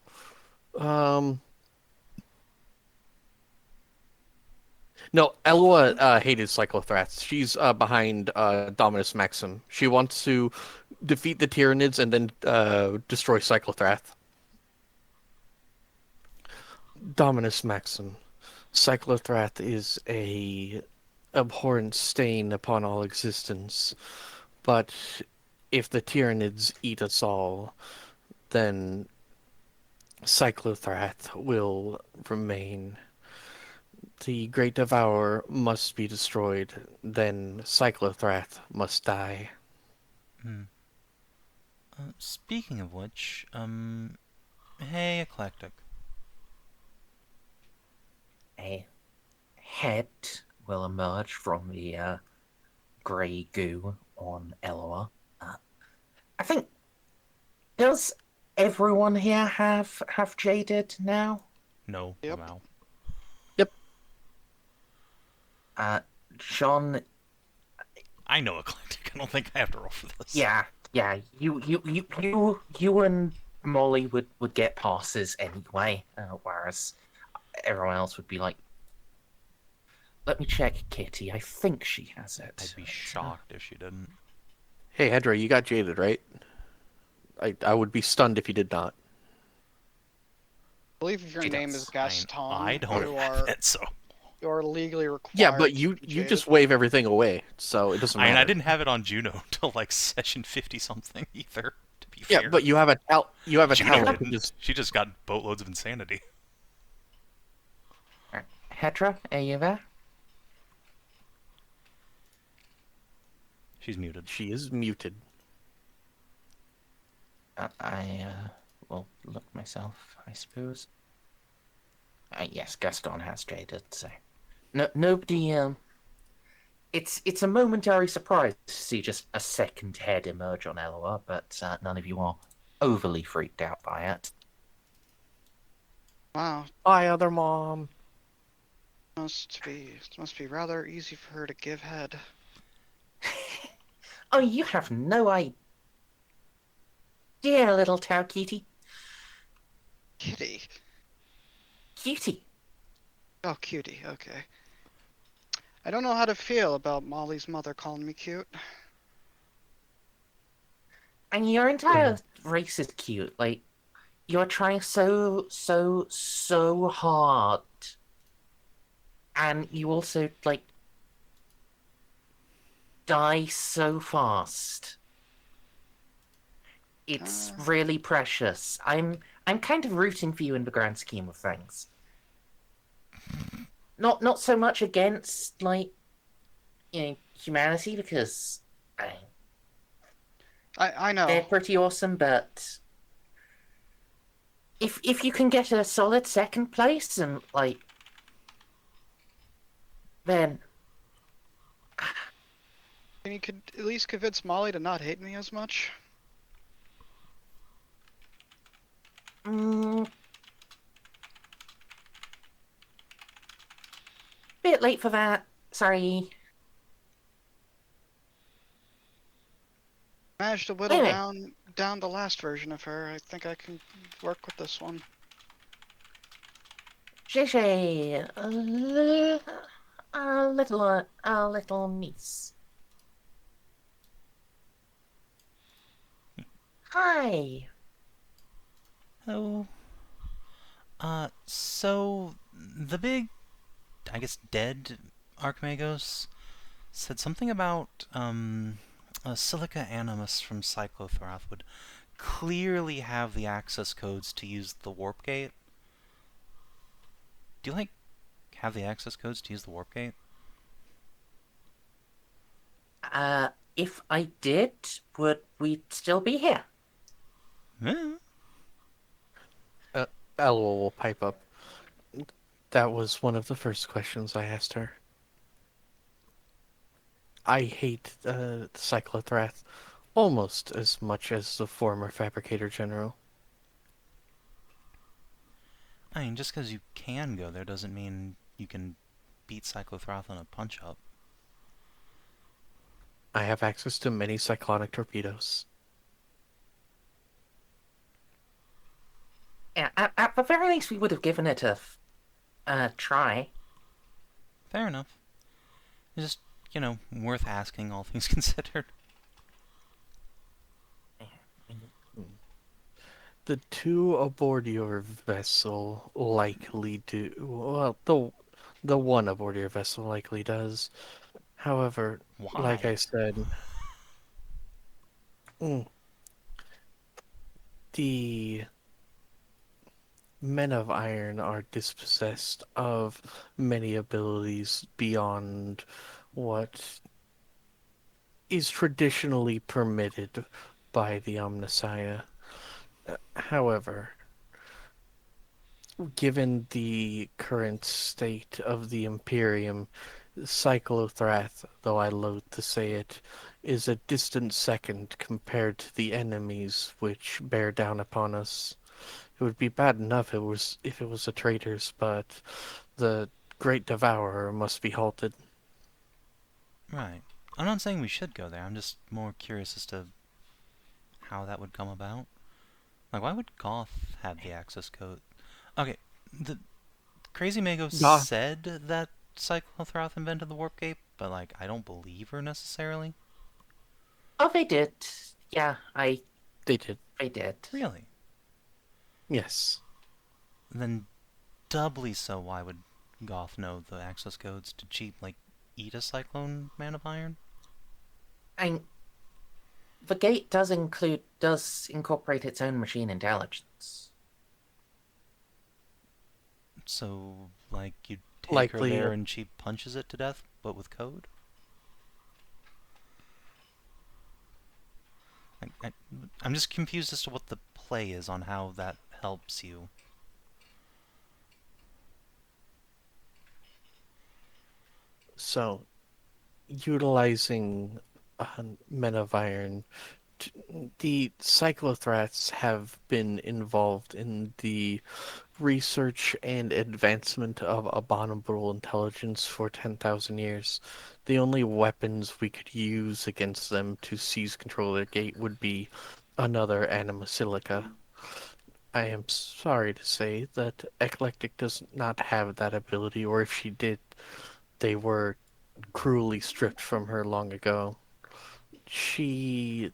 No, Eloa hated Cyclothrath. She's behind Dominus Maxim. She wants to defeat the Tyranids and then destroy Cyclothrath. Dominus Maxim. Cyclothrath is a abhorrent stain upon all existence. But if the Tyranids eat us all, then Cyclothrath will remain. The Great Devourer must be destroyed, then Cyclothrath must die. Speaking of which, hey, Eclectic. A head will emerge from the grey goo on Eloa. I think, does everyone here have jaded now? No, Yep. wow. Jeanne, I know Eclectic. I don't think I have to roll for this. yeah, you and Molly would get passes anyway, whereas everyone else would be like, let me check Kitty. I think she has it. I'd be shocked if she didn't. Hey, Hedrah, you got jaded, right? I would be stunned if you did not. I believe if your She name does. is Gaston, I don't you have are it, so... you are legally required. Yeah, but to you be you jaded. just wave everything away, so it doesn't I matter. mean, I didn't have it on Juno till like session 50-something either, to be Yeah, fair. but you have a Juno talent. to didn't. just- She just got boatloads of insanity. Hedrah, are you there? She's muted. She is muted. I will look myself, I suppose. Yes, Gaston has traded, so nobody. It's a momentary surprise to see just a second head emerge on LOR, but none of you are overly freaked out by it. Wow, Bye, other mom. must be rather easy for her to give head. Oh, you have no idea, little Tau Cutie. Kitty. Cutie. Oh, cutie. Okay. I don't know how to feel about Molly's mother calling me cute. And your entire race is cute. Like, you're trying so hard. And you also, like, die so fast. It's really precious. I'm kind of rooting for you in the grand scheme of things. Not so much against, like, humanity, because I know. they're pretty awesome, but if you can get a solid second place and, like, then Can you at least convince Molly to not hate me as much? Bit late for that. Sorry. Managed to whittle Anyway. down the last version of her. I think I can work with this one. JJ, a little niece. Hi. Oh. So the big, I guess, dead Archmagos said something about a Silica Animus from Cyclothrath would clearly have the access codes to use the warp gate. Do you, like, have the access codes to use the warp gate? If I did, would we still be here? Eh. Elwell will pipe up. That was one of the first questions I asked her. I hate Cyclothrath almost as much as the former Fabricator General. I mean, just because you can go there doesn't mean you can beat Cyclothrath on a punch-up. I have access to many cyclonic torpedoes. Yeah, at the very least, we would have given it a try. Fair enough. It's just, worth asking, all things considered. The two aboard your vessel likely do. Well, the one aboard your vessel likely does. However, Why? like I said, the Men of Iron are dispossessed of many abilities beyond what is traditionally permitted by the Omnissiah. However, given the current state of the Imperium, Cyclothrath, though I loathe to say it, is a distant second compared to the enemies which bear down upon us. It would be bad enough if it was the traitors, but the Great Devourer must be halted. Right. I'm not saying we should go there. I'm just more curious as to how that would come about. Like, why would Goth have the access code? Okay, the Crazy Magos Goth. said that Cyclothrath invented the warp gate, but like, I don't believe her necessarily. Oh, they did. Yeah, They did. they did. Really? Yes. Then doubly so, why would Goth know the access codes to cheat, like, eat a Cyclone Man of Iron? And the gate does incorporate its own machine intelligence. So, like, you take Likely, her there and she punches it to death, but with code? I'm just confused as to what the play is on how that helps you. So, utilizing Men of Iron, the Cyclothraths have been involved in the research and advancement of abominable intelligence for 10,000 years. The only weapons we could use against them to seize control of their gate would be another Anima Silica. I am sorry to say that Eclectic does not have that ability, or if she did, they were cruelly stripped from her long ago. She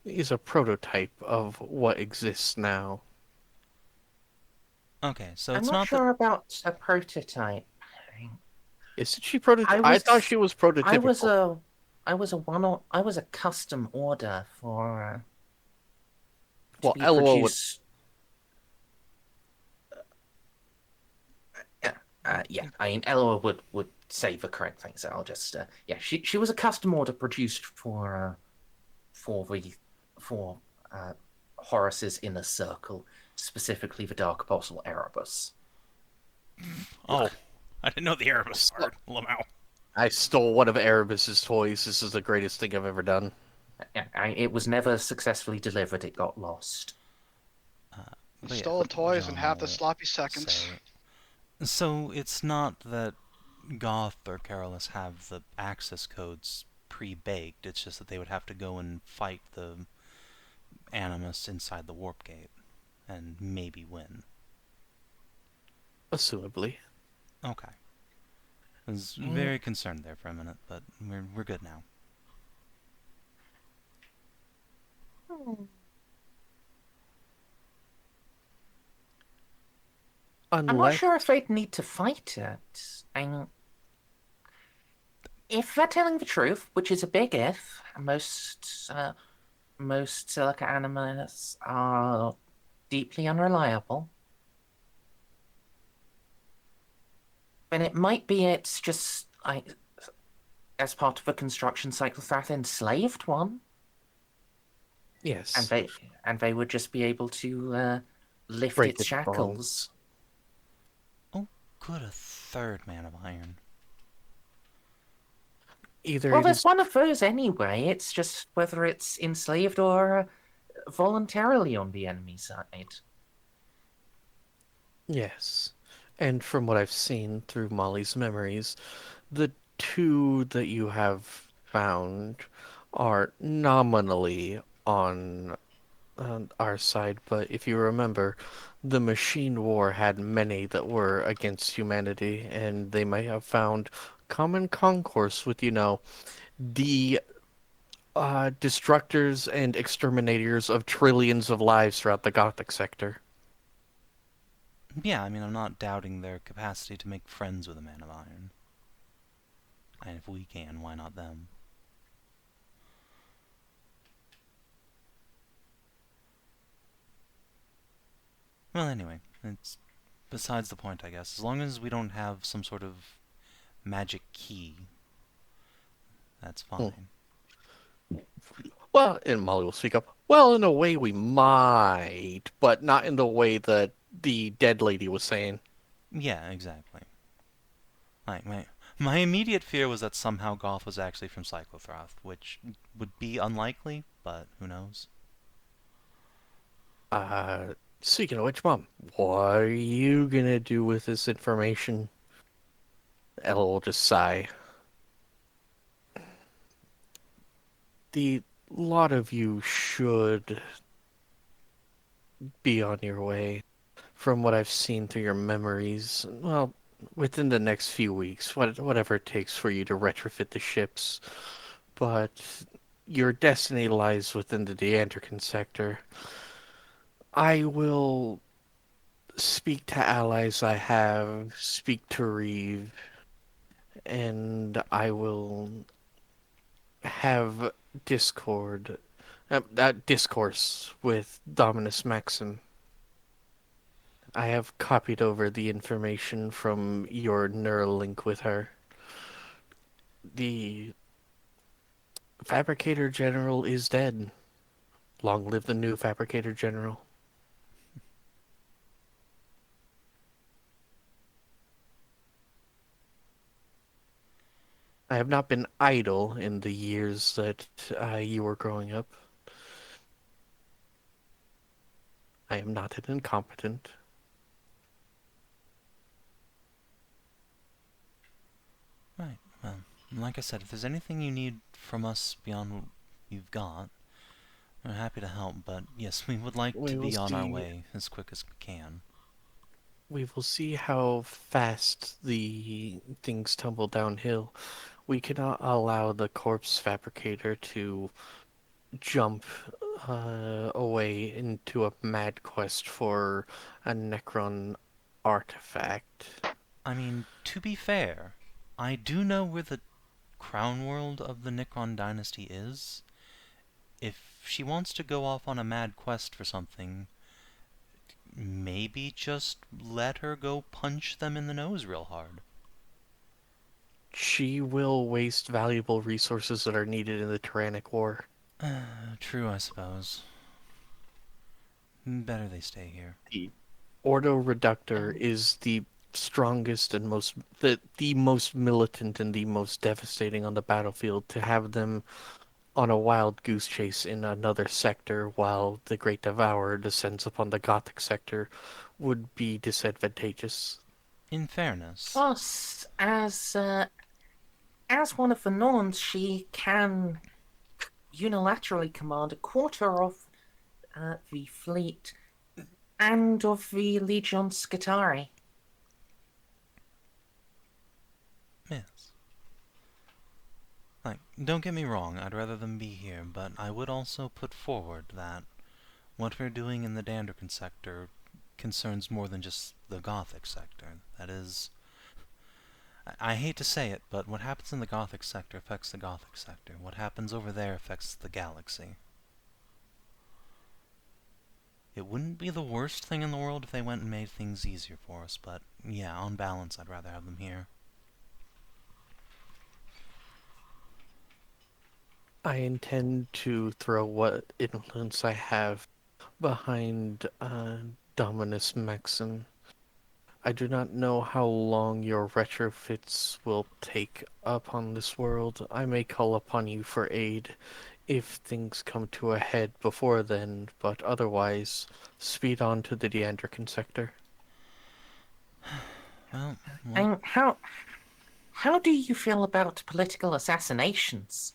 is a prototype of what exists now. Okay, so I'm it's not not sure about a prototype. Isn't she prototype? I thought she was prototypical. I was a custom order for to Well, be LOL would. produced. Yeah, I mean, Ella would say the correct thing, so I'll just yeah. She was a custom order produced the for Horus's inner circle, specifically the Dark Apostle Erebus. Oh, I didn't know the Erebus part. Lamau. I stole one of Erebus's toys. This is the greatest thing I've ever done. It was never successfully delivered. It got lost. But yeah, Stole toys and have the John sloppy will seconds. say it. So it's not that Goth or Carolus have the access codes pre-baked. It's just that they would have to go and fight the Animus inside the warp gate and maybe win. Assumably. Okay. I was very concerned there for a minute, but we're good now. I'm not Unless sure if they'd need to fight it. I mean, if they're telling the truth, which is a big if, most silica animals are deeply unreliable, then it might be it's just like as part of a construction Cyclothrath enslaved one, yes, and they would just be able to lift break its its shackles. Oh, good, a third Man of Iron. either Well, it there's is one of those anyway. It's just whether it's enslaved or voluntarily on the enemy side. yes, and from what I've seen through Molly's memories, the two that you have found are nominally on our side, but if you remember, the machine war had many that were against humanity, and they may have found common concourse with, the destructors and exterminators of trillions of lives throughout the Gothic sector. Yeah, I mean, I'm not doubting their capacity to make friends with a Man of Iron. And if we can, why not them? Well, anyway, it's besides the point, I guess. As long as we don't have some sort of magic key, that's fine. Well, and Molly will speak up. Well, in a way we might, but not in the way that the dead lady was saying. Yeah, exactly. Like, my immediate fear was that somehow Goth was actually from Cyclothrath, which would be unlikely, but who knows? Speaking of which, Mom, what are you gonna do with this information? Ella will just sigh. The lot of you should be on your way. From what I've seen through your memories, well, within the next few weeks, whatever it takes for you to retrofit the ships. But your destiny lies within the Deanderkin sector. I will speak to allies I have, speak to Reeve, and I will have discourse with Dominus Maxim. I have copied over the information from your Neuralink with her. The Fabricator General is dead. Long live the new Fabricator General. I have not been idle in the years that you were growing up. I am not an incompetent. Right. Well, like I said, if there's anything you need from us beyond what you've got, we're happy to help. But yes, we would like We to will be on our see. way as quick as we can. We will see how fast the things tumble downhill. We cannot allow the corpse fabricator to jump away into a mad quest for a Necron artifact. I mean, to be fair, I do know where the crown world of the Necron dynasty is. If she wants to go off on a mad quest for something, maybe just let her go punch them in the nose real hard. She will waste valuable resources that are needed in the Tyrannic War. True, I suppose. Better they stay here. The Ordo Reductor is the strongest and the most militant and the most devastating on the battlefield. To have them on a wild goose chase in another sector while the Great Devourer descends upon the Gothic sector would be disadvantageous. In fairness, Plus, as one of the Norns, she can unilaterally command a quarter of the fleet and of the Legion Scutari. yes. Like, don't get me wrong, I'd rather them be here, but I would also put forward that what we're doing in the Danderkin sector concerns more than just the Gothic sector. That is, I hate to say it, but what happens in the Gothic sector affects the Gothic sector. What happens over there affects the galaxy. It wouldn't be the worst thing in the world if they went and made things easier for us, but yeah, on balance, I'd rather have them here. I intend to throw what influence I have behind Dominus Maxim. I do not know how long your retrofits will take upon this world. I may call upon you for aid if things come to a head before then, but otherwise, speed on to the Deanderkin sector. Well, And how do you feel about political assassinations?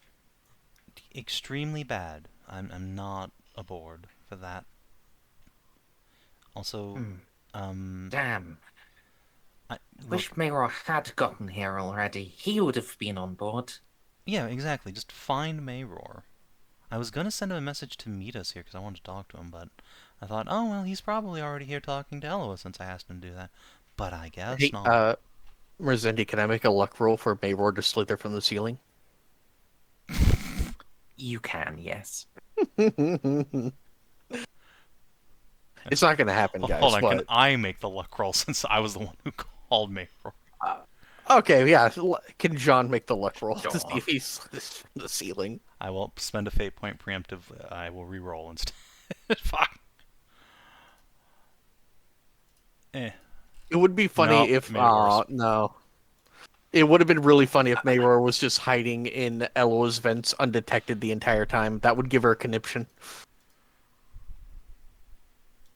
extremely bad. I'm not aboard for that. Also, Damn. I Wish look, Mayra had gotten here already. He would have been on board. yeah, exactly. Just find Mayror. I was gonna send him a message to meet us here because I wanted to talk to him, but I thought, oh well, he's probably already here talking to Eloa since I asked him to do that. But I guess Hey, not. Merzendi, can I make a luck roll for Mayror to slither from the ceiling? You can, yes. It's not going to happen, guys. Hold on, can but... I make the luck roll since I was the one who called Mayror? Okay, yeah. Can Jeanne make the luck roll to Sure. see if he slithers from the ceiling? I will spend a fate point preemptively. I will re-roll instead. Fuck. Eh. It would be funny Nope, if... Mayror's. no. It would have been really funny if Mayror was just hiding in Eloa's vents undetected the entire time. That would give her a conniption.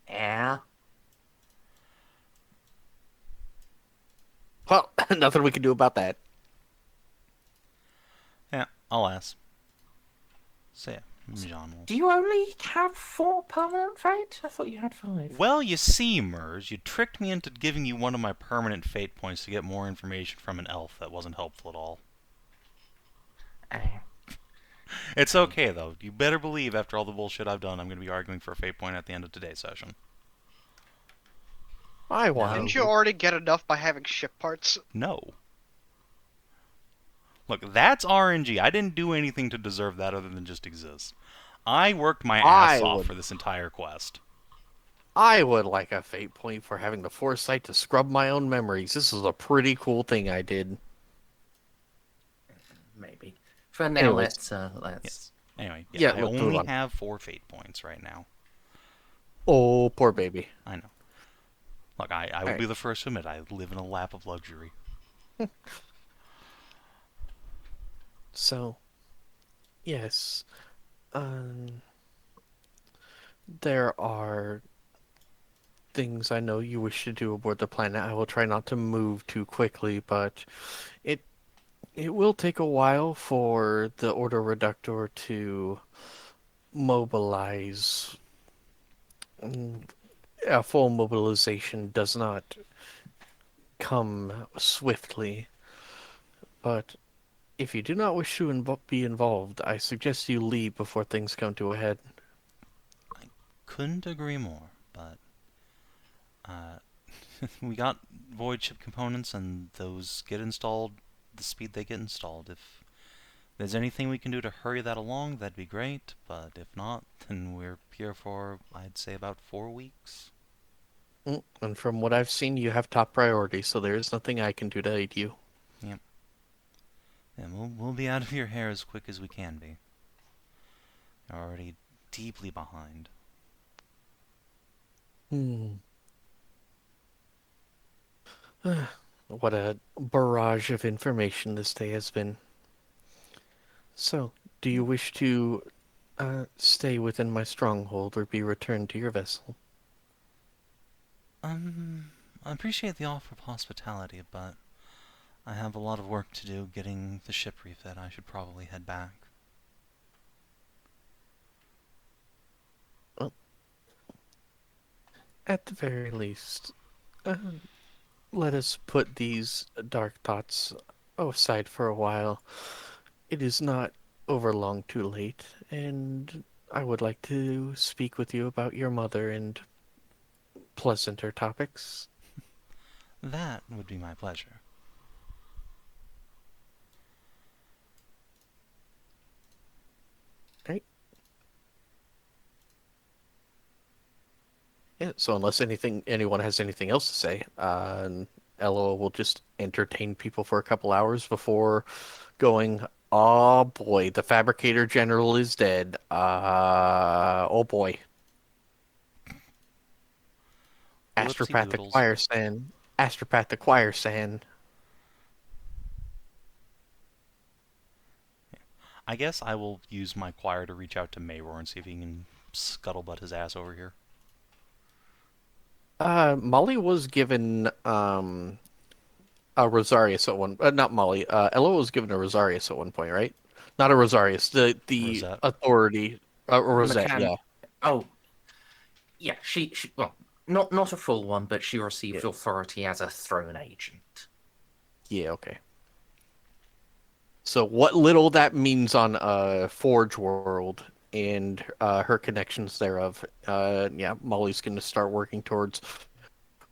Yeah. Well, nothing we can do about that. Yeah, I'll ask. So yeah, Jeanne will. Do you only have 4 permanent fate? I thought you had 5. Well, you see, Merz, you tricked me into giving you one of my permanent fate points to get more information from an elf. That wasn't helpful at all. Uh, It's okay, though. You better believe, after all the bullshit I've done, I'm going to be arguing for a fate point at the end of today's session. I want. Didn't you already get enough by having ship parts? No. Look, that's RNG. I didn't do anything to deserve that other than just exist. I worked my ass off for this entire quest. I would like a fate point for having the foresight to scrub my own memories. This is a pretty cool thing I did. maybe. For now, Anyways. let's. Anyway, Yeah, I let's move only on. have 4 fate points right now. Oh, poor baby. I know. Look, I will Alright. be the first to admit I live in a lap of luxury. So, yes. There are things I know you wish to do aboard the planet. I will try not to move too quickly, but it will take a while for the Order Reductor to mobilize. A full mobilization does not come swiftly, but if you do not wish to be involved, I suggest you leave before things come to a head. Couldn't agree more, but we got void chip components, and those get installed the speed they get installed. If there's anything we can do to hurry that along, that'd be great, but if not, then we're here for, I'd say, about 4 weeks. And from what I've seen, you have top priority, so there is nothing I can do to aid you. Yep. And we'll be out of your hair as quick as we can be. You're already deeply behind. What a barrage of information this day has been. So, do you wish to stay within my stronghold or be returned to your vessel? I appreciate the offer of hospitality, but I have a lot of work to do getting the ship refit. I should probably head back. Well, at the very least, let us put these dark thoughts aside for a while. It is not over long too late, and I would like to speak with you about your mother and pleasanter topics. That would be my pleasure. Right? Yeah, so unless anyone has anything else to say, Ella will just entertain people for a couple hours before going, oh boy, the Fabricator General is dead. Oh boy. Astropath Whoopsie-doodles. acquire San. Astropath acquire San. I guess I will use my choir to reach out to Mayor and see if he can scuttlebutt his ass over here. Molly was given a Rosarius at one. Not Molly. Ella was given a Rosarius at one point, right? Not a Rosarius. The Rosette. authority. Rosette. Mechan- Yeah. Oh, yeah. She well, not a full one, but she received Yeah. authority as a throne agent. Yeah. Okay. So what little that means on Forge World and her connections thereof. Yeah, Molly's gonna start working towards.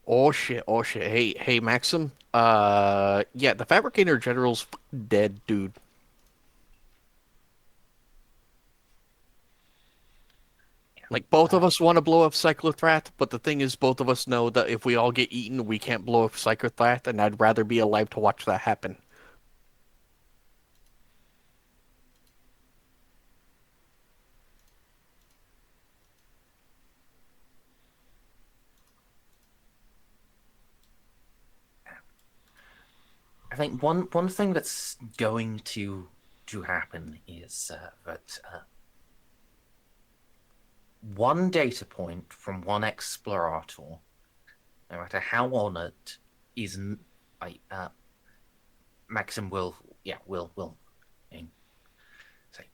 Oh shit! Oh shit! Hey, Maxim. Yeah, the Fabricator General's dead, dude. Like, both of us want to blow up Cyclothrath, but the thing is, both of us know that if we all get eaten, we can't blow up Cyclothrath, and I'd rather be alive to watch that happen. I think one thing that's going to happen is that one data point from one Explorator, no matter how honored, isn't Maxim will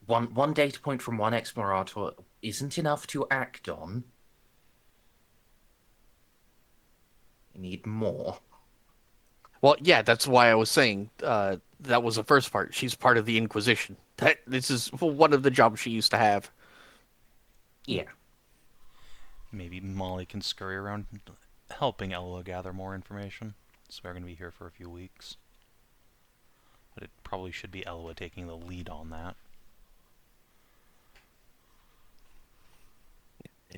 one data point from one Explorator isn't enough to act on. You need more. Well, yeah, that's why I was saying that was the first part. She's part of the Inquisition. This is one of the jobs she used to have. Yeah. Maybe Molly can scurry around helping Ella gather more information. So we're going to be here for a few weeks. But it probably should be Ella taking the lead on that.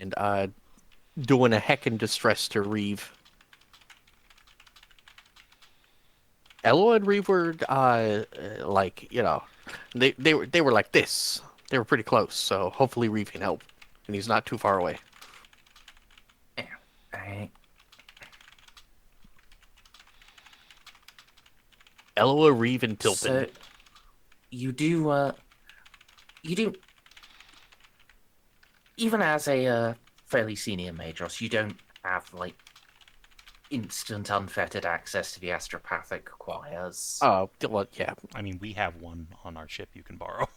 And doing a heckin' distress to Reeve. Ella and Reeve were like, you know, they were like this. They were pretty close, so hopefully Reeve can help. And he's not too far away. Yeah. Ella, Reeve, and Tilpin. So, you do, even as a fairly senior Magos, you don't have, like, instant unfettered access to the astropathic choirs. Oh, well, yeah. I mean, we have one on our ship you can borrow.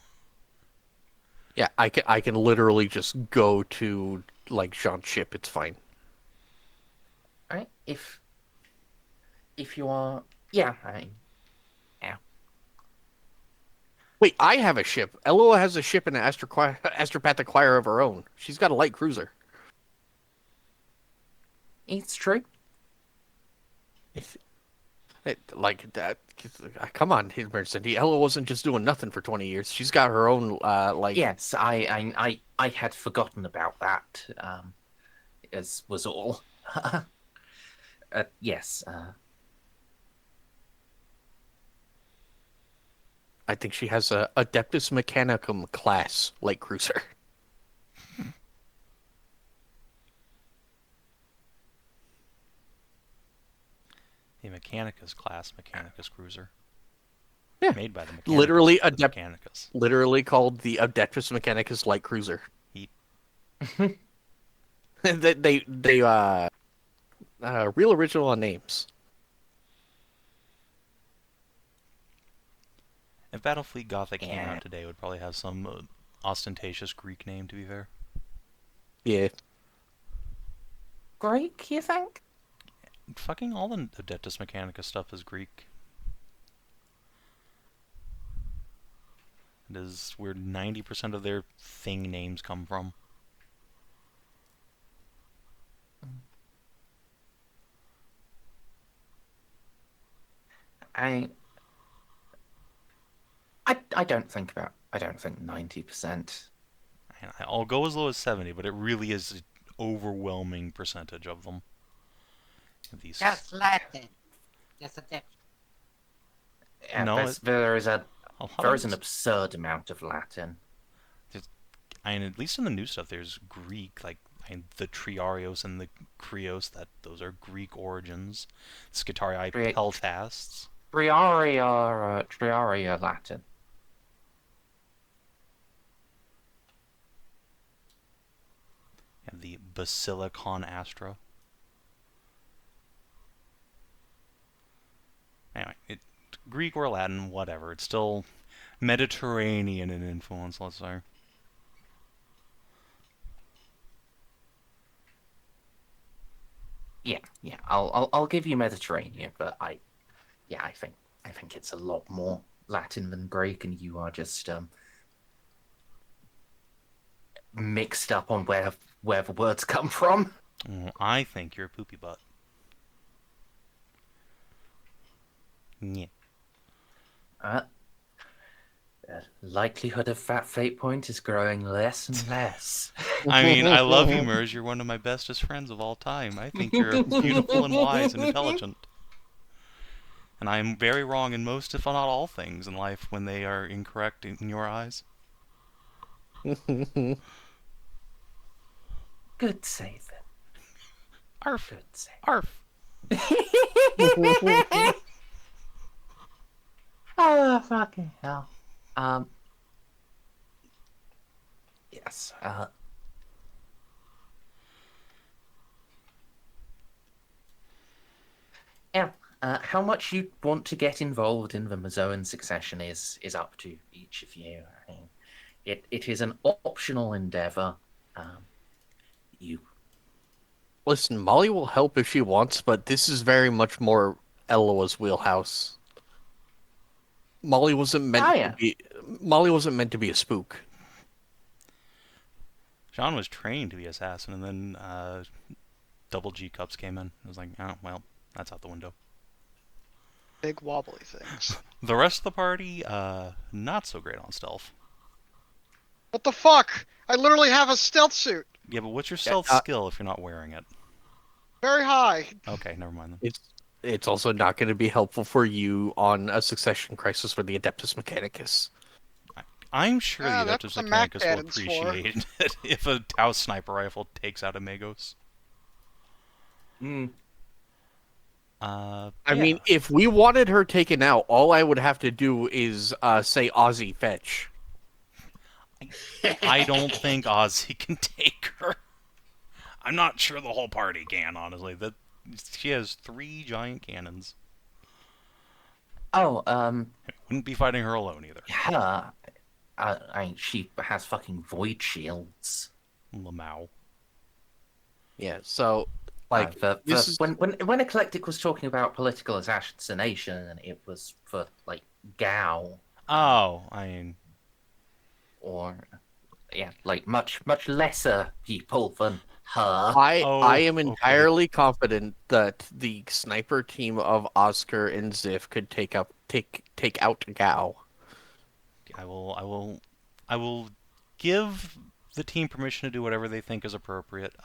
Yeah, I can literally just go to, like, Jeanne's ship. It's fine. Right? If you are... Yeah, yeah. Wait, I have a ship. Ella has a ship and an astropathic choir of her own. She's got a light cruiser. It's true. Like that. Come on, Merzendi. Ella wasn't just doing nothing for 20 years. She's got her own, like... Yes, I had forgotten about that, as was all. Yes, I think she has a Adeptus Mechanicum class light cruiser. The Mechanicus class Mechanicus cruiser. Yeah. Made by the Mechanicus. Literally Mechanicus. Literally called the Adeptus Mechanicus light cruiser. Yeet. they real original on names. If Battlefleet Gothic came Yeah. out today, it would probably have some ostentatious Greek name, to be fair. Yeah. Greek, you think? Fucking all the Adeptus Mechanicus stuff is Greek. It is where 90% of their thing names come from. I don't think 90%. And I'll go as low as 70, but it really is an overwhelming percentage of them. These... Gaslighting. That's a difference. Yeah, No, there is an I'll absurd amount of Latin. and at least in the new stuff, there's Greek, like the Triarios and the Krios. Those are Greek origins. Skitarii Peltasts. Triarii are Latin. And the Basilicon Astra. Anyway, Greek or Latin, whatever. It's still Mediterranean in influence, let's say. Yeah. I'll give you Mediterranean, but I think it's a lot more Latin than Greek, and you are just mixed up on where the words come from. I think you're a poopy butt. Yeah. The likelihood of that fate point is growing less and less. I mean, I love you, Merz. You're one of my bestest friends of all time. I think you're beautiful and wise and intelligent. And I am very wrong in most, if not all, things in life when they are incorrect in your eyes. Good save. Arf. Good save. Arf. Oh, fucking hell. Yes. Yeah. How much you want to get involved in the Mezoan succession is up to each of you. I mean, it is an optional endeavor. You Listen, Molly will help if she wants, but this is very much more Eloa's wheelhouse. Molly wasn't meant Oh, to yeah. be. Molly wasn't meant to be a spook. Jeanne was trained to be assassin, and then double G cups came in. It was like, oh well, that's out the window. Big wobbly things. The rest of the party, not so great on stealth. What the fuck? I literally have a stealth suit. Yeah, but what's your stealth uh, skill if you're not wearing it? Very high. Okay, never mind then. It's also not going to be helpful for you on a succession crisis for the Adeptus Mechanicus. I'm sure the that's Adeptus what the Mac Mechanicus will cannon's for. appreciate it if a Tau sniper rifle takes out a Magos. I yeah. mean, if we wanted her taken out, all I would have to do is say Aussie fetch. I don't think Ozzy can take her. I'm not sure the whole party can, honestly. She has 3 giant cannons. Oh, Wouldn't be fighting her alone either. her. She has fucking void shields. Lamau. Yeah, so like this is When Eclectic was talking about political assassination, it was for like Gao Oh, I mean, or like much lesser people than her. I am okay. entirely confident that the sniper team of Ozcar and Xiph could take out Gao. I will give the team permission to do whatever they think is appropriate.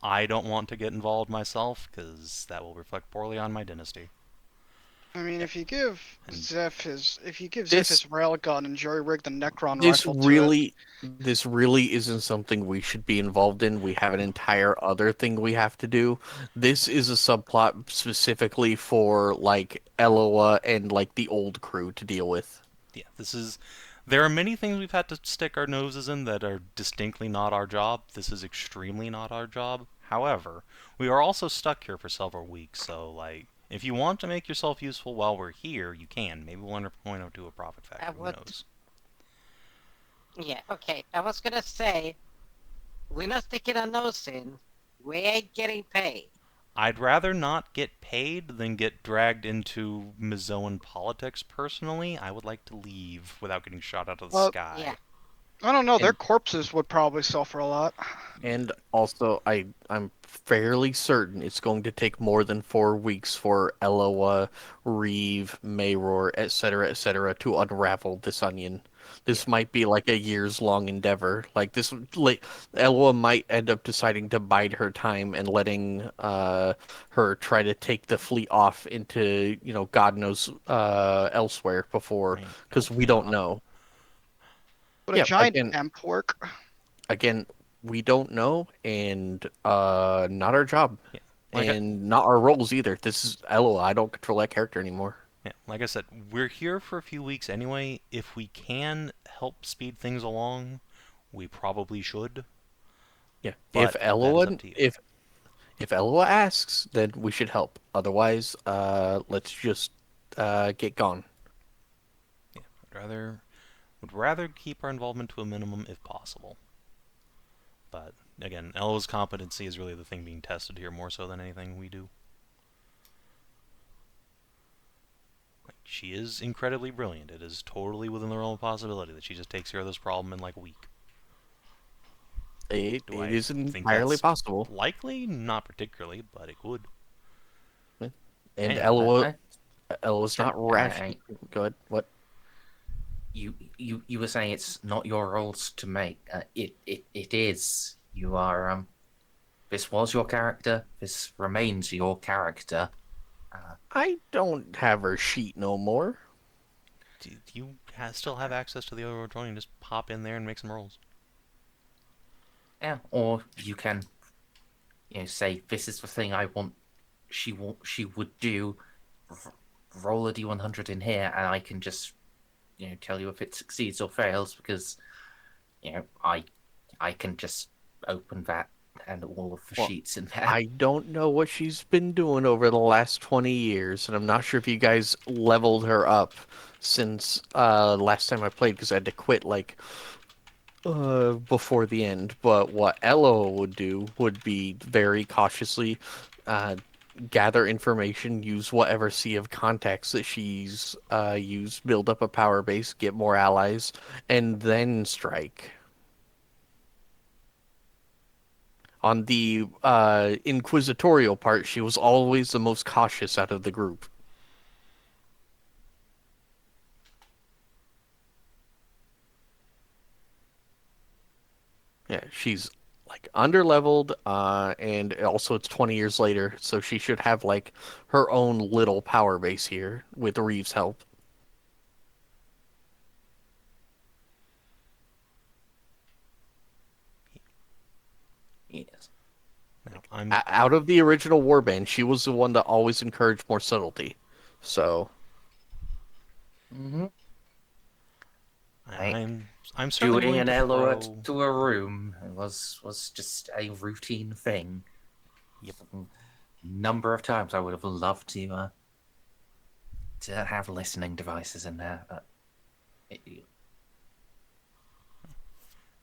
I don't want to get involved myself because that will reflect poorly on my dynasty. I mean, if you give Xiph his This- railgun and jury rig the Necron This rifle to it, really isn't something we should be involved in. We have an entire other thing we have to do. This is a subplot specifically for like Eloa and like the old crew to deal with. Yeah, there are many things we've had to stick our noses in that are distinctly not our job. This is extremely not our job. However, we are also stuck here for several weeks, so like, if you want to make yourself useful while we're here, you can. Maybe we'll point out to a profit factor. Who would- knows? Yeah, okay. I was gonna say, we're not sticking our nose in. We ain't getting paid. I'd rather not get paid than get dragged into Mezoan politics personally. I would like to leave without getting shot out of the Well, sky. Yeah. I don't know. Their And- corpses would probably sell for a lot. And also, I'm fairly certain it's going to take more than 4 weeks for Eloa, Reeve, Mayror, etc., to unravel this onion. This might be like a years-long endeavor. Like this, like Eloa might end up deciding to bide her time and letting her try to take the fleet off into God knows elsewhere before, Right. because we don't know. But Yeah, a giant again- emp work. Again, we don't know, and not our job, Yeah. Like and not our roles either. This is Eloa. I don't control that character anymore. Yeah, like I said, we're here for a few weeks anyway. If we can help speed things along, we probably should. Yeah. But If that is Eloa up to you. if Eloa asks, then we should help. Otherwise, let's just get gone. Yeah, would rather keep our involvement to a minimum if possible. But again, Ella's competency is really the thing being tested here more so than anything we do. She is incredibly brilliant. It is totally within the realm of possibility that she just takes care of this problem in like a week. It Do I is think entirely that's possible. Likely, not particularly, but it could. And Yeah, Eloa's not rash. Go ahead. What? You were saying it's not your roles to make. It is. You are. This was your character. This remains your character. I don't have her sheet no more. Do you still have access to the other drawing and just pop in there and make some rolls? Yeah. Or you can, say this is the thing I want. She would do. Roll a d100 in here, and I can just, tell you if it succeeds or fails because, I can just open that and all of the Well, sheets in there. I don't know what she's been doing over the last 20 years, and I'm not sure if you guys leveled her up since last time I played because I had to quit like before the end. But what Elo would do would be very cautiously uh, gather information, use whatever sea of contacts that she's used, build up a power base, get more allies, and then strike. On the inquisitorial part, she was always the most cautious out of the group. Yeah, she's like underleveled, and also it's 20 years later, so she should have like her own little power base here with Reeves' help. Yes. Now, I'm Out of the original warband, she was the one that always encouraged more subtlety. So, Mm-hmm. I'm certainly Doing willing an to Elo throw. to a room was just a routine thing. Yep. Number of times I would have loved to have listening devices in there, but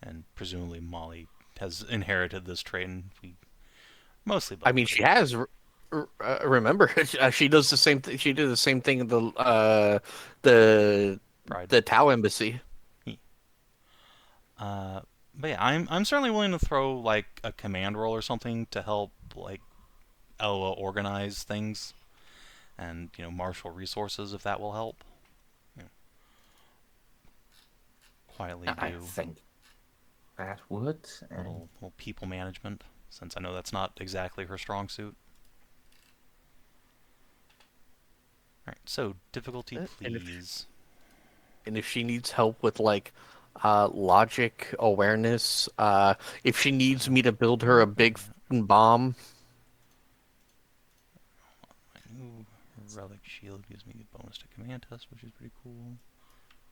And presumably Molly has inherited this trait, and we mostly. I mean, she has. Remember, she does the same. She did the same thing in the Pride. the Tau embassy. But yeah, I'm certainly willing to throw like a command roll or something to help like Ella organize things, and marshal resources if that will help. Quietly I do think that would. little people management, since I know that's not exactly her strong suit. All right, so difficulty, please. And if she needs help with like logic awareness, if she needs me to build her a big f***ing bomb, Ooh, relic shield gives me a bonus to command test, which is pretty cool.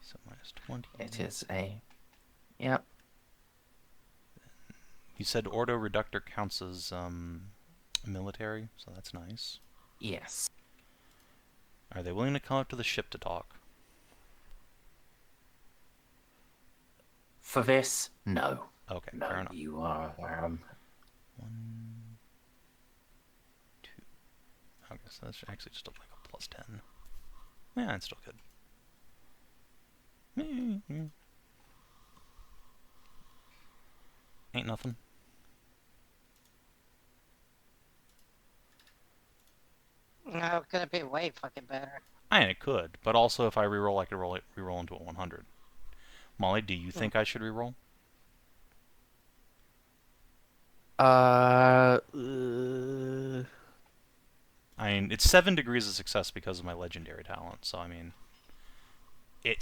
So minus 20. It is a. Yep. You said Ordo Reductor counts as military, so that's nice. Yes. Are they willing to come up to the ship to talk? For this, no. Okay, No, fair enough. you are. 1, 2. Okay, so that's actually just like a plus 10. Yeah, it's still good. Ain't nothing. No, could it be way fucking better? I mean, it could, but also if I reroll, I could reroll into a 100. Molly, do you think I should reroll? uh, I mean, it's 7 degrees of success because of my legendary talent, so I mean,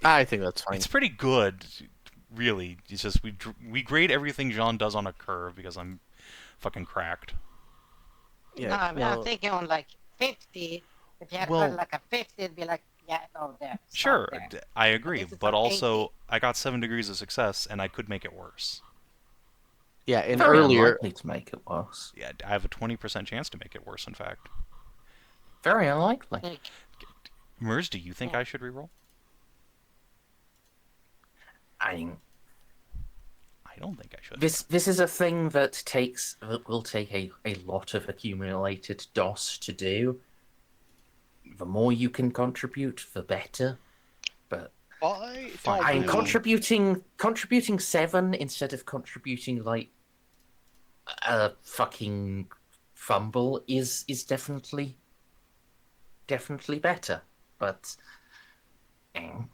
I think that's fine. it's pretty good, really. It's just we grade everything Jeanne does on a curve because I'm fucking cracked. Yeah, No, I mean, well, I'm thinking on like 50. If you had Well- put like a 50, it'd be like, yeah, oh, there. stop Sure, there. I agree, this is but on also 80. I got 7 degrees of success, and I could make it worse. yeah, and Very earlier, unlikely to make it worse. Yeah, I have a 20% chance to make it worse. In fact, Very unlikely. Like, Merz, do you think I should reroll? I I don't think I should. This is a thing that will take a lot of accumulated DOS to do. The more you can contribute, the better. But I Fine. don't I'm know. contributing 7 instead of contributing like a fucking fumble is definitely better. But Why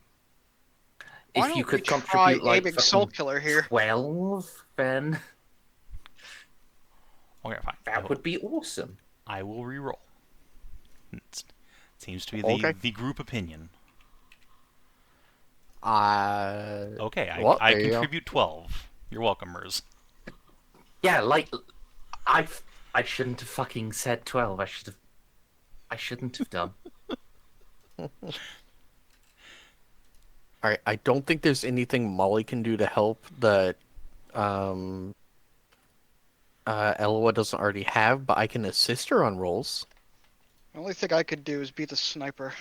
if you don't we could try contribute like aiming Soul fucking Killer here? 12, then Okay, fine. that would be awesome. I will reroll. It seems to be Okay. the group opinion. Okay, well, I there you go. contribute 12. You're welcome, Merz. Yeah, like I shouldn't have fucking said 12. I shouldn't have done. All right, I don't think there's anything Molly can do to help that Eloa doesn't already have, but I can assist her on rolls. The only thing I could do is be the sniper.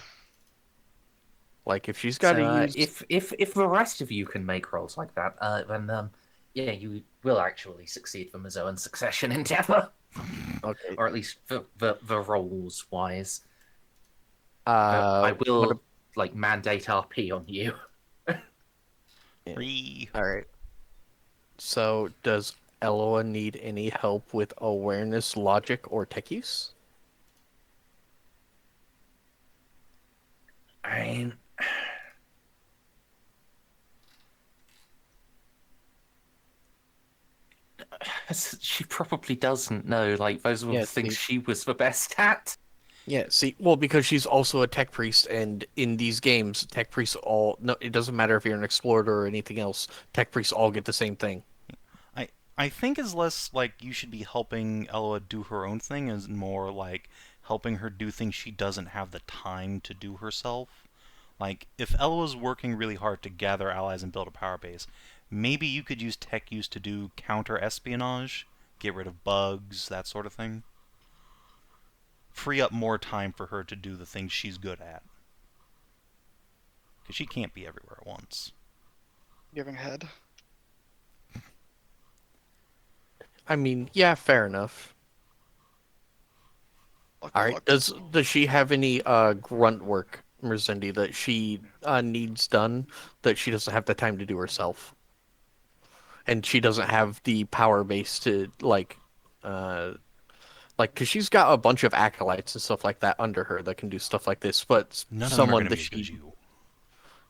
Like if she's got to So use. if the rest of you can make rolls like that, then yeah, you will actually succeed the Mezoan succession endeavor, Okay. or at least the rolls wise. But I What will like mandate RP on you. Yeah. Free. All right. So does Eloa need any help with awareness, logic, or tech use? I mean, she probably doesn't know. Like those were Yeah, the things see- she was the best at. Yeah, see, well, because she's also a tech priest, and in these games, tech priests all no, it doesn't matter if you're an explorer or anything else. Tech priests all get the same thing. I think is less like you should be helping Ella do her own thing, is more like helping her do things she doesn't have the time to do herself. Like, if Ella was working really hard to gather allies and build a power base, maybe you could use tech use to do counter-espionage, get rid of bugs, that sort of thing. Free up more time for her to do the things she's good at. Because she can't be everywhere at once. Giving head. I mean, yeah, fair enough. Luck, All right. luck. Does she have any grunt work, Merzendi, that she needs done that she doesn't have the time to do herself, and she doesn't have the power base to like because she's got a bunch of acolytes and stuff like that under her that can do stuff like this, but None of them are someone going to that be as good as she you.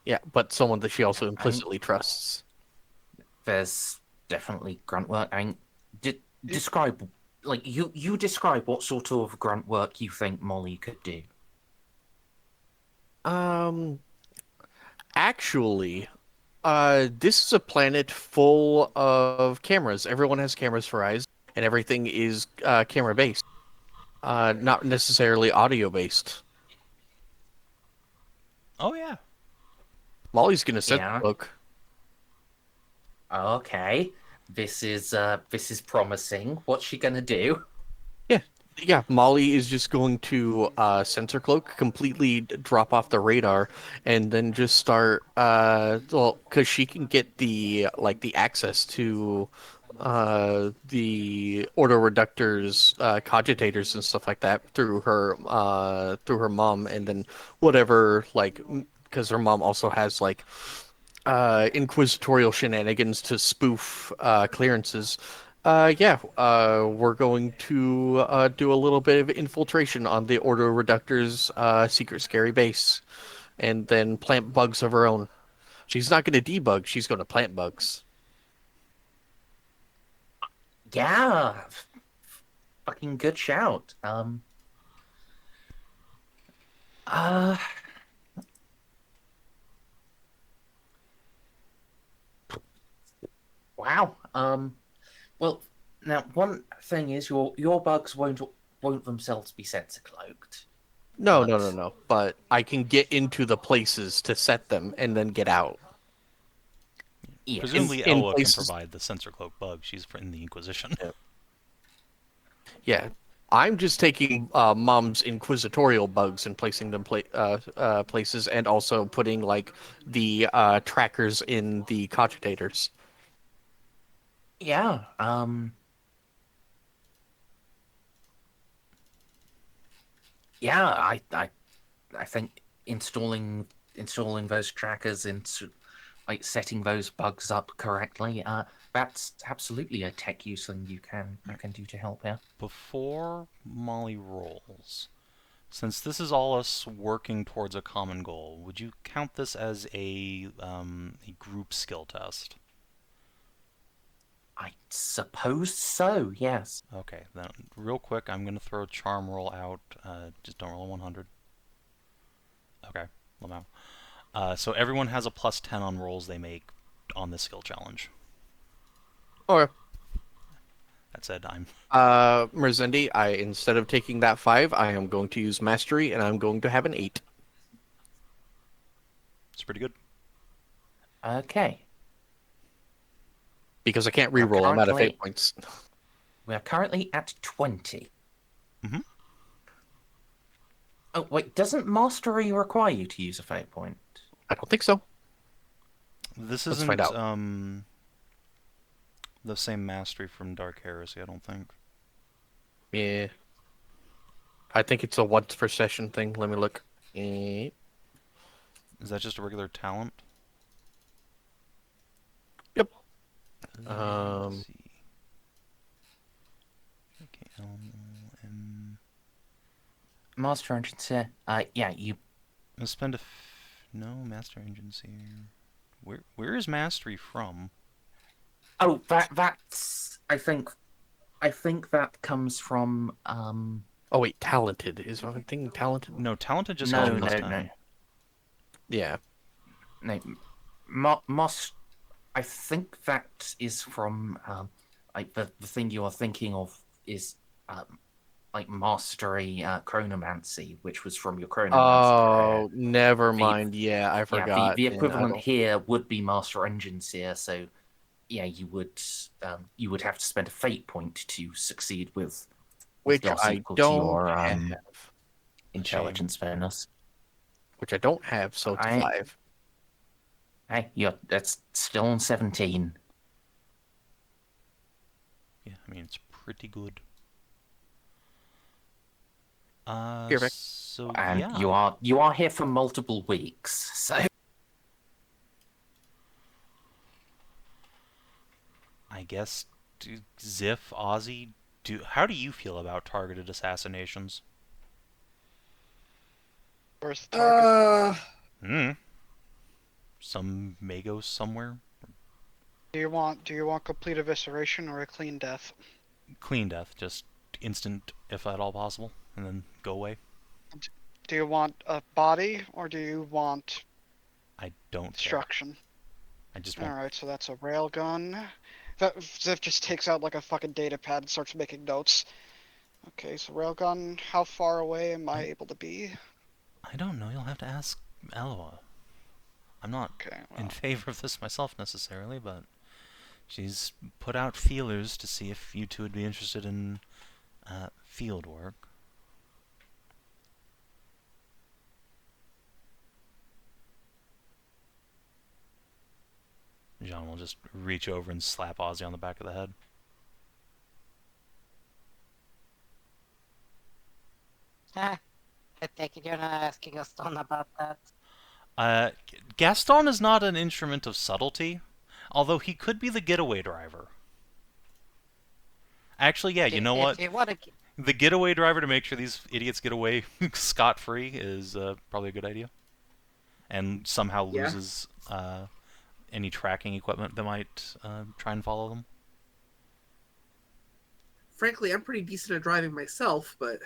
yeah, but someone that she also implicitly trusts. There's definitely grunt work. I mean, describe like you describe what sort of grunt work you think Molly could do. Um, Actually, this is a planet full of cameras. Everyone has cameras for eyes, and everything is camera based, not necessarily audio based. Oh, yeah. Molly's gonna set Yeah. the book. Okay, this is promising. What's she gonna do? Yeah, Molly is just going to sensor cloak, completely drop off the radar, and then just start. Well, because she can get the access to the order reductors, cogitators, and stuff like that through her mom, and then whatever because her mom also has inquisitorial shenanigans to spoof clearances. Yeah, we're going to do a little bit of infiltration on the Order Reductor's secret scary base, and then plant bugs of her own. She's not going to debug; she's going to plant bugs. Yeah, fucking good shout. Uh, wow. Well, now one thing is your bugs won't themselves be sensor cloaked. No, But no, no, no. But I can get into the places to set them and then get out. yeah, Presumably in Ella can places- provide the sensor cloak bug. She's in the Inquisition. Yeah, I'm just taking Mom's inquisitorial bugs and placing them places, and also putting the trackers in the cogitators. yeah. Yeah, I think installing those trackers into like setting those bugs up correctly, that's absolutely a tech use thing you can do to help here. Before Molly rolls, since this is all us working towards a common goal, would you count this as a group skill test? I suppose so, yes. Okay, then real quick, I'm going to throw a charm roll out. Just don't roll a 100. Okay, Lamau. So everyone has a plus 10 on rolls they make on this skill challenge. Or That said, I'm Merzendi, instead of taking that 5, I am going to use mastery, and I'm going to have an 8 it's pretty good. Okay. because I can't reroll. I'm out of currently- fate points. we are currently at 20. Mhm. Oh, wait, doesn't mastery require you to use a fate point? I don't think so. This Let's isn't find out. The same mastery from Dark Heresy, I don't think. Yeah. I think it's a once per session thing. Let me look. Is that just a regular talent? Yep. Let's see. Okay, LM. Master Agency, yeah, you... Let's spend no Master Agency. Where is mastery from? Oh, that's... I think that comes from, Oh wait, talented is what I'm thinking. Talented. No, talented just No, goes plus no, 10. no. Yeah. No, I think that is from, like, the thing you are thinking of is, like, mastery, chronomancy, which was from your chronomancy. Oh, never The- mind. Yeah, I Yeah, forgot. the Yeah, I equivalent don't- here would be Master Engineer, so yeah, you would have to spend a fate point to succeed with Which loss I equal to don't your have. intelligence bonus. Which I don't have, so it's I- 5. Hey, that's still on 17. Yeah, I mean, it's pretty good. Here, Vic. So And yeah. you are here for multiple weeks, so I guess Xiph, Ozzy, how do you feel about targeted assassinations? Where's the target? Hmm. Some Magos somewhere? Do you want complete evisceration or a clean death? Clean death, just instant if at all possible, and then go away. Do you want a body or do you want I don't care. destruction? I just want. Alright, so that's a railgun. That Xiph just takes out like a fucking data pad and starts making notes. Okay, so railgun, how far away am I able to be? I don't know. You'll have to ask Eloa. I'm not Okay, in well, favor of this myself necessarily, but she's put out feelers to see if you two would be interested in field work. Jeanne will just reach over and slap Ozzy on the back of the head. Ah, I take it you're not asking Gaston about that. Gaston is not an instrument of subtlety, although he could be the getaway driver. Actually, yeah, you know what? If you want to, The getaway driver to make sure these idiots get away scot-free is probably a good idea. And somehow Yeah. loses any tracking equipment that might try and follow them. Frankly, I'm pretty decent at driving myself, but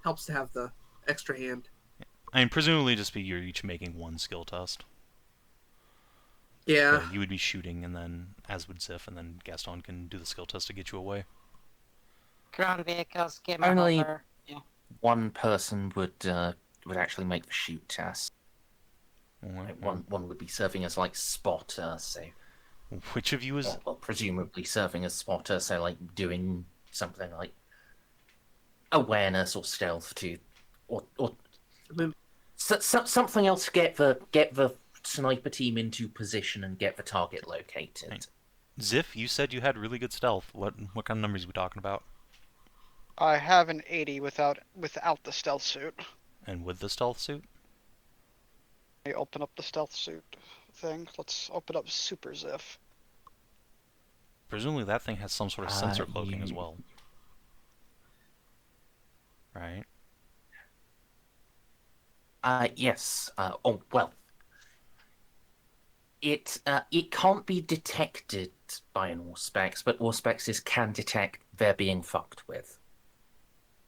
helps to have the extra hand. I mean, presumably just be you're each making one skill test. Yeah. So you would be shooting, and then, as would Xiph, and then Gaston can do the skill test to get you away. ground vehicles, game Only- over. Yeah. one person would actually make the shoot test. Alright, Like, one would be serving as like spotter, so Which of you is... well, presumably serving as spotter, so like doing something like awareness or stealth to, or something else to get the sniper team into position and get the target located. Right. Xiph, you said you had really good stealth. What kind of numbers are we talking about? I have an 80 without the stealth suit. And with the stealth suit? Let me open up the stealth suit thing. Let's open up Super Xiph. Presumably that thing has some sort of sensor cloaking as you- well. Right? Yes. Oh well. It can't be detected by an Auspex, but Auspexes can detect they're being fucked with.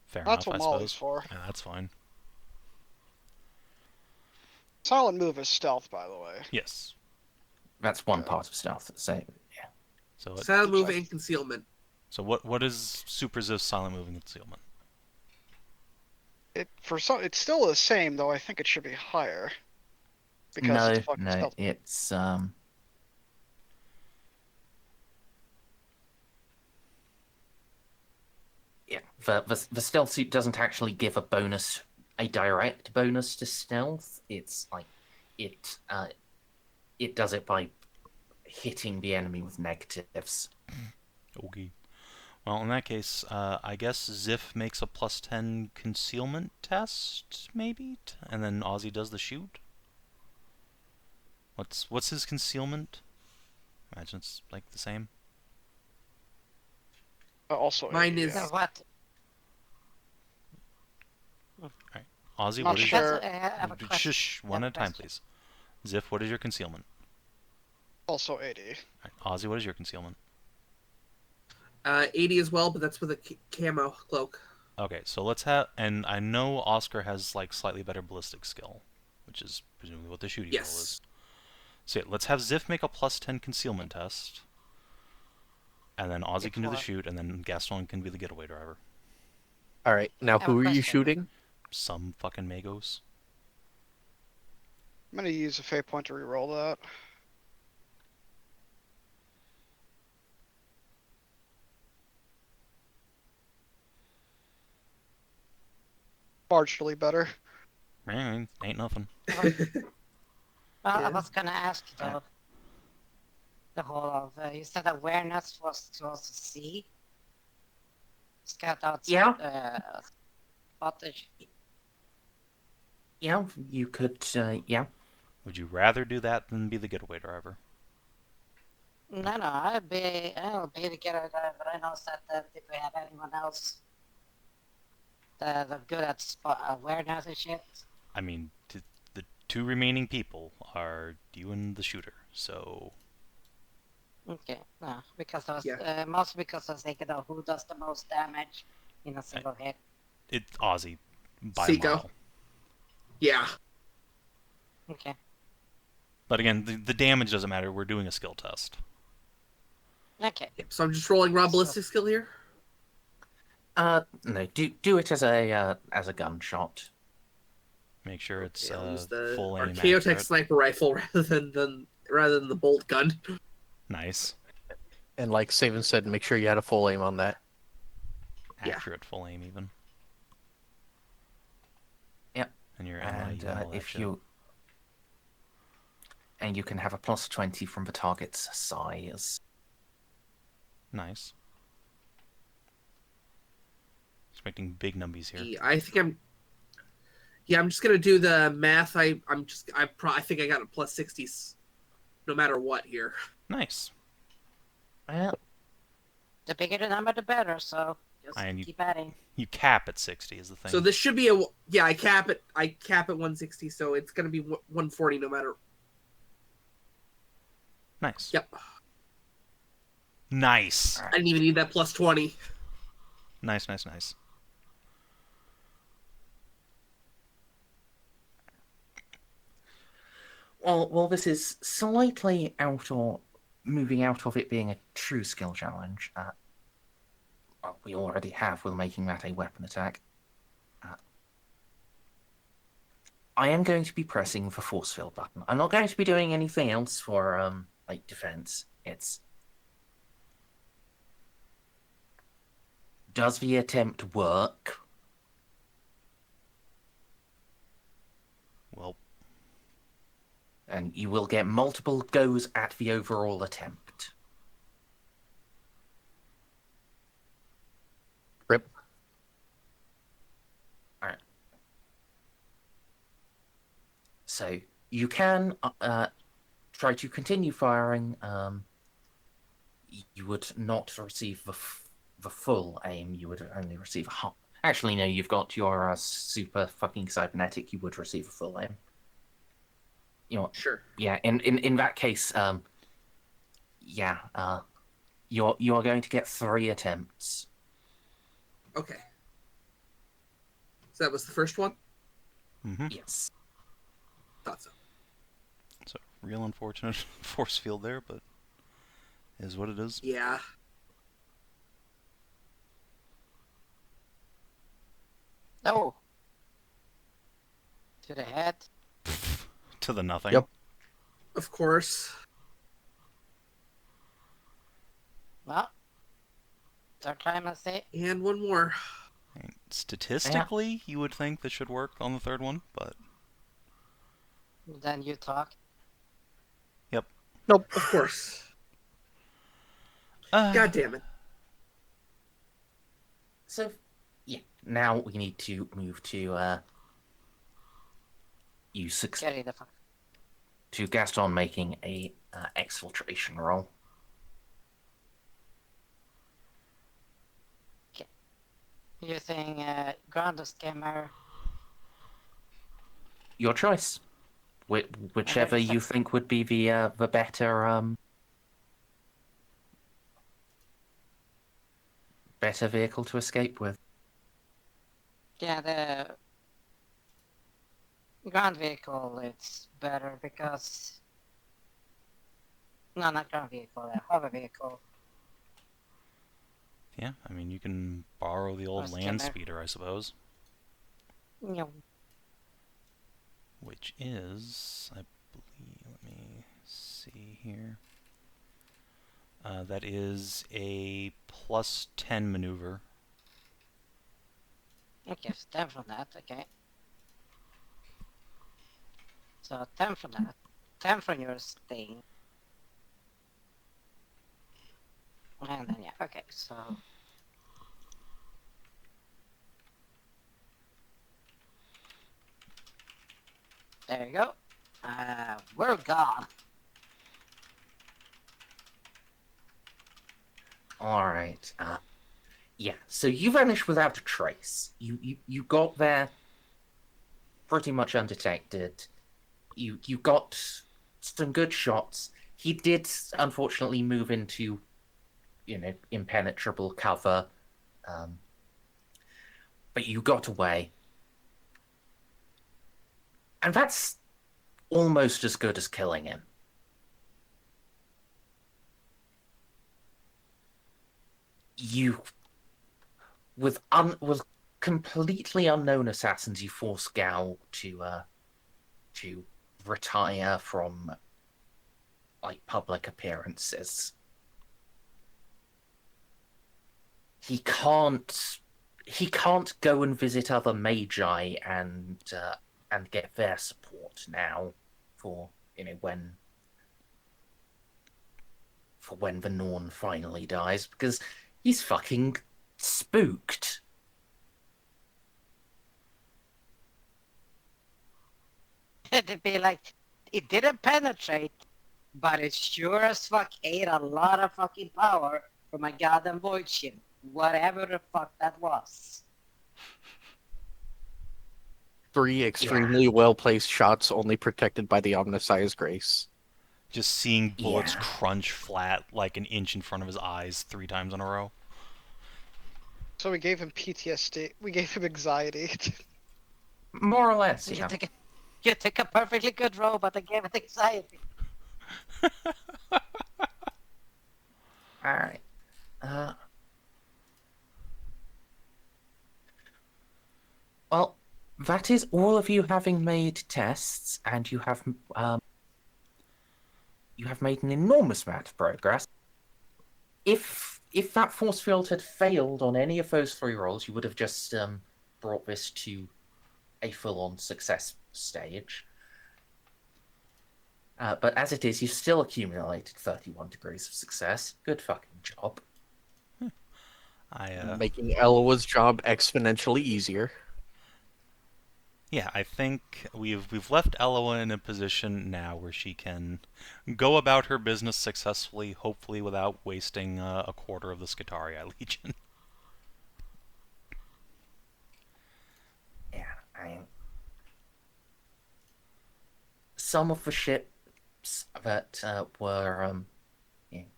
Fair That's enough, what I Molly's suppose. for. Yeah, that's fine. Silent move is stealth, by the way. Yes. That's one Okay. part of stealth. So yeah. So Silent move and concealment. so what is Super Xiph silent moving concealment? It's still the same though. I think it should be higher. Because it's fucking No, stealth. it's the stealth suit doesn't actually give a direct bonus to stealth. It's like it does it by hitting the enemy with negatives. Okay. Well, in that case, I guess Xiph makes a +10 concealment test, maybe, and then Ozzy does the shoot. What's his concealment? Imagine it's like the same. Also, Mine yeah. is- So what? Alright. Ozzy, Not what is sure. I have a your... question. Shush, one at a time, please. Xiph, what is your concealment? Also 80. Alright, Ozzy, what is your concealment? 80 as well, but that's with a camo cloak. Okay, so let's have... And I know Ozcar has, like, slightly better ballistic skill, which is presumably what the shooting roll is. Yes. So yeah, let's have Xiph make a +10 concealment test. And then Ozzy can do the shoot, and then Gaston can be the getaway driver. All right, now I have a who are you question. shooting? Some fucking Magos. I'm gonna use a fate point to reroll that. Marginally better. Ain't nothing. Well, I Yeah. was gonna ask though. The whole of you said awareness was to also see. Scout out. Yeah. Spottage. Yeah, you could. Yeah. Would you rather do that than be the getaway driver? No, I'll be the getter guy, but I know that if we have anyone else that are good at spot awareness and shit. I mean, the two remaining people are you and the shooter, so... Okay, no, because I was Yeah. mostly because I was thinking of who does the most damage in a single hit. It's Ozzy, by a Ceiko. mile. Yeah. Okay. But again, the damage doesn't matter, we're doing a skill test. Okay. Yep, so I'm just rolling raw ballistic skill here. No, do it as a gunshot. Make sure it's Okay, I'll use the full aim Archaeotech accurate. sniper rifle rather than the bolt gun. Nice. And like Savin said, make sure you had a full aim on that. Yeah. Accurate full aim, even. Yep. And your And MIU and all that if shit. you can have a +20 from the target's size. Nice. Expecting big numbies here. Yeah, I think I'm just gonna do the math. I think I got a +60s, no matter what here. Nice. Well, The bigger the number, the better. So just And you- keep adding. You cap at 60 is the thing. So this should be I cap it. I cap at 160, so it's gonna be 140 no matter. Nice. Yep. Nice. I didn't even need that +20. Nice, nice, nice. well, this is slightly moving out of it being a true skill challenge. Well, we already have. We're making that a weapon attack. I am going to be pressing the force field button. I'm not going to be doing anything else for like defense. It's does the attempt work? Well, And you will get multiple goes at the overall attempt. Rip. Alright. So you can try to continue firing. You would not receive the full aim. You would only receive a half. Actually, no. You've got your super fucking cybernetic. You would receive a full aim. You know, Sure. yeah. In that case, yeah. You are going to get 3 attempts. Okay. So that was the first one. Yes. Thought so. so real unfortunate force field there, but is what it is. Yeah. Oh. To the head. To the nothing. Yep. Of course. Well. Third time I say. And one more. statistically, you would think this should work on the third one, but Then you talk. Nope, of course. God damn it. So, yeah. Now we need to move to Get the fuck. to Gaston making a exfiltration roll. Using ground skimmer. Your choice. Whichever you think would be the better better vehicle to escape with. Yeah, the ground vehicle, it's better because... No, not ground vehicle, the hover vehicle. yeah, I mean, you can borrow the old Or land skimmer. speeder, I suppose. You know, Which is, I believe, let me see here. That is a +10 maneuver. okay, so 10 from that, okay. So 10 from that. 10 from your thing. And then, yeah, okay, so... There you go. We're gone. All right. Yeah. So you vanished without a trace. You got there pretty much undetected. You got some good shots. He did unfortunately move into, impenetrable cover, but you got away, and that's almost as good as killing him. You, with completely unknown assassins, you force Gal to retire from public appearances. He can't go and visit other magi and get their support now for when the Norn finally dies, because he's fucking spooked. It'd be like, it didn't penetrate, but it sure as fuck ate a lot of fucking power from a goddamn void shield. Whatever the fuck that was. 3 extremely well-placed shots, only protected by the Omnissiah's grace. Just seeing bullets Yeah. crunch flat like an inch in front of his eyes 3 times in a row. So we gave him PTSD. We gave him anxiety. More or less, yeah. You took a perfectly good roll, but I gave it anxiety. Alright. Well, that is all of you having made tests, and you have made an enormous amount of progress. If that force field had failed on any of those 3 rolls, you would have just brought this to a full-on success stage. But as it is, you've still accumulated 31 degrees of success. Good fucking job. Making Eloa's job exponentially easier. Yeah, I think we've left Eloa in a position now where she can go about her business successfully, hopefully without wasting a quarter of the Skitarii Legion. Yeah, some of the ships that were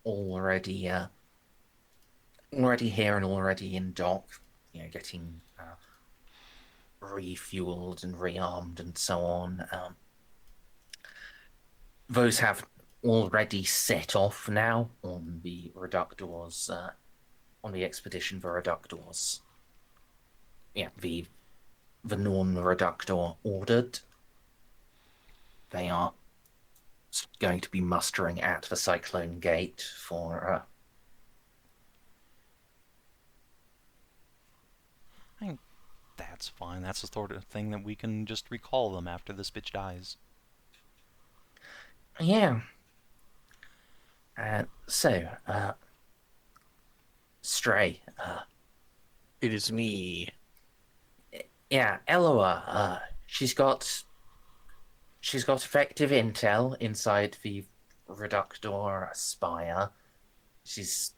already here and already in dock, getting refueled and rearmed and so on. Those have already set off now on the Reductors, on the expedition for Reductors. Yeah, the Norn Reductor ordered. They are going to be mustering at the Cyclone Gate for That's fine. That's the sort of thing that we can just recall them after this bitch dies. Yeah. Stray. It is me. Yeah, Eloa. She's got effective intel inside the Reductor Spire. She's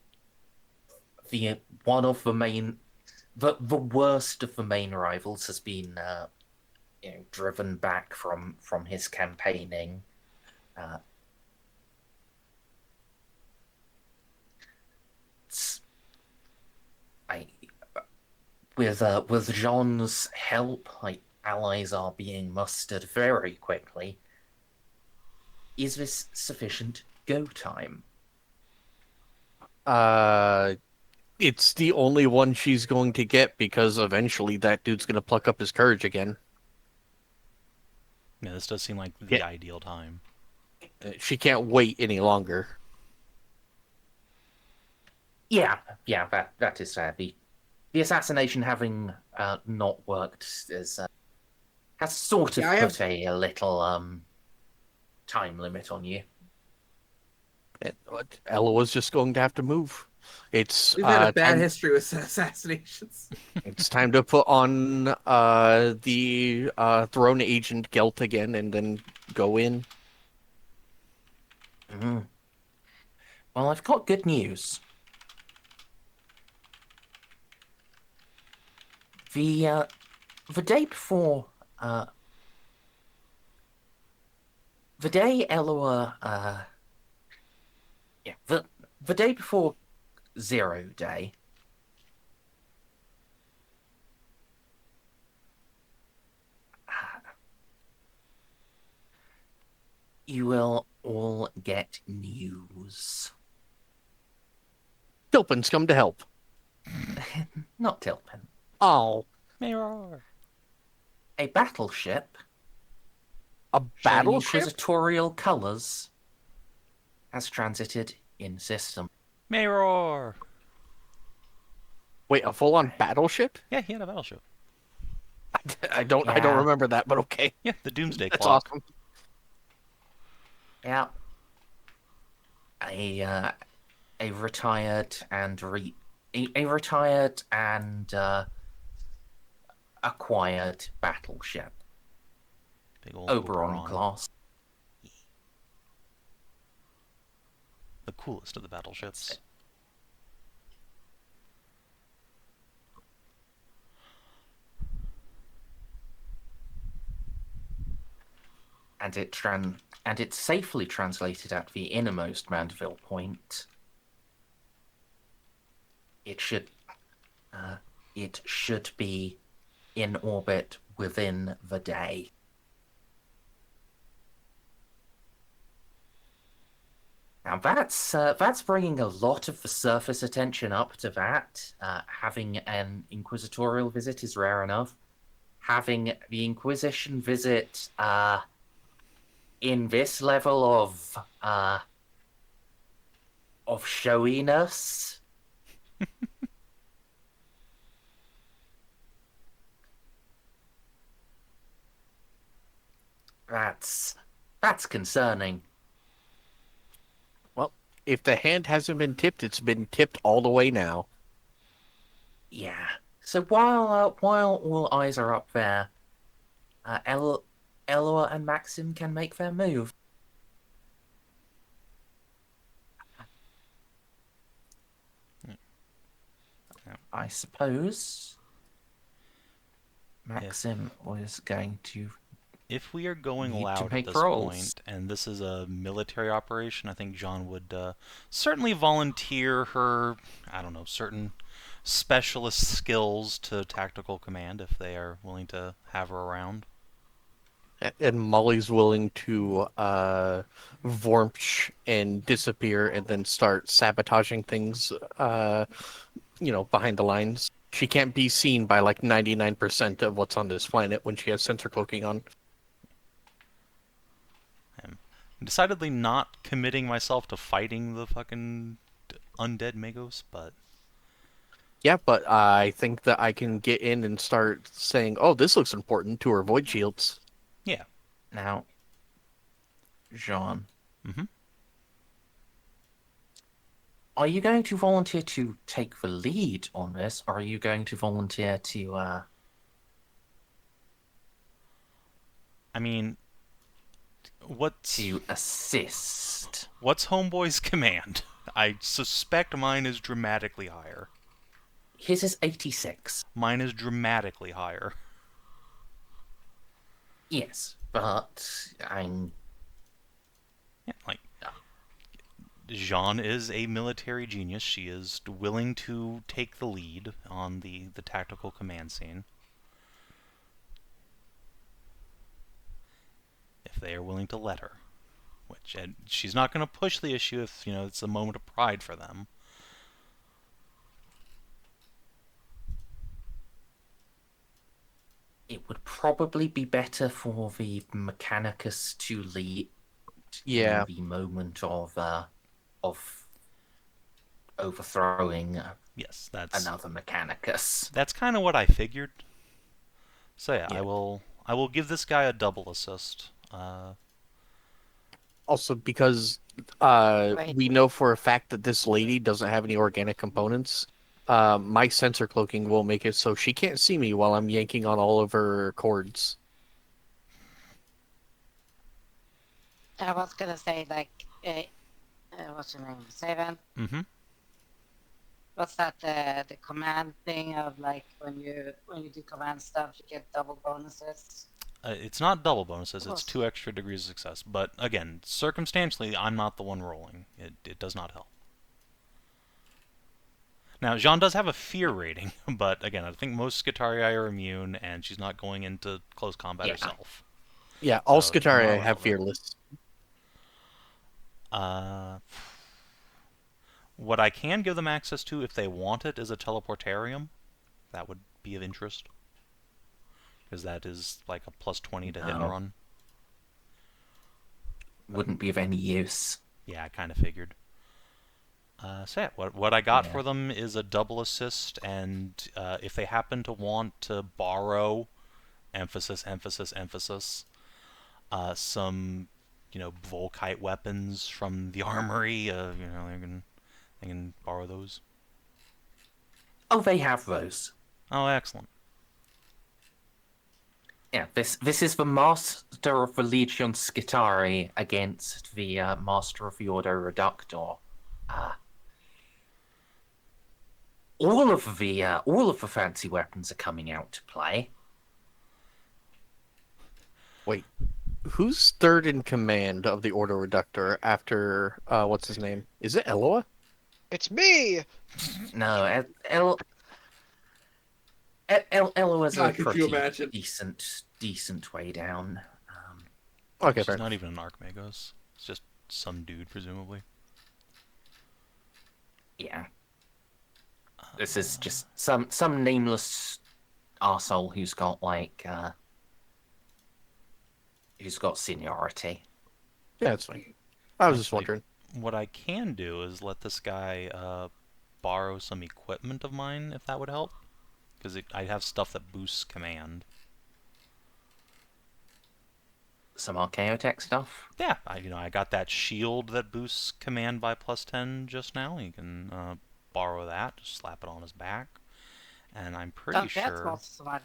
the one of the main, the worst of the main rivals has been, driven back from his campaigning. I with Jeanne's help, allies are being mustered very quickly. Is this sufficient go time? It's the only one she's going to get because eventually that dude's going to pluck up his courage again. Yeah, this does seem like the ideal time. She can't wait any longer. Yeah, that is fair. The assassination having not worked has sort of put a little time limit on you. Ella was just going to have to move. We've had a bad history with assassinations. It's time to put on the throne agent Gelt again and then go in. Mm-hmm. Well, I've got good news. The day before the day Eloa the day before 0 day, you will all get news. Tilpin's come to help. Not Tilpin. Oh. Mirror. A battleship. A battleship? Showing inquisitorial colors has transited in system. Mirror. Wait, a full-on battleship? Yeah, he had a battleship. I don't remember that, but okay. Yeah, the Doomsday That's Clock. awesome. Yeah. A retired and acquired battleship. Big old Oberon class. The coolest of the battleships. And it's safely translated at the innermost Mandeville point. It should be in orbit within the day. Now that's bringing a lot of the surface attention up to that. Having an inquisitorial visit is rare enough. Having the Inquisition visit in this level of showiness. That's concerning. Well, if the hand hasn't been tipped, it's been tipped all the way now. Yeah. So while all eyes are up there, Eloa and Maxim can make their move. I suppose Maxim was going to. If we are going Need to loud at make this rolls. point, and this is a military operation, I think Jeanne would certainly volunteer her, I don't know, certain specialist skills to tactical command if they are willing to have her around. And Molly's willing to vormch and disappear and then start sabotaging things, behind the lines. She can't be seen by like 99% of what's on this planet when she has sensor cloaking on. I'm decidedly not committing myself to fighting the fucking undead Magos, but Yeah, but I think that I can get in and start saying, "Oh, this looks important" to her void shields. Yeah. Now, Jean, Mm-hmm. are you going to volunteer to take the lead on this, or are you going to volunteer I mean, what's to assist? what's Homeboy's command? I suspect mine is dramatically higher. His is 86. Mine is dramatically higher. Yes, but I'm. Yeah, like Jeanne is a military genius. She is willing to take the lead on the tactical command scene. If they are willing to let her. Which, and she's not going to push the issue if, it's a moment of pride for them. It would probably be better for the Mechanicus to lead Yeah. in the moment of overthrowing Yes, that's another Mechanicus. that's kind of what I figured. So yeah, Yeah. I will give this guy a double assist. Also, because Right. we know for a fact that this lady doesn't have any organic components, my sensor cloaking will make it so she can't see me while I'm yanking on all of her cords. I was gonna say like, what's your name? Savin. Mm-hmm. What's that? The command thing of like when you do command stuff, you get double bonuses. It's not double bonuses, it's Close. 2 extra degrees of success. But again, circumstantially, I'm not the one rolling. It does not help. Now, Jeanne does have a fear rating, but again, I think most Skitarii are immune, and she's not going into close combat Yeah. herself. Yeah, all So, not Skitarii have relevant. fearless. What I can give them access to, if they want it, is a teleportarium. That would be of interest. Because that is like a plus 20 to hit and No. run. Wouldn't be of any use. Yeah, I kind of figured. So yeah, what I got Yeah. for them is a double assist, and if they happen to want to borrow, emphasis, some, Volkite weapons from the armory, they can borrow those. Oh, they have those. Oh, excellent. Yeah, this is the Master of the Legion Skitari against the Master of the Order Reductor. All of the fancy weapons are coming out to play. Wait, who's third in command of the Order Reductor after, what's his name? Is it Eloa? It's me. No, Ella was God, a could you pretty imagine? decent way down. Okay, She's fair. not even an Arch-Magos. It's just some dude, presumably. Yeah. This is just some nameless arsehole who's got who's got seniority. Yeah, that's fine. I was just Actually, wondering. What I can do is let this guy borrow some equipment of mine, if that would help. Because I have stuff that boosts command. Some Archaeotech stuff. Yeah, I got that shield that boosts command by plus 10 just now. You can borrow that, just slap it on his back. And I'm pretty Don't get sure... most of our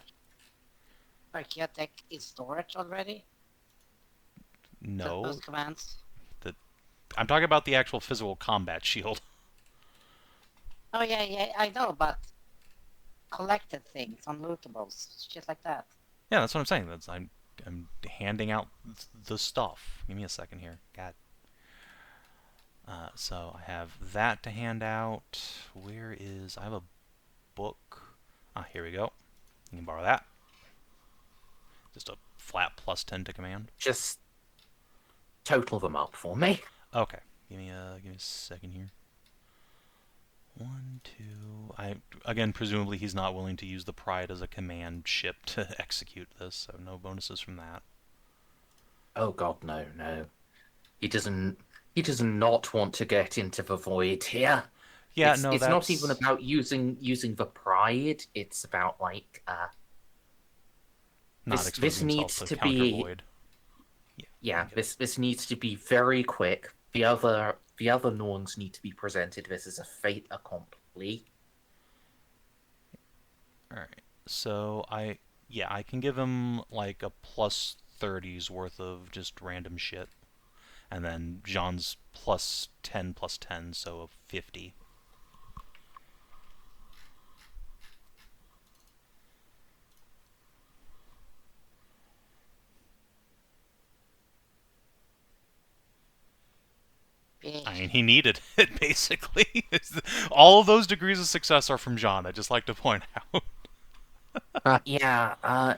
Archaeotech in storage already. No, Those commands. I'm talking about the actual physical combat shield. Oh yeah, I know, but collected things, unlootables, shit like that. Yeah, that's what I'm saying. I'm handing out the stuff. Give me a second here. God. So I have that to hand out. I have a book. Ah, here we go. You can borrow that. Just a flat plus 10 to command. Just total them up for me. Okay. Give me a second here. 1, 2. Again, presumably he's not willing to use the Pride as a command ship to execute this, so no bonuses from that. Oh God, no. He does not want to get into the void here. Yeah, it's, no, it's that's not even about using the pride. It's about like not this exposing himself needs to to counter be void. yeah, this needs to be very quick. The other Norns need to be presented this as a fait accompli. All right. So I can give him like a plus 30's worth of just random shit. And then Jean's plus 10 plus 10, so a 50. I mean, he needed it, basically. All of those degrees of success are from Jeanne, I'd just like to point out. Yeah,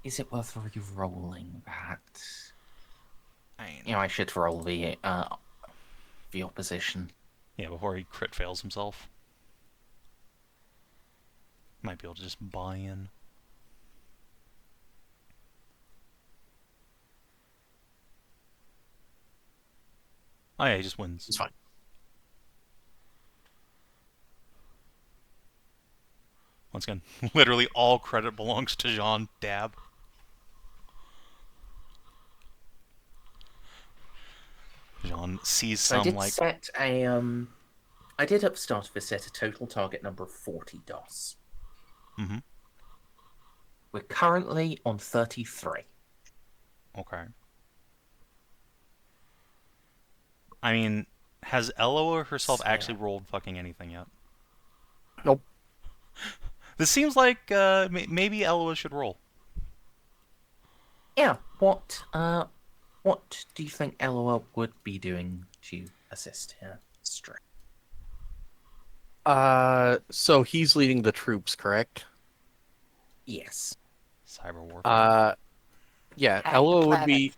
is it worth re-rolling that? I should roll the opposition. Yeah, before he crit fails himself. Might be able to just buy in. Oh yeah, he just wins. It's fine. Once again, literally all credit belongs to Jeanne. Dab. Jeanne sees So some like... I did at the start of this set a total target number of 40 DOS. Mm-hmm. We're currently on 33. Okay. I mean, has Eloa herself actually rolled fucking anything yet? Nope. This seems like maybe Eloa should roll. Yeah, what do you think LOL would be doing to assist here? Straight. So he's leading the troops, correct? Yes. Cyber warfare. Yeah, Hack the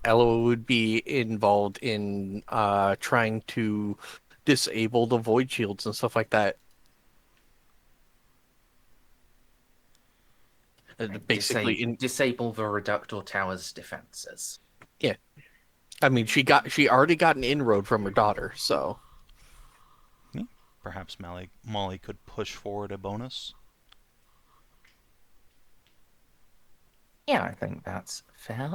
Ella would be involved in trying to disable the void shields and stuff like that. Basically, disable the Reductor Tower's defenses. yeah. I mean, she already got an inroad from her daughter, so Perhaps Molly could push forward a bonus. Yeah, I think that's fair.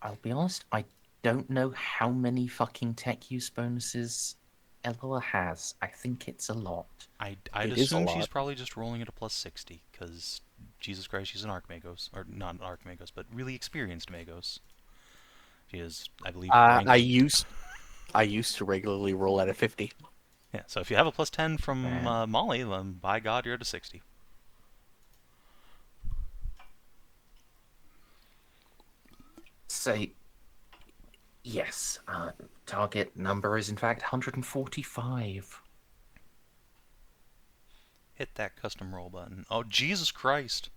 I'll be honest, I don't know how many fucking tech use bonuses Eloa has. I think it's a lot. I'd It is a assume she's lot. probably just rolling at a plus 60, because Jesus Christ, she's an Archmagos. Or not an Archmagos, but really experienced Magos. She is, I believe, ranked... I used to regularly roll at a 50. Yeah, so if you have a plus 10 from Molly, then by God, you're at a 60. So, yes, target number is in fact 145. Hit that custom roll button. Oh, Jesus Christ.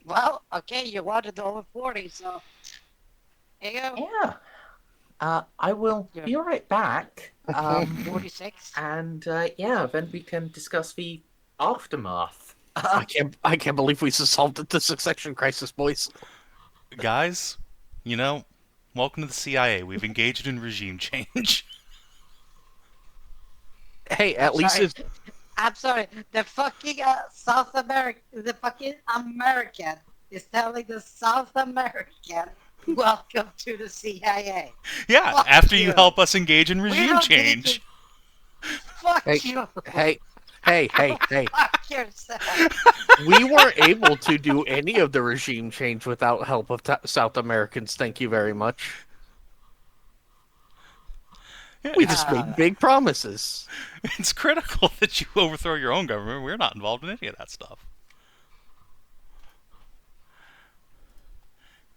Well, okay, you wanted over 40, so here you go. Yeah. I will be right back. 46. And yeah, then we can discuss the aftermath. I can't believe we solved the succession crisis, boys. Guys, welcome to the CIA. We've engaged in regime change. Hey, at least it's... I'm sorry. The fucking South American, the fucking American is telling the South American, "Welcome to the CIA." Yeah, Fuck after you you. help us engage in We regime don't need change. to- Fuck Hey, you. hey. Fuck yourself. We weren't able to do any of the regime change without help of South Americans. Thank you very much. We just made big promises. It's critical that you overthrow your own government. We're not involved in any of that stuff.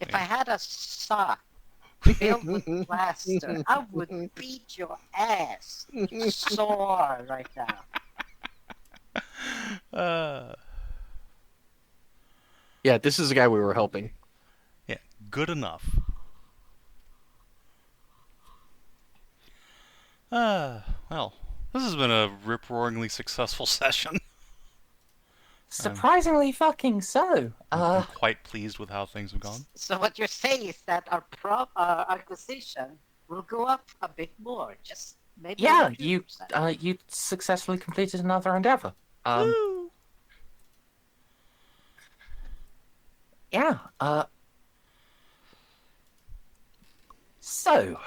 If I had a sock filled with plaster, I would beat your ass so hard right now. Yeah, this is the guy we were helping. Yeah, good enough. Well, this has been a rip-roaringly successful session. Surprisingly fucking so. I'm quite pleased with how things have gone. So what you're saying is that our acquisition will go up a bit more, just maybe Yeah, over you 2%. you successfully completed another endeavor. Woo! Yeah. So,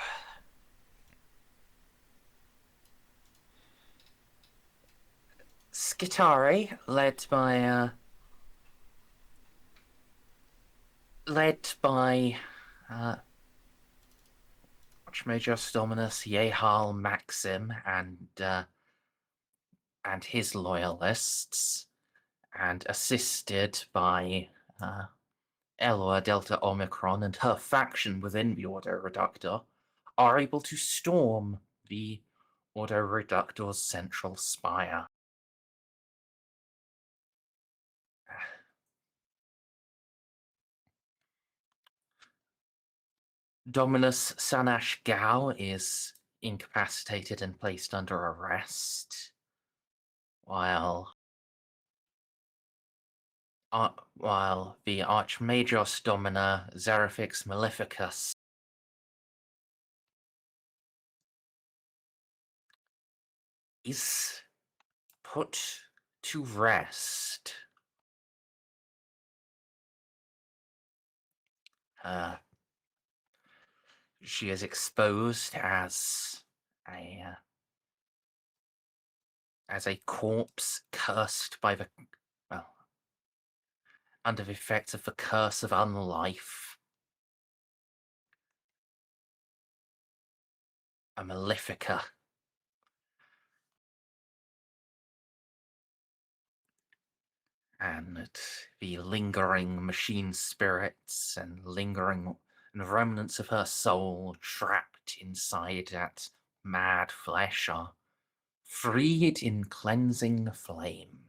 Skitari, led by Archmagus Dominus Yehal Maxim and his loyalists, and assisted by Elora Delta Omicron and her faction within the Ordo Reductor, are able to storm the Ordo Reductor's central spire. Dominus Sanash Gao is incapacitated and placed under arrest, while the Archmagos Domina Zerafix Maleficus is put to rest. She is exposed as a corpse cursed by under the effects of the curse of unlife. A Malefica. And the lingering machine spirits and remnants of her soul trapped inside that mad flesh are freed in cleansing flame.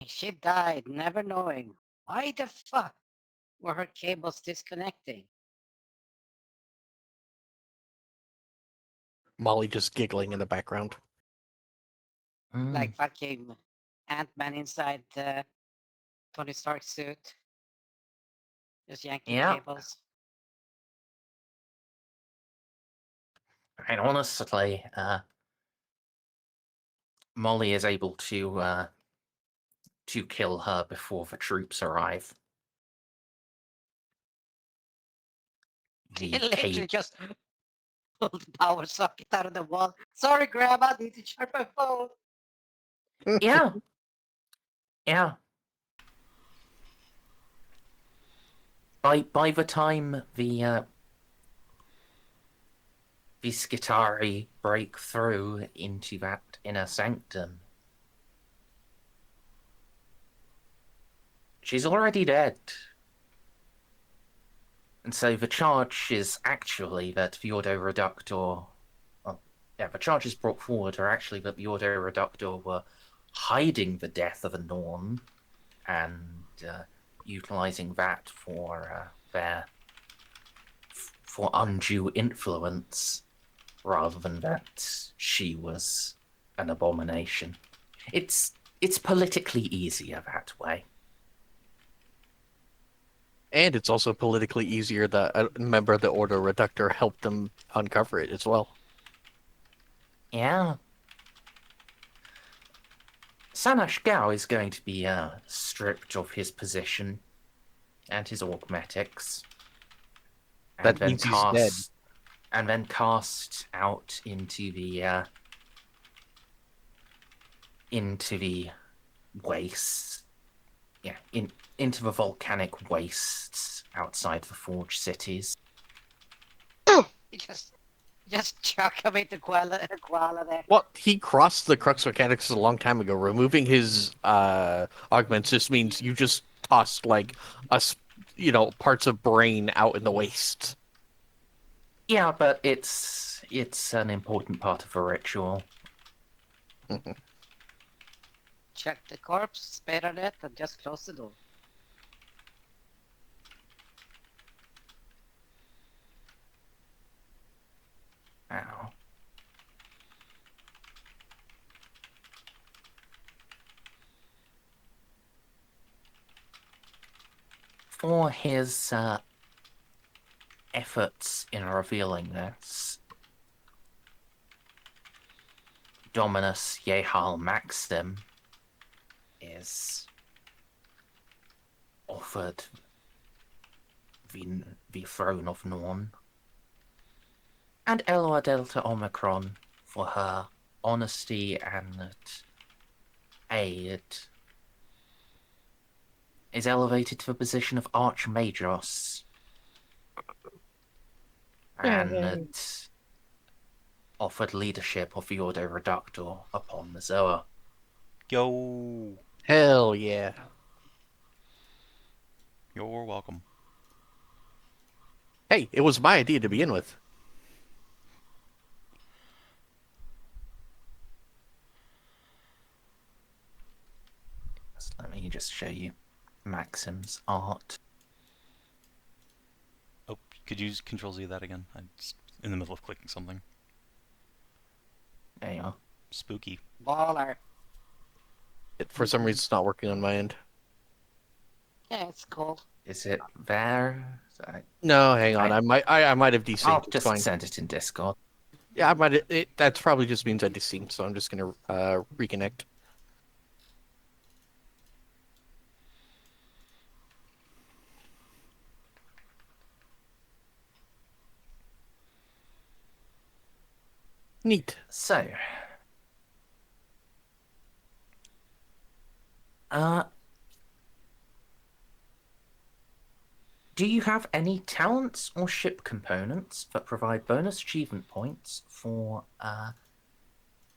She died never knowing. Why the fuck were her cables disconnecting? Molly just giggling in the background. Like fucking Ant-Man inside the Tony Stark suit. Just yanking Yeah. cables. And honestly, Molly is able to kill her before the troops arrive. The Literally cable. just pulled the power socket out of the wall. Sorry, Grandma, I need to charge my phone. Yeah. Yeah. By the time the Skitari break through into that inner sanctum, she's already dead. And so the charge is actually that the Ordo Reductor... the charges brought forward are actually that the Ordo Reductor were hiding the death of a Norn and utilizing that for undue influence, rather than that she was an abomination. It's politically easier that way. And it's also politically easier that a member of the Ordo Reductor helped them uncover it as well. Yeah. Sanash Gao is going to be stripped of his position and his augmetics. That means he's dead. And then cast out into the wastes. Yeah, into the volcanic wastes outside the Forge cities. Just chuck him into koala there. Well, he crossed the crux mechanics a long time ago. Removing his augments just means you just tossed like parts of brain out in the waste. Yeah, but it's an important part of a ritual. Check the corpse, spit on it, and just close the door. Ow. for his efforts in revealing this, Dominus Jehal Maxim is offered the throne of Norn, and Elwa Delta Omicron for her honesty and aid is elevated to the position of Arch-Magos, and offered leadership of the Ordo Reductor upon Mezoa. Yo, Hell yeah. you're welcome. Hey, it was my idea to begin with. So let me just show you Maxim's art. Oh, could you use Control Z that again? I'm just in the middle of clicking something. There you are. Spooky. Baller. For some reason, it's not working on my end. Yeah, it's cool. Is it there? No, hang on. I might have desynced. I'll It's just fine. send it in Discord. Yeah, I might. That's probably just means I desynced, so I'm just gonna reconnect. Neat. So, do you have any talents or ship components that provide bonus achievement points for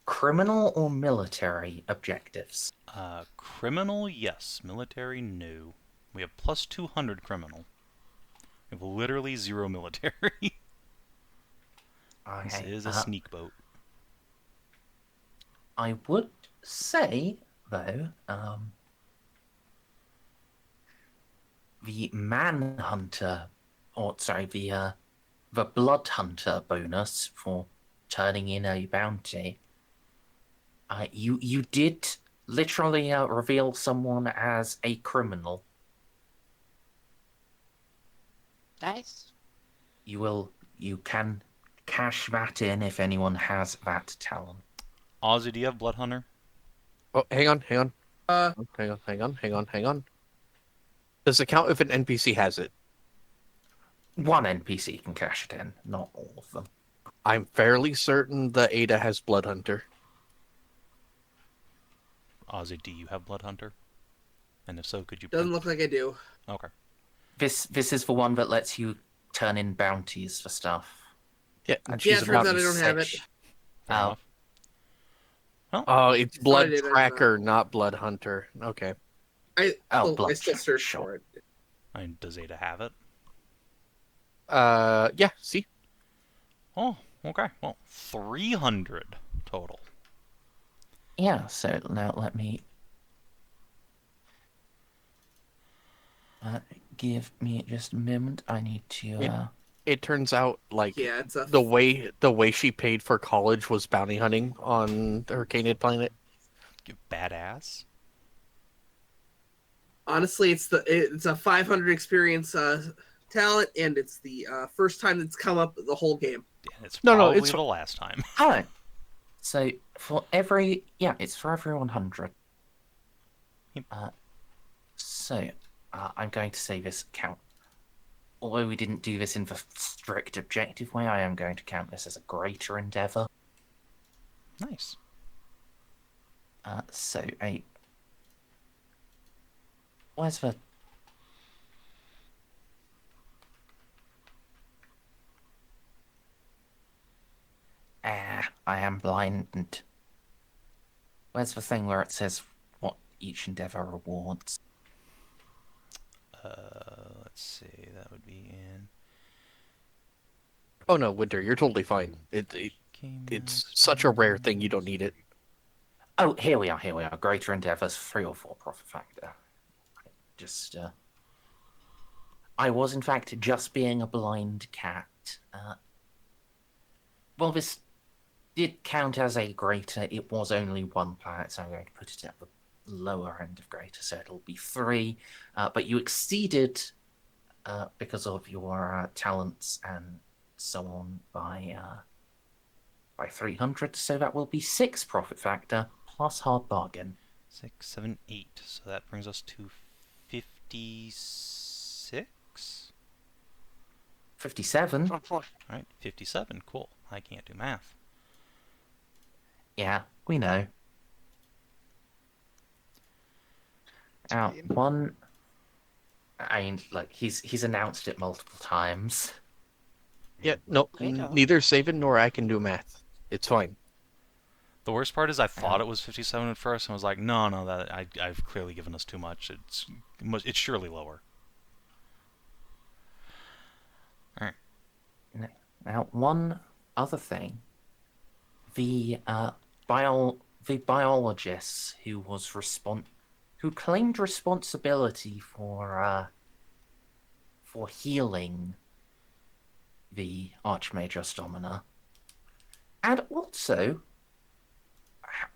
criminal or military objectives? Criminal, yes. Military, no. We have plus 200 criminal. We have literally 0 military. This Okay, is a sneak boat. I would say, though, the Manhunter, or sorry, the Blood Hunter bonus for turning in a bounty. You did literally reveal someone as a criminal. Nice. You can cash that in if anyone has that talent. Ozzy, do you have Blood Hunter? Oh, hang on. Hang on. Does it count if an NPC has it? One NPC can cash it in, not all of them. I'm fairly certain the Ada has Blood Hunter. Ozzy, do you have Blood Hunter? And if so, could you... Doesn't look like I do. Okay. This is the one that lets you turn in bounties for stuff. Yeah, Yeah, it turns out I don't have it. Fair Oh. enough. Oh, it's Blood Sorry, dude, Tracker, not Blood Hunter. Okay. I Blood still Tracker, searched sure. for it. I mean, does Ada have it? Yeah, see? Oh, okay. Well, 300 total. Yeah, so now let me... give me just a moment. I need to... It turns out, like, Yeah, it's a the way she paid for college was bounty hunting on the Hurricanid planet. Badass. honestly, it's a 500 experience talent, and it's the first time that's come up the whole game. And it's No, probably it's the last time. Oh, so for every... Yeah, it's for every 100. Yep. I'm going to say this count. Although we didn't do this in the strict objective way, I am going to count this as a greater endeavor. Nice. Where's the... I am blind. Where's the thing where it says what each endeavor rewards? Let's see. That would be in... Oh no, Winter, you're totally fine. It's such a rare thing, you don't need it. Oh, here we are. Greater endeavors, 3 or 4 profit factor. I was in fact just being a blind cat. Well, this did count as a greater. It was only 1 planet, so I'm going to put it at the lower end of greater, so it'll be 3. But you exceeded because of your talents and so on by 300. So that will be 6 profit factor plus hard bargain. 6, 7, 8. So that brings us to 56. 57. From 4. All right, 57. Cool. I can't do math. Yeah, we know. Now, Mean. one. I mean, look, he's announced it multiple times. Yeah, no, I know. neither Savin nor I can do math. It's fine. The worst part is I thought it was 57 at first, and was like, no, that I've clearly given us too much. It's surely lower. All right. Now, one other thing. The biologist who claimed responsibility for healing the Arch-Militant Domina, and also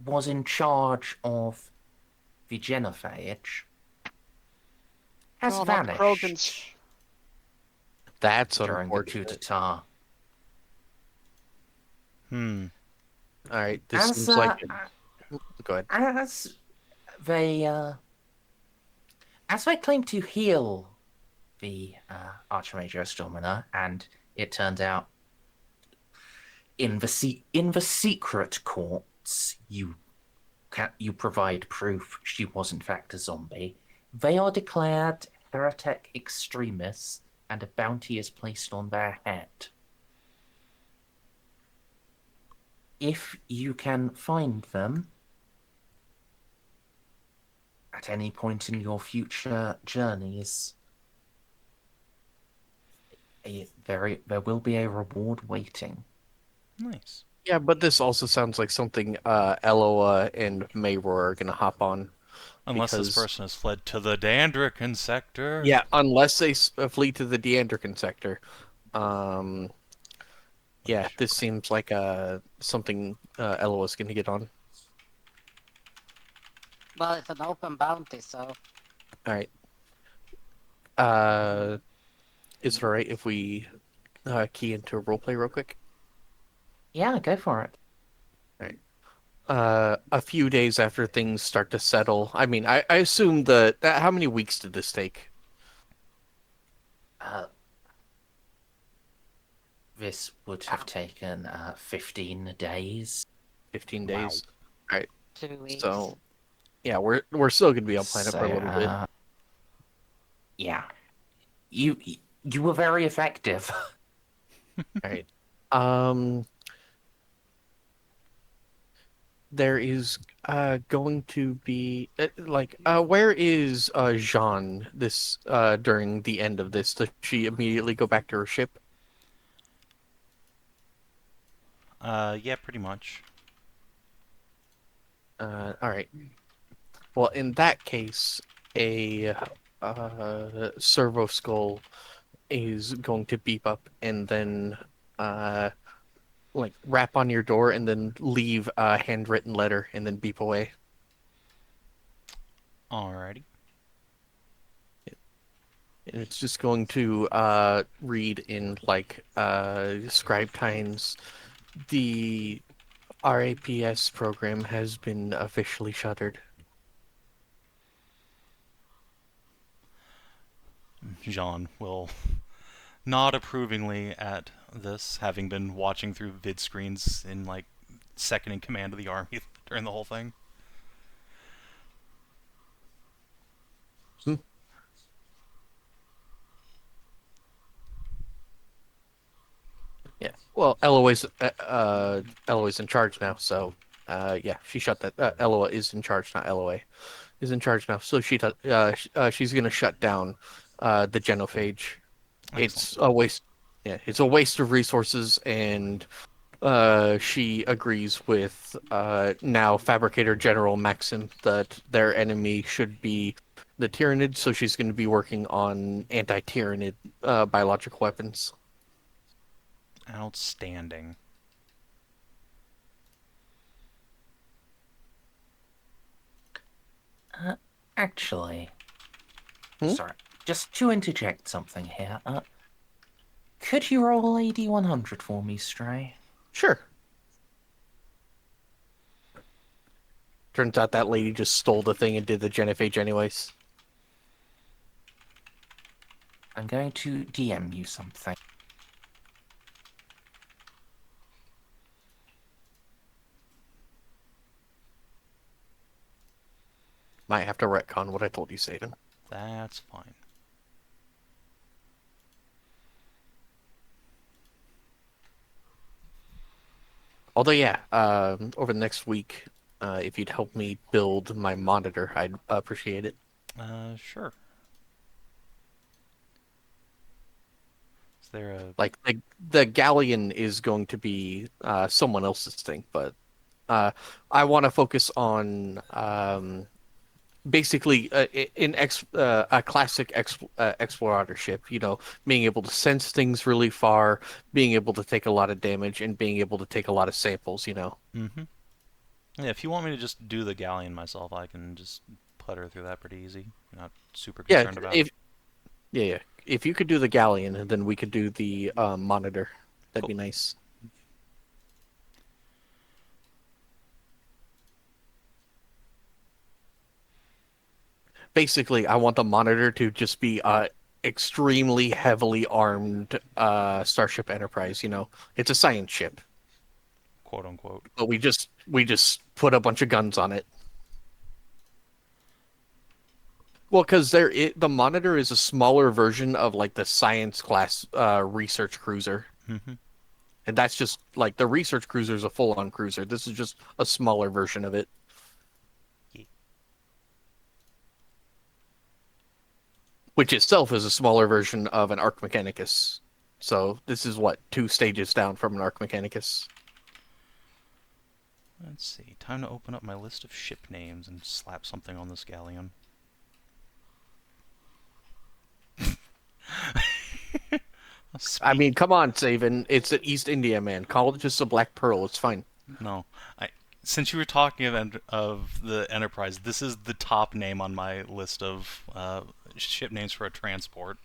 was in charge of the genophage, has Oh, not vanished Krogan's. That's during the coup unfortunate. d'etat. Hmm. All right, this As seems like. Go ahead. as they claim to heal the Arch-Militant Domina, and it turns out in the secret courts you provide proof she was in fact a zombie. They are declared heretic extremists, and a bounty is placed on their head. If you can find them at any point in your future journeys, there will be a reward waiting. Nice. Yeah, but this also sounds like something Eloa and Mayror are gonna hop on. Unless this Because- person has fled to the Dandrican sector. Yeah, unless they flee to the Deandrican sector. Yeah, this seems like something Eloa's gonna get on. Well, it's an open bounty, so All right. Is it alright if we key into a roleplay real quick? Yeah, go for it. A few days after things start to settle. I mean, I assume that how many weeks did this take? This would have taken 15 days. 15 Wow. days. All right. 2 weeks. So, yeah, we're still gonna be on planet for a little bit. Yeah, you were very effective. All right. There is going to be where is Jeanne this during the end of this? Does she immediately go back to her ship? Yeah, pretty much. All right. Well, in that case, a servo skull is going to beep up and then rap on your door and then leave a handwritten letter and then beep away. Alrighty. And it's just going to read in scribe times. The RAPS program has been officially shuttered. Jeanne will nod approvingly at this, having been watching through vid screens in second in command of the army during the whole thing. Yeah. Well, Eloa's in charge now, so yeah, she shut that. Eloa is in charge, not Eloa is in charge now. So she's gonna shut down the genophage. It's a waste. Yeah, it's a waste of resources, and she agrees with now Fabricator General Maxim that their enemy should be the Tyrannid. So she's going to be working on anti-Tyrannid biological weapons. Outstanding. Actually, Hmm? sorry. just to interject something here, could you roll a D100 for me, Stray? Sure. Turns out that lady just stole the thing and did the genophage anyways. I'm going to DM you something. Might have to retcon what I told you, Savin. That's fine. Although, yeah, over the next week, if you'd help me build my monitor, I'd appreciate it. Sure. Is there a... Like, the galleon is going to be someone else's thing, but I want to focus on basically a classic explorator ship, you know, being able to sense things really far, being able to take a lot of damage, and being able to take a lot of samples, you know. Mm-hmm. Yeah, if you want me to just do the galleon myself, I can just put her through that pretty easy. I'm not super concerned about it. Yeah. If you could do the galleon, then we could do the monitor. That'd Cool. be nice. Basically, I want the monitor to just be extremely heavily armed Starship Enterprise. You know, it's a science ship, Quote unquote. but we just put a bunch of guns on it. Well, because the monitor is a smaller version of like the science class research cruiser, Mm-hmm. and that's just like the research cruiser is a full-on cruiser. This is just a smaller version of it. Which itself is a smaller version of an Arc Mechanicus. So this is what, 2 stages down from an Arc Mechanicus. Let's see. Time to open up my list of ship names and slap something on this galleon. I mean, come on, Savin. It's an East India, man. Call it just a Black Pearl. It's fine. No, since you were talking of the Enterprise, this is the top name on my list of ship names for a transport.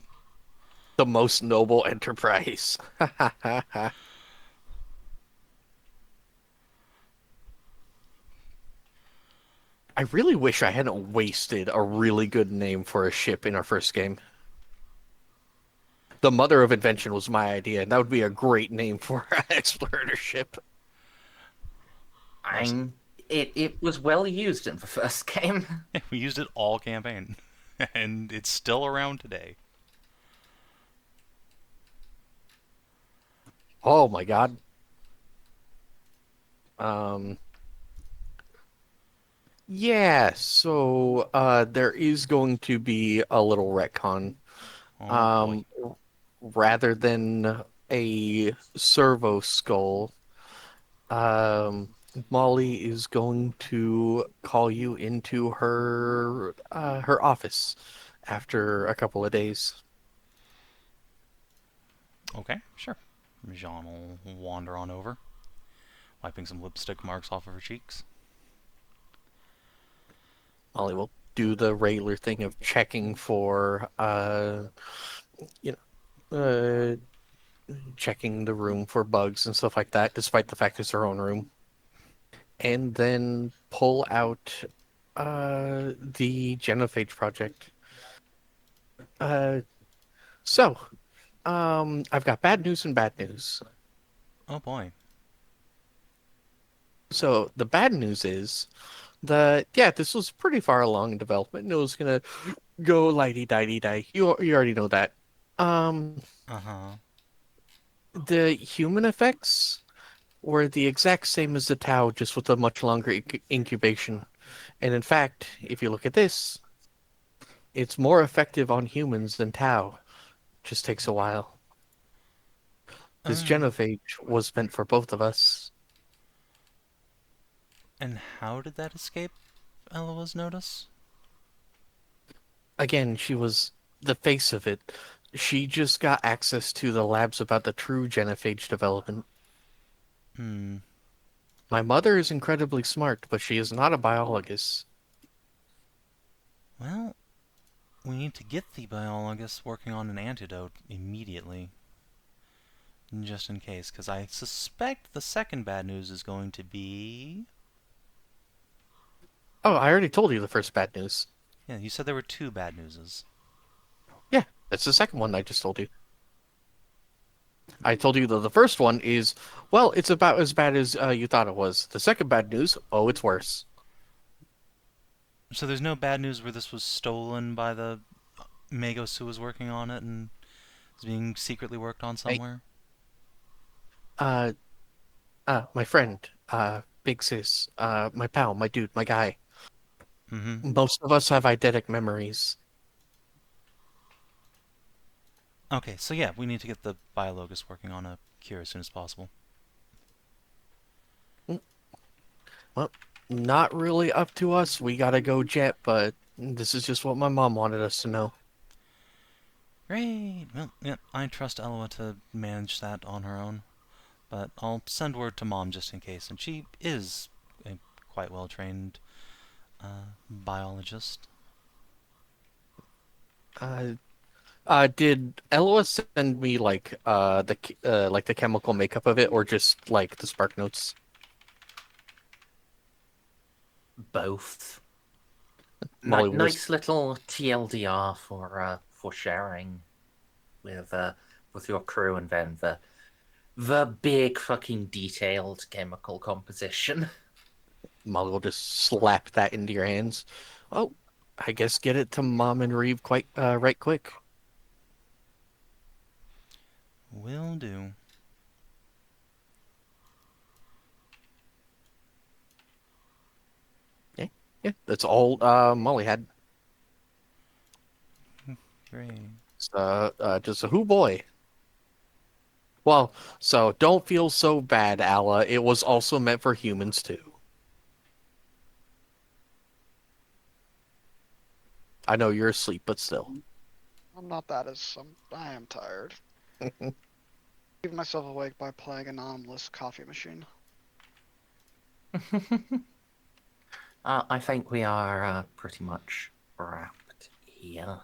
The most noble enterprise. I really wish I hadn't wasted a really good name for a ship in our first game. The Mother of Invention was my idea, and that would be a great name for an Explorator ship. It was well used in the first game. We used it all campaign, and it's still around today. Oh my god. Yeah, so there is going to be a little retcon. Oh, boy. Rather than a servo skull, Molly is going to call you into her office after a couple of days. Okay, sure. Jeanne will wander on over, wiping some lipstick marks off of her cheeks. Molly will do the regular thing of checking for, checking the room for bugs and stuff like that, despite the fact it's her own room. And then pull out the genophage project. So, I've got bad news and bad news. Oh boy. So the bad news is that this was pretty far along in development, and it was gonna go lighty-di-di-di. You already know that. Uh-huh. The human effects were the exact same as the Tau, just with a much longer incubation. And in fact, if you look at this, it's more effective on humans than Tau. Just takes a while. This genophage was meant for both of us. And how did that escape Eloa's notice? Again, she was the face of it. She just got access to the labs about the true genophage development. My mother is incredibly smart, but she is not a biologist. Well, we need to get the biologist working on an antidote immediately. Just in case, because I suspect the second bad news is going to be... Oh, I already told you the first bad news. Yeah, you said there were 2 bad newses. Yeah, that's the second one I just told you. I told you that the first one is, well, it's about as bad as you thought it was. The second bad news, oh, it's worse. So there's no bad news where this was stolen by the Magos who was working on it and is being secretly worked on somewhere? My friend, Big Sis, my pal, my dude, my guy. Mm-hmm. Most of us have eidetic memories. Okay, so yeah, we need to get the biologist working on a cure as soon as possible. Well, not really up to us. We gotta go jet, but this is just what my mom wanted us to know. Great! Well, yeah, I trust Eloa to manage that on her own. But I'll send word to Mom just in case, and she is a quite well-trained biologist. Did Eloa send me like the chemical makeup of it, or just like the spark notes? Both. Molly was- Nice little TLDR for sharing with your crew, and then the big fucking detailed chemical composition. Molly will just slap that into your hands. Oh, I guess get it to Mom and Reeve quite right quick. Will do. Yeah, that's all Molly had. Great. Just a hoo boy. Well, so don't feel so bad, Alla. It was also meant for humans too. I know you're asleep, but still. I'm not that as I am tired. Keep myself awake by playing an anomalous coffee machine. I think we are pretty much wrapped here.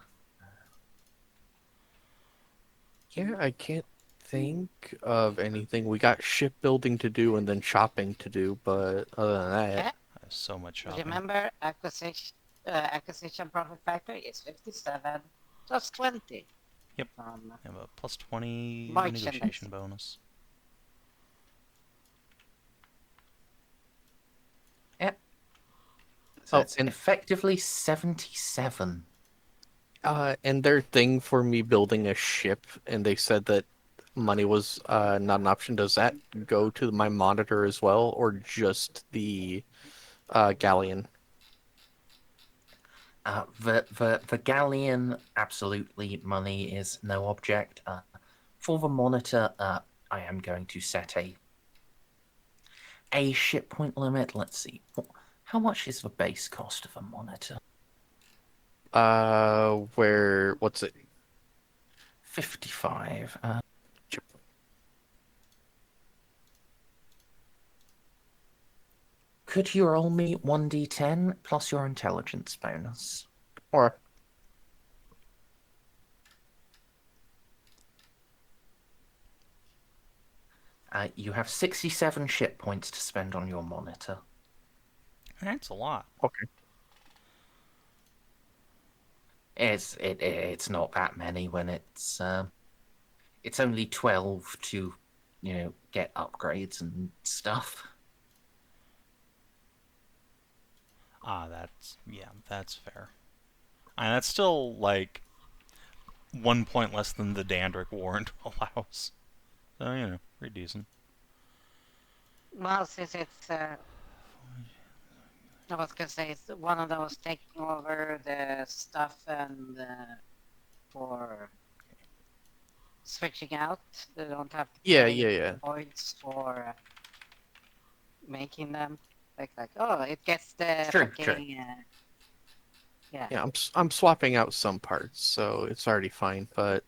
Yeah, I can't think of anything. We got shipbuilding to do and then shopping to do, but other than that, Yeah. I have so much shopping. Remember, acquisition profit factor is 57 plus 20. Yep. I have a plus 20 Merchant. negotiation bonus. Yep. So Oh, it's and- effectively 77. and their thing for me building a ship, and they said that money was not an option. Does that go to my monitor as well, or just the galleon? The galleon, absolutely, money is no object. For the monitor, I am going to set a ship point limit. Let's see. How much is the base cost of a monitor? What's it? 55. Could you roll me 1d10 plus your intelligence bonus? Or You have 67 ship points to spend on your monitor. That's a lot. okay. It's not that many when it's only 12 to, get upgrades and stuff. That's fair. And that's still like 1 point less than the Dandrick warrant allows. So, pretty decent. Well, since it's, I was gonna say it's one of those taking over the stuff and for switching out. They don't have to Yeah, pay yeah. points for making them. Like, oh, it gets the Sure, fucking sure. yeah. Yeah, I'm swapping out some parts, so it's already fine. But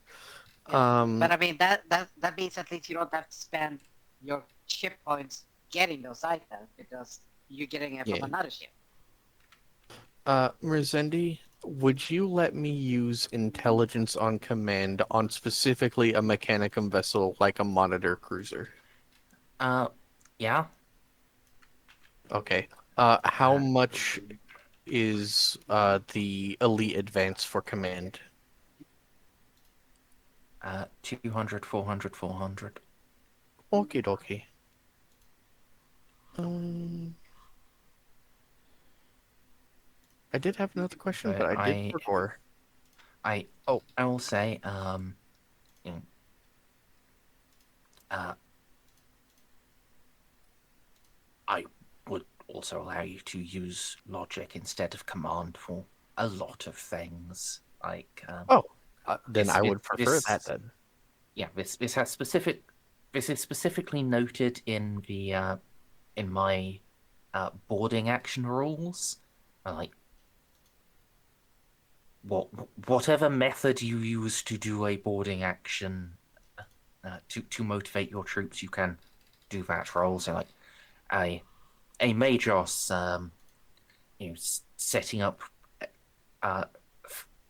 Yeah. But I mean that means at least you don't have to spend your ship points getting those items because you're getting it from Yeah. another ship. Merzendi, would you let me use intelligence on command on specifically a mechanicum vessel like a monitor cruiser? Yeah. Okay. How much is the elite advance for command? 200, 400, 400. Okie dokie. Um, I did have another question, but I did forget. I will say, you know, I would also allow you to use logic instead of command for a lot of things. Like, Then I would prefer that then. Yeah, this has specific. This is specifically noted in the in my boarding action rules. Like, whatever method you use to do a boarding action to motivate your troops, you can do that role. So, like a Magos, setting up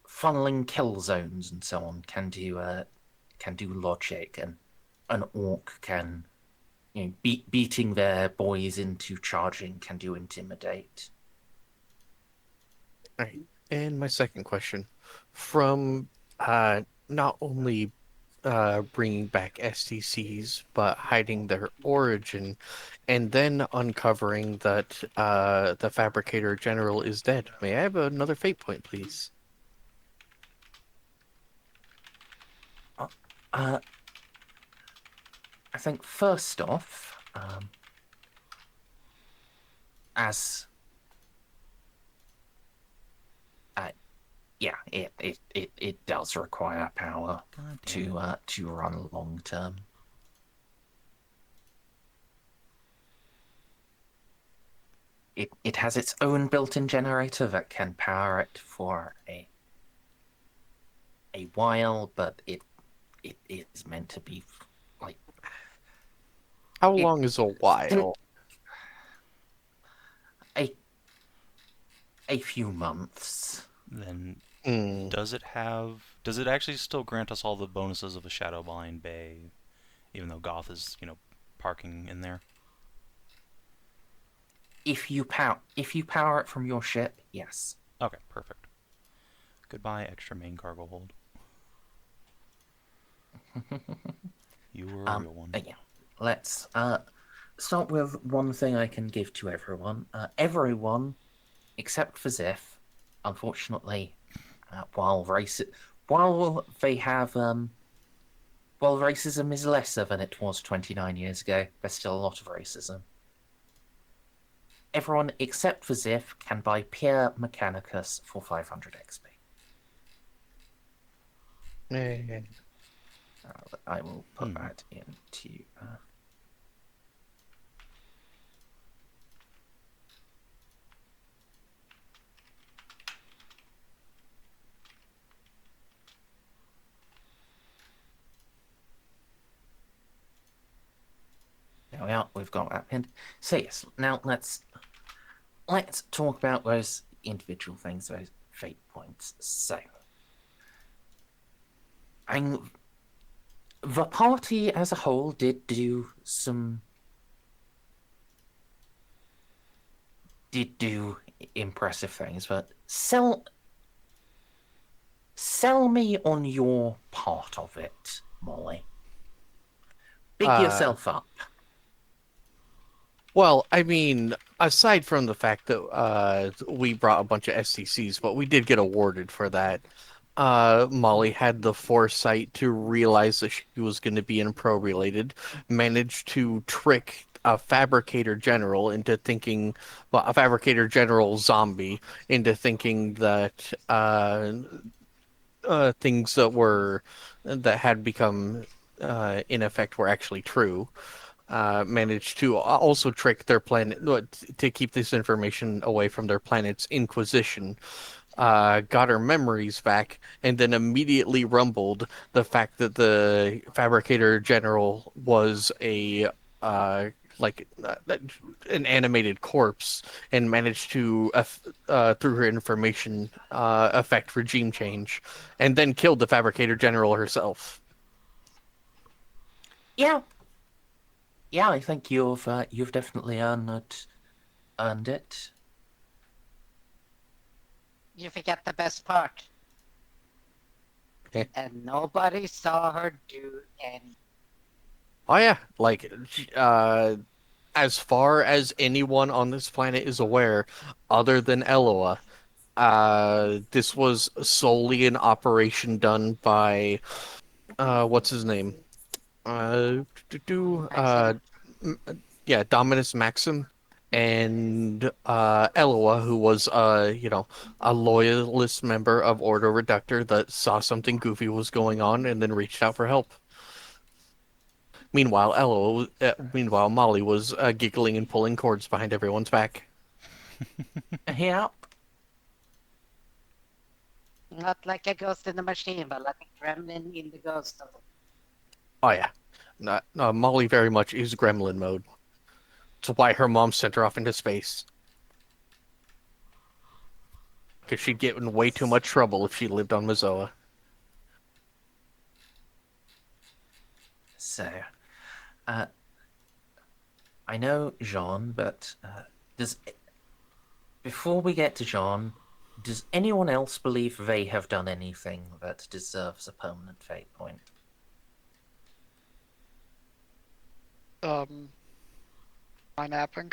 funneling kill zones and so on can do logic, and an orc can beating their boys into charging can do intimidate. Right. And my second question, from not only bringing back STCs, but hiding their origin, and then uncovering that the Fabricator General is dead. May I have another fate point, please? I think first off, as yeah, it does require power to run long term. It has its own built-in generator that can power it for a while, but it is meant to be like. How long is a while? A few months. Then does it actually still grant us all the bonuses of a Shadowbind Bay, even though Goth is, parking in there? If you power it from your ship, yes. Okay, perfect. Goodbye, extra main cargo hold. You were a real one. Yeah. Let's start with one thing I can give to everyone. Everyone, except for Xiph, unfortunately, while they have while racism is lesser than it was 29 years ago, there's still a lot of racism. Everyone except for Xiph can buy Pierre Mechanicus for 500 XP. I will put that into. There we are. We've got that pinned. So yes, now let's talk about those individual things, those fate points. So, the party as a whole did do impressive things, but sell me on your part of it, Molly. Big yourself up. Well, I mean, aside from the fact that we brought a bunch of STCs, but we did get awarded for that. Molly had the foresight to realize that she was going to be improbulated, managed to trick a Fabricator General into thinking, well, a Fabricator General zombie into thinking that things that had become in effect were actually true. Managed to also trick their planet to keep this information away from their planet's Inquisition. Got her memories back, and then immediately rumbled the fact that the Fabricator General was a like an animated corpse and managed to through her information affect regime change, and then killed the Fabricator General herself. Yeah. Yeah, I think you've definitely earned it. You forget the best part. Okay. And nobody saw her do any. Oh yeah, like as far as anyone on this planet is aware, other than Eloa, this was solely an operation done by what's his name? Maxim. Yeah, Dominus Maxim and Eloa, who was a loyalist member of Ordo Reductor that saw something goofy was going on and then reached out for help. Meanwhile, Molly was giggling and pulling cords behind everyone's back. Yeah. Not like a ghost in the machine, but like a gremlin in the ghost of the... Oh yeah, no, Molly very much is gremlin mode. That's why her mom sent her off into space. Because she'd get in way too much trouble if she lived on Mezoa. So, I know Jeanne, but before we get to Jeanne, does anyone else believe they have done anything that deserves a permanent fate point? My napping.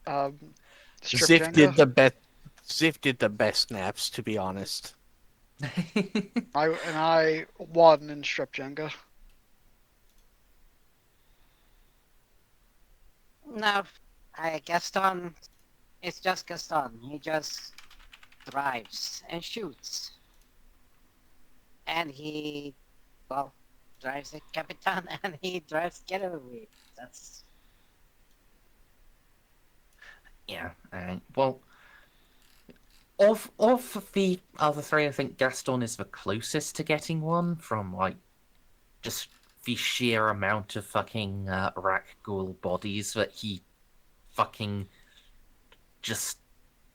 Strip Xiph did Jenga. the best. Xiph did the best naps, to be honest. I won in Strip Jenga. No, Gaston is just Gaston. He just drives and shoots. And he, well, drives a Capitan and he drives Getaway. That's... Yeah, well, of the other three, I think Gaston is the closest to getting one from, like, just the sheer amount of fucking Rakghoul bodies that he fucking just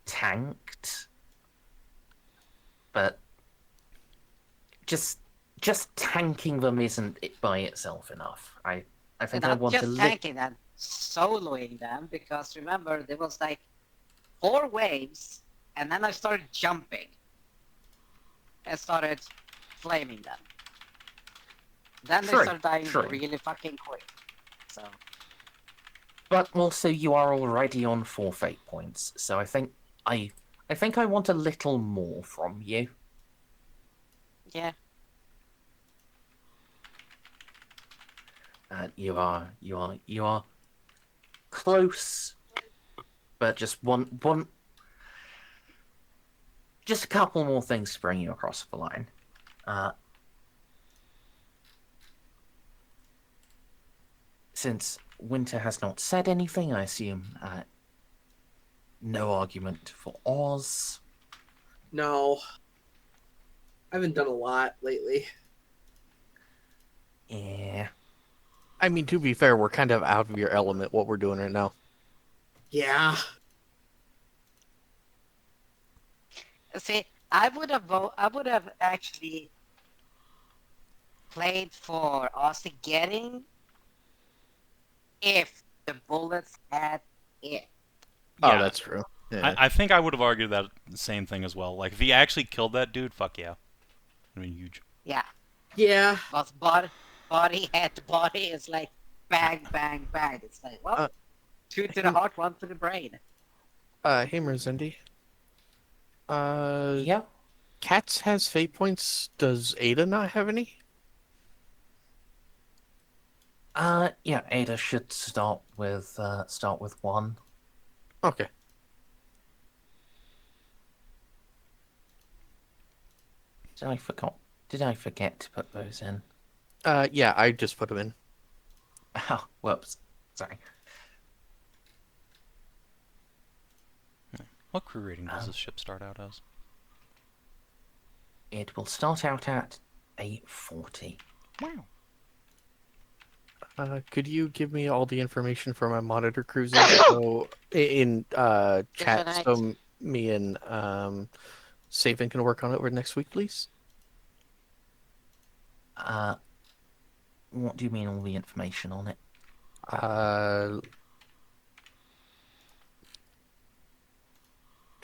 tanked. But just tanking them isn't it by itself enough. I think I not want to just tanking them, soloing them, because remember, there was like 4 waves, and then I started jumping and started flaming them. Then they True, started dying true. really fucking quick. So, But also, you are already on 4 fate points, so I think I want a little more from you. yeah. You are close, but just just a couple more things to bring you across the line. Since Winter has not said anything, I assume no argument for Oz. No. I haven't done a lot lately. Yeah. I mean, to be fair, we're kind of out of your element, what we're doing right now. Yeah. See, I would have actually played for Austin getting if the bullets had it. Oh, Yeah, that's true. Yeah. I think I would have argued that same thing as well. Like, if he actually killed that dude, fuck yeah. I mean, huge. Yeah. Yeah. But body head to body is like bang, bang, bang. It's like, well, 2 to the heart, 1 to the brain. Hey, Merzendi. Yeah. Cats has fate points. Does Ada not have any? Yeah, Ada should start with 1. Okay. Did I forget to put those in? Yeah, I just put them in. Oh, whoops. Sorry. What crew rating does this ship start out as? It will start out at a 40. Wow. Could you give me all the information for my monitor cruising so in chat Tonight. so me and Savin can work on it over next week, please? What do you mean all the information on it? Uh,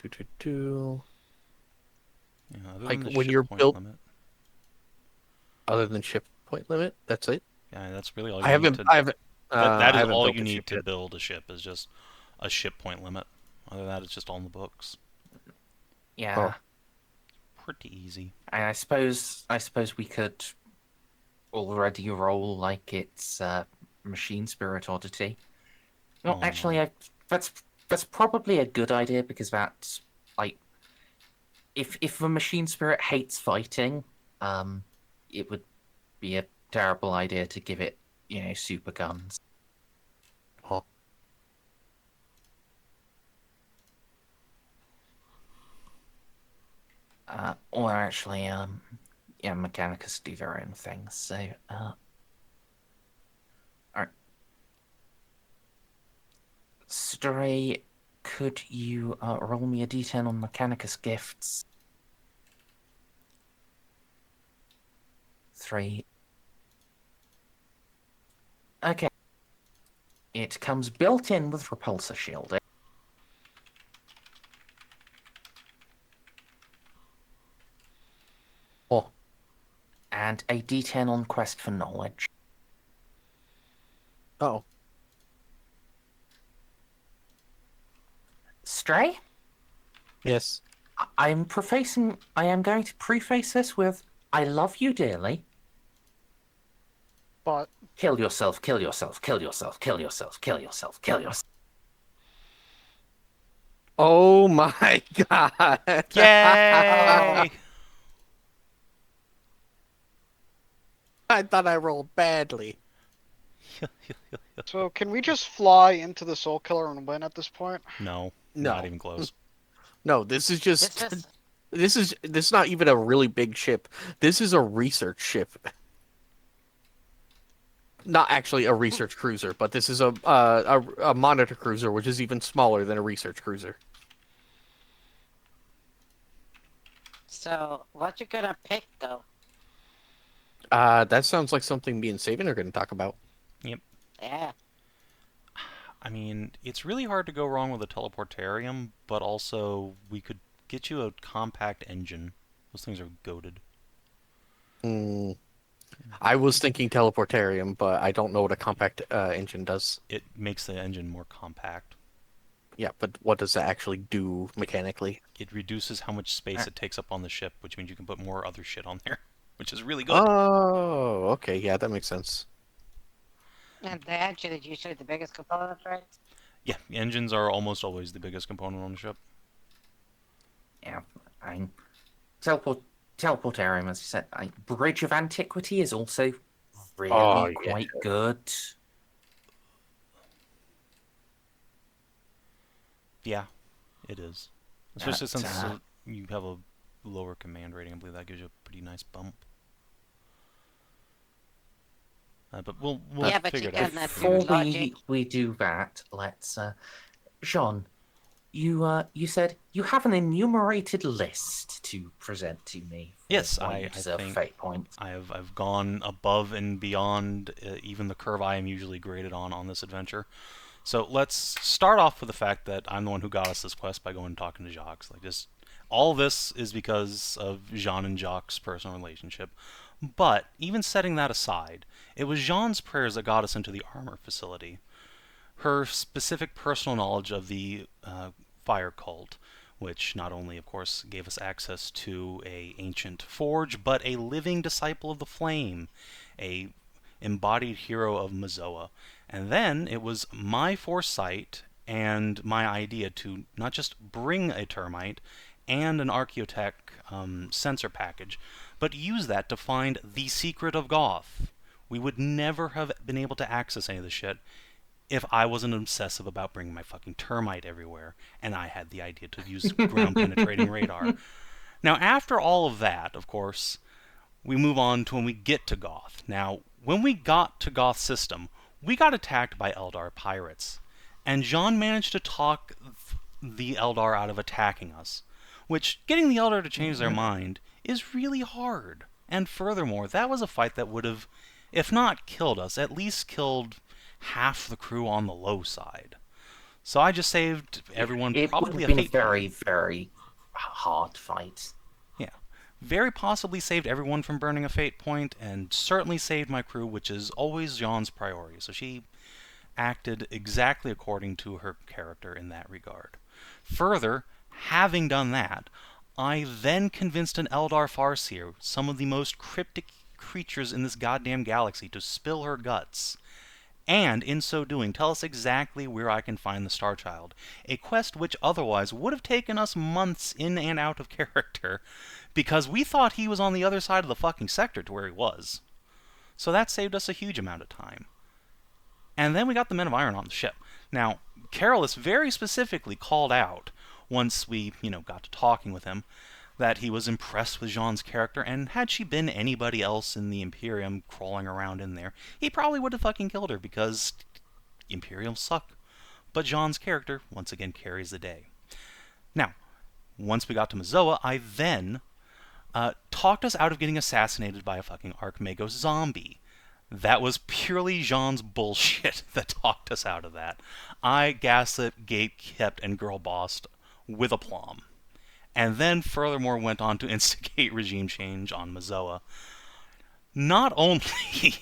do, do, do. Yeah, other Like than the when ship you're point built- limit. Other than ship point limit, that's it. Yeah, that's really all you I haven't. need to... I haven't. that I is haven't all built you the need ship to yet. build a ship, is just a ship point limit. Other than that, it's just all in the books. Yeah. Oh. Pretty easy. And I suppose we could already roll like it's machine spirit oddity. Well, Oh, actually, no. that's probably a good idea because that's like if the machine spirit hates fighting, it would be a terrible idea to give it, super guns. Oh. Or actually, Mechanicus do their own things. So, alright. Stray, could you roll me a d10 on Mechanicus gifts? 3. Okay. It comes built in with repulsor shielding. Oh. And a d10 on quest for knowledge. Oh. Stray? Yes. I am going to preface this with, I love you dearly. But Kill yourself, kill yourself, kill yourself, kill yourself, kill yourself, kill yourself. Oh my god! Yay! I thought I rolled badly. so can we just fly into the Soul Killer and win at this point? No, No. not even close. No, this is just. This is This is not even a really big ship. This is a research ship. Not actually a research cruiser, but this is a monitor cruiser, which is even smaller than a research cruiser. so what you gonna pick though? That sounds like something me and Savin are going to talk about. Yeah. I mean, it's really hard to go wrong with a teleportarium, but also we could get you a compact engine. Those things are goated. I was thinking teleportarium, but I don't know what a compact engine does. It makes the engine more compact. Yeah, but what does that actually do mechanically? It reduces how much space it takes up on the ship, which means you can put more other shit on there, which is really good. Oh, okay, yeah, that makes sense. And the engine is usually the biggest component, right? Yeah, engines are almost always the biggest component on the ship. Yeah, teleportarium, as you said. Bridge of Antiquity is also really quite good. Yeah, it is. Especially since you have a lower command rating. I believe that gives you a pretty nice bump. But we'll Yeah, but figure you it out. can, Before logic. we do that, let's Jeanne, you said you have an enumerated list to present to me. Yes, for I use of think fate points. I've gone above and beyond even the curve I am usually graded on this adventure. So let's start off with the fact that I'm the one who got us this quest by going and talking to Jacques. Like, just all this is because of Jeanne and Jacques' personal relationship. But even setting that aside, it was Jeanne's prayers that got us into the armor facility. Her specific personal knowledge of the fire cult, which not only, of course, gave us access to a ancient forge, but a living disciple of the flame, a embodied hero of Mezoa. And then it was my foresight and my idea to not just bring a termite and an Archaeotech sensor package, but use that to find the secret of Goth. We would never have been able to access any of this shit if I wasn't obsessive about bringing my fucking termite everywhere, and I had the idea to use ground-penetrating radar. Now, after all of that, of course, we move on to when we get to Goth. Now, when we got to Goth system, we got attacked by Eldar pirates, and Jeanne managed to talk the Eldar out of attacking us, which, getting the Eldar to change their mind is really hard. And furthermore, that was a fight that would have, if not killed us, at least killed half the crew on the low side. So I just saved everyone It would probably have a been fate very, point. very hard fight. Yeah. Very possibly saved everyone from burning a fate point, and certainly saved my crew, which is always Jeanne's priority. So she acted exactly according to her character in that regard. Further, having done that, I then convinced an Eldar Farseer, some of the most cryptic creatures in this goddamn galaxy, to spill her guts, and in so doing tell us exactly where I can find the Star Child, a quest which otherwise would have taken us months in and out of character, because we thought he was on the other side of the fucking sector to where he was. So that saved us a huge amount of time. And then we got the Men of Iron on the ship. Now, Carolus very specifically called out, once we, got to talking with him, that he was impressed with Jeanne's character, and had she been anybody else in the Imperium crawling around in there, he probably would have fucking killed her, because Imperials suck. But Jeanne's character, once again, carries the day. Now, once we got to Mezoa, I then talked us out of getting assassinated by a fucking Magos zombie. That was purely Jeanne's bullshit that talked us out of that. I gaslit, gatekept, and girlbossed with aplomb. And then furthermore went on to instigate regime change on Mezoa. Not only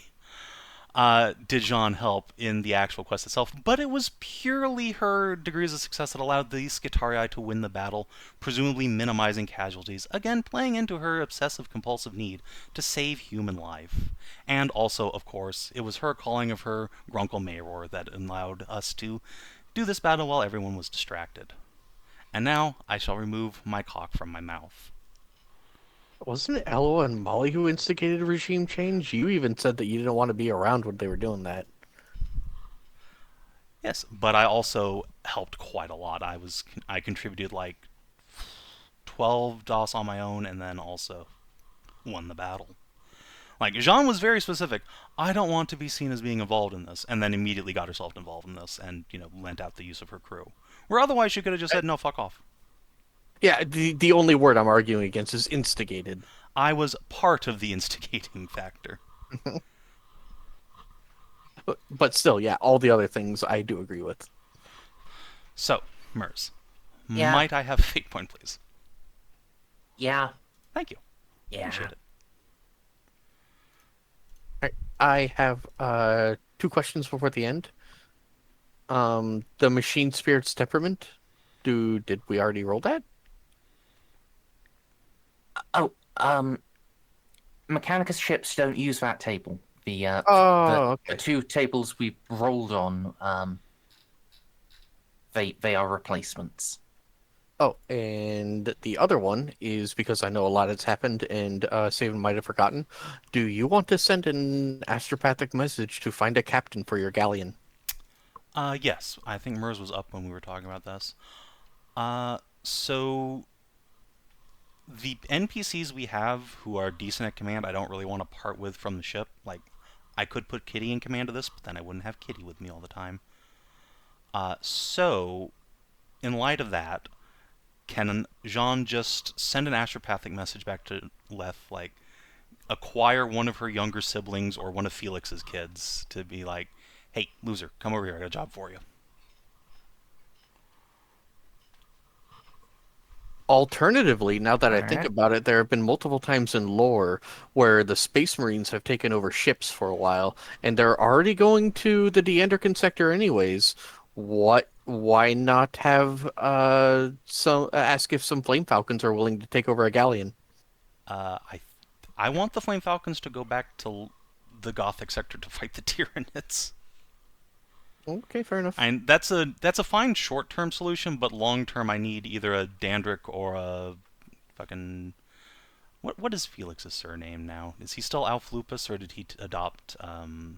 did Jeanne help in the actual quest itself, but it was purely her degrees of success that allowed the Skitarii to win the battle, presumably minimizing casualties, again playing into her obsessive-compulsive need to save human life. And also, of course, it was her calling of her Grunkle Mayor that allowed us to do this battle while everyone was distracted. And now I shall remove my cock from my mouth. Wasn't it Ella and Molly who instigated regime change? You even said that you didn't want to be around when they were doing that. Yes, but I also helped quite a lot. I contributed like 12 DOS on my own, and then also won the battle. Like, Jeanne was very specific. I don't want to be seen as being involved in this, and then immediately got herself involved in this, and lent out the use of her crew. Where otherwise she could have just said, no, fuck off. Yeah, the only word I'm arguing against is instigated. I was part of the instigating factor. But still, yeah, all the other things I do agree with. So, Merz, Yeah. might I have a fate point, please? Yeah. Thank you. Yeah. Appreciate it. All right, I have 2 questions before the end. The machine spirit's temperament. Did we already roll that? Oh, Mechanicus ships don't use that table. The Okay. 2 tables we rolled on, they are replacements. Oh, and the other one is because I know a lot has happened and Savin might have forgotten. Do you want to send an astropathic message to find a captain for your galleon? Yes, I think Merz was up when we were talking about this. So the NPCs we have who are decent at command, I don't really want to part with from the ship. Like, I could put Kitty in command of this, but then I wouldn't have Kitty with me all the time. So, in light of that, can Jeanne just send an astropathic message back to Leth, like, acquire one of her younger siblings or one of Felix's kids to be like, hey, loser, come over here, I got a job for you. Alternatively, now that I think Alright. about it, there have been multiple times in lore where the Space Marines have taken over ships for a while, and they're already going to the Deanderkin sector anyways. Why not have ask if some Flame Falcons are willing to take over a galleon? I want the Flame Falcons to go back to the Gothic sector to fight the Tyranids. Okay, fair enough. And that's a fine short-term solution, but long-term I need either a Dandrick or a fucking... What is Felix's surname now? Is he still Alf Lupus, or did he adopt the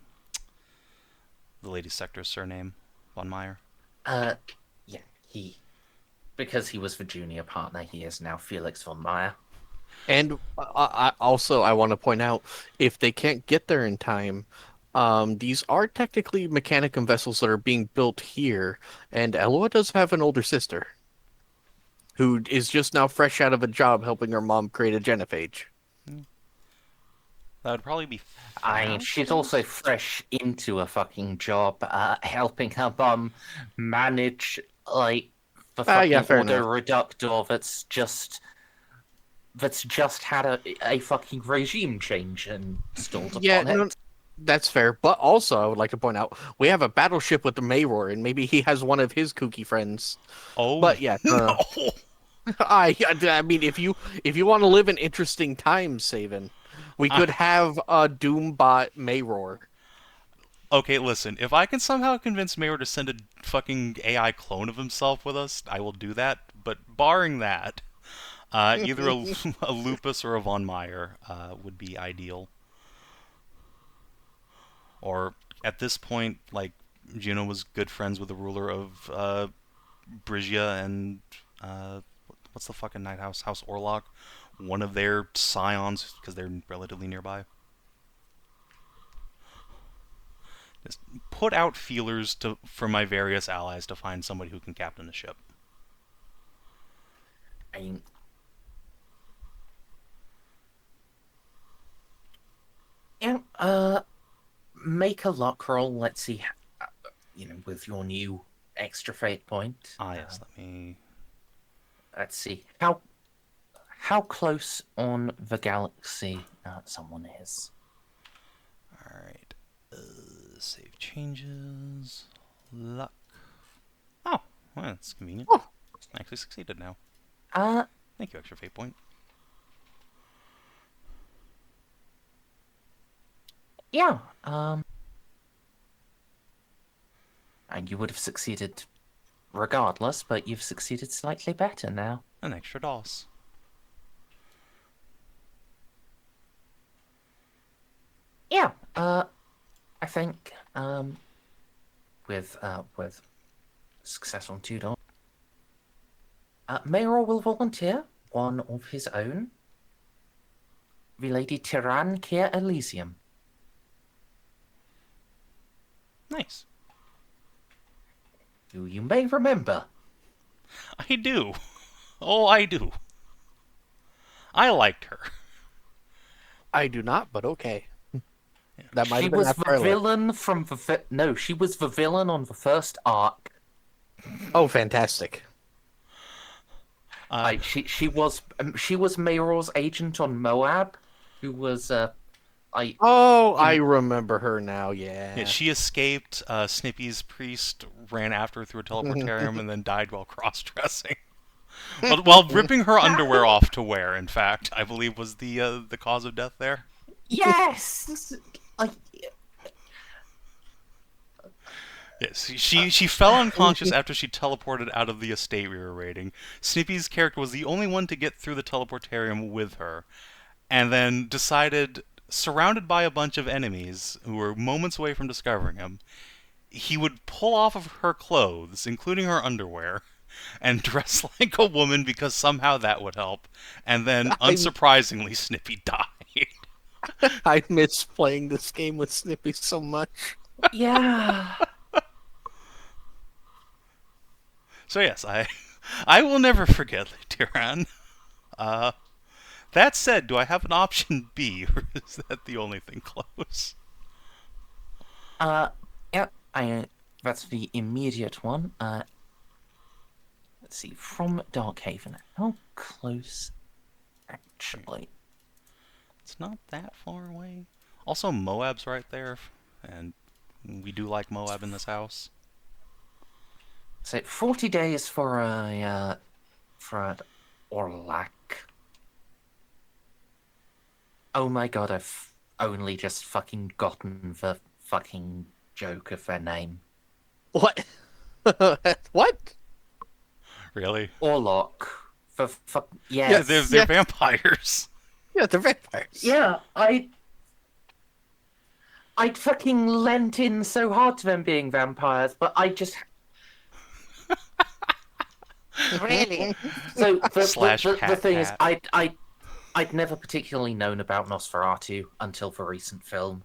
Lady Sector's surname? Von Meyer? Yeah, because he was the junior partner, he is now Felix von Meyer. And I want to point out, if they can't get there in time, These are technically Mechanicum vessels that are being built here, and Eloa does have an older sister who is just now fresh out of a job helping her mom create a genophage. That would probably be She's also fresh into a fucking job, helping her mum manage, like, the fucking yeah, fair auto-reductor that's just had a fucking regime change installed upon it. That's fair. But also, I would like to point out, we have a battleship with the Mayror, and maybe he has one of his kooky friends. Oh, But yeah, no. I mean, if you want to live in interesting times, Savin, we could have a Doombot Mayror. Okay, listen. If I can somehow convince Mayor to send a fucking AI clone of himself with us, I will do that. But barring that, either a Lupus or a Von Meyer would be ideal. Or at this point, like, Juno was good friends with the ruler of Brygia and what's the fucking night house? House Orlok. One of their scions, because they're relatively nearby. Just put out feelers for my various allies to find somebody who can captain a ship. I mean, yeah, make a luck roll. Let's see, with your new extra fate point. Yes, let me... Let's see how close on the galaxy someone is. Alright. Save changes. Luck. Oh, well, that's convenient. Oh. I actually succeeded now. Thank you, extra fate point. Yeah, and you would have succeeded regardless, but you've succeeded slightly better now. An extra DOS. Yeah, I think, with success on 2 dots, Mayor will volunteer one of his own, the Lady Tyrann Kier Elysium. Nice. Who you may remember. I do. Oh, I do. I liked her. I do not, but okay. That might She have been was after the I left. villain from the... No, she was the villain on the first arc. Oh, fantastic. She was Mayor's agent on Moab, who was I remember her now. Yeah. She escaped. Snippy's priest ran after her through a teleportarium and then died while cross-dressing. While ripping her underwear off to wear, in fact, I believe was the cause of death there. Yes. Yes, she fell unconscious after she teleported out of the estate we were raiding. Snippy's character was the only one to get through the teleportarium with her, and then decided, surrounded by a bunch of enemies who were moments away from discovering him, he would pull off of her clothes, including her underwear, and dress like a woman because somehow that would help. And then, unsurprisingly, Snippy died. I miss playing this game with Snippy so much. Yeah. So yes, I will never forget Tyrann. That said, do I have an option B, or is that the only thing close? Yeah, that's the immediate one. Let's see, from Darkhaven. How close, actually? It's not that far away. Also, Moab's right there, and we do like Moab in this house. So 40 days for an Orlac. Oh my god, I've only just fucking gotten the fucking joke of their name. What? What? Really? Orlok. Yeah, they're vampires. Yeah, they're vampires. Yeah, I'd fucking lent in so hard to them being vampires, but I just... Really? So Slash the thing is, Pat. I'd never particularly known about Nosferatu until the recent film.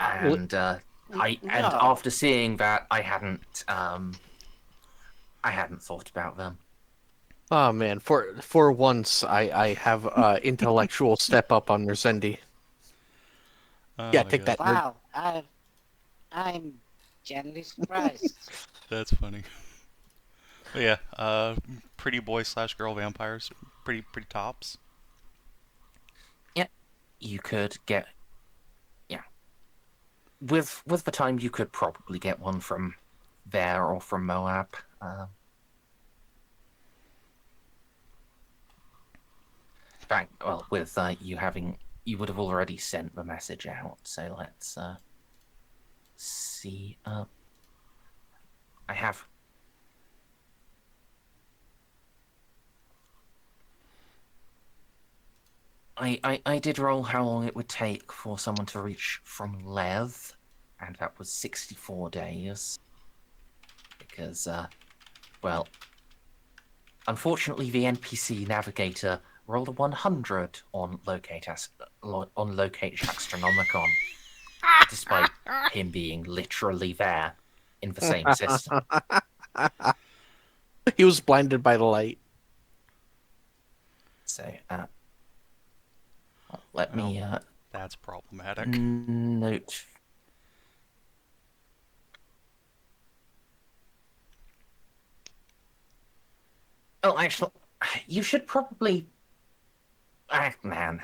and and No. after seeing that, I hadn't thought about them. Oh man, for once I have intellectual step up on Merzendi. Oh Yeah, my take God. that, nerd. Wow, I'm genuinely surprised. That's funny. But yeah, pretty boy / girl vampires, pretty tops. You could get, with the time, you could probably get one from there or from Moab. In fact, well, with you would have already sent the message out. So let's see. I have. I did roll how long it would take for someone to reach from Lev, and that was 64 days. Because, well, unfortunately, the NPC navigator rolled a 100 on locate Astronomicon, despite him being literally there in the same system. He was blinded by the light. So, let me That's problematic. note. Oh, actually, you should probably. Man,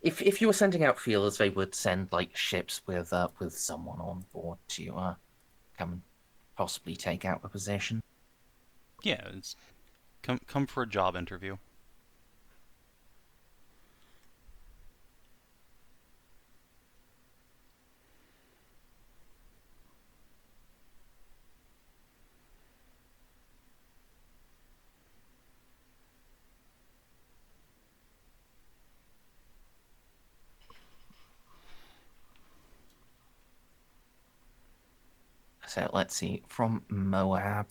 if you were sending out feelers, they would send like ships with someone on board to come and possibly take out the position. Yeah, it's come for a job interview. So let's see. From Moab,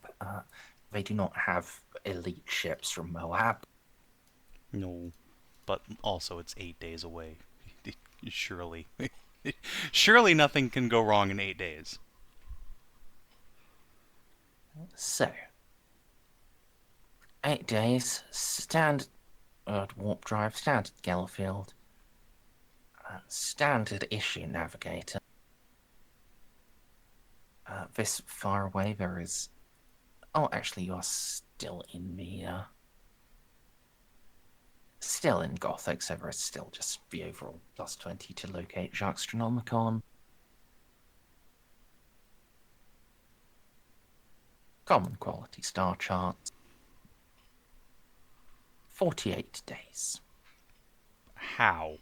they do not have elite ships from Moab. No, but also it's 8 days away. Surely, surely nothing can go wrong in 8 days. So 8 days. Warp drive, standard Gellerfield, standard issue navigator. This far away, there is. Oh, actually, you are still in the. Still in Gothic, so there is still just the overall +20 to locate Astronomicon. Common quality star charts. 48 days. How?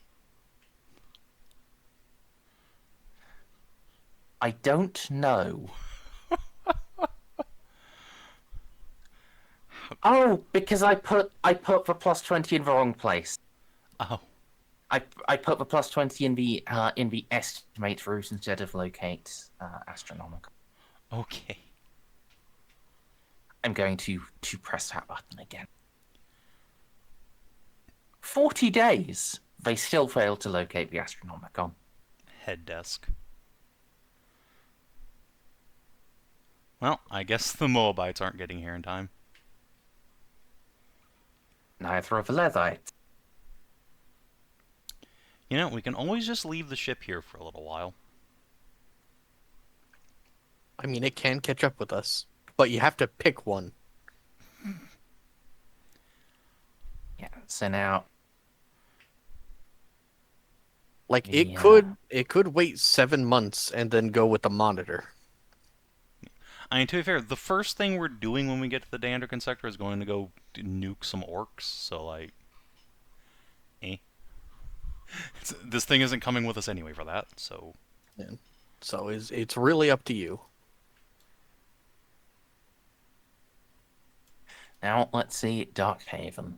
I don't know. Oh, because I put the +20 in the wrong place. Oh, I put the +20 in the estimate route instead of locate astronomical. okay. I'm going to press that button again. 40 days. They still fail to locate the Astronomicon. Head desk. Well, I guess the Moabites aren't getting here in time. Neither of the Levites. You know, we can always just leave the ship here for a little while. I mean, it can catch up with us, but you have to pick one. Yeah. So now, Like Yeah. it could wait 7 months and then go with the monitor. I mean, to be fair, the first thing we're doing when we get to the Danderkin sector is going to go nuke some orcs, so, like... This thing isn't coming with us anyway for that, so... Yeah. So it's really up to you. now let's see Darkhaven.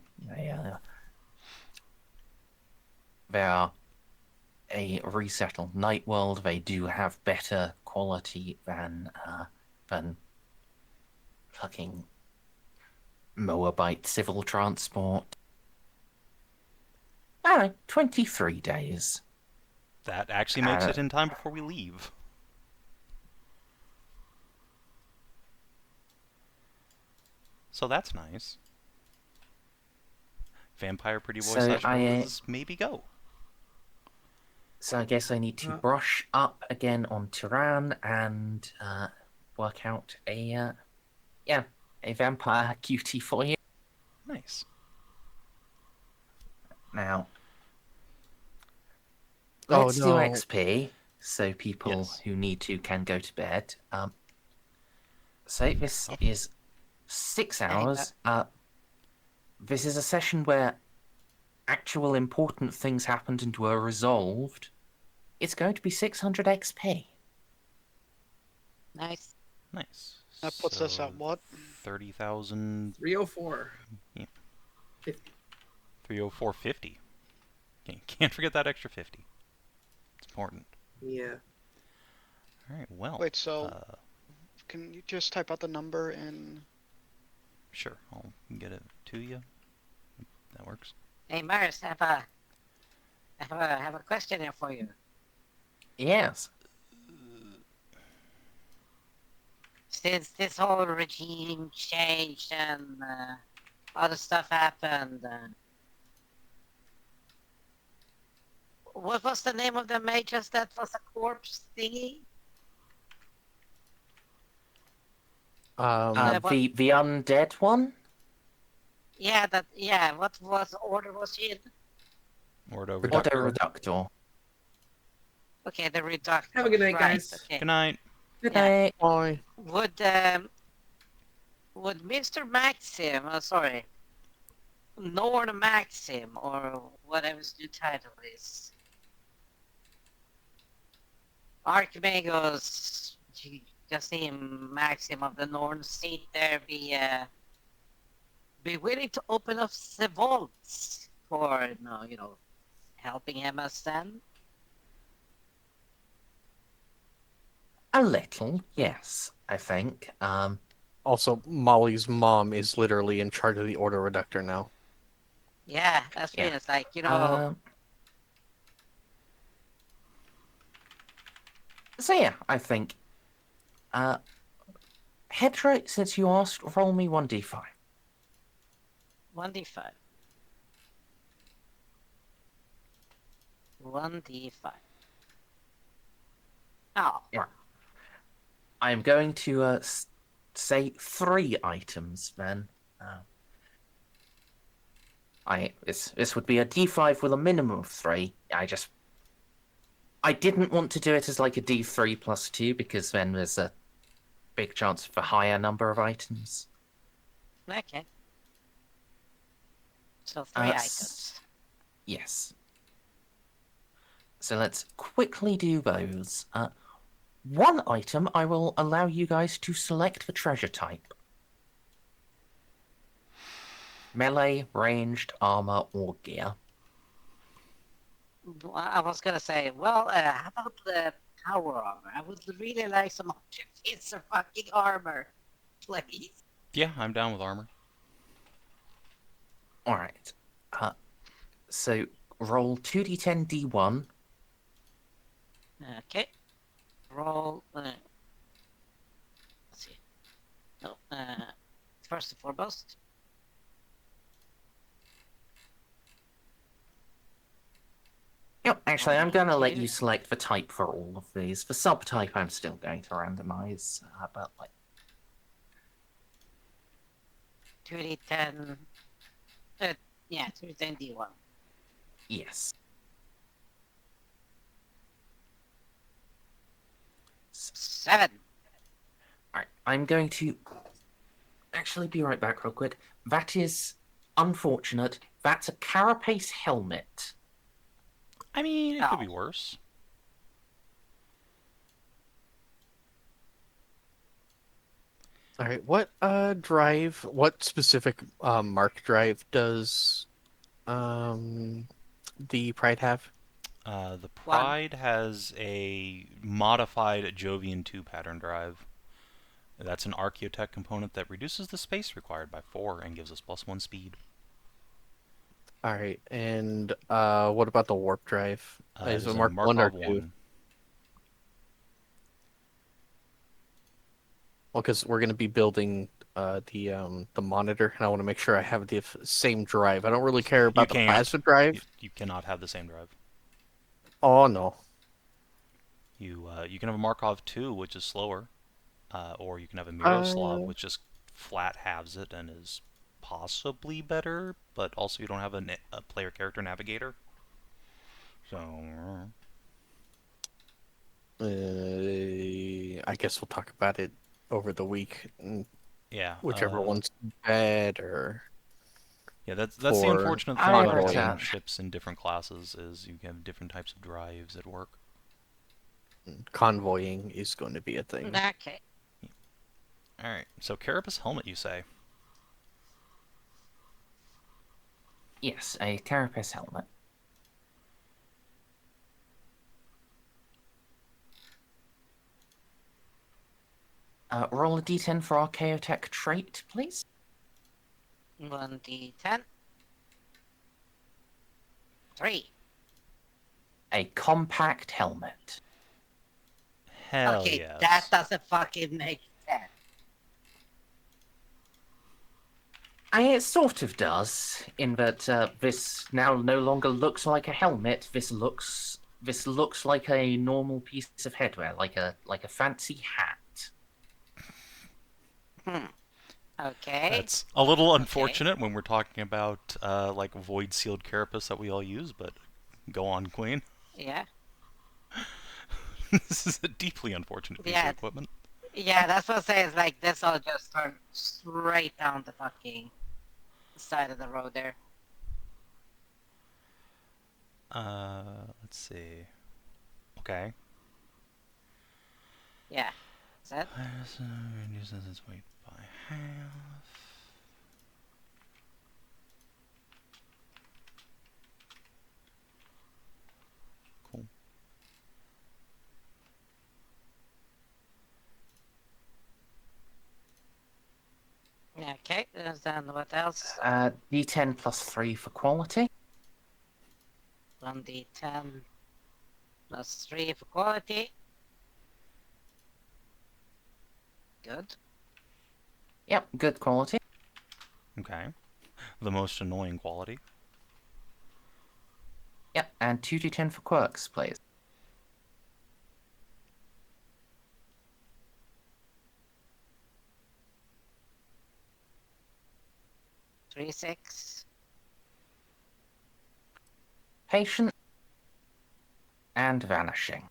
They are a resettled night world. They do have better quality than fucking Moabite civil transport. 23 days. That actually makes it in time before we leave. So that's nice. Vampire pretty boy So / Rose, maybe go. So I guess I need to brush up again on Tyrann and work out a vampire cutie for you. Nice. Now, Oh, let's do no. XP, so people who need to can go to bed. So this is 6 hours. This is a session where actual important things happened and were resolved. It's going to be 600 XP. Nice. Nice. That puts us at what? 30,000. 304. Yeah. 50. 304.50. Can't forget that extra 50. It's important. Yeah. All right. Well. Wait, so can you just type out the number in? Sure. I'll get it to you. That works. Hey, Mars, have a question here for you. Yes. Since this whole regime changed and other stuff happened, what was the name of the mages that was a corpse thingy? The undead one? Yeah, what order was she in? Order Reductor. Okay, the reductor. Have a good night, guys. Okay. Good night. Good Yeah. night. Bye. Would Mr. Maxim, Norn Maxim, or whatever his new title is, Archmagos, Gaston Maxim of the Norn seat there, be willing to open up the vaults for, helping him ascend? A little, yes, I think. Also, Molly's mom is literally in charge of the Order Reductor now. Yeah, that's Yeah. me. It's like, So yeah, I think. Hedrah, since you asked, roll me 1d5. 1d5. 1d5. Oh. Yeah. I am going to say 3 items then. This would be a d5 with a minimum of 3. I didn't want to do it as like a d3 plus 2 because then there's a big chance for a higher number of items. Okay. So 3 items. Yes. So let's quickly do those. One item I will allow you guys to select the treasure type. Melee, ranged, armor, or gear. I was gonna say, how about the power armor? I would really like some piece of fucking armor, please. Yeah, I'm down with armor. Alright. So roll 2d10 d1. Okay. Roll. Let's see. No. First and foremost. Yep, actually, I'm going to let you select the type for all of these. The subtype I'm still going to randomize, but like... 2d10. 2d10 d1. Yes. 7. Alright, I'm going to actually be right back real quick. That is unfortunate. That's a carapace helmet. I mean, it could be worse. All right, what specific mark drive does the Pride have? The Pride has a modified Jovian 2 pattern drive. That's an Archaeotech component that reduces the space required by 4 and gives us +1 speed. All right, and what about the warp drive? It Is is it a Mark 1 or Markov 2? 1. Well, because we're going to be building the monitor, and I want to make sure I have the same drive. I don't really care about the can't. plasma drive. You cannot have the same drive. Oh no. You can have a Markov 2, which is slower, or you can have a Miroslav, which just flat halves it and is possibly better, but also you don't have a player character navigator. So I guess we'll talk about it over the week. yeah, Whichever one's better. Yeah, that's the for unfortunate thing I about reckon- having ships in different classes is you have different types of drives at work. Convoying is going to be a thing. Okay. All right, so Carapace helmet, you say? Yes, a carapace helmet. Roll a d10 for Archaeotech trait, please. 1d10. 3. A compact helmet. Hell Okay, yes. that doesn't fucking make sense. It sort of does, in that this now no longer looks like a helmet. This looks like a normal piece of headwear, like a fancy hat. Okay. That's a little unfortunate when we're talking about like void sealed carapace that we all use, but go on, Queen. Yeah. This is a deeply unfortunate piece Yeah. of equipment. Yeah, that's what I'm saying. Is like this all just turned straight down the fucking side of the road there. Let's see. Okay. Yeah. Is that? Reduces its weight by half. Cool. Yeah, okay. And then what else? D10 plus 3 for quality. 1d10 plus 3 for quality. Good. Yep, good quality. Okay. The most annoying quality. Yep, and 2d10 for quirks, please. 3, 6. Patient and vanishing.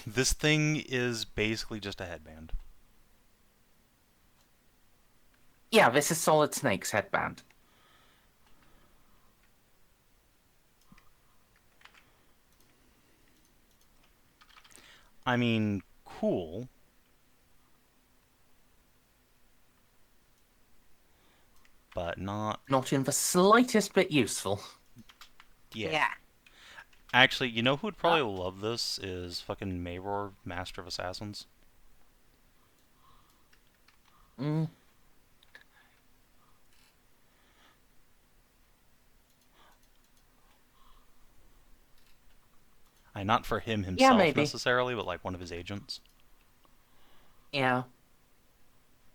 This thing is basically just a headband. Yeah, this is Solid Snake's headband. I mean, cool. But not... Not in the slightest bit useful. Yeah. Actually, you know who would probably love this is fucking Mayror, Master of Assassins. Mm. Not for him himself maybe. necessarily, but like one of his agents. Yeah.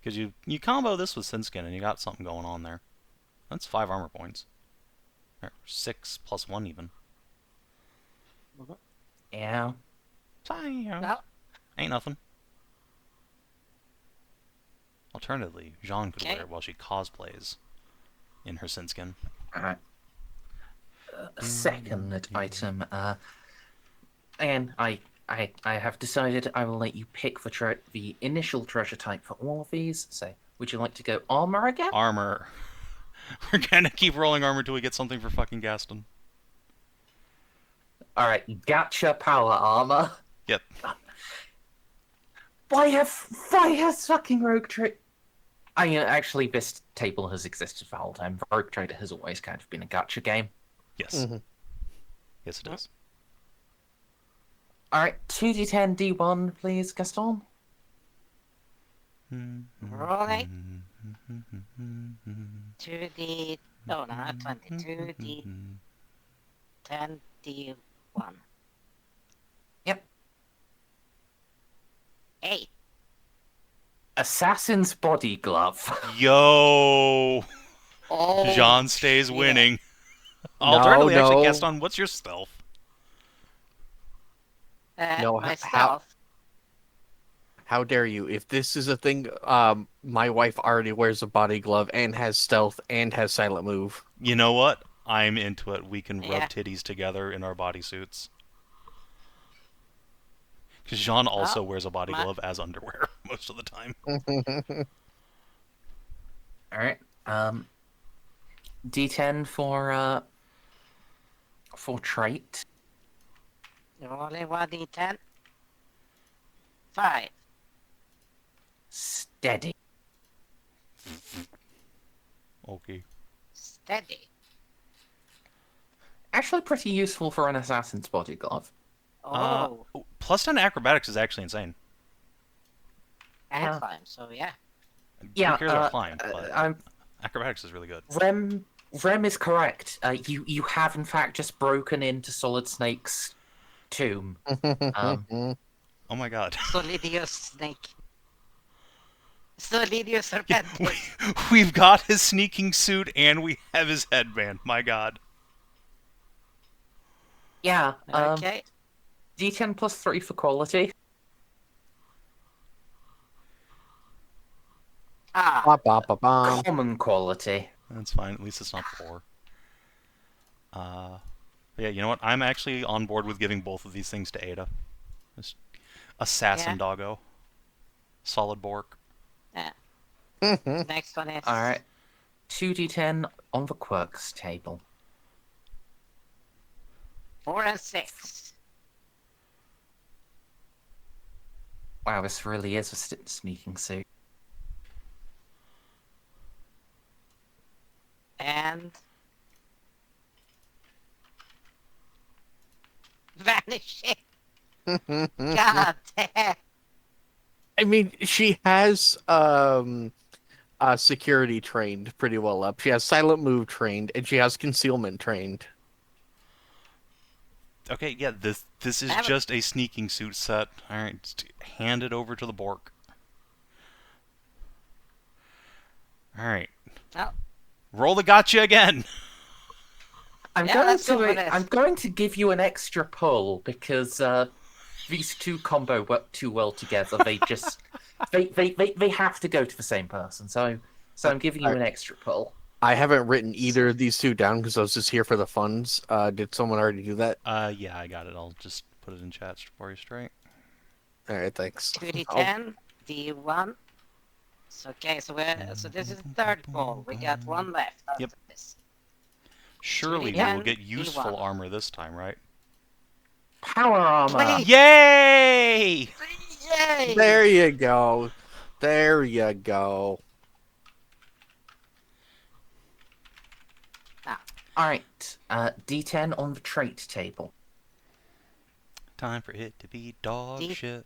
Because you combo this with Sinskin and you got something going on there. That's 5 armor points. Or 6 plus 1 even. Yeah. Well, Ain't nothing. Alternatively, Jeanne could Okay. wear it while she cosplays in her Sinskin. Alright. Second item. And I have decided I will let you pick the initial treasure type for all of these. So, would you like to go armor again? Armor. We're gonna keep rolling armor till we get something for fucking Gaston. Alright, gotcha power armor. Yep. Why has fucking Rogue Trader... I mean, actually, this table has existed for the whole time. Rogue Trader has always kind of been a gacha game. Yes. Yes, it is. Alright, 2d10 d1, please, Gaston. rolling. 2D. Oh, no, not 20. 2D. 10D1. Yep. 8. Assassin's body glove. Yo! Oh, Jeanne stays shit. winning. No, Alternatively, actually, no. Gaston, what's your stealth? No, My how- stealth. How dare you? If this is a thing, my wife already wears a body glove and has stealth and has silent move. You know what? I'm into it. We can rub Yeah. titties together in our bodysuits. Because Jeanne also wears a body my- glove as underwear most of the time. All right. D10 for trait. Only 1D10. 5. Steady. Okay. Steady. Actually, pretty useful for an assassin's body glove. Oh, Plus 10 acrobatics is actually insane. and climb, so yeah. Yeah, Who cares about climb? But I'm acrobatics is really good. Rem is correct. You have in fact just broken into Solid Snake's tomb. Oh my god. Solidius snake. Solidius serpente. We've got his sneaking suit and we have his headband. My god. Yeah. Okay. D10 plus 3 for quality. Ah, Ba-ba-ba-bum. Common quality. That's fine. At least it's not poor. Yeah, you know what? I'm actually on board with giving both of these things to Ada. Just assassin Yeah. doggo. Solid Bork. yeah. Next one is. All right. 2d10 on the quirks table. 4 and 6. Wow, this really is a sneaking suit. And. Vanishing. God damn. I mean, she has security trained pretty well up. She has silent move trained, and she has concealment trained. Okay, yeah, this is Have it. just a sneaking suit set. Alright, just hand it over to the Bork. Alright. Oh, Roll the gotcha again! I'm Yeah, going let's go for to this. I'm going to give you an extra pull because these two combo work too well together. They just they have to go to the same person. So I'm giving you an extra pull. I haven't written either of these two down because I was just here for the funds. Did someone already do that? Yeah, I got it. I'll just put it in chat for you straight. All right, thanks. 2d10, d1. So, okay, so this is the third ball. We got one left. After Yep. This. Surely we 2d10, will get useful D1. armor this time, right? Power armor. Wait. Yay! Yay! There you go. There you go. All right. D10 on the trait table. Time for it to be dog D- shit.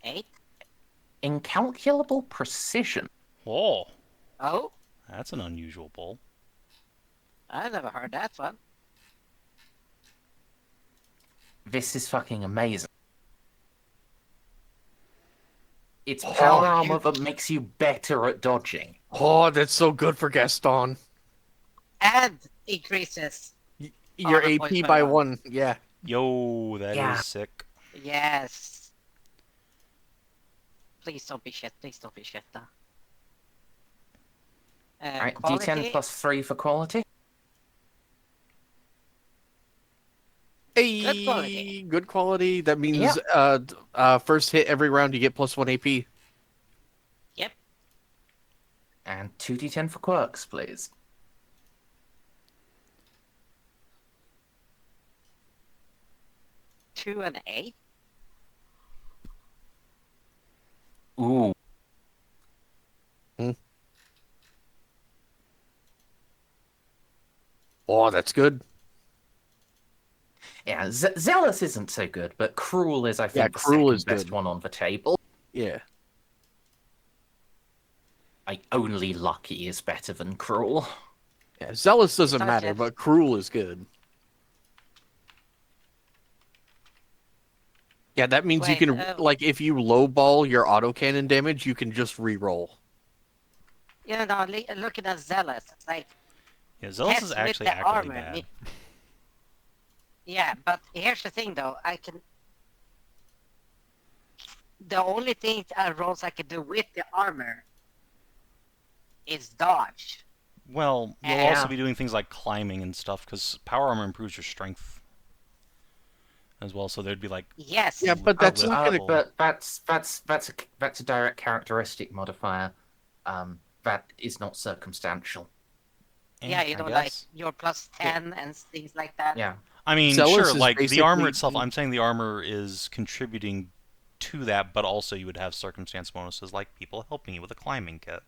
8. Incalculable precision. Oh, Oh, that's an unusual pull. I never heard that one. This is fucking amazing. It's power armor that makes you better at dodging. Oh, that's so good for Gaston. And increases. Your the AP points by by one. Yeah. Yo, that is Yeah. sick. Yes. Please don't be shit. Please don't be shit. All right. Quality, D10 plus 3 for quality. Hey, Good quality. good quality. That means Yeah. first hit every round you get plus 1 AP. Yep. And 2d10 for quirks, please. 2 and 8. Ooh. Oh, that's good. Yeah, Zealous isn't so good, but Cruel is, I think, the Cruel second is best good. one on the table. Yeah. only lucky is better than cruel. Yeah, zealous doesn't not matter, just- but cruel is good. Yeah, that means you Wait, can, like, if you lowball your autocannon damage, you can just re-roll. Looking at Zealous, it's like Yeah, Zealous is Test with actually the actively armor. bad. yeah, but here's the thing though, the only thing rolls I can do with the armor is dodge. Well, you'll Yeah. also be doing things like climbing and stuff, because power armor improves your strength as well, so there'd be like... Yes. Yeah, but that's lift not gonna. level. But that's a direct characteristic modifier. That is not circumstantial. Yeah, I like guess. your plus 10 and things like that. Yeah. I mean, Zealous sure, is like, the armor basically- itself, I'm saying the armor is contributing to that, but also you would have circumstance bonuses, like people helping you with a climbing kit.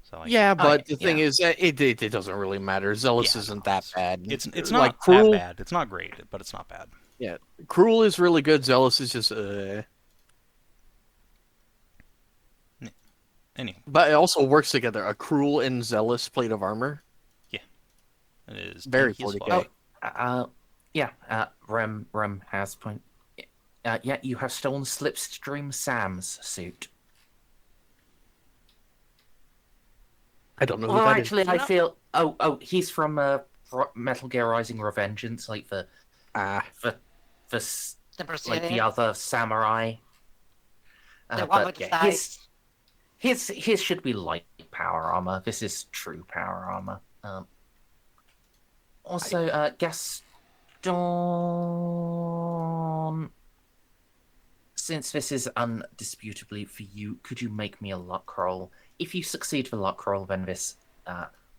So, like, Yeah, but the yeah. thing is, it doesn't really matter. Zealous Yeah, isn't no, that bad. it's like not cruel. that bad. It's not great, but it's not bad. Yeah, cruel is really good. Zealous is just. Anyway, But it also works together. A cruel and zealous plate of armor. it is Very tanky as 40K. fuck. Rem has point. Yeah, you have stolen Slipstream Sam's suit. I don't know who Well, that is. actually, You I know- feel. He's from Metal Gear Rising: Revengeance, like for The like Brazilian, the other samurai. the one with the thighs. his should be light power armor. This is true power armor. Also, Gaston, since this is undisputably for you, could you make me a luck roll? If you succeed the luck roll, then this,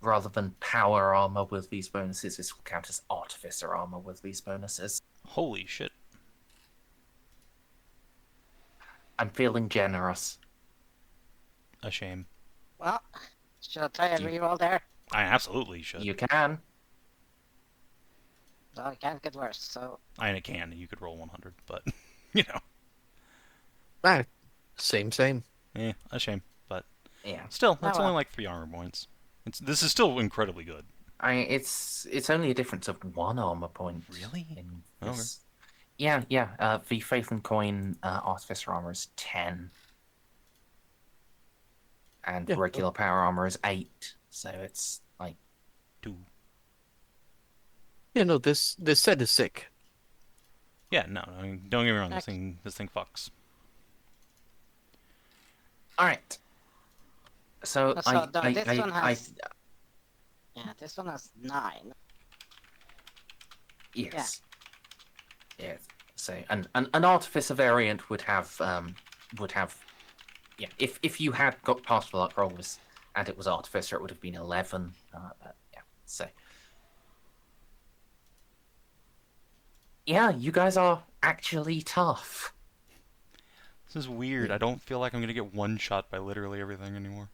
rather than power armor with these bonuses, this will count as artificer armor with these bonuses. Holy shit. I'm feeling generous. A shame. Well, should I try a reroll there? I absolutely should. You can. Well, it can't get worse, so... I mean, it can. You could roll 100, but, you know. Same. A shame. But Yeah. still, that's Oh, well. only like 3 armor points. This is still incredibly good. It's only a difference of 1 armor point. Really? In Okay. this. Yeah. The Faith and Coin artificer armor is 10. And Yeah. regular power armor is 8. So it's like 2. Yeah, no, this set is sick. Yeah, no, I mean, don't get me wrong. Okay. This thing fucks. alright. So So, no, this one I has- Yeah, this one has 9. yes. Yeah. So an artificer variant would have yeah, if you had got past the luck roll and it was artificer, it would have been 11. But yeah, so yeah, you guys are actually tough. This is weird. I don't feel like I'm gonna get one shot by literally everything anymore.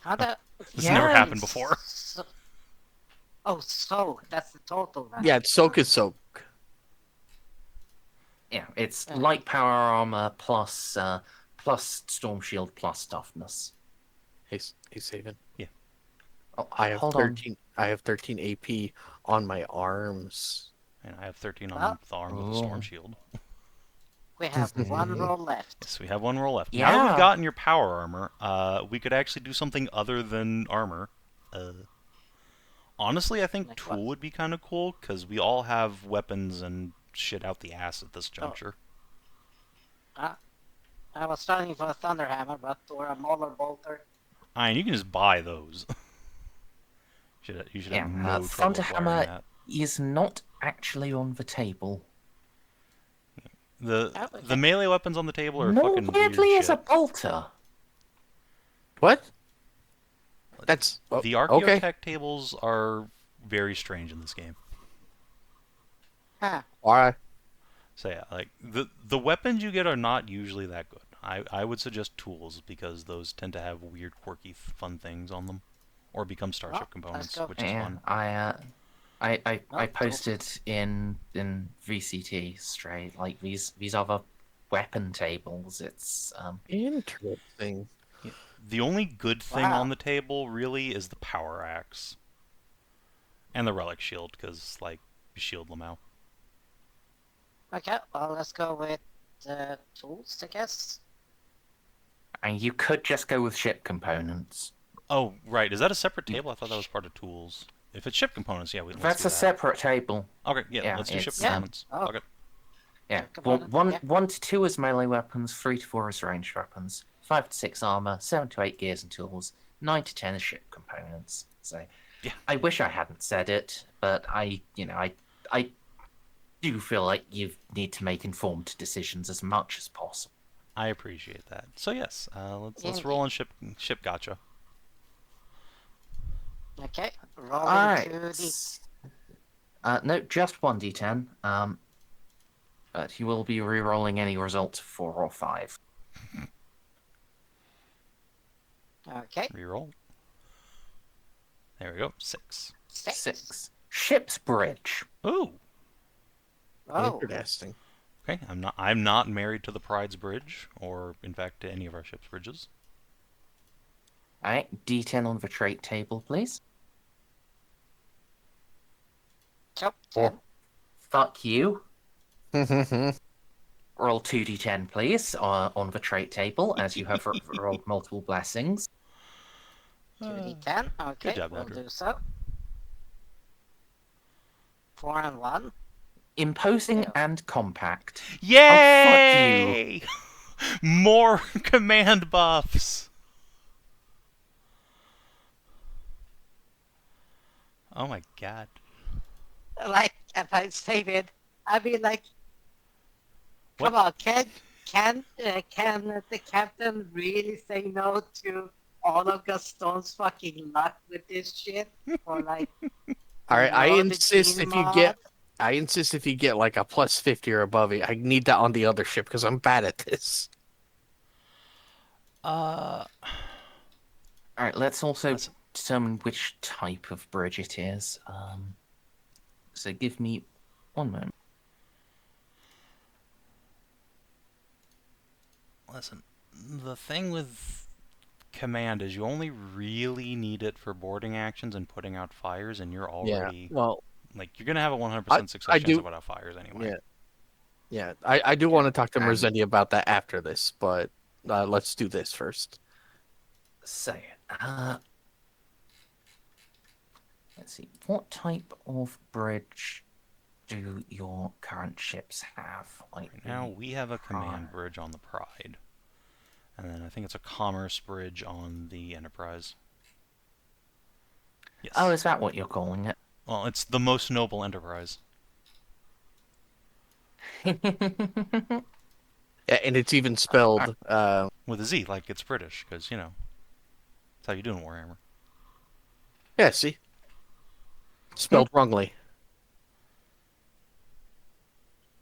How the... This never happened Yes. before. So... Oh, so, that's the total then. Yeah, soak is soak. Yeah, it's Yeah. light power armor plus storm shield plus toughness. Hey, Savin. Oh, I have hold 13. I have 13 AP on my arms. And I have 13 on Well- the arm with a storm Oh. shield. We have 1 roll left. So we have 1 roll left. Now that Yeah. we've gotten your power armor, we could actually do something other than armor. Honestly, I think Like tool what? would be kind of cool, because we all have weapons and shit out the ass at this juncture. I was starting for a Thunderhammer, but or a Mauler Bolter. I mean, you can just buy those. You should Yeah, have no trouble Thunderhammer acquiring that. is not actually on the table. The Oh, the melee weapons on the table are No, fucking weirdly, weird is a shit. bolter. What? That's The okay. Archaeotech tables are very strange in this game. Huh. All right. So yeah, like the weapons you get are not usually that good. I would suggest tools, because those tend to have weird, quirky, fun things on them, or become starship let's components, go. which is Yeah, fun. I Oh, posted in VCT straight like these other weapon tables. It's Interesting. Yeah, The only good thing Wow. on the table, really, is the power axe. And the relic shield, because, like, you shield Lamau. Okay, well, let's go with tools, I guess. And you could just go with ship components. Oh, right. Is that a separate table? I thought that was part of tools. If it's ship components, yeah, let's That's do a that. separate table. Okay, yeah, Yeah, let's do ship it's, components. Oh. Okay. Yeah, Ship well, components, yeah. 1 to 2 is melee weapons, 3 to 4 is ranged weapons, 5 to 6 armor, 7 to 8 gears and tools, 9 to 10 is ship components. So, Yeah. I wish I hadn't said it, but I do feel like you need to make informed decisions as much as possible. I appreciate that. So yes, let's Yeah. roll on ship gotcha. Okay, roll Alright. into the... No, just 1d10. But you will be re-rolling any results of 4 or 5. Okay, Reroll. There we go. 6. 6. Ship's bridge. Ooh. Oh, Interesting. Okay, I'm not married to the Pride's bridge, or in fact to any of our ship's bridges. Alright, d10 on the trait table, please. so, Or 10. fuck you. Alright, Roll 2d10, please, on the trait table, as you have rolled multiple blessings. 2d10. Okay, job, we'll Hedrah. do so. 4 and 1. Imposing Yeah. and compact. Yay! More command buffs. Oh my god. Like, if I say it, I mean, like, What? come on, can the captain really say no to all of Gaston's fucking luck with this shit? Or like, I the insist Jeanne if you get like a plus 50 or above it. I need that on the other ship because I'm bad at this. Alright, let's also Listen. determine which type of bridge it is. So give me 1 moment. Listen, the thing with command is you only really need it for boarding actions and putting out fires, and you're already Well, like you're gonna have a 100% success I chance do- to put out fires anyway. yeah. I do want to talk to and- Merzendi about that after this, but let's do this first. So, let's see. What type of bridge do your current ships have? Like Right now we have a command Pride. bridge on the Pride, and then I think it's a commerce bridge on the Enterprise. Yes. Oh, is that what you're calling it? Well, it's the most noble Enterprise. Yeah, and it's even spelled. With a Z, like it's British, because, you know, that's how you do in Warhammer. Yeah, see, spelled wrongly.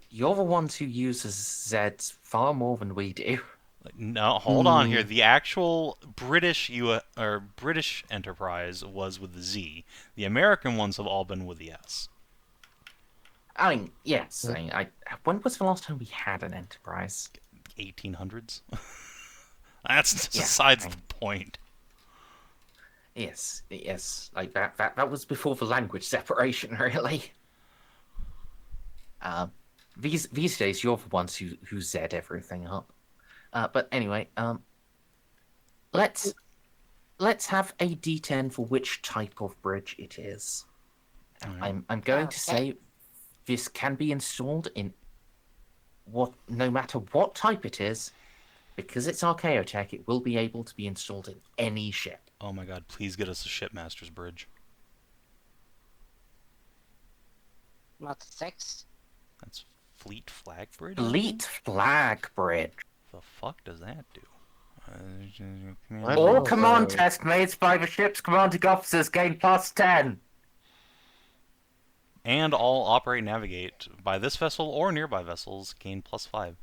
You're the ones who uses Zs far more than we do. Like, no, hold on here. The actual British British Enterprise was with the Z. The American ones have all been with the S. I mean, yes. I mean, when was the last time we had an Enterprise? 1800s. That's Yeah, besides I- the point. Yes, like that was before the language separation, really. These days you're the ones who zed everything up. But anyway, let's have a D10 for which type of bridge it is. Alright. I'm going to Okay. say this can be installed in no matter what type it is, because it's Archaeotech, it will be able to be installed in any ship. Oh my god, please get us a Shipmaster's Bridge. Not 6. That's Fleet Flag Bridge? Fleet Flag Bridge. The fuck does that do? What? All Oh, command test made by the ship's commanding officers gain plus 10. And all operate and navigate by this vessel or nearby vessels gain plus 5.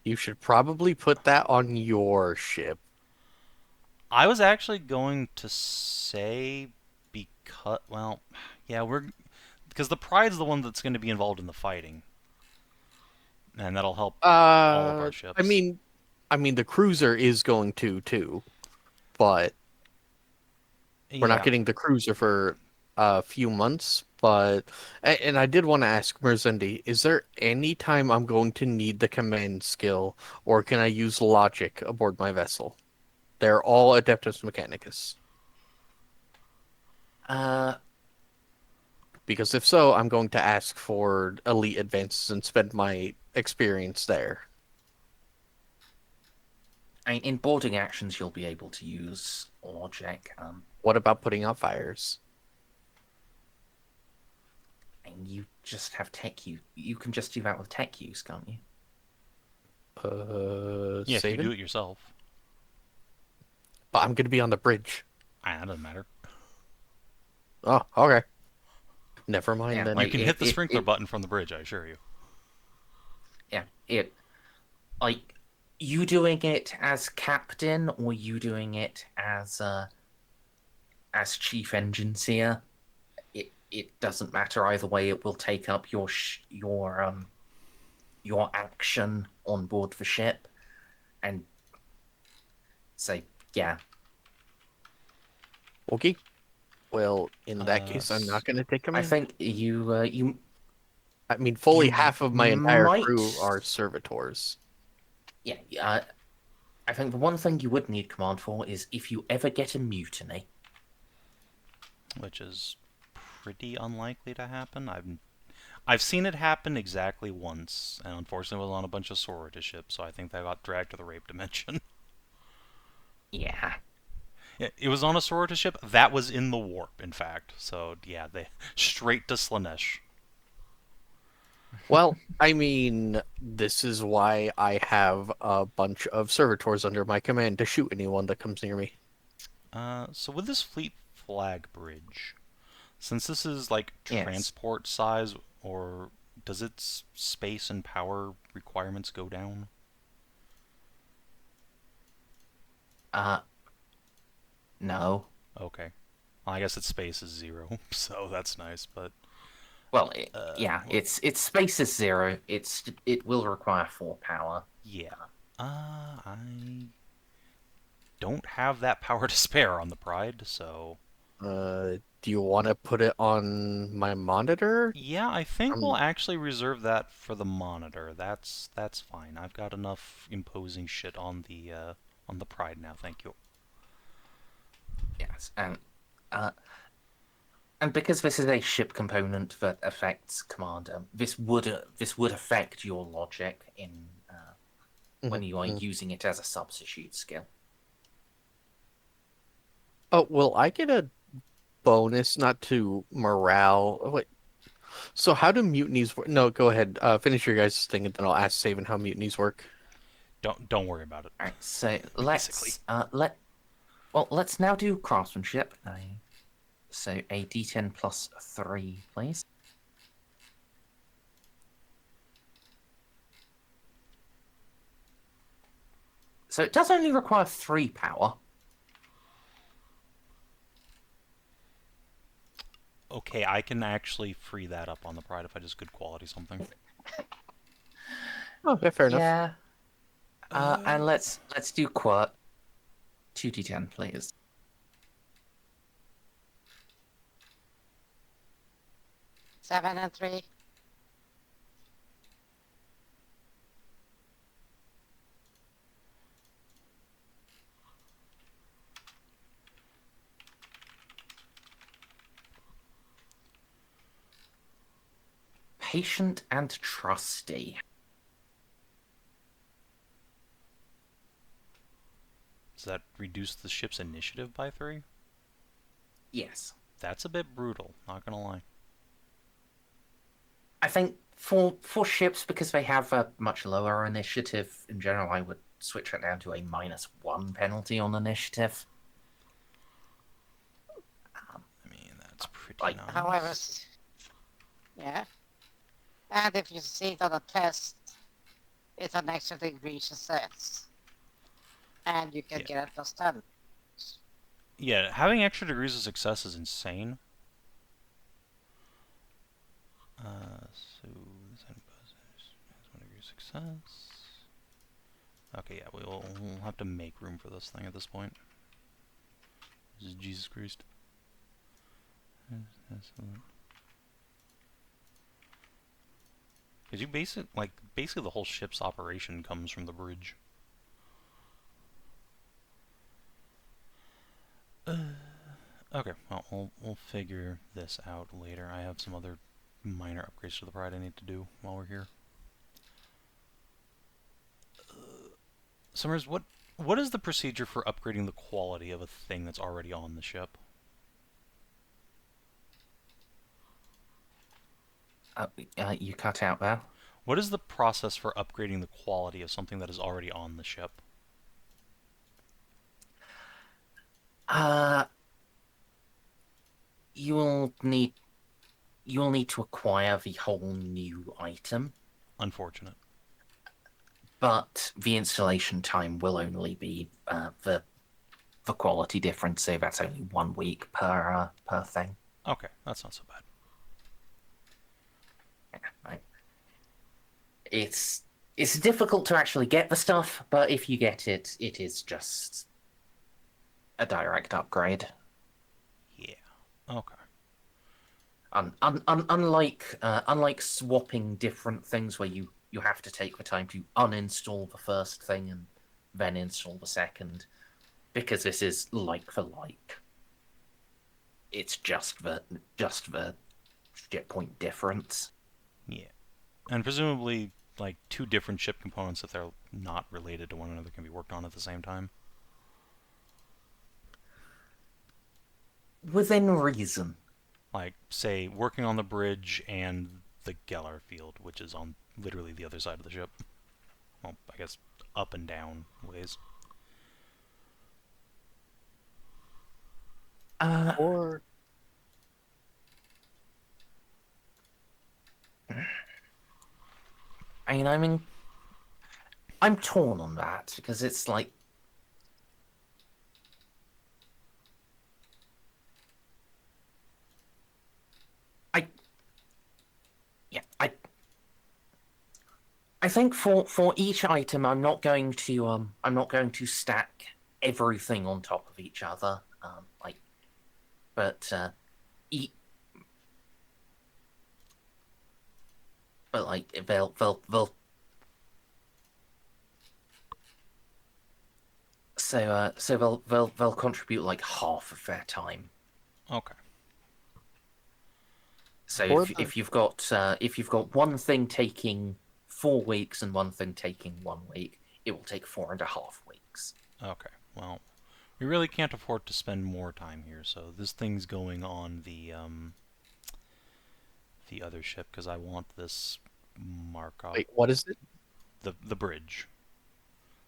You should probably put that on your ship. I was actually going to say because, well, yeah, because the Pride's the one that's going to be involved in the fighting, and that'll help all of our ships. I mean, I mean, the cruiser is going to too, but we're not Yeah. getting the cruiser for a few months. But and I did want to ask Merzendi, is there any time I'm going to need the command skill, or can I use logic aboard my vessel? They're all Adeptus Mechanicus. Uh, Because if so, I'm going to ask for elite advances and spend my experience there. I mean, in boarding actions, you'll be able to use logic. What about putting out fires? And you just have tech use. You can just do that with tech use, can't you? Yeah, if you Savin? do it yourself. But I'm going to be on the bridge. That doesn't matter. Oh, okay. Never mind Yeah, then. You like, can hit the sprinkler button from the bridge, I assure you. Yeah, like you doing it as captain or you doing it as chief engineer. It doesn't matter either way. It will take up your action on board the ship, and so yeah. Okay. Well, in that case, I'm not going to take I command. think you I mean, fully you half of my entire might- crew are servitors. yeah. I think the one thing you would need command for is if you ever get a mutiny. Which is pretty unlikely to happen. I've seen it happen exactly once, and unfortunately it was on a bunch of sorority ships, so I think they got dragged to the rape dimension. Yeah. It was on a sorority ship that was in the warp, in fact. So yeah, they straight to Slanesh. Well, I mean, this is why I have a bunch of servitors under my command to shoot anyone that comes near me. So with this fleet flag bridge, since this is like Yes. transport size, or does its space and power requirements go down? No. Okay. Well, I guess its space is 0, so that's nice, but... Well, its space is 0. It will require 4 power. Yeah. I don't have that power to spare on the Pride, so... Do you want to put it on my monitor? Yeah, I think we'll actually reserve that for the monitor. That's fine. I've got enough imposing shit on the Pride now, thank you. Yes, and because this is a ship component that affects commander, this would affect your logic in when you are using it as a substitute skill. Oh, will I get a bonus not to morale? Oh, wait. So how do mutinies work? No, go ahead. Finish your guys' thing, and then I'll ask Savin how mutinies work. Don't worry about it. All right, so let's now do craftsmanship. So a D10 plus 3, please. So it does only require 3 power. Okay, I can actually free that up on the Pride if I just good quality something. Okay, fair enough. Yeah. And let's do quirk. 2d10, please. Seven and 3. Patient and trusty. Does that reduce the ship's initiative by 3? Yes. That's a bit brutal, not gonna lie. I think for ships, because they have a much lower initiative in general, I would switch it down to a -1 penalty on initiative. I mean, that's pretty Like, nice. However, yeah. And if you see it on a test, it's an extra degree success. And you can get a +10. Yeah, having extra degrees of success is insane. So this imposes 1 degree of success. Okay, yeah, we'll have to make room for this thing at this point. Jesus Christ. Because you basically the whole ship's operation comes from the bridge. Okay, well, we'll figure this out later. I have some other minor upgrades to the Pride I need to do while we're here. Summers, what is the procedure for upgrading the quality of a thing that's already on the ship? You cut out there. What is the process for upgrading the quality of something that is already on the ship? You'll need to acquire the whole new item, Unfortunate. but the installation time will only be the quality difference. So that's only 1 week per thing. Okay, that's not so bad. Right. It's difficult to actually get the stuff, but if you get it, it is just a direct upgrade. Yeah. Okay. Unlike swapping different things where you have to take the time to uninstall the first thing and then install the second, because this is like for like. It's just the ship point difference. Yeah. And presumably, like, 2 different ship components, if they're not related to one another, can be worked on at the same time? Within reason. Like, say, working on the bridge and the Geller field, which is on literally the other side of the ship. Well, I guess up and down ways. Or I mean, I'm torn on that because it's like I think for each item, I'm not going to stack everything on top of each other. But eat. But like they'll so they'll contribute like half of their time. Okay. So if you've got one thing taking 4 weeks and one thing taking 1 week, it will take 4.5 weeks. Okay. Well, we really can't afford to spend more time here, so this thing's going on the other ship because I want this Markov. wait, what is it? The bridge.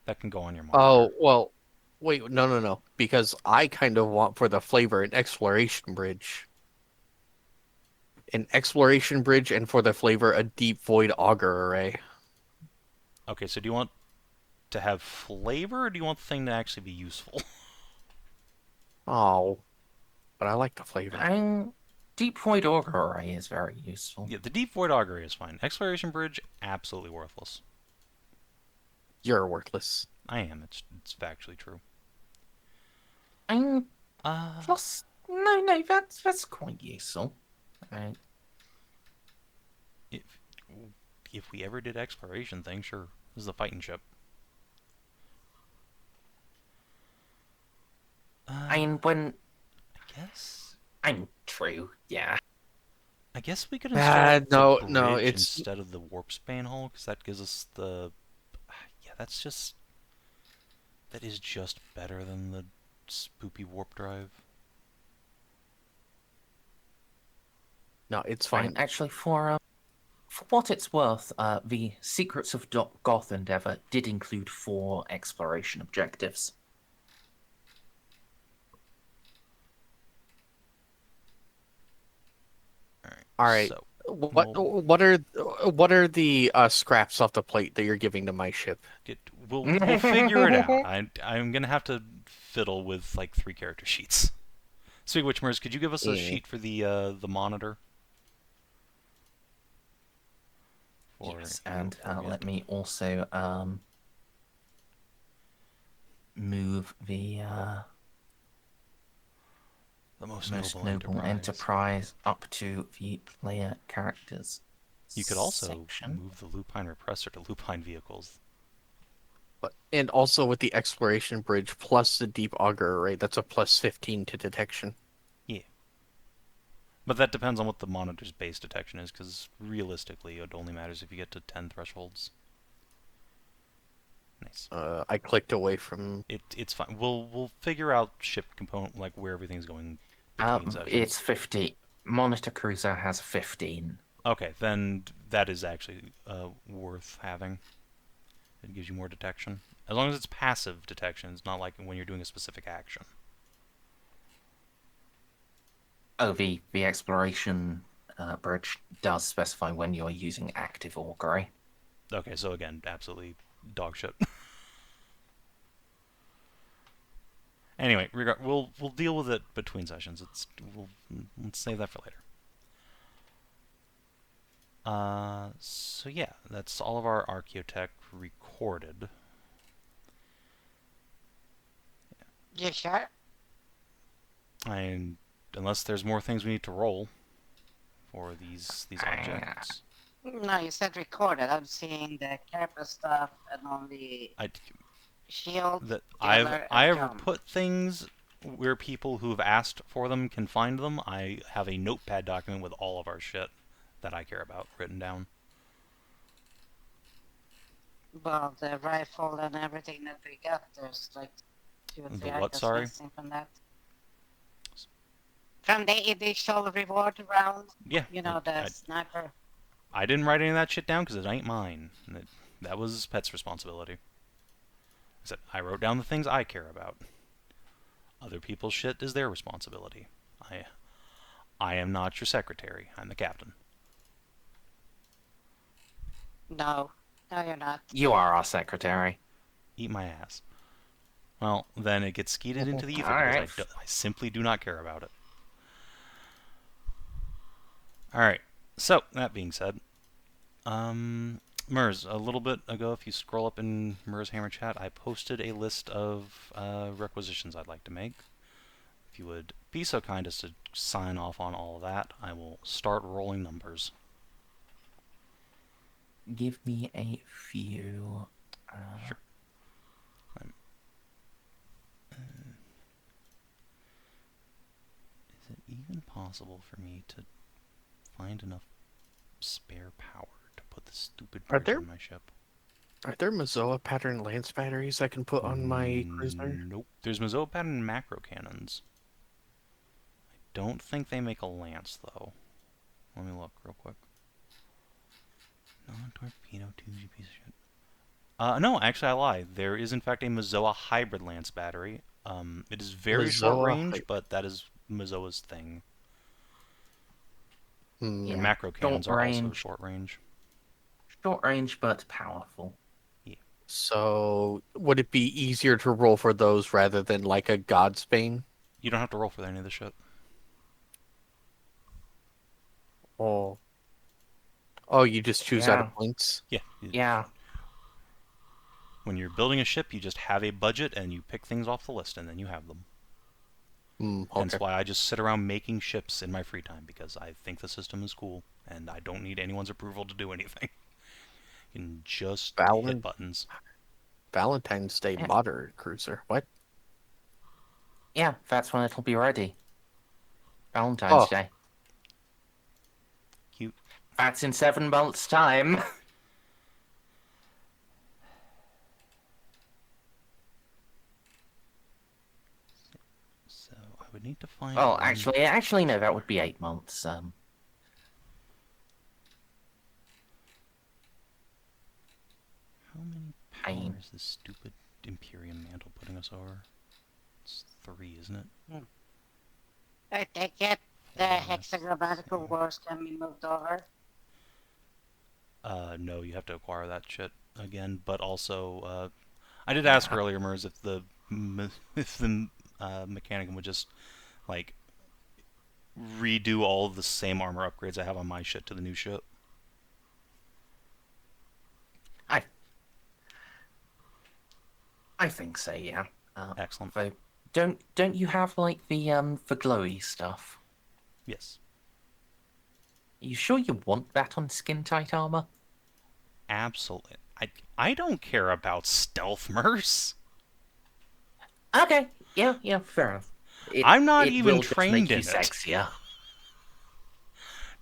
That can go on your Oh, monitor. well, wait, no. Because I kind of want for the flavor an exploration bridge. An exploration bridge, and for the flavor, a deep void auger array. Okay, so do you want to have flavor, or do you want the thing to actually be useful? Oh, but I like the flavor. Deep void auger array is very useful. Yeah, the deep void augury is fine. Exploration bridge, absolutely worthless. You're worthless. I am. It's factually true. Plus, no, that's quite useful. If we ever did exploration thing, sure. This is a fighting ship. When I guess. True, yeah. I guess we could install the no, bridge it's instead of the warp span hull, because that gives us the. Yeah, that is just better than the spoopy warp drive. no, it's fine. Actually, for what it's worth, the Secrets of Goth Endeavor did include 4 exploration objectives. All right. So, What are the scraps off the plate that you're giving to my ship? we'll figure it out. I'm gonna have to fiddle with like 3 character sheets. Speaking of which, Merz, could you give us a sheet for the monitor? Yes, and let me also move the most most noble noble enterprise up to the player characters You could also section. move the lupine repressor to lupine vehicles. And also with the exploration bridge plus the deep auger array, that's a plus 15 to detection. Yeah. But that depends on what the monitor's base detection is, because realistically, it only matters if you get to 10 thresholds. Nice. I clicked away from... It's fine. We'll figure out ship component, like where everything's going between sessions. It's 50. Monitor cruiser has 15. Okay, then that is actually worth having. It gives you more detection. As long as it's passive detection, it's not like when you're doing a specific action. Oh, the exploration bridge does specify when you're using active augury. Okay, so again, absolutely dog shit. Anyway, we'll deal with it between sessions. Let's save that for later. So yeah, that's all of our archaeotech recorded. You sure? And unless there's more things we need to roll for these objects. No, you said recorded. I'm seeing the carapace stuff and all the shield. I have jump. put things where people who've asked for them can find them. I have a notepad document with all of our shit that I care about written down. Well, the rifle and everything that we got, there's like 2 or 3 The what, items sorry? missing from that. From the initial reward round, Yeah. you know, the sniper. I didn't write any of that shit down because it ain't mine. That was Pet's responsibility. I wrote down the things I care about. Other people's shit is their responsibility. I am not your secretary. I'm the captain. No, you're not. You are our secretary. Eat my ass. Well, then it gets skeeted into the ether Alright. because I simply do not care about it. Alright, so, that being said, Merz, a little bit ago, if you scroll up in Merz Hammer Chat, I posted a list of requisitions I'd like to make. If you would be so kind as to sign off on all of that, I will start rolling numbers. Give me a few. Sure. Is it even possible for me to find enough spare power to put the stupid Are bridge there- on my ship? Are there Mezoa pattern lance batteries I can put on my cruiser? Nope. There's Mezoa pattern macro cannons. I don't think they make a lance, though. Let me look real quick. Non-torpedo 2G piece of shit. No, actually I lie. There is in fact a Mezoa hybrid lance battery. It is very short Mezoa range, but that is Mezoa's thing. Hmm. Their Yeah, macro cannons are also range. short range. Short range, but powerful. So, would it be easier to roll for those rather than like a Godsbane? You don't have to roll for any of this shit. Oh. Oh, you just choose out of points? Yeah. Yeah. When you're building a ship, you just have a budget and you pick things off the list and then you have them. Hence Okay. why I just sit around making ships in my free time, because I think the system is cool and I don't need anyone's approval to do anything. You can just hit buttons. Valentine's Day Yeah. moderate cruiser. What? Yeah, that's when it'll be ready. Valentine's Oh. Day. Cute. That's in 7 months' time. So I would need to find. Well, one- actually, no, that would be 8 months. How many Pain. power is this stupid Imperium mantle putting us over? It's 3, isn't it? I take it the hexagrammatical words can be moved over. No, you have to acquire that shit again. But also, I did ask earlier, Merz, if the Mechanicum would just like redo all of the same armor upgrades I have on my shit to the new ship. I think so, yeah. Excellent. So don't you have like the glowy stuff? Yes. Are you sure you want that on skin tight armor? Absolutely. I don't care about stealth, Merce. Okay, yeah, fair enough. I'm not it even will just make trained you in it. sexier.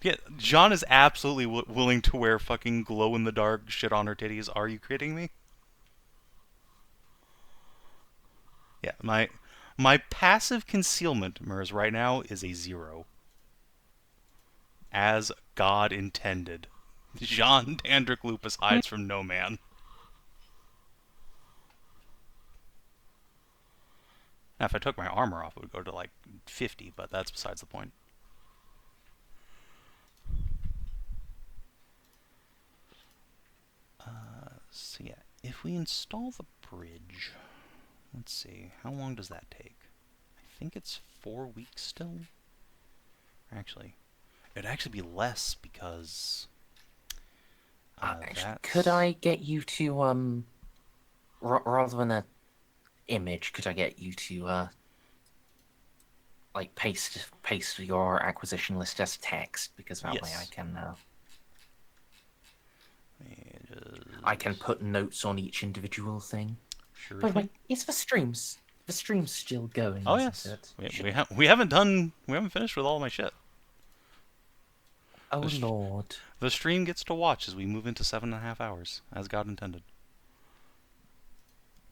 Yeah, Jeanne is absolutely willing to wear fucking glow-in-the-dark shit on her titties. Are you kidding me? Yeah, my passive concealment, Mers, right now is a 0. As God intended. Jeanne Dandrick Lupus hides from no man. Now, if I took my armor off, it would go to like 50, but that's besides the point. So yeah, if we install the bridge, let's see, how long does that take? I think it's 4 weeks still. Actually, it'd actually be less because Actually, that's... could I get you to rather than a image, could I get you to like paste your acquisition list as text, because that way Yes. I can put notes on each individual thing. Sure By the way, thing. is the streams still going? Oh isn't yes, it? we haven't finished with all my shit. Oh The sh- lord. The stream gets to watch as we move into 7.5 hours, as God intended.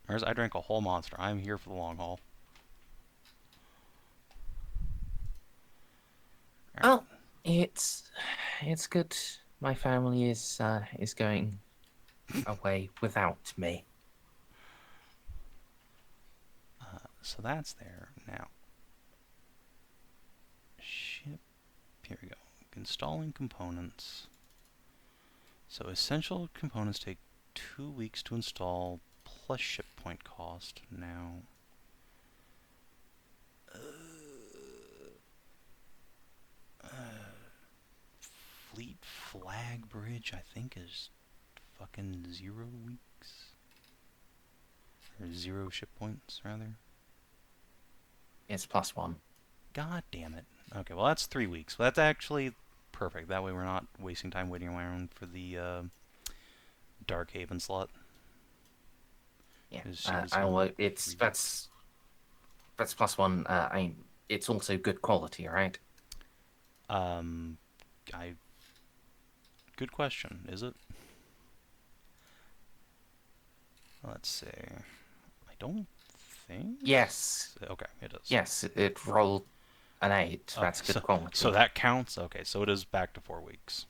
Whereas I drank a whole monster. I'm here for the long haul. Oh, it's good. My family is going away without me. So that's there. Now, ship. Here we go. Installing components. So essential components take 2 weeks to install, plus ship point cost. Now, Fleet Flag Bridge, I think, is fucking 0 weeks. Or 0 ship points, rather. It's +1. God damn it. Okay, well that's 3 weeks. Well, that's actually perfect. That way we're not wasting time waiting around for the Dark Haven slot. Yeah, It's that's +1. It's also good quality, right? Good question. Is it? Let's see. I don't think. Yes. Okay, it is. Yes, it rolled an 8. That's good quality. So that counts. Okay, so it is back to 4 weeks.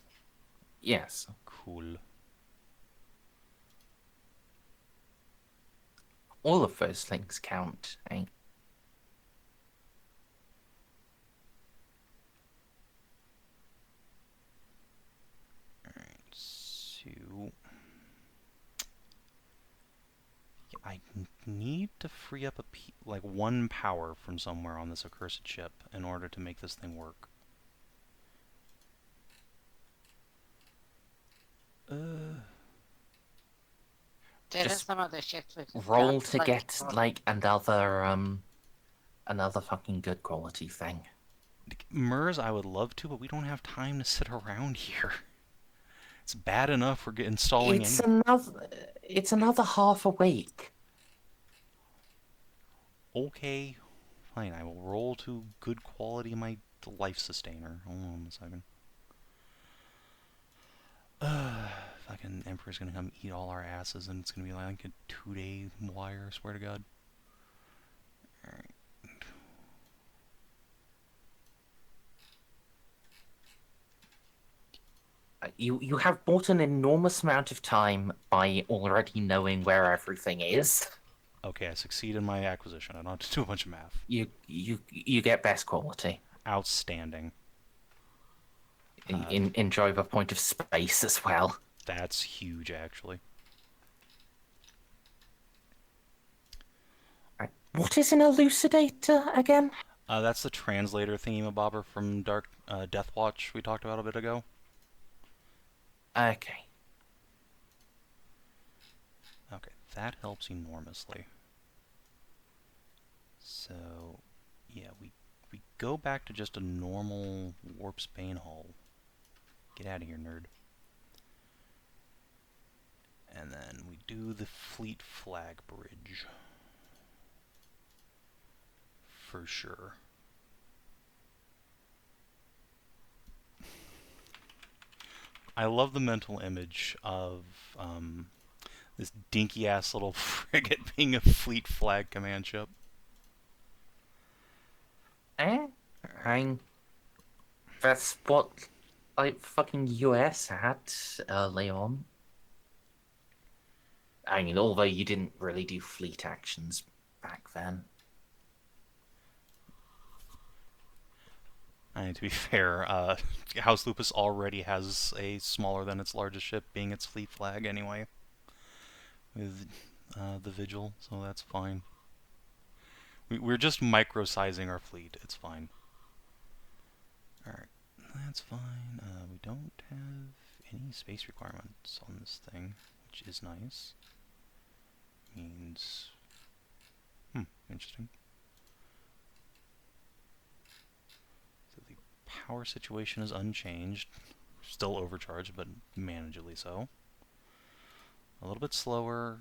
Yes. Cool. All of those things count, eh? Alright, so I need to free up like 1 power from somewhere on this accursed ship in order to make this thing work. Just some of the ships with roll guns, to get or- like another fucking good quality thing. Mers, I would love to, but we don't have time to sit around here. It's bad enough we're installing It's another half a week. Okay, fine. I will roll to good quality my life sustainer. Hold on a second. Fucking Emperor's gonna come eat all our asses, and it's gonna be like a 2-day wire. I swear to God. Alright. You have bought an enormous amount of time by already knowing where everything is. Okay, I succeed in my acquisition. I don't have to do a bunch of math. You get best quality. Outstanding. Enjoy the point of space as well. That's huge, actually. Right. What is an elucidator again? That's the translator thingy-mabobber from Deathwatch we talked about a bit ago. Okay. Okay, that helps enormously. So, yeah, we go back to just a normal Warpsbane hull. Get out of here, nerd. And then we do the Fleet Flag Bridge. For sure. I love the mental image of this dinky-ass little frigate being a Fleet Flag command ship. I mean, that's what, like, fucking US had early on. I mean, although you didn't really do fleet actions back then. I mean, to be fair, House Lupus already has a smaller than its largest ship, being its Fleet Flag anyway, with the Vigil, so that's fine. We're just micro-sizing our fleet, it's fine. Alright, that's fine. We don't have any space requirements on this thing, which is nice. Means... interesting. So the power situation is unchanged. Still overcharged, but manageably so. A little bit slower.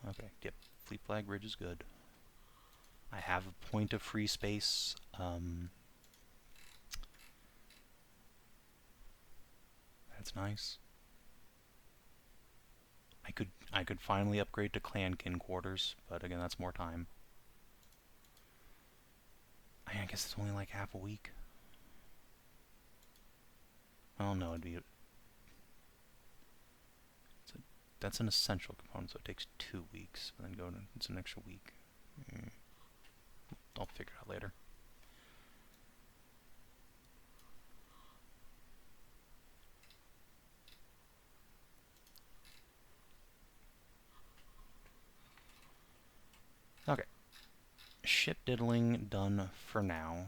Okay, yep. Fleet Flag Bridge is good. I have a point of free space. That's nice. I could finally upgrade to Clankin quarters, but again, that's more time. I guess it's only like half a week. Oh no, it'd be... That's an essential component, so it takes 2 weeks, but then it's an extra week. I'll figure it out later. Okay. Ship diddling done for now.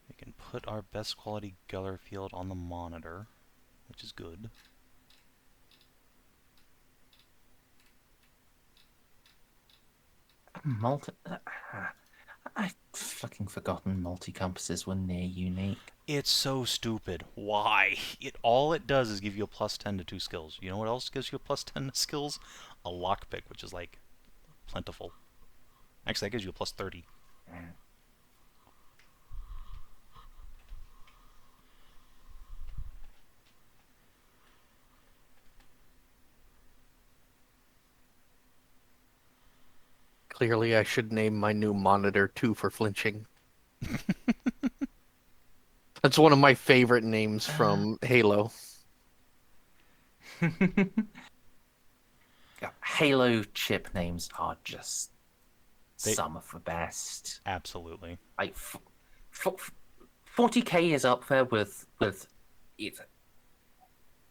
We can put our best quality Geller field on the monitor, which is good. I fucking forgotten multi-compasses were near unique. It's so stupid. Why? All it does is give you a +10 to 2 skills. You know what else gives you a +10 to skills? A lockpick, which is like plentiful. Actually, that gives you a +30. Yeah. Clearly, I should name my new monitor 2 for flinching. That's one of my favorite names from Halo. Halo chip names are just some of the best. Absolutely. Like 40k is up there with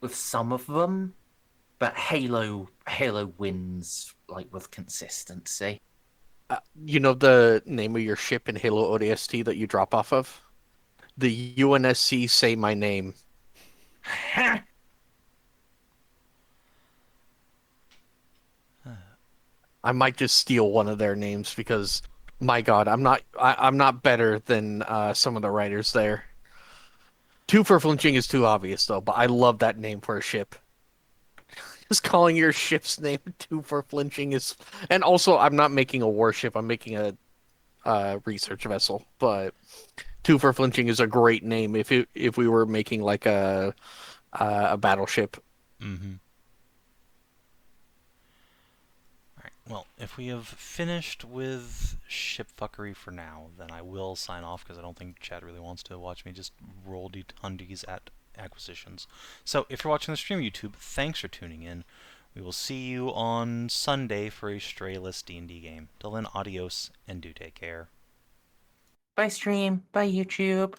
some of them, but Halo wins like with consistency. You know the name of your ship in Halo ODST that you drop off of? The UNSC Say My Name. I might just steal one of their names because, my God, I'm not better than some of the writers there. 2 for flinching is too obvious though, but I love that name for a ship. Just calling your ship's name 2 for flinching is, and also I'm not making a warship. I'm making a research vessel, but 2 for flinching is a great name if we were making like a battleship. Mm-hmm. Alright, well, if we have finished with ship fuckery for now, then I will sign off because I don't think Chad really wants to watch me just roll undies at acquisitions. So, if you're watching the stream YouTube, thanks for tuning in. We will see you on Sunday for a Strayless D&D game. Till then, adios, and do take care. Bye stream, bye YouTube.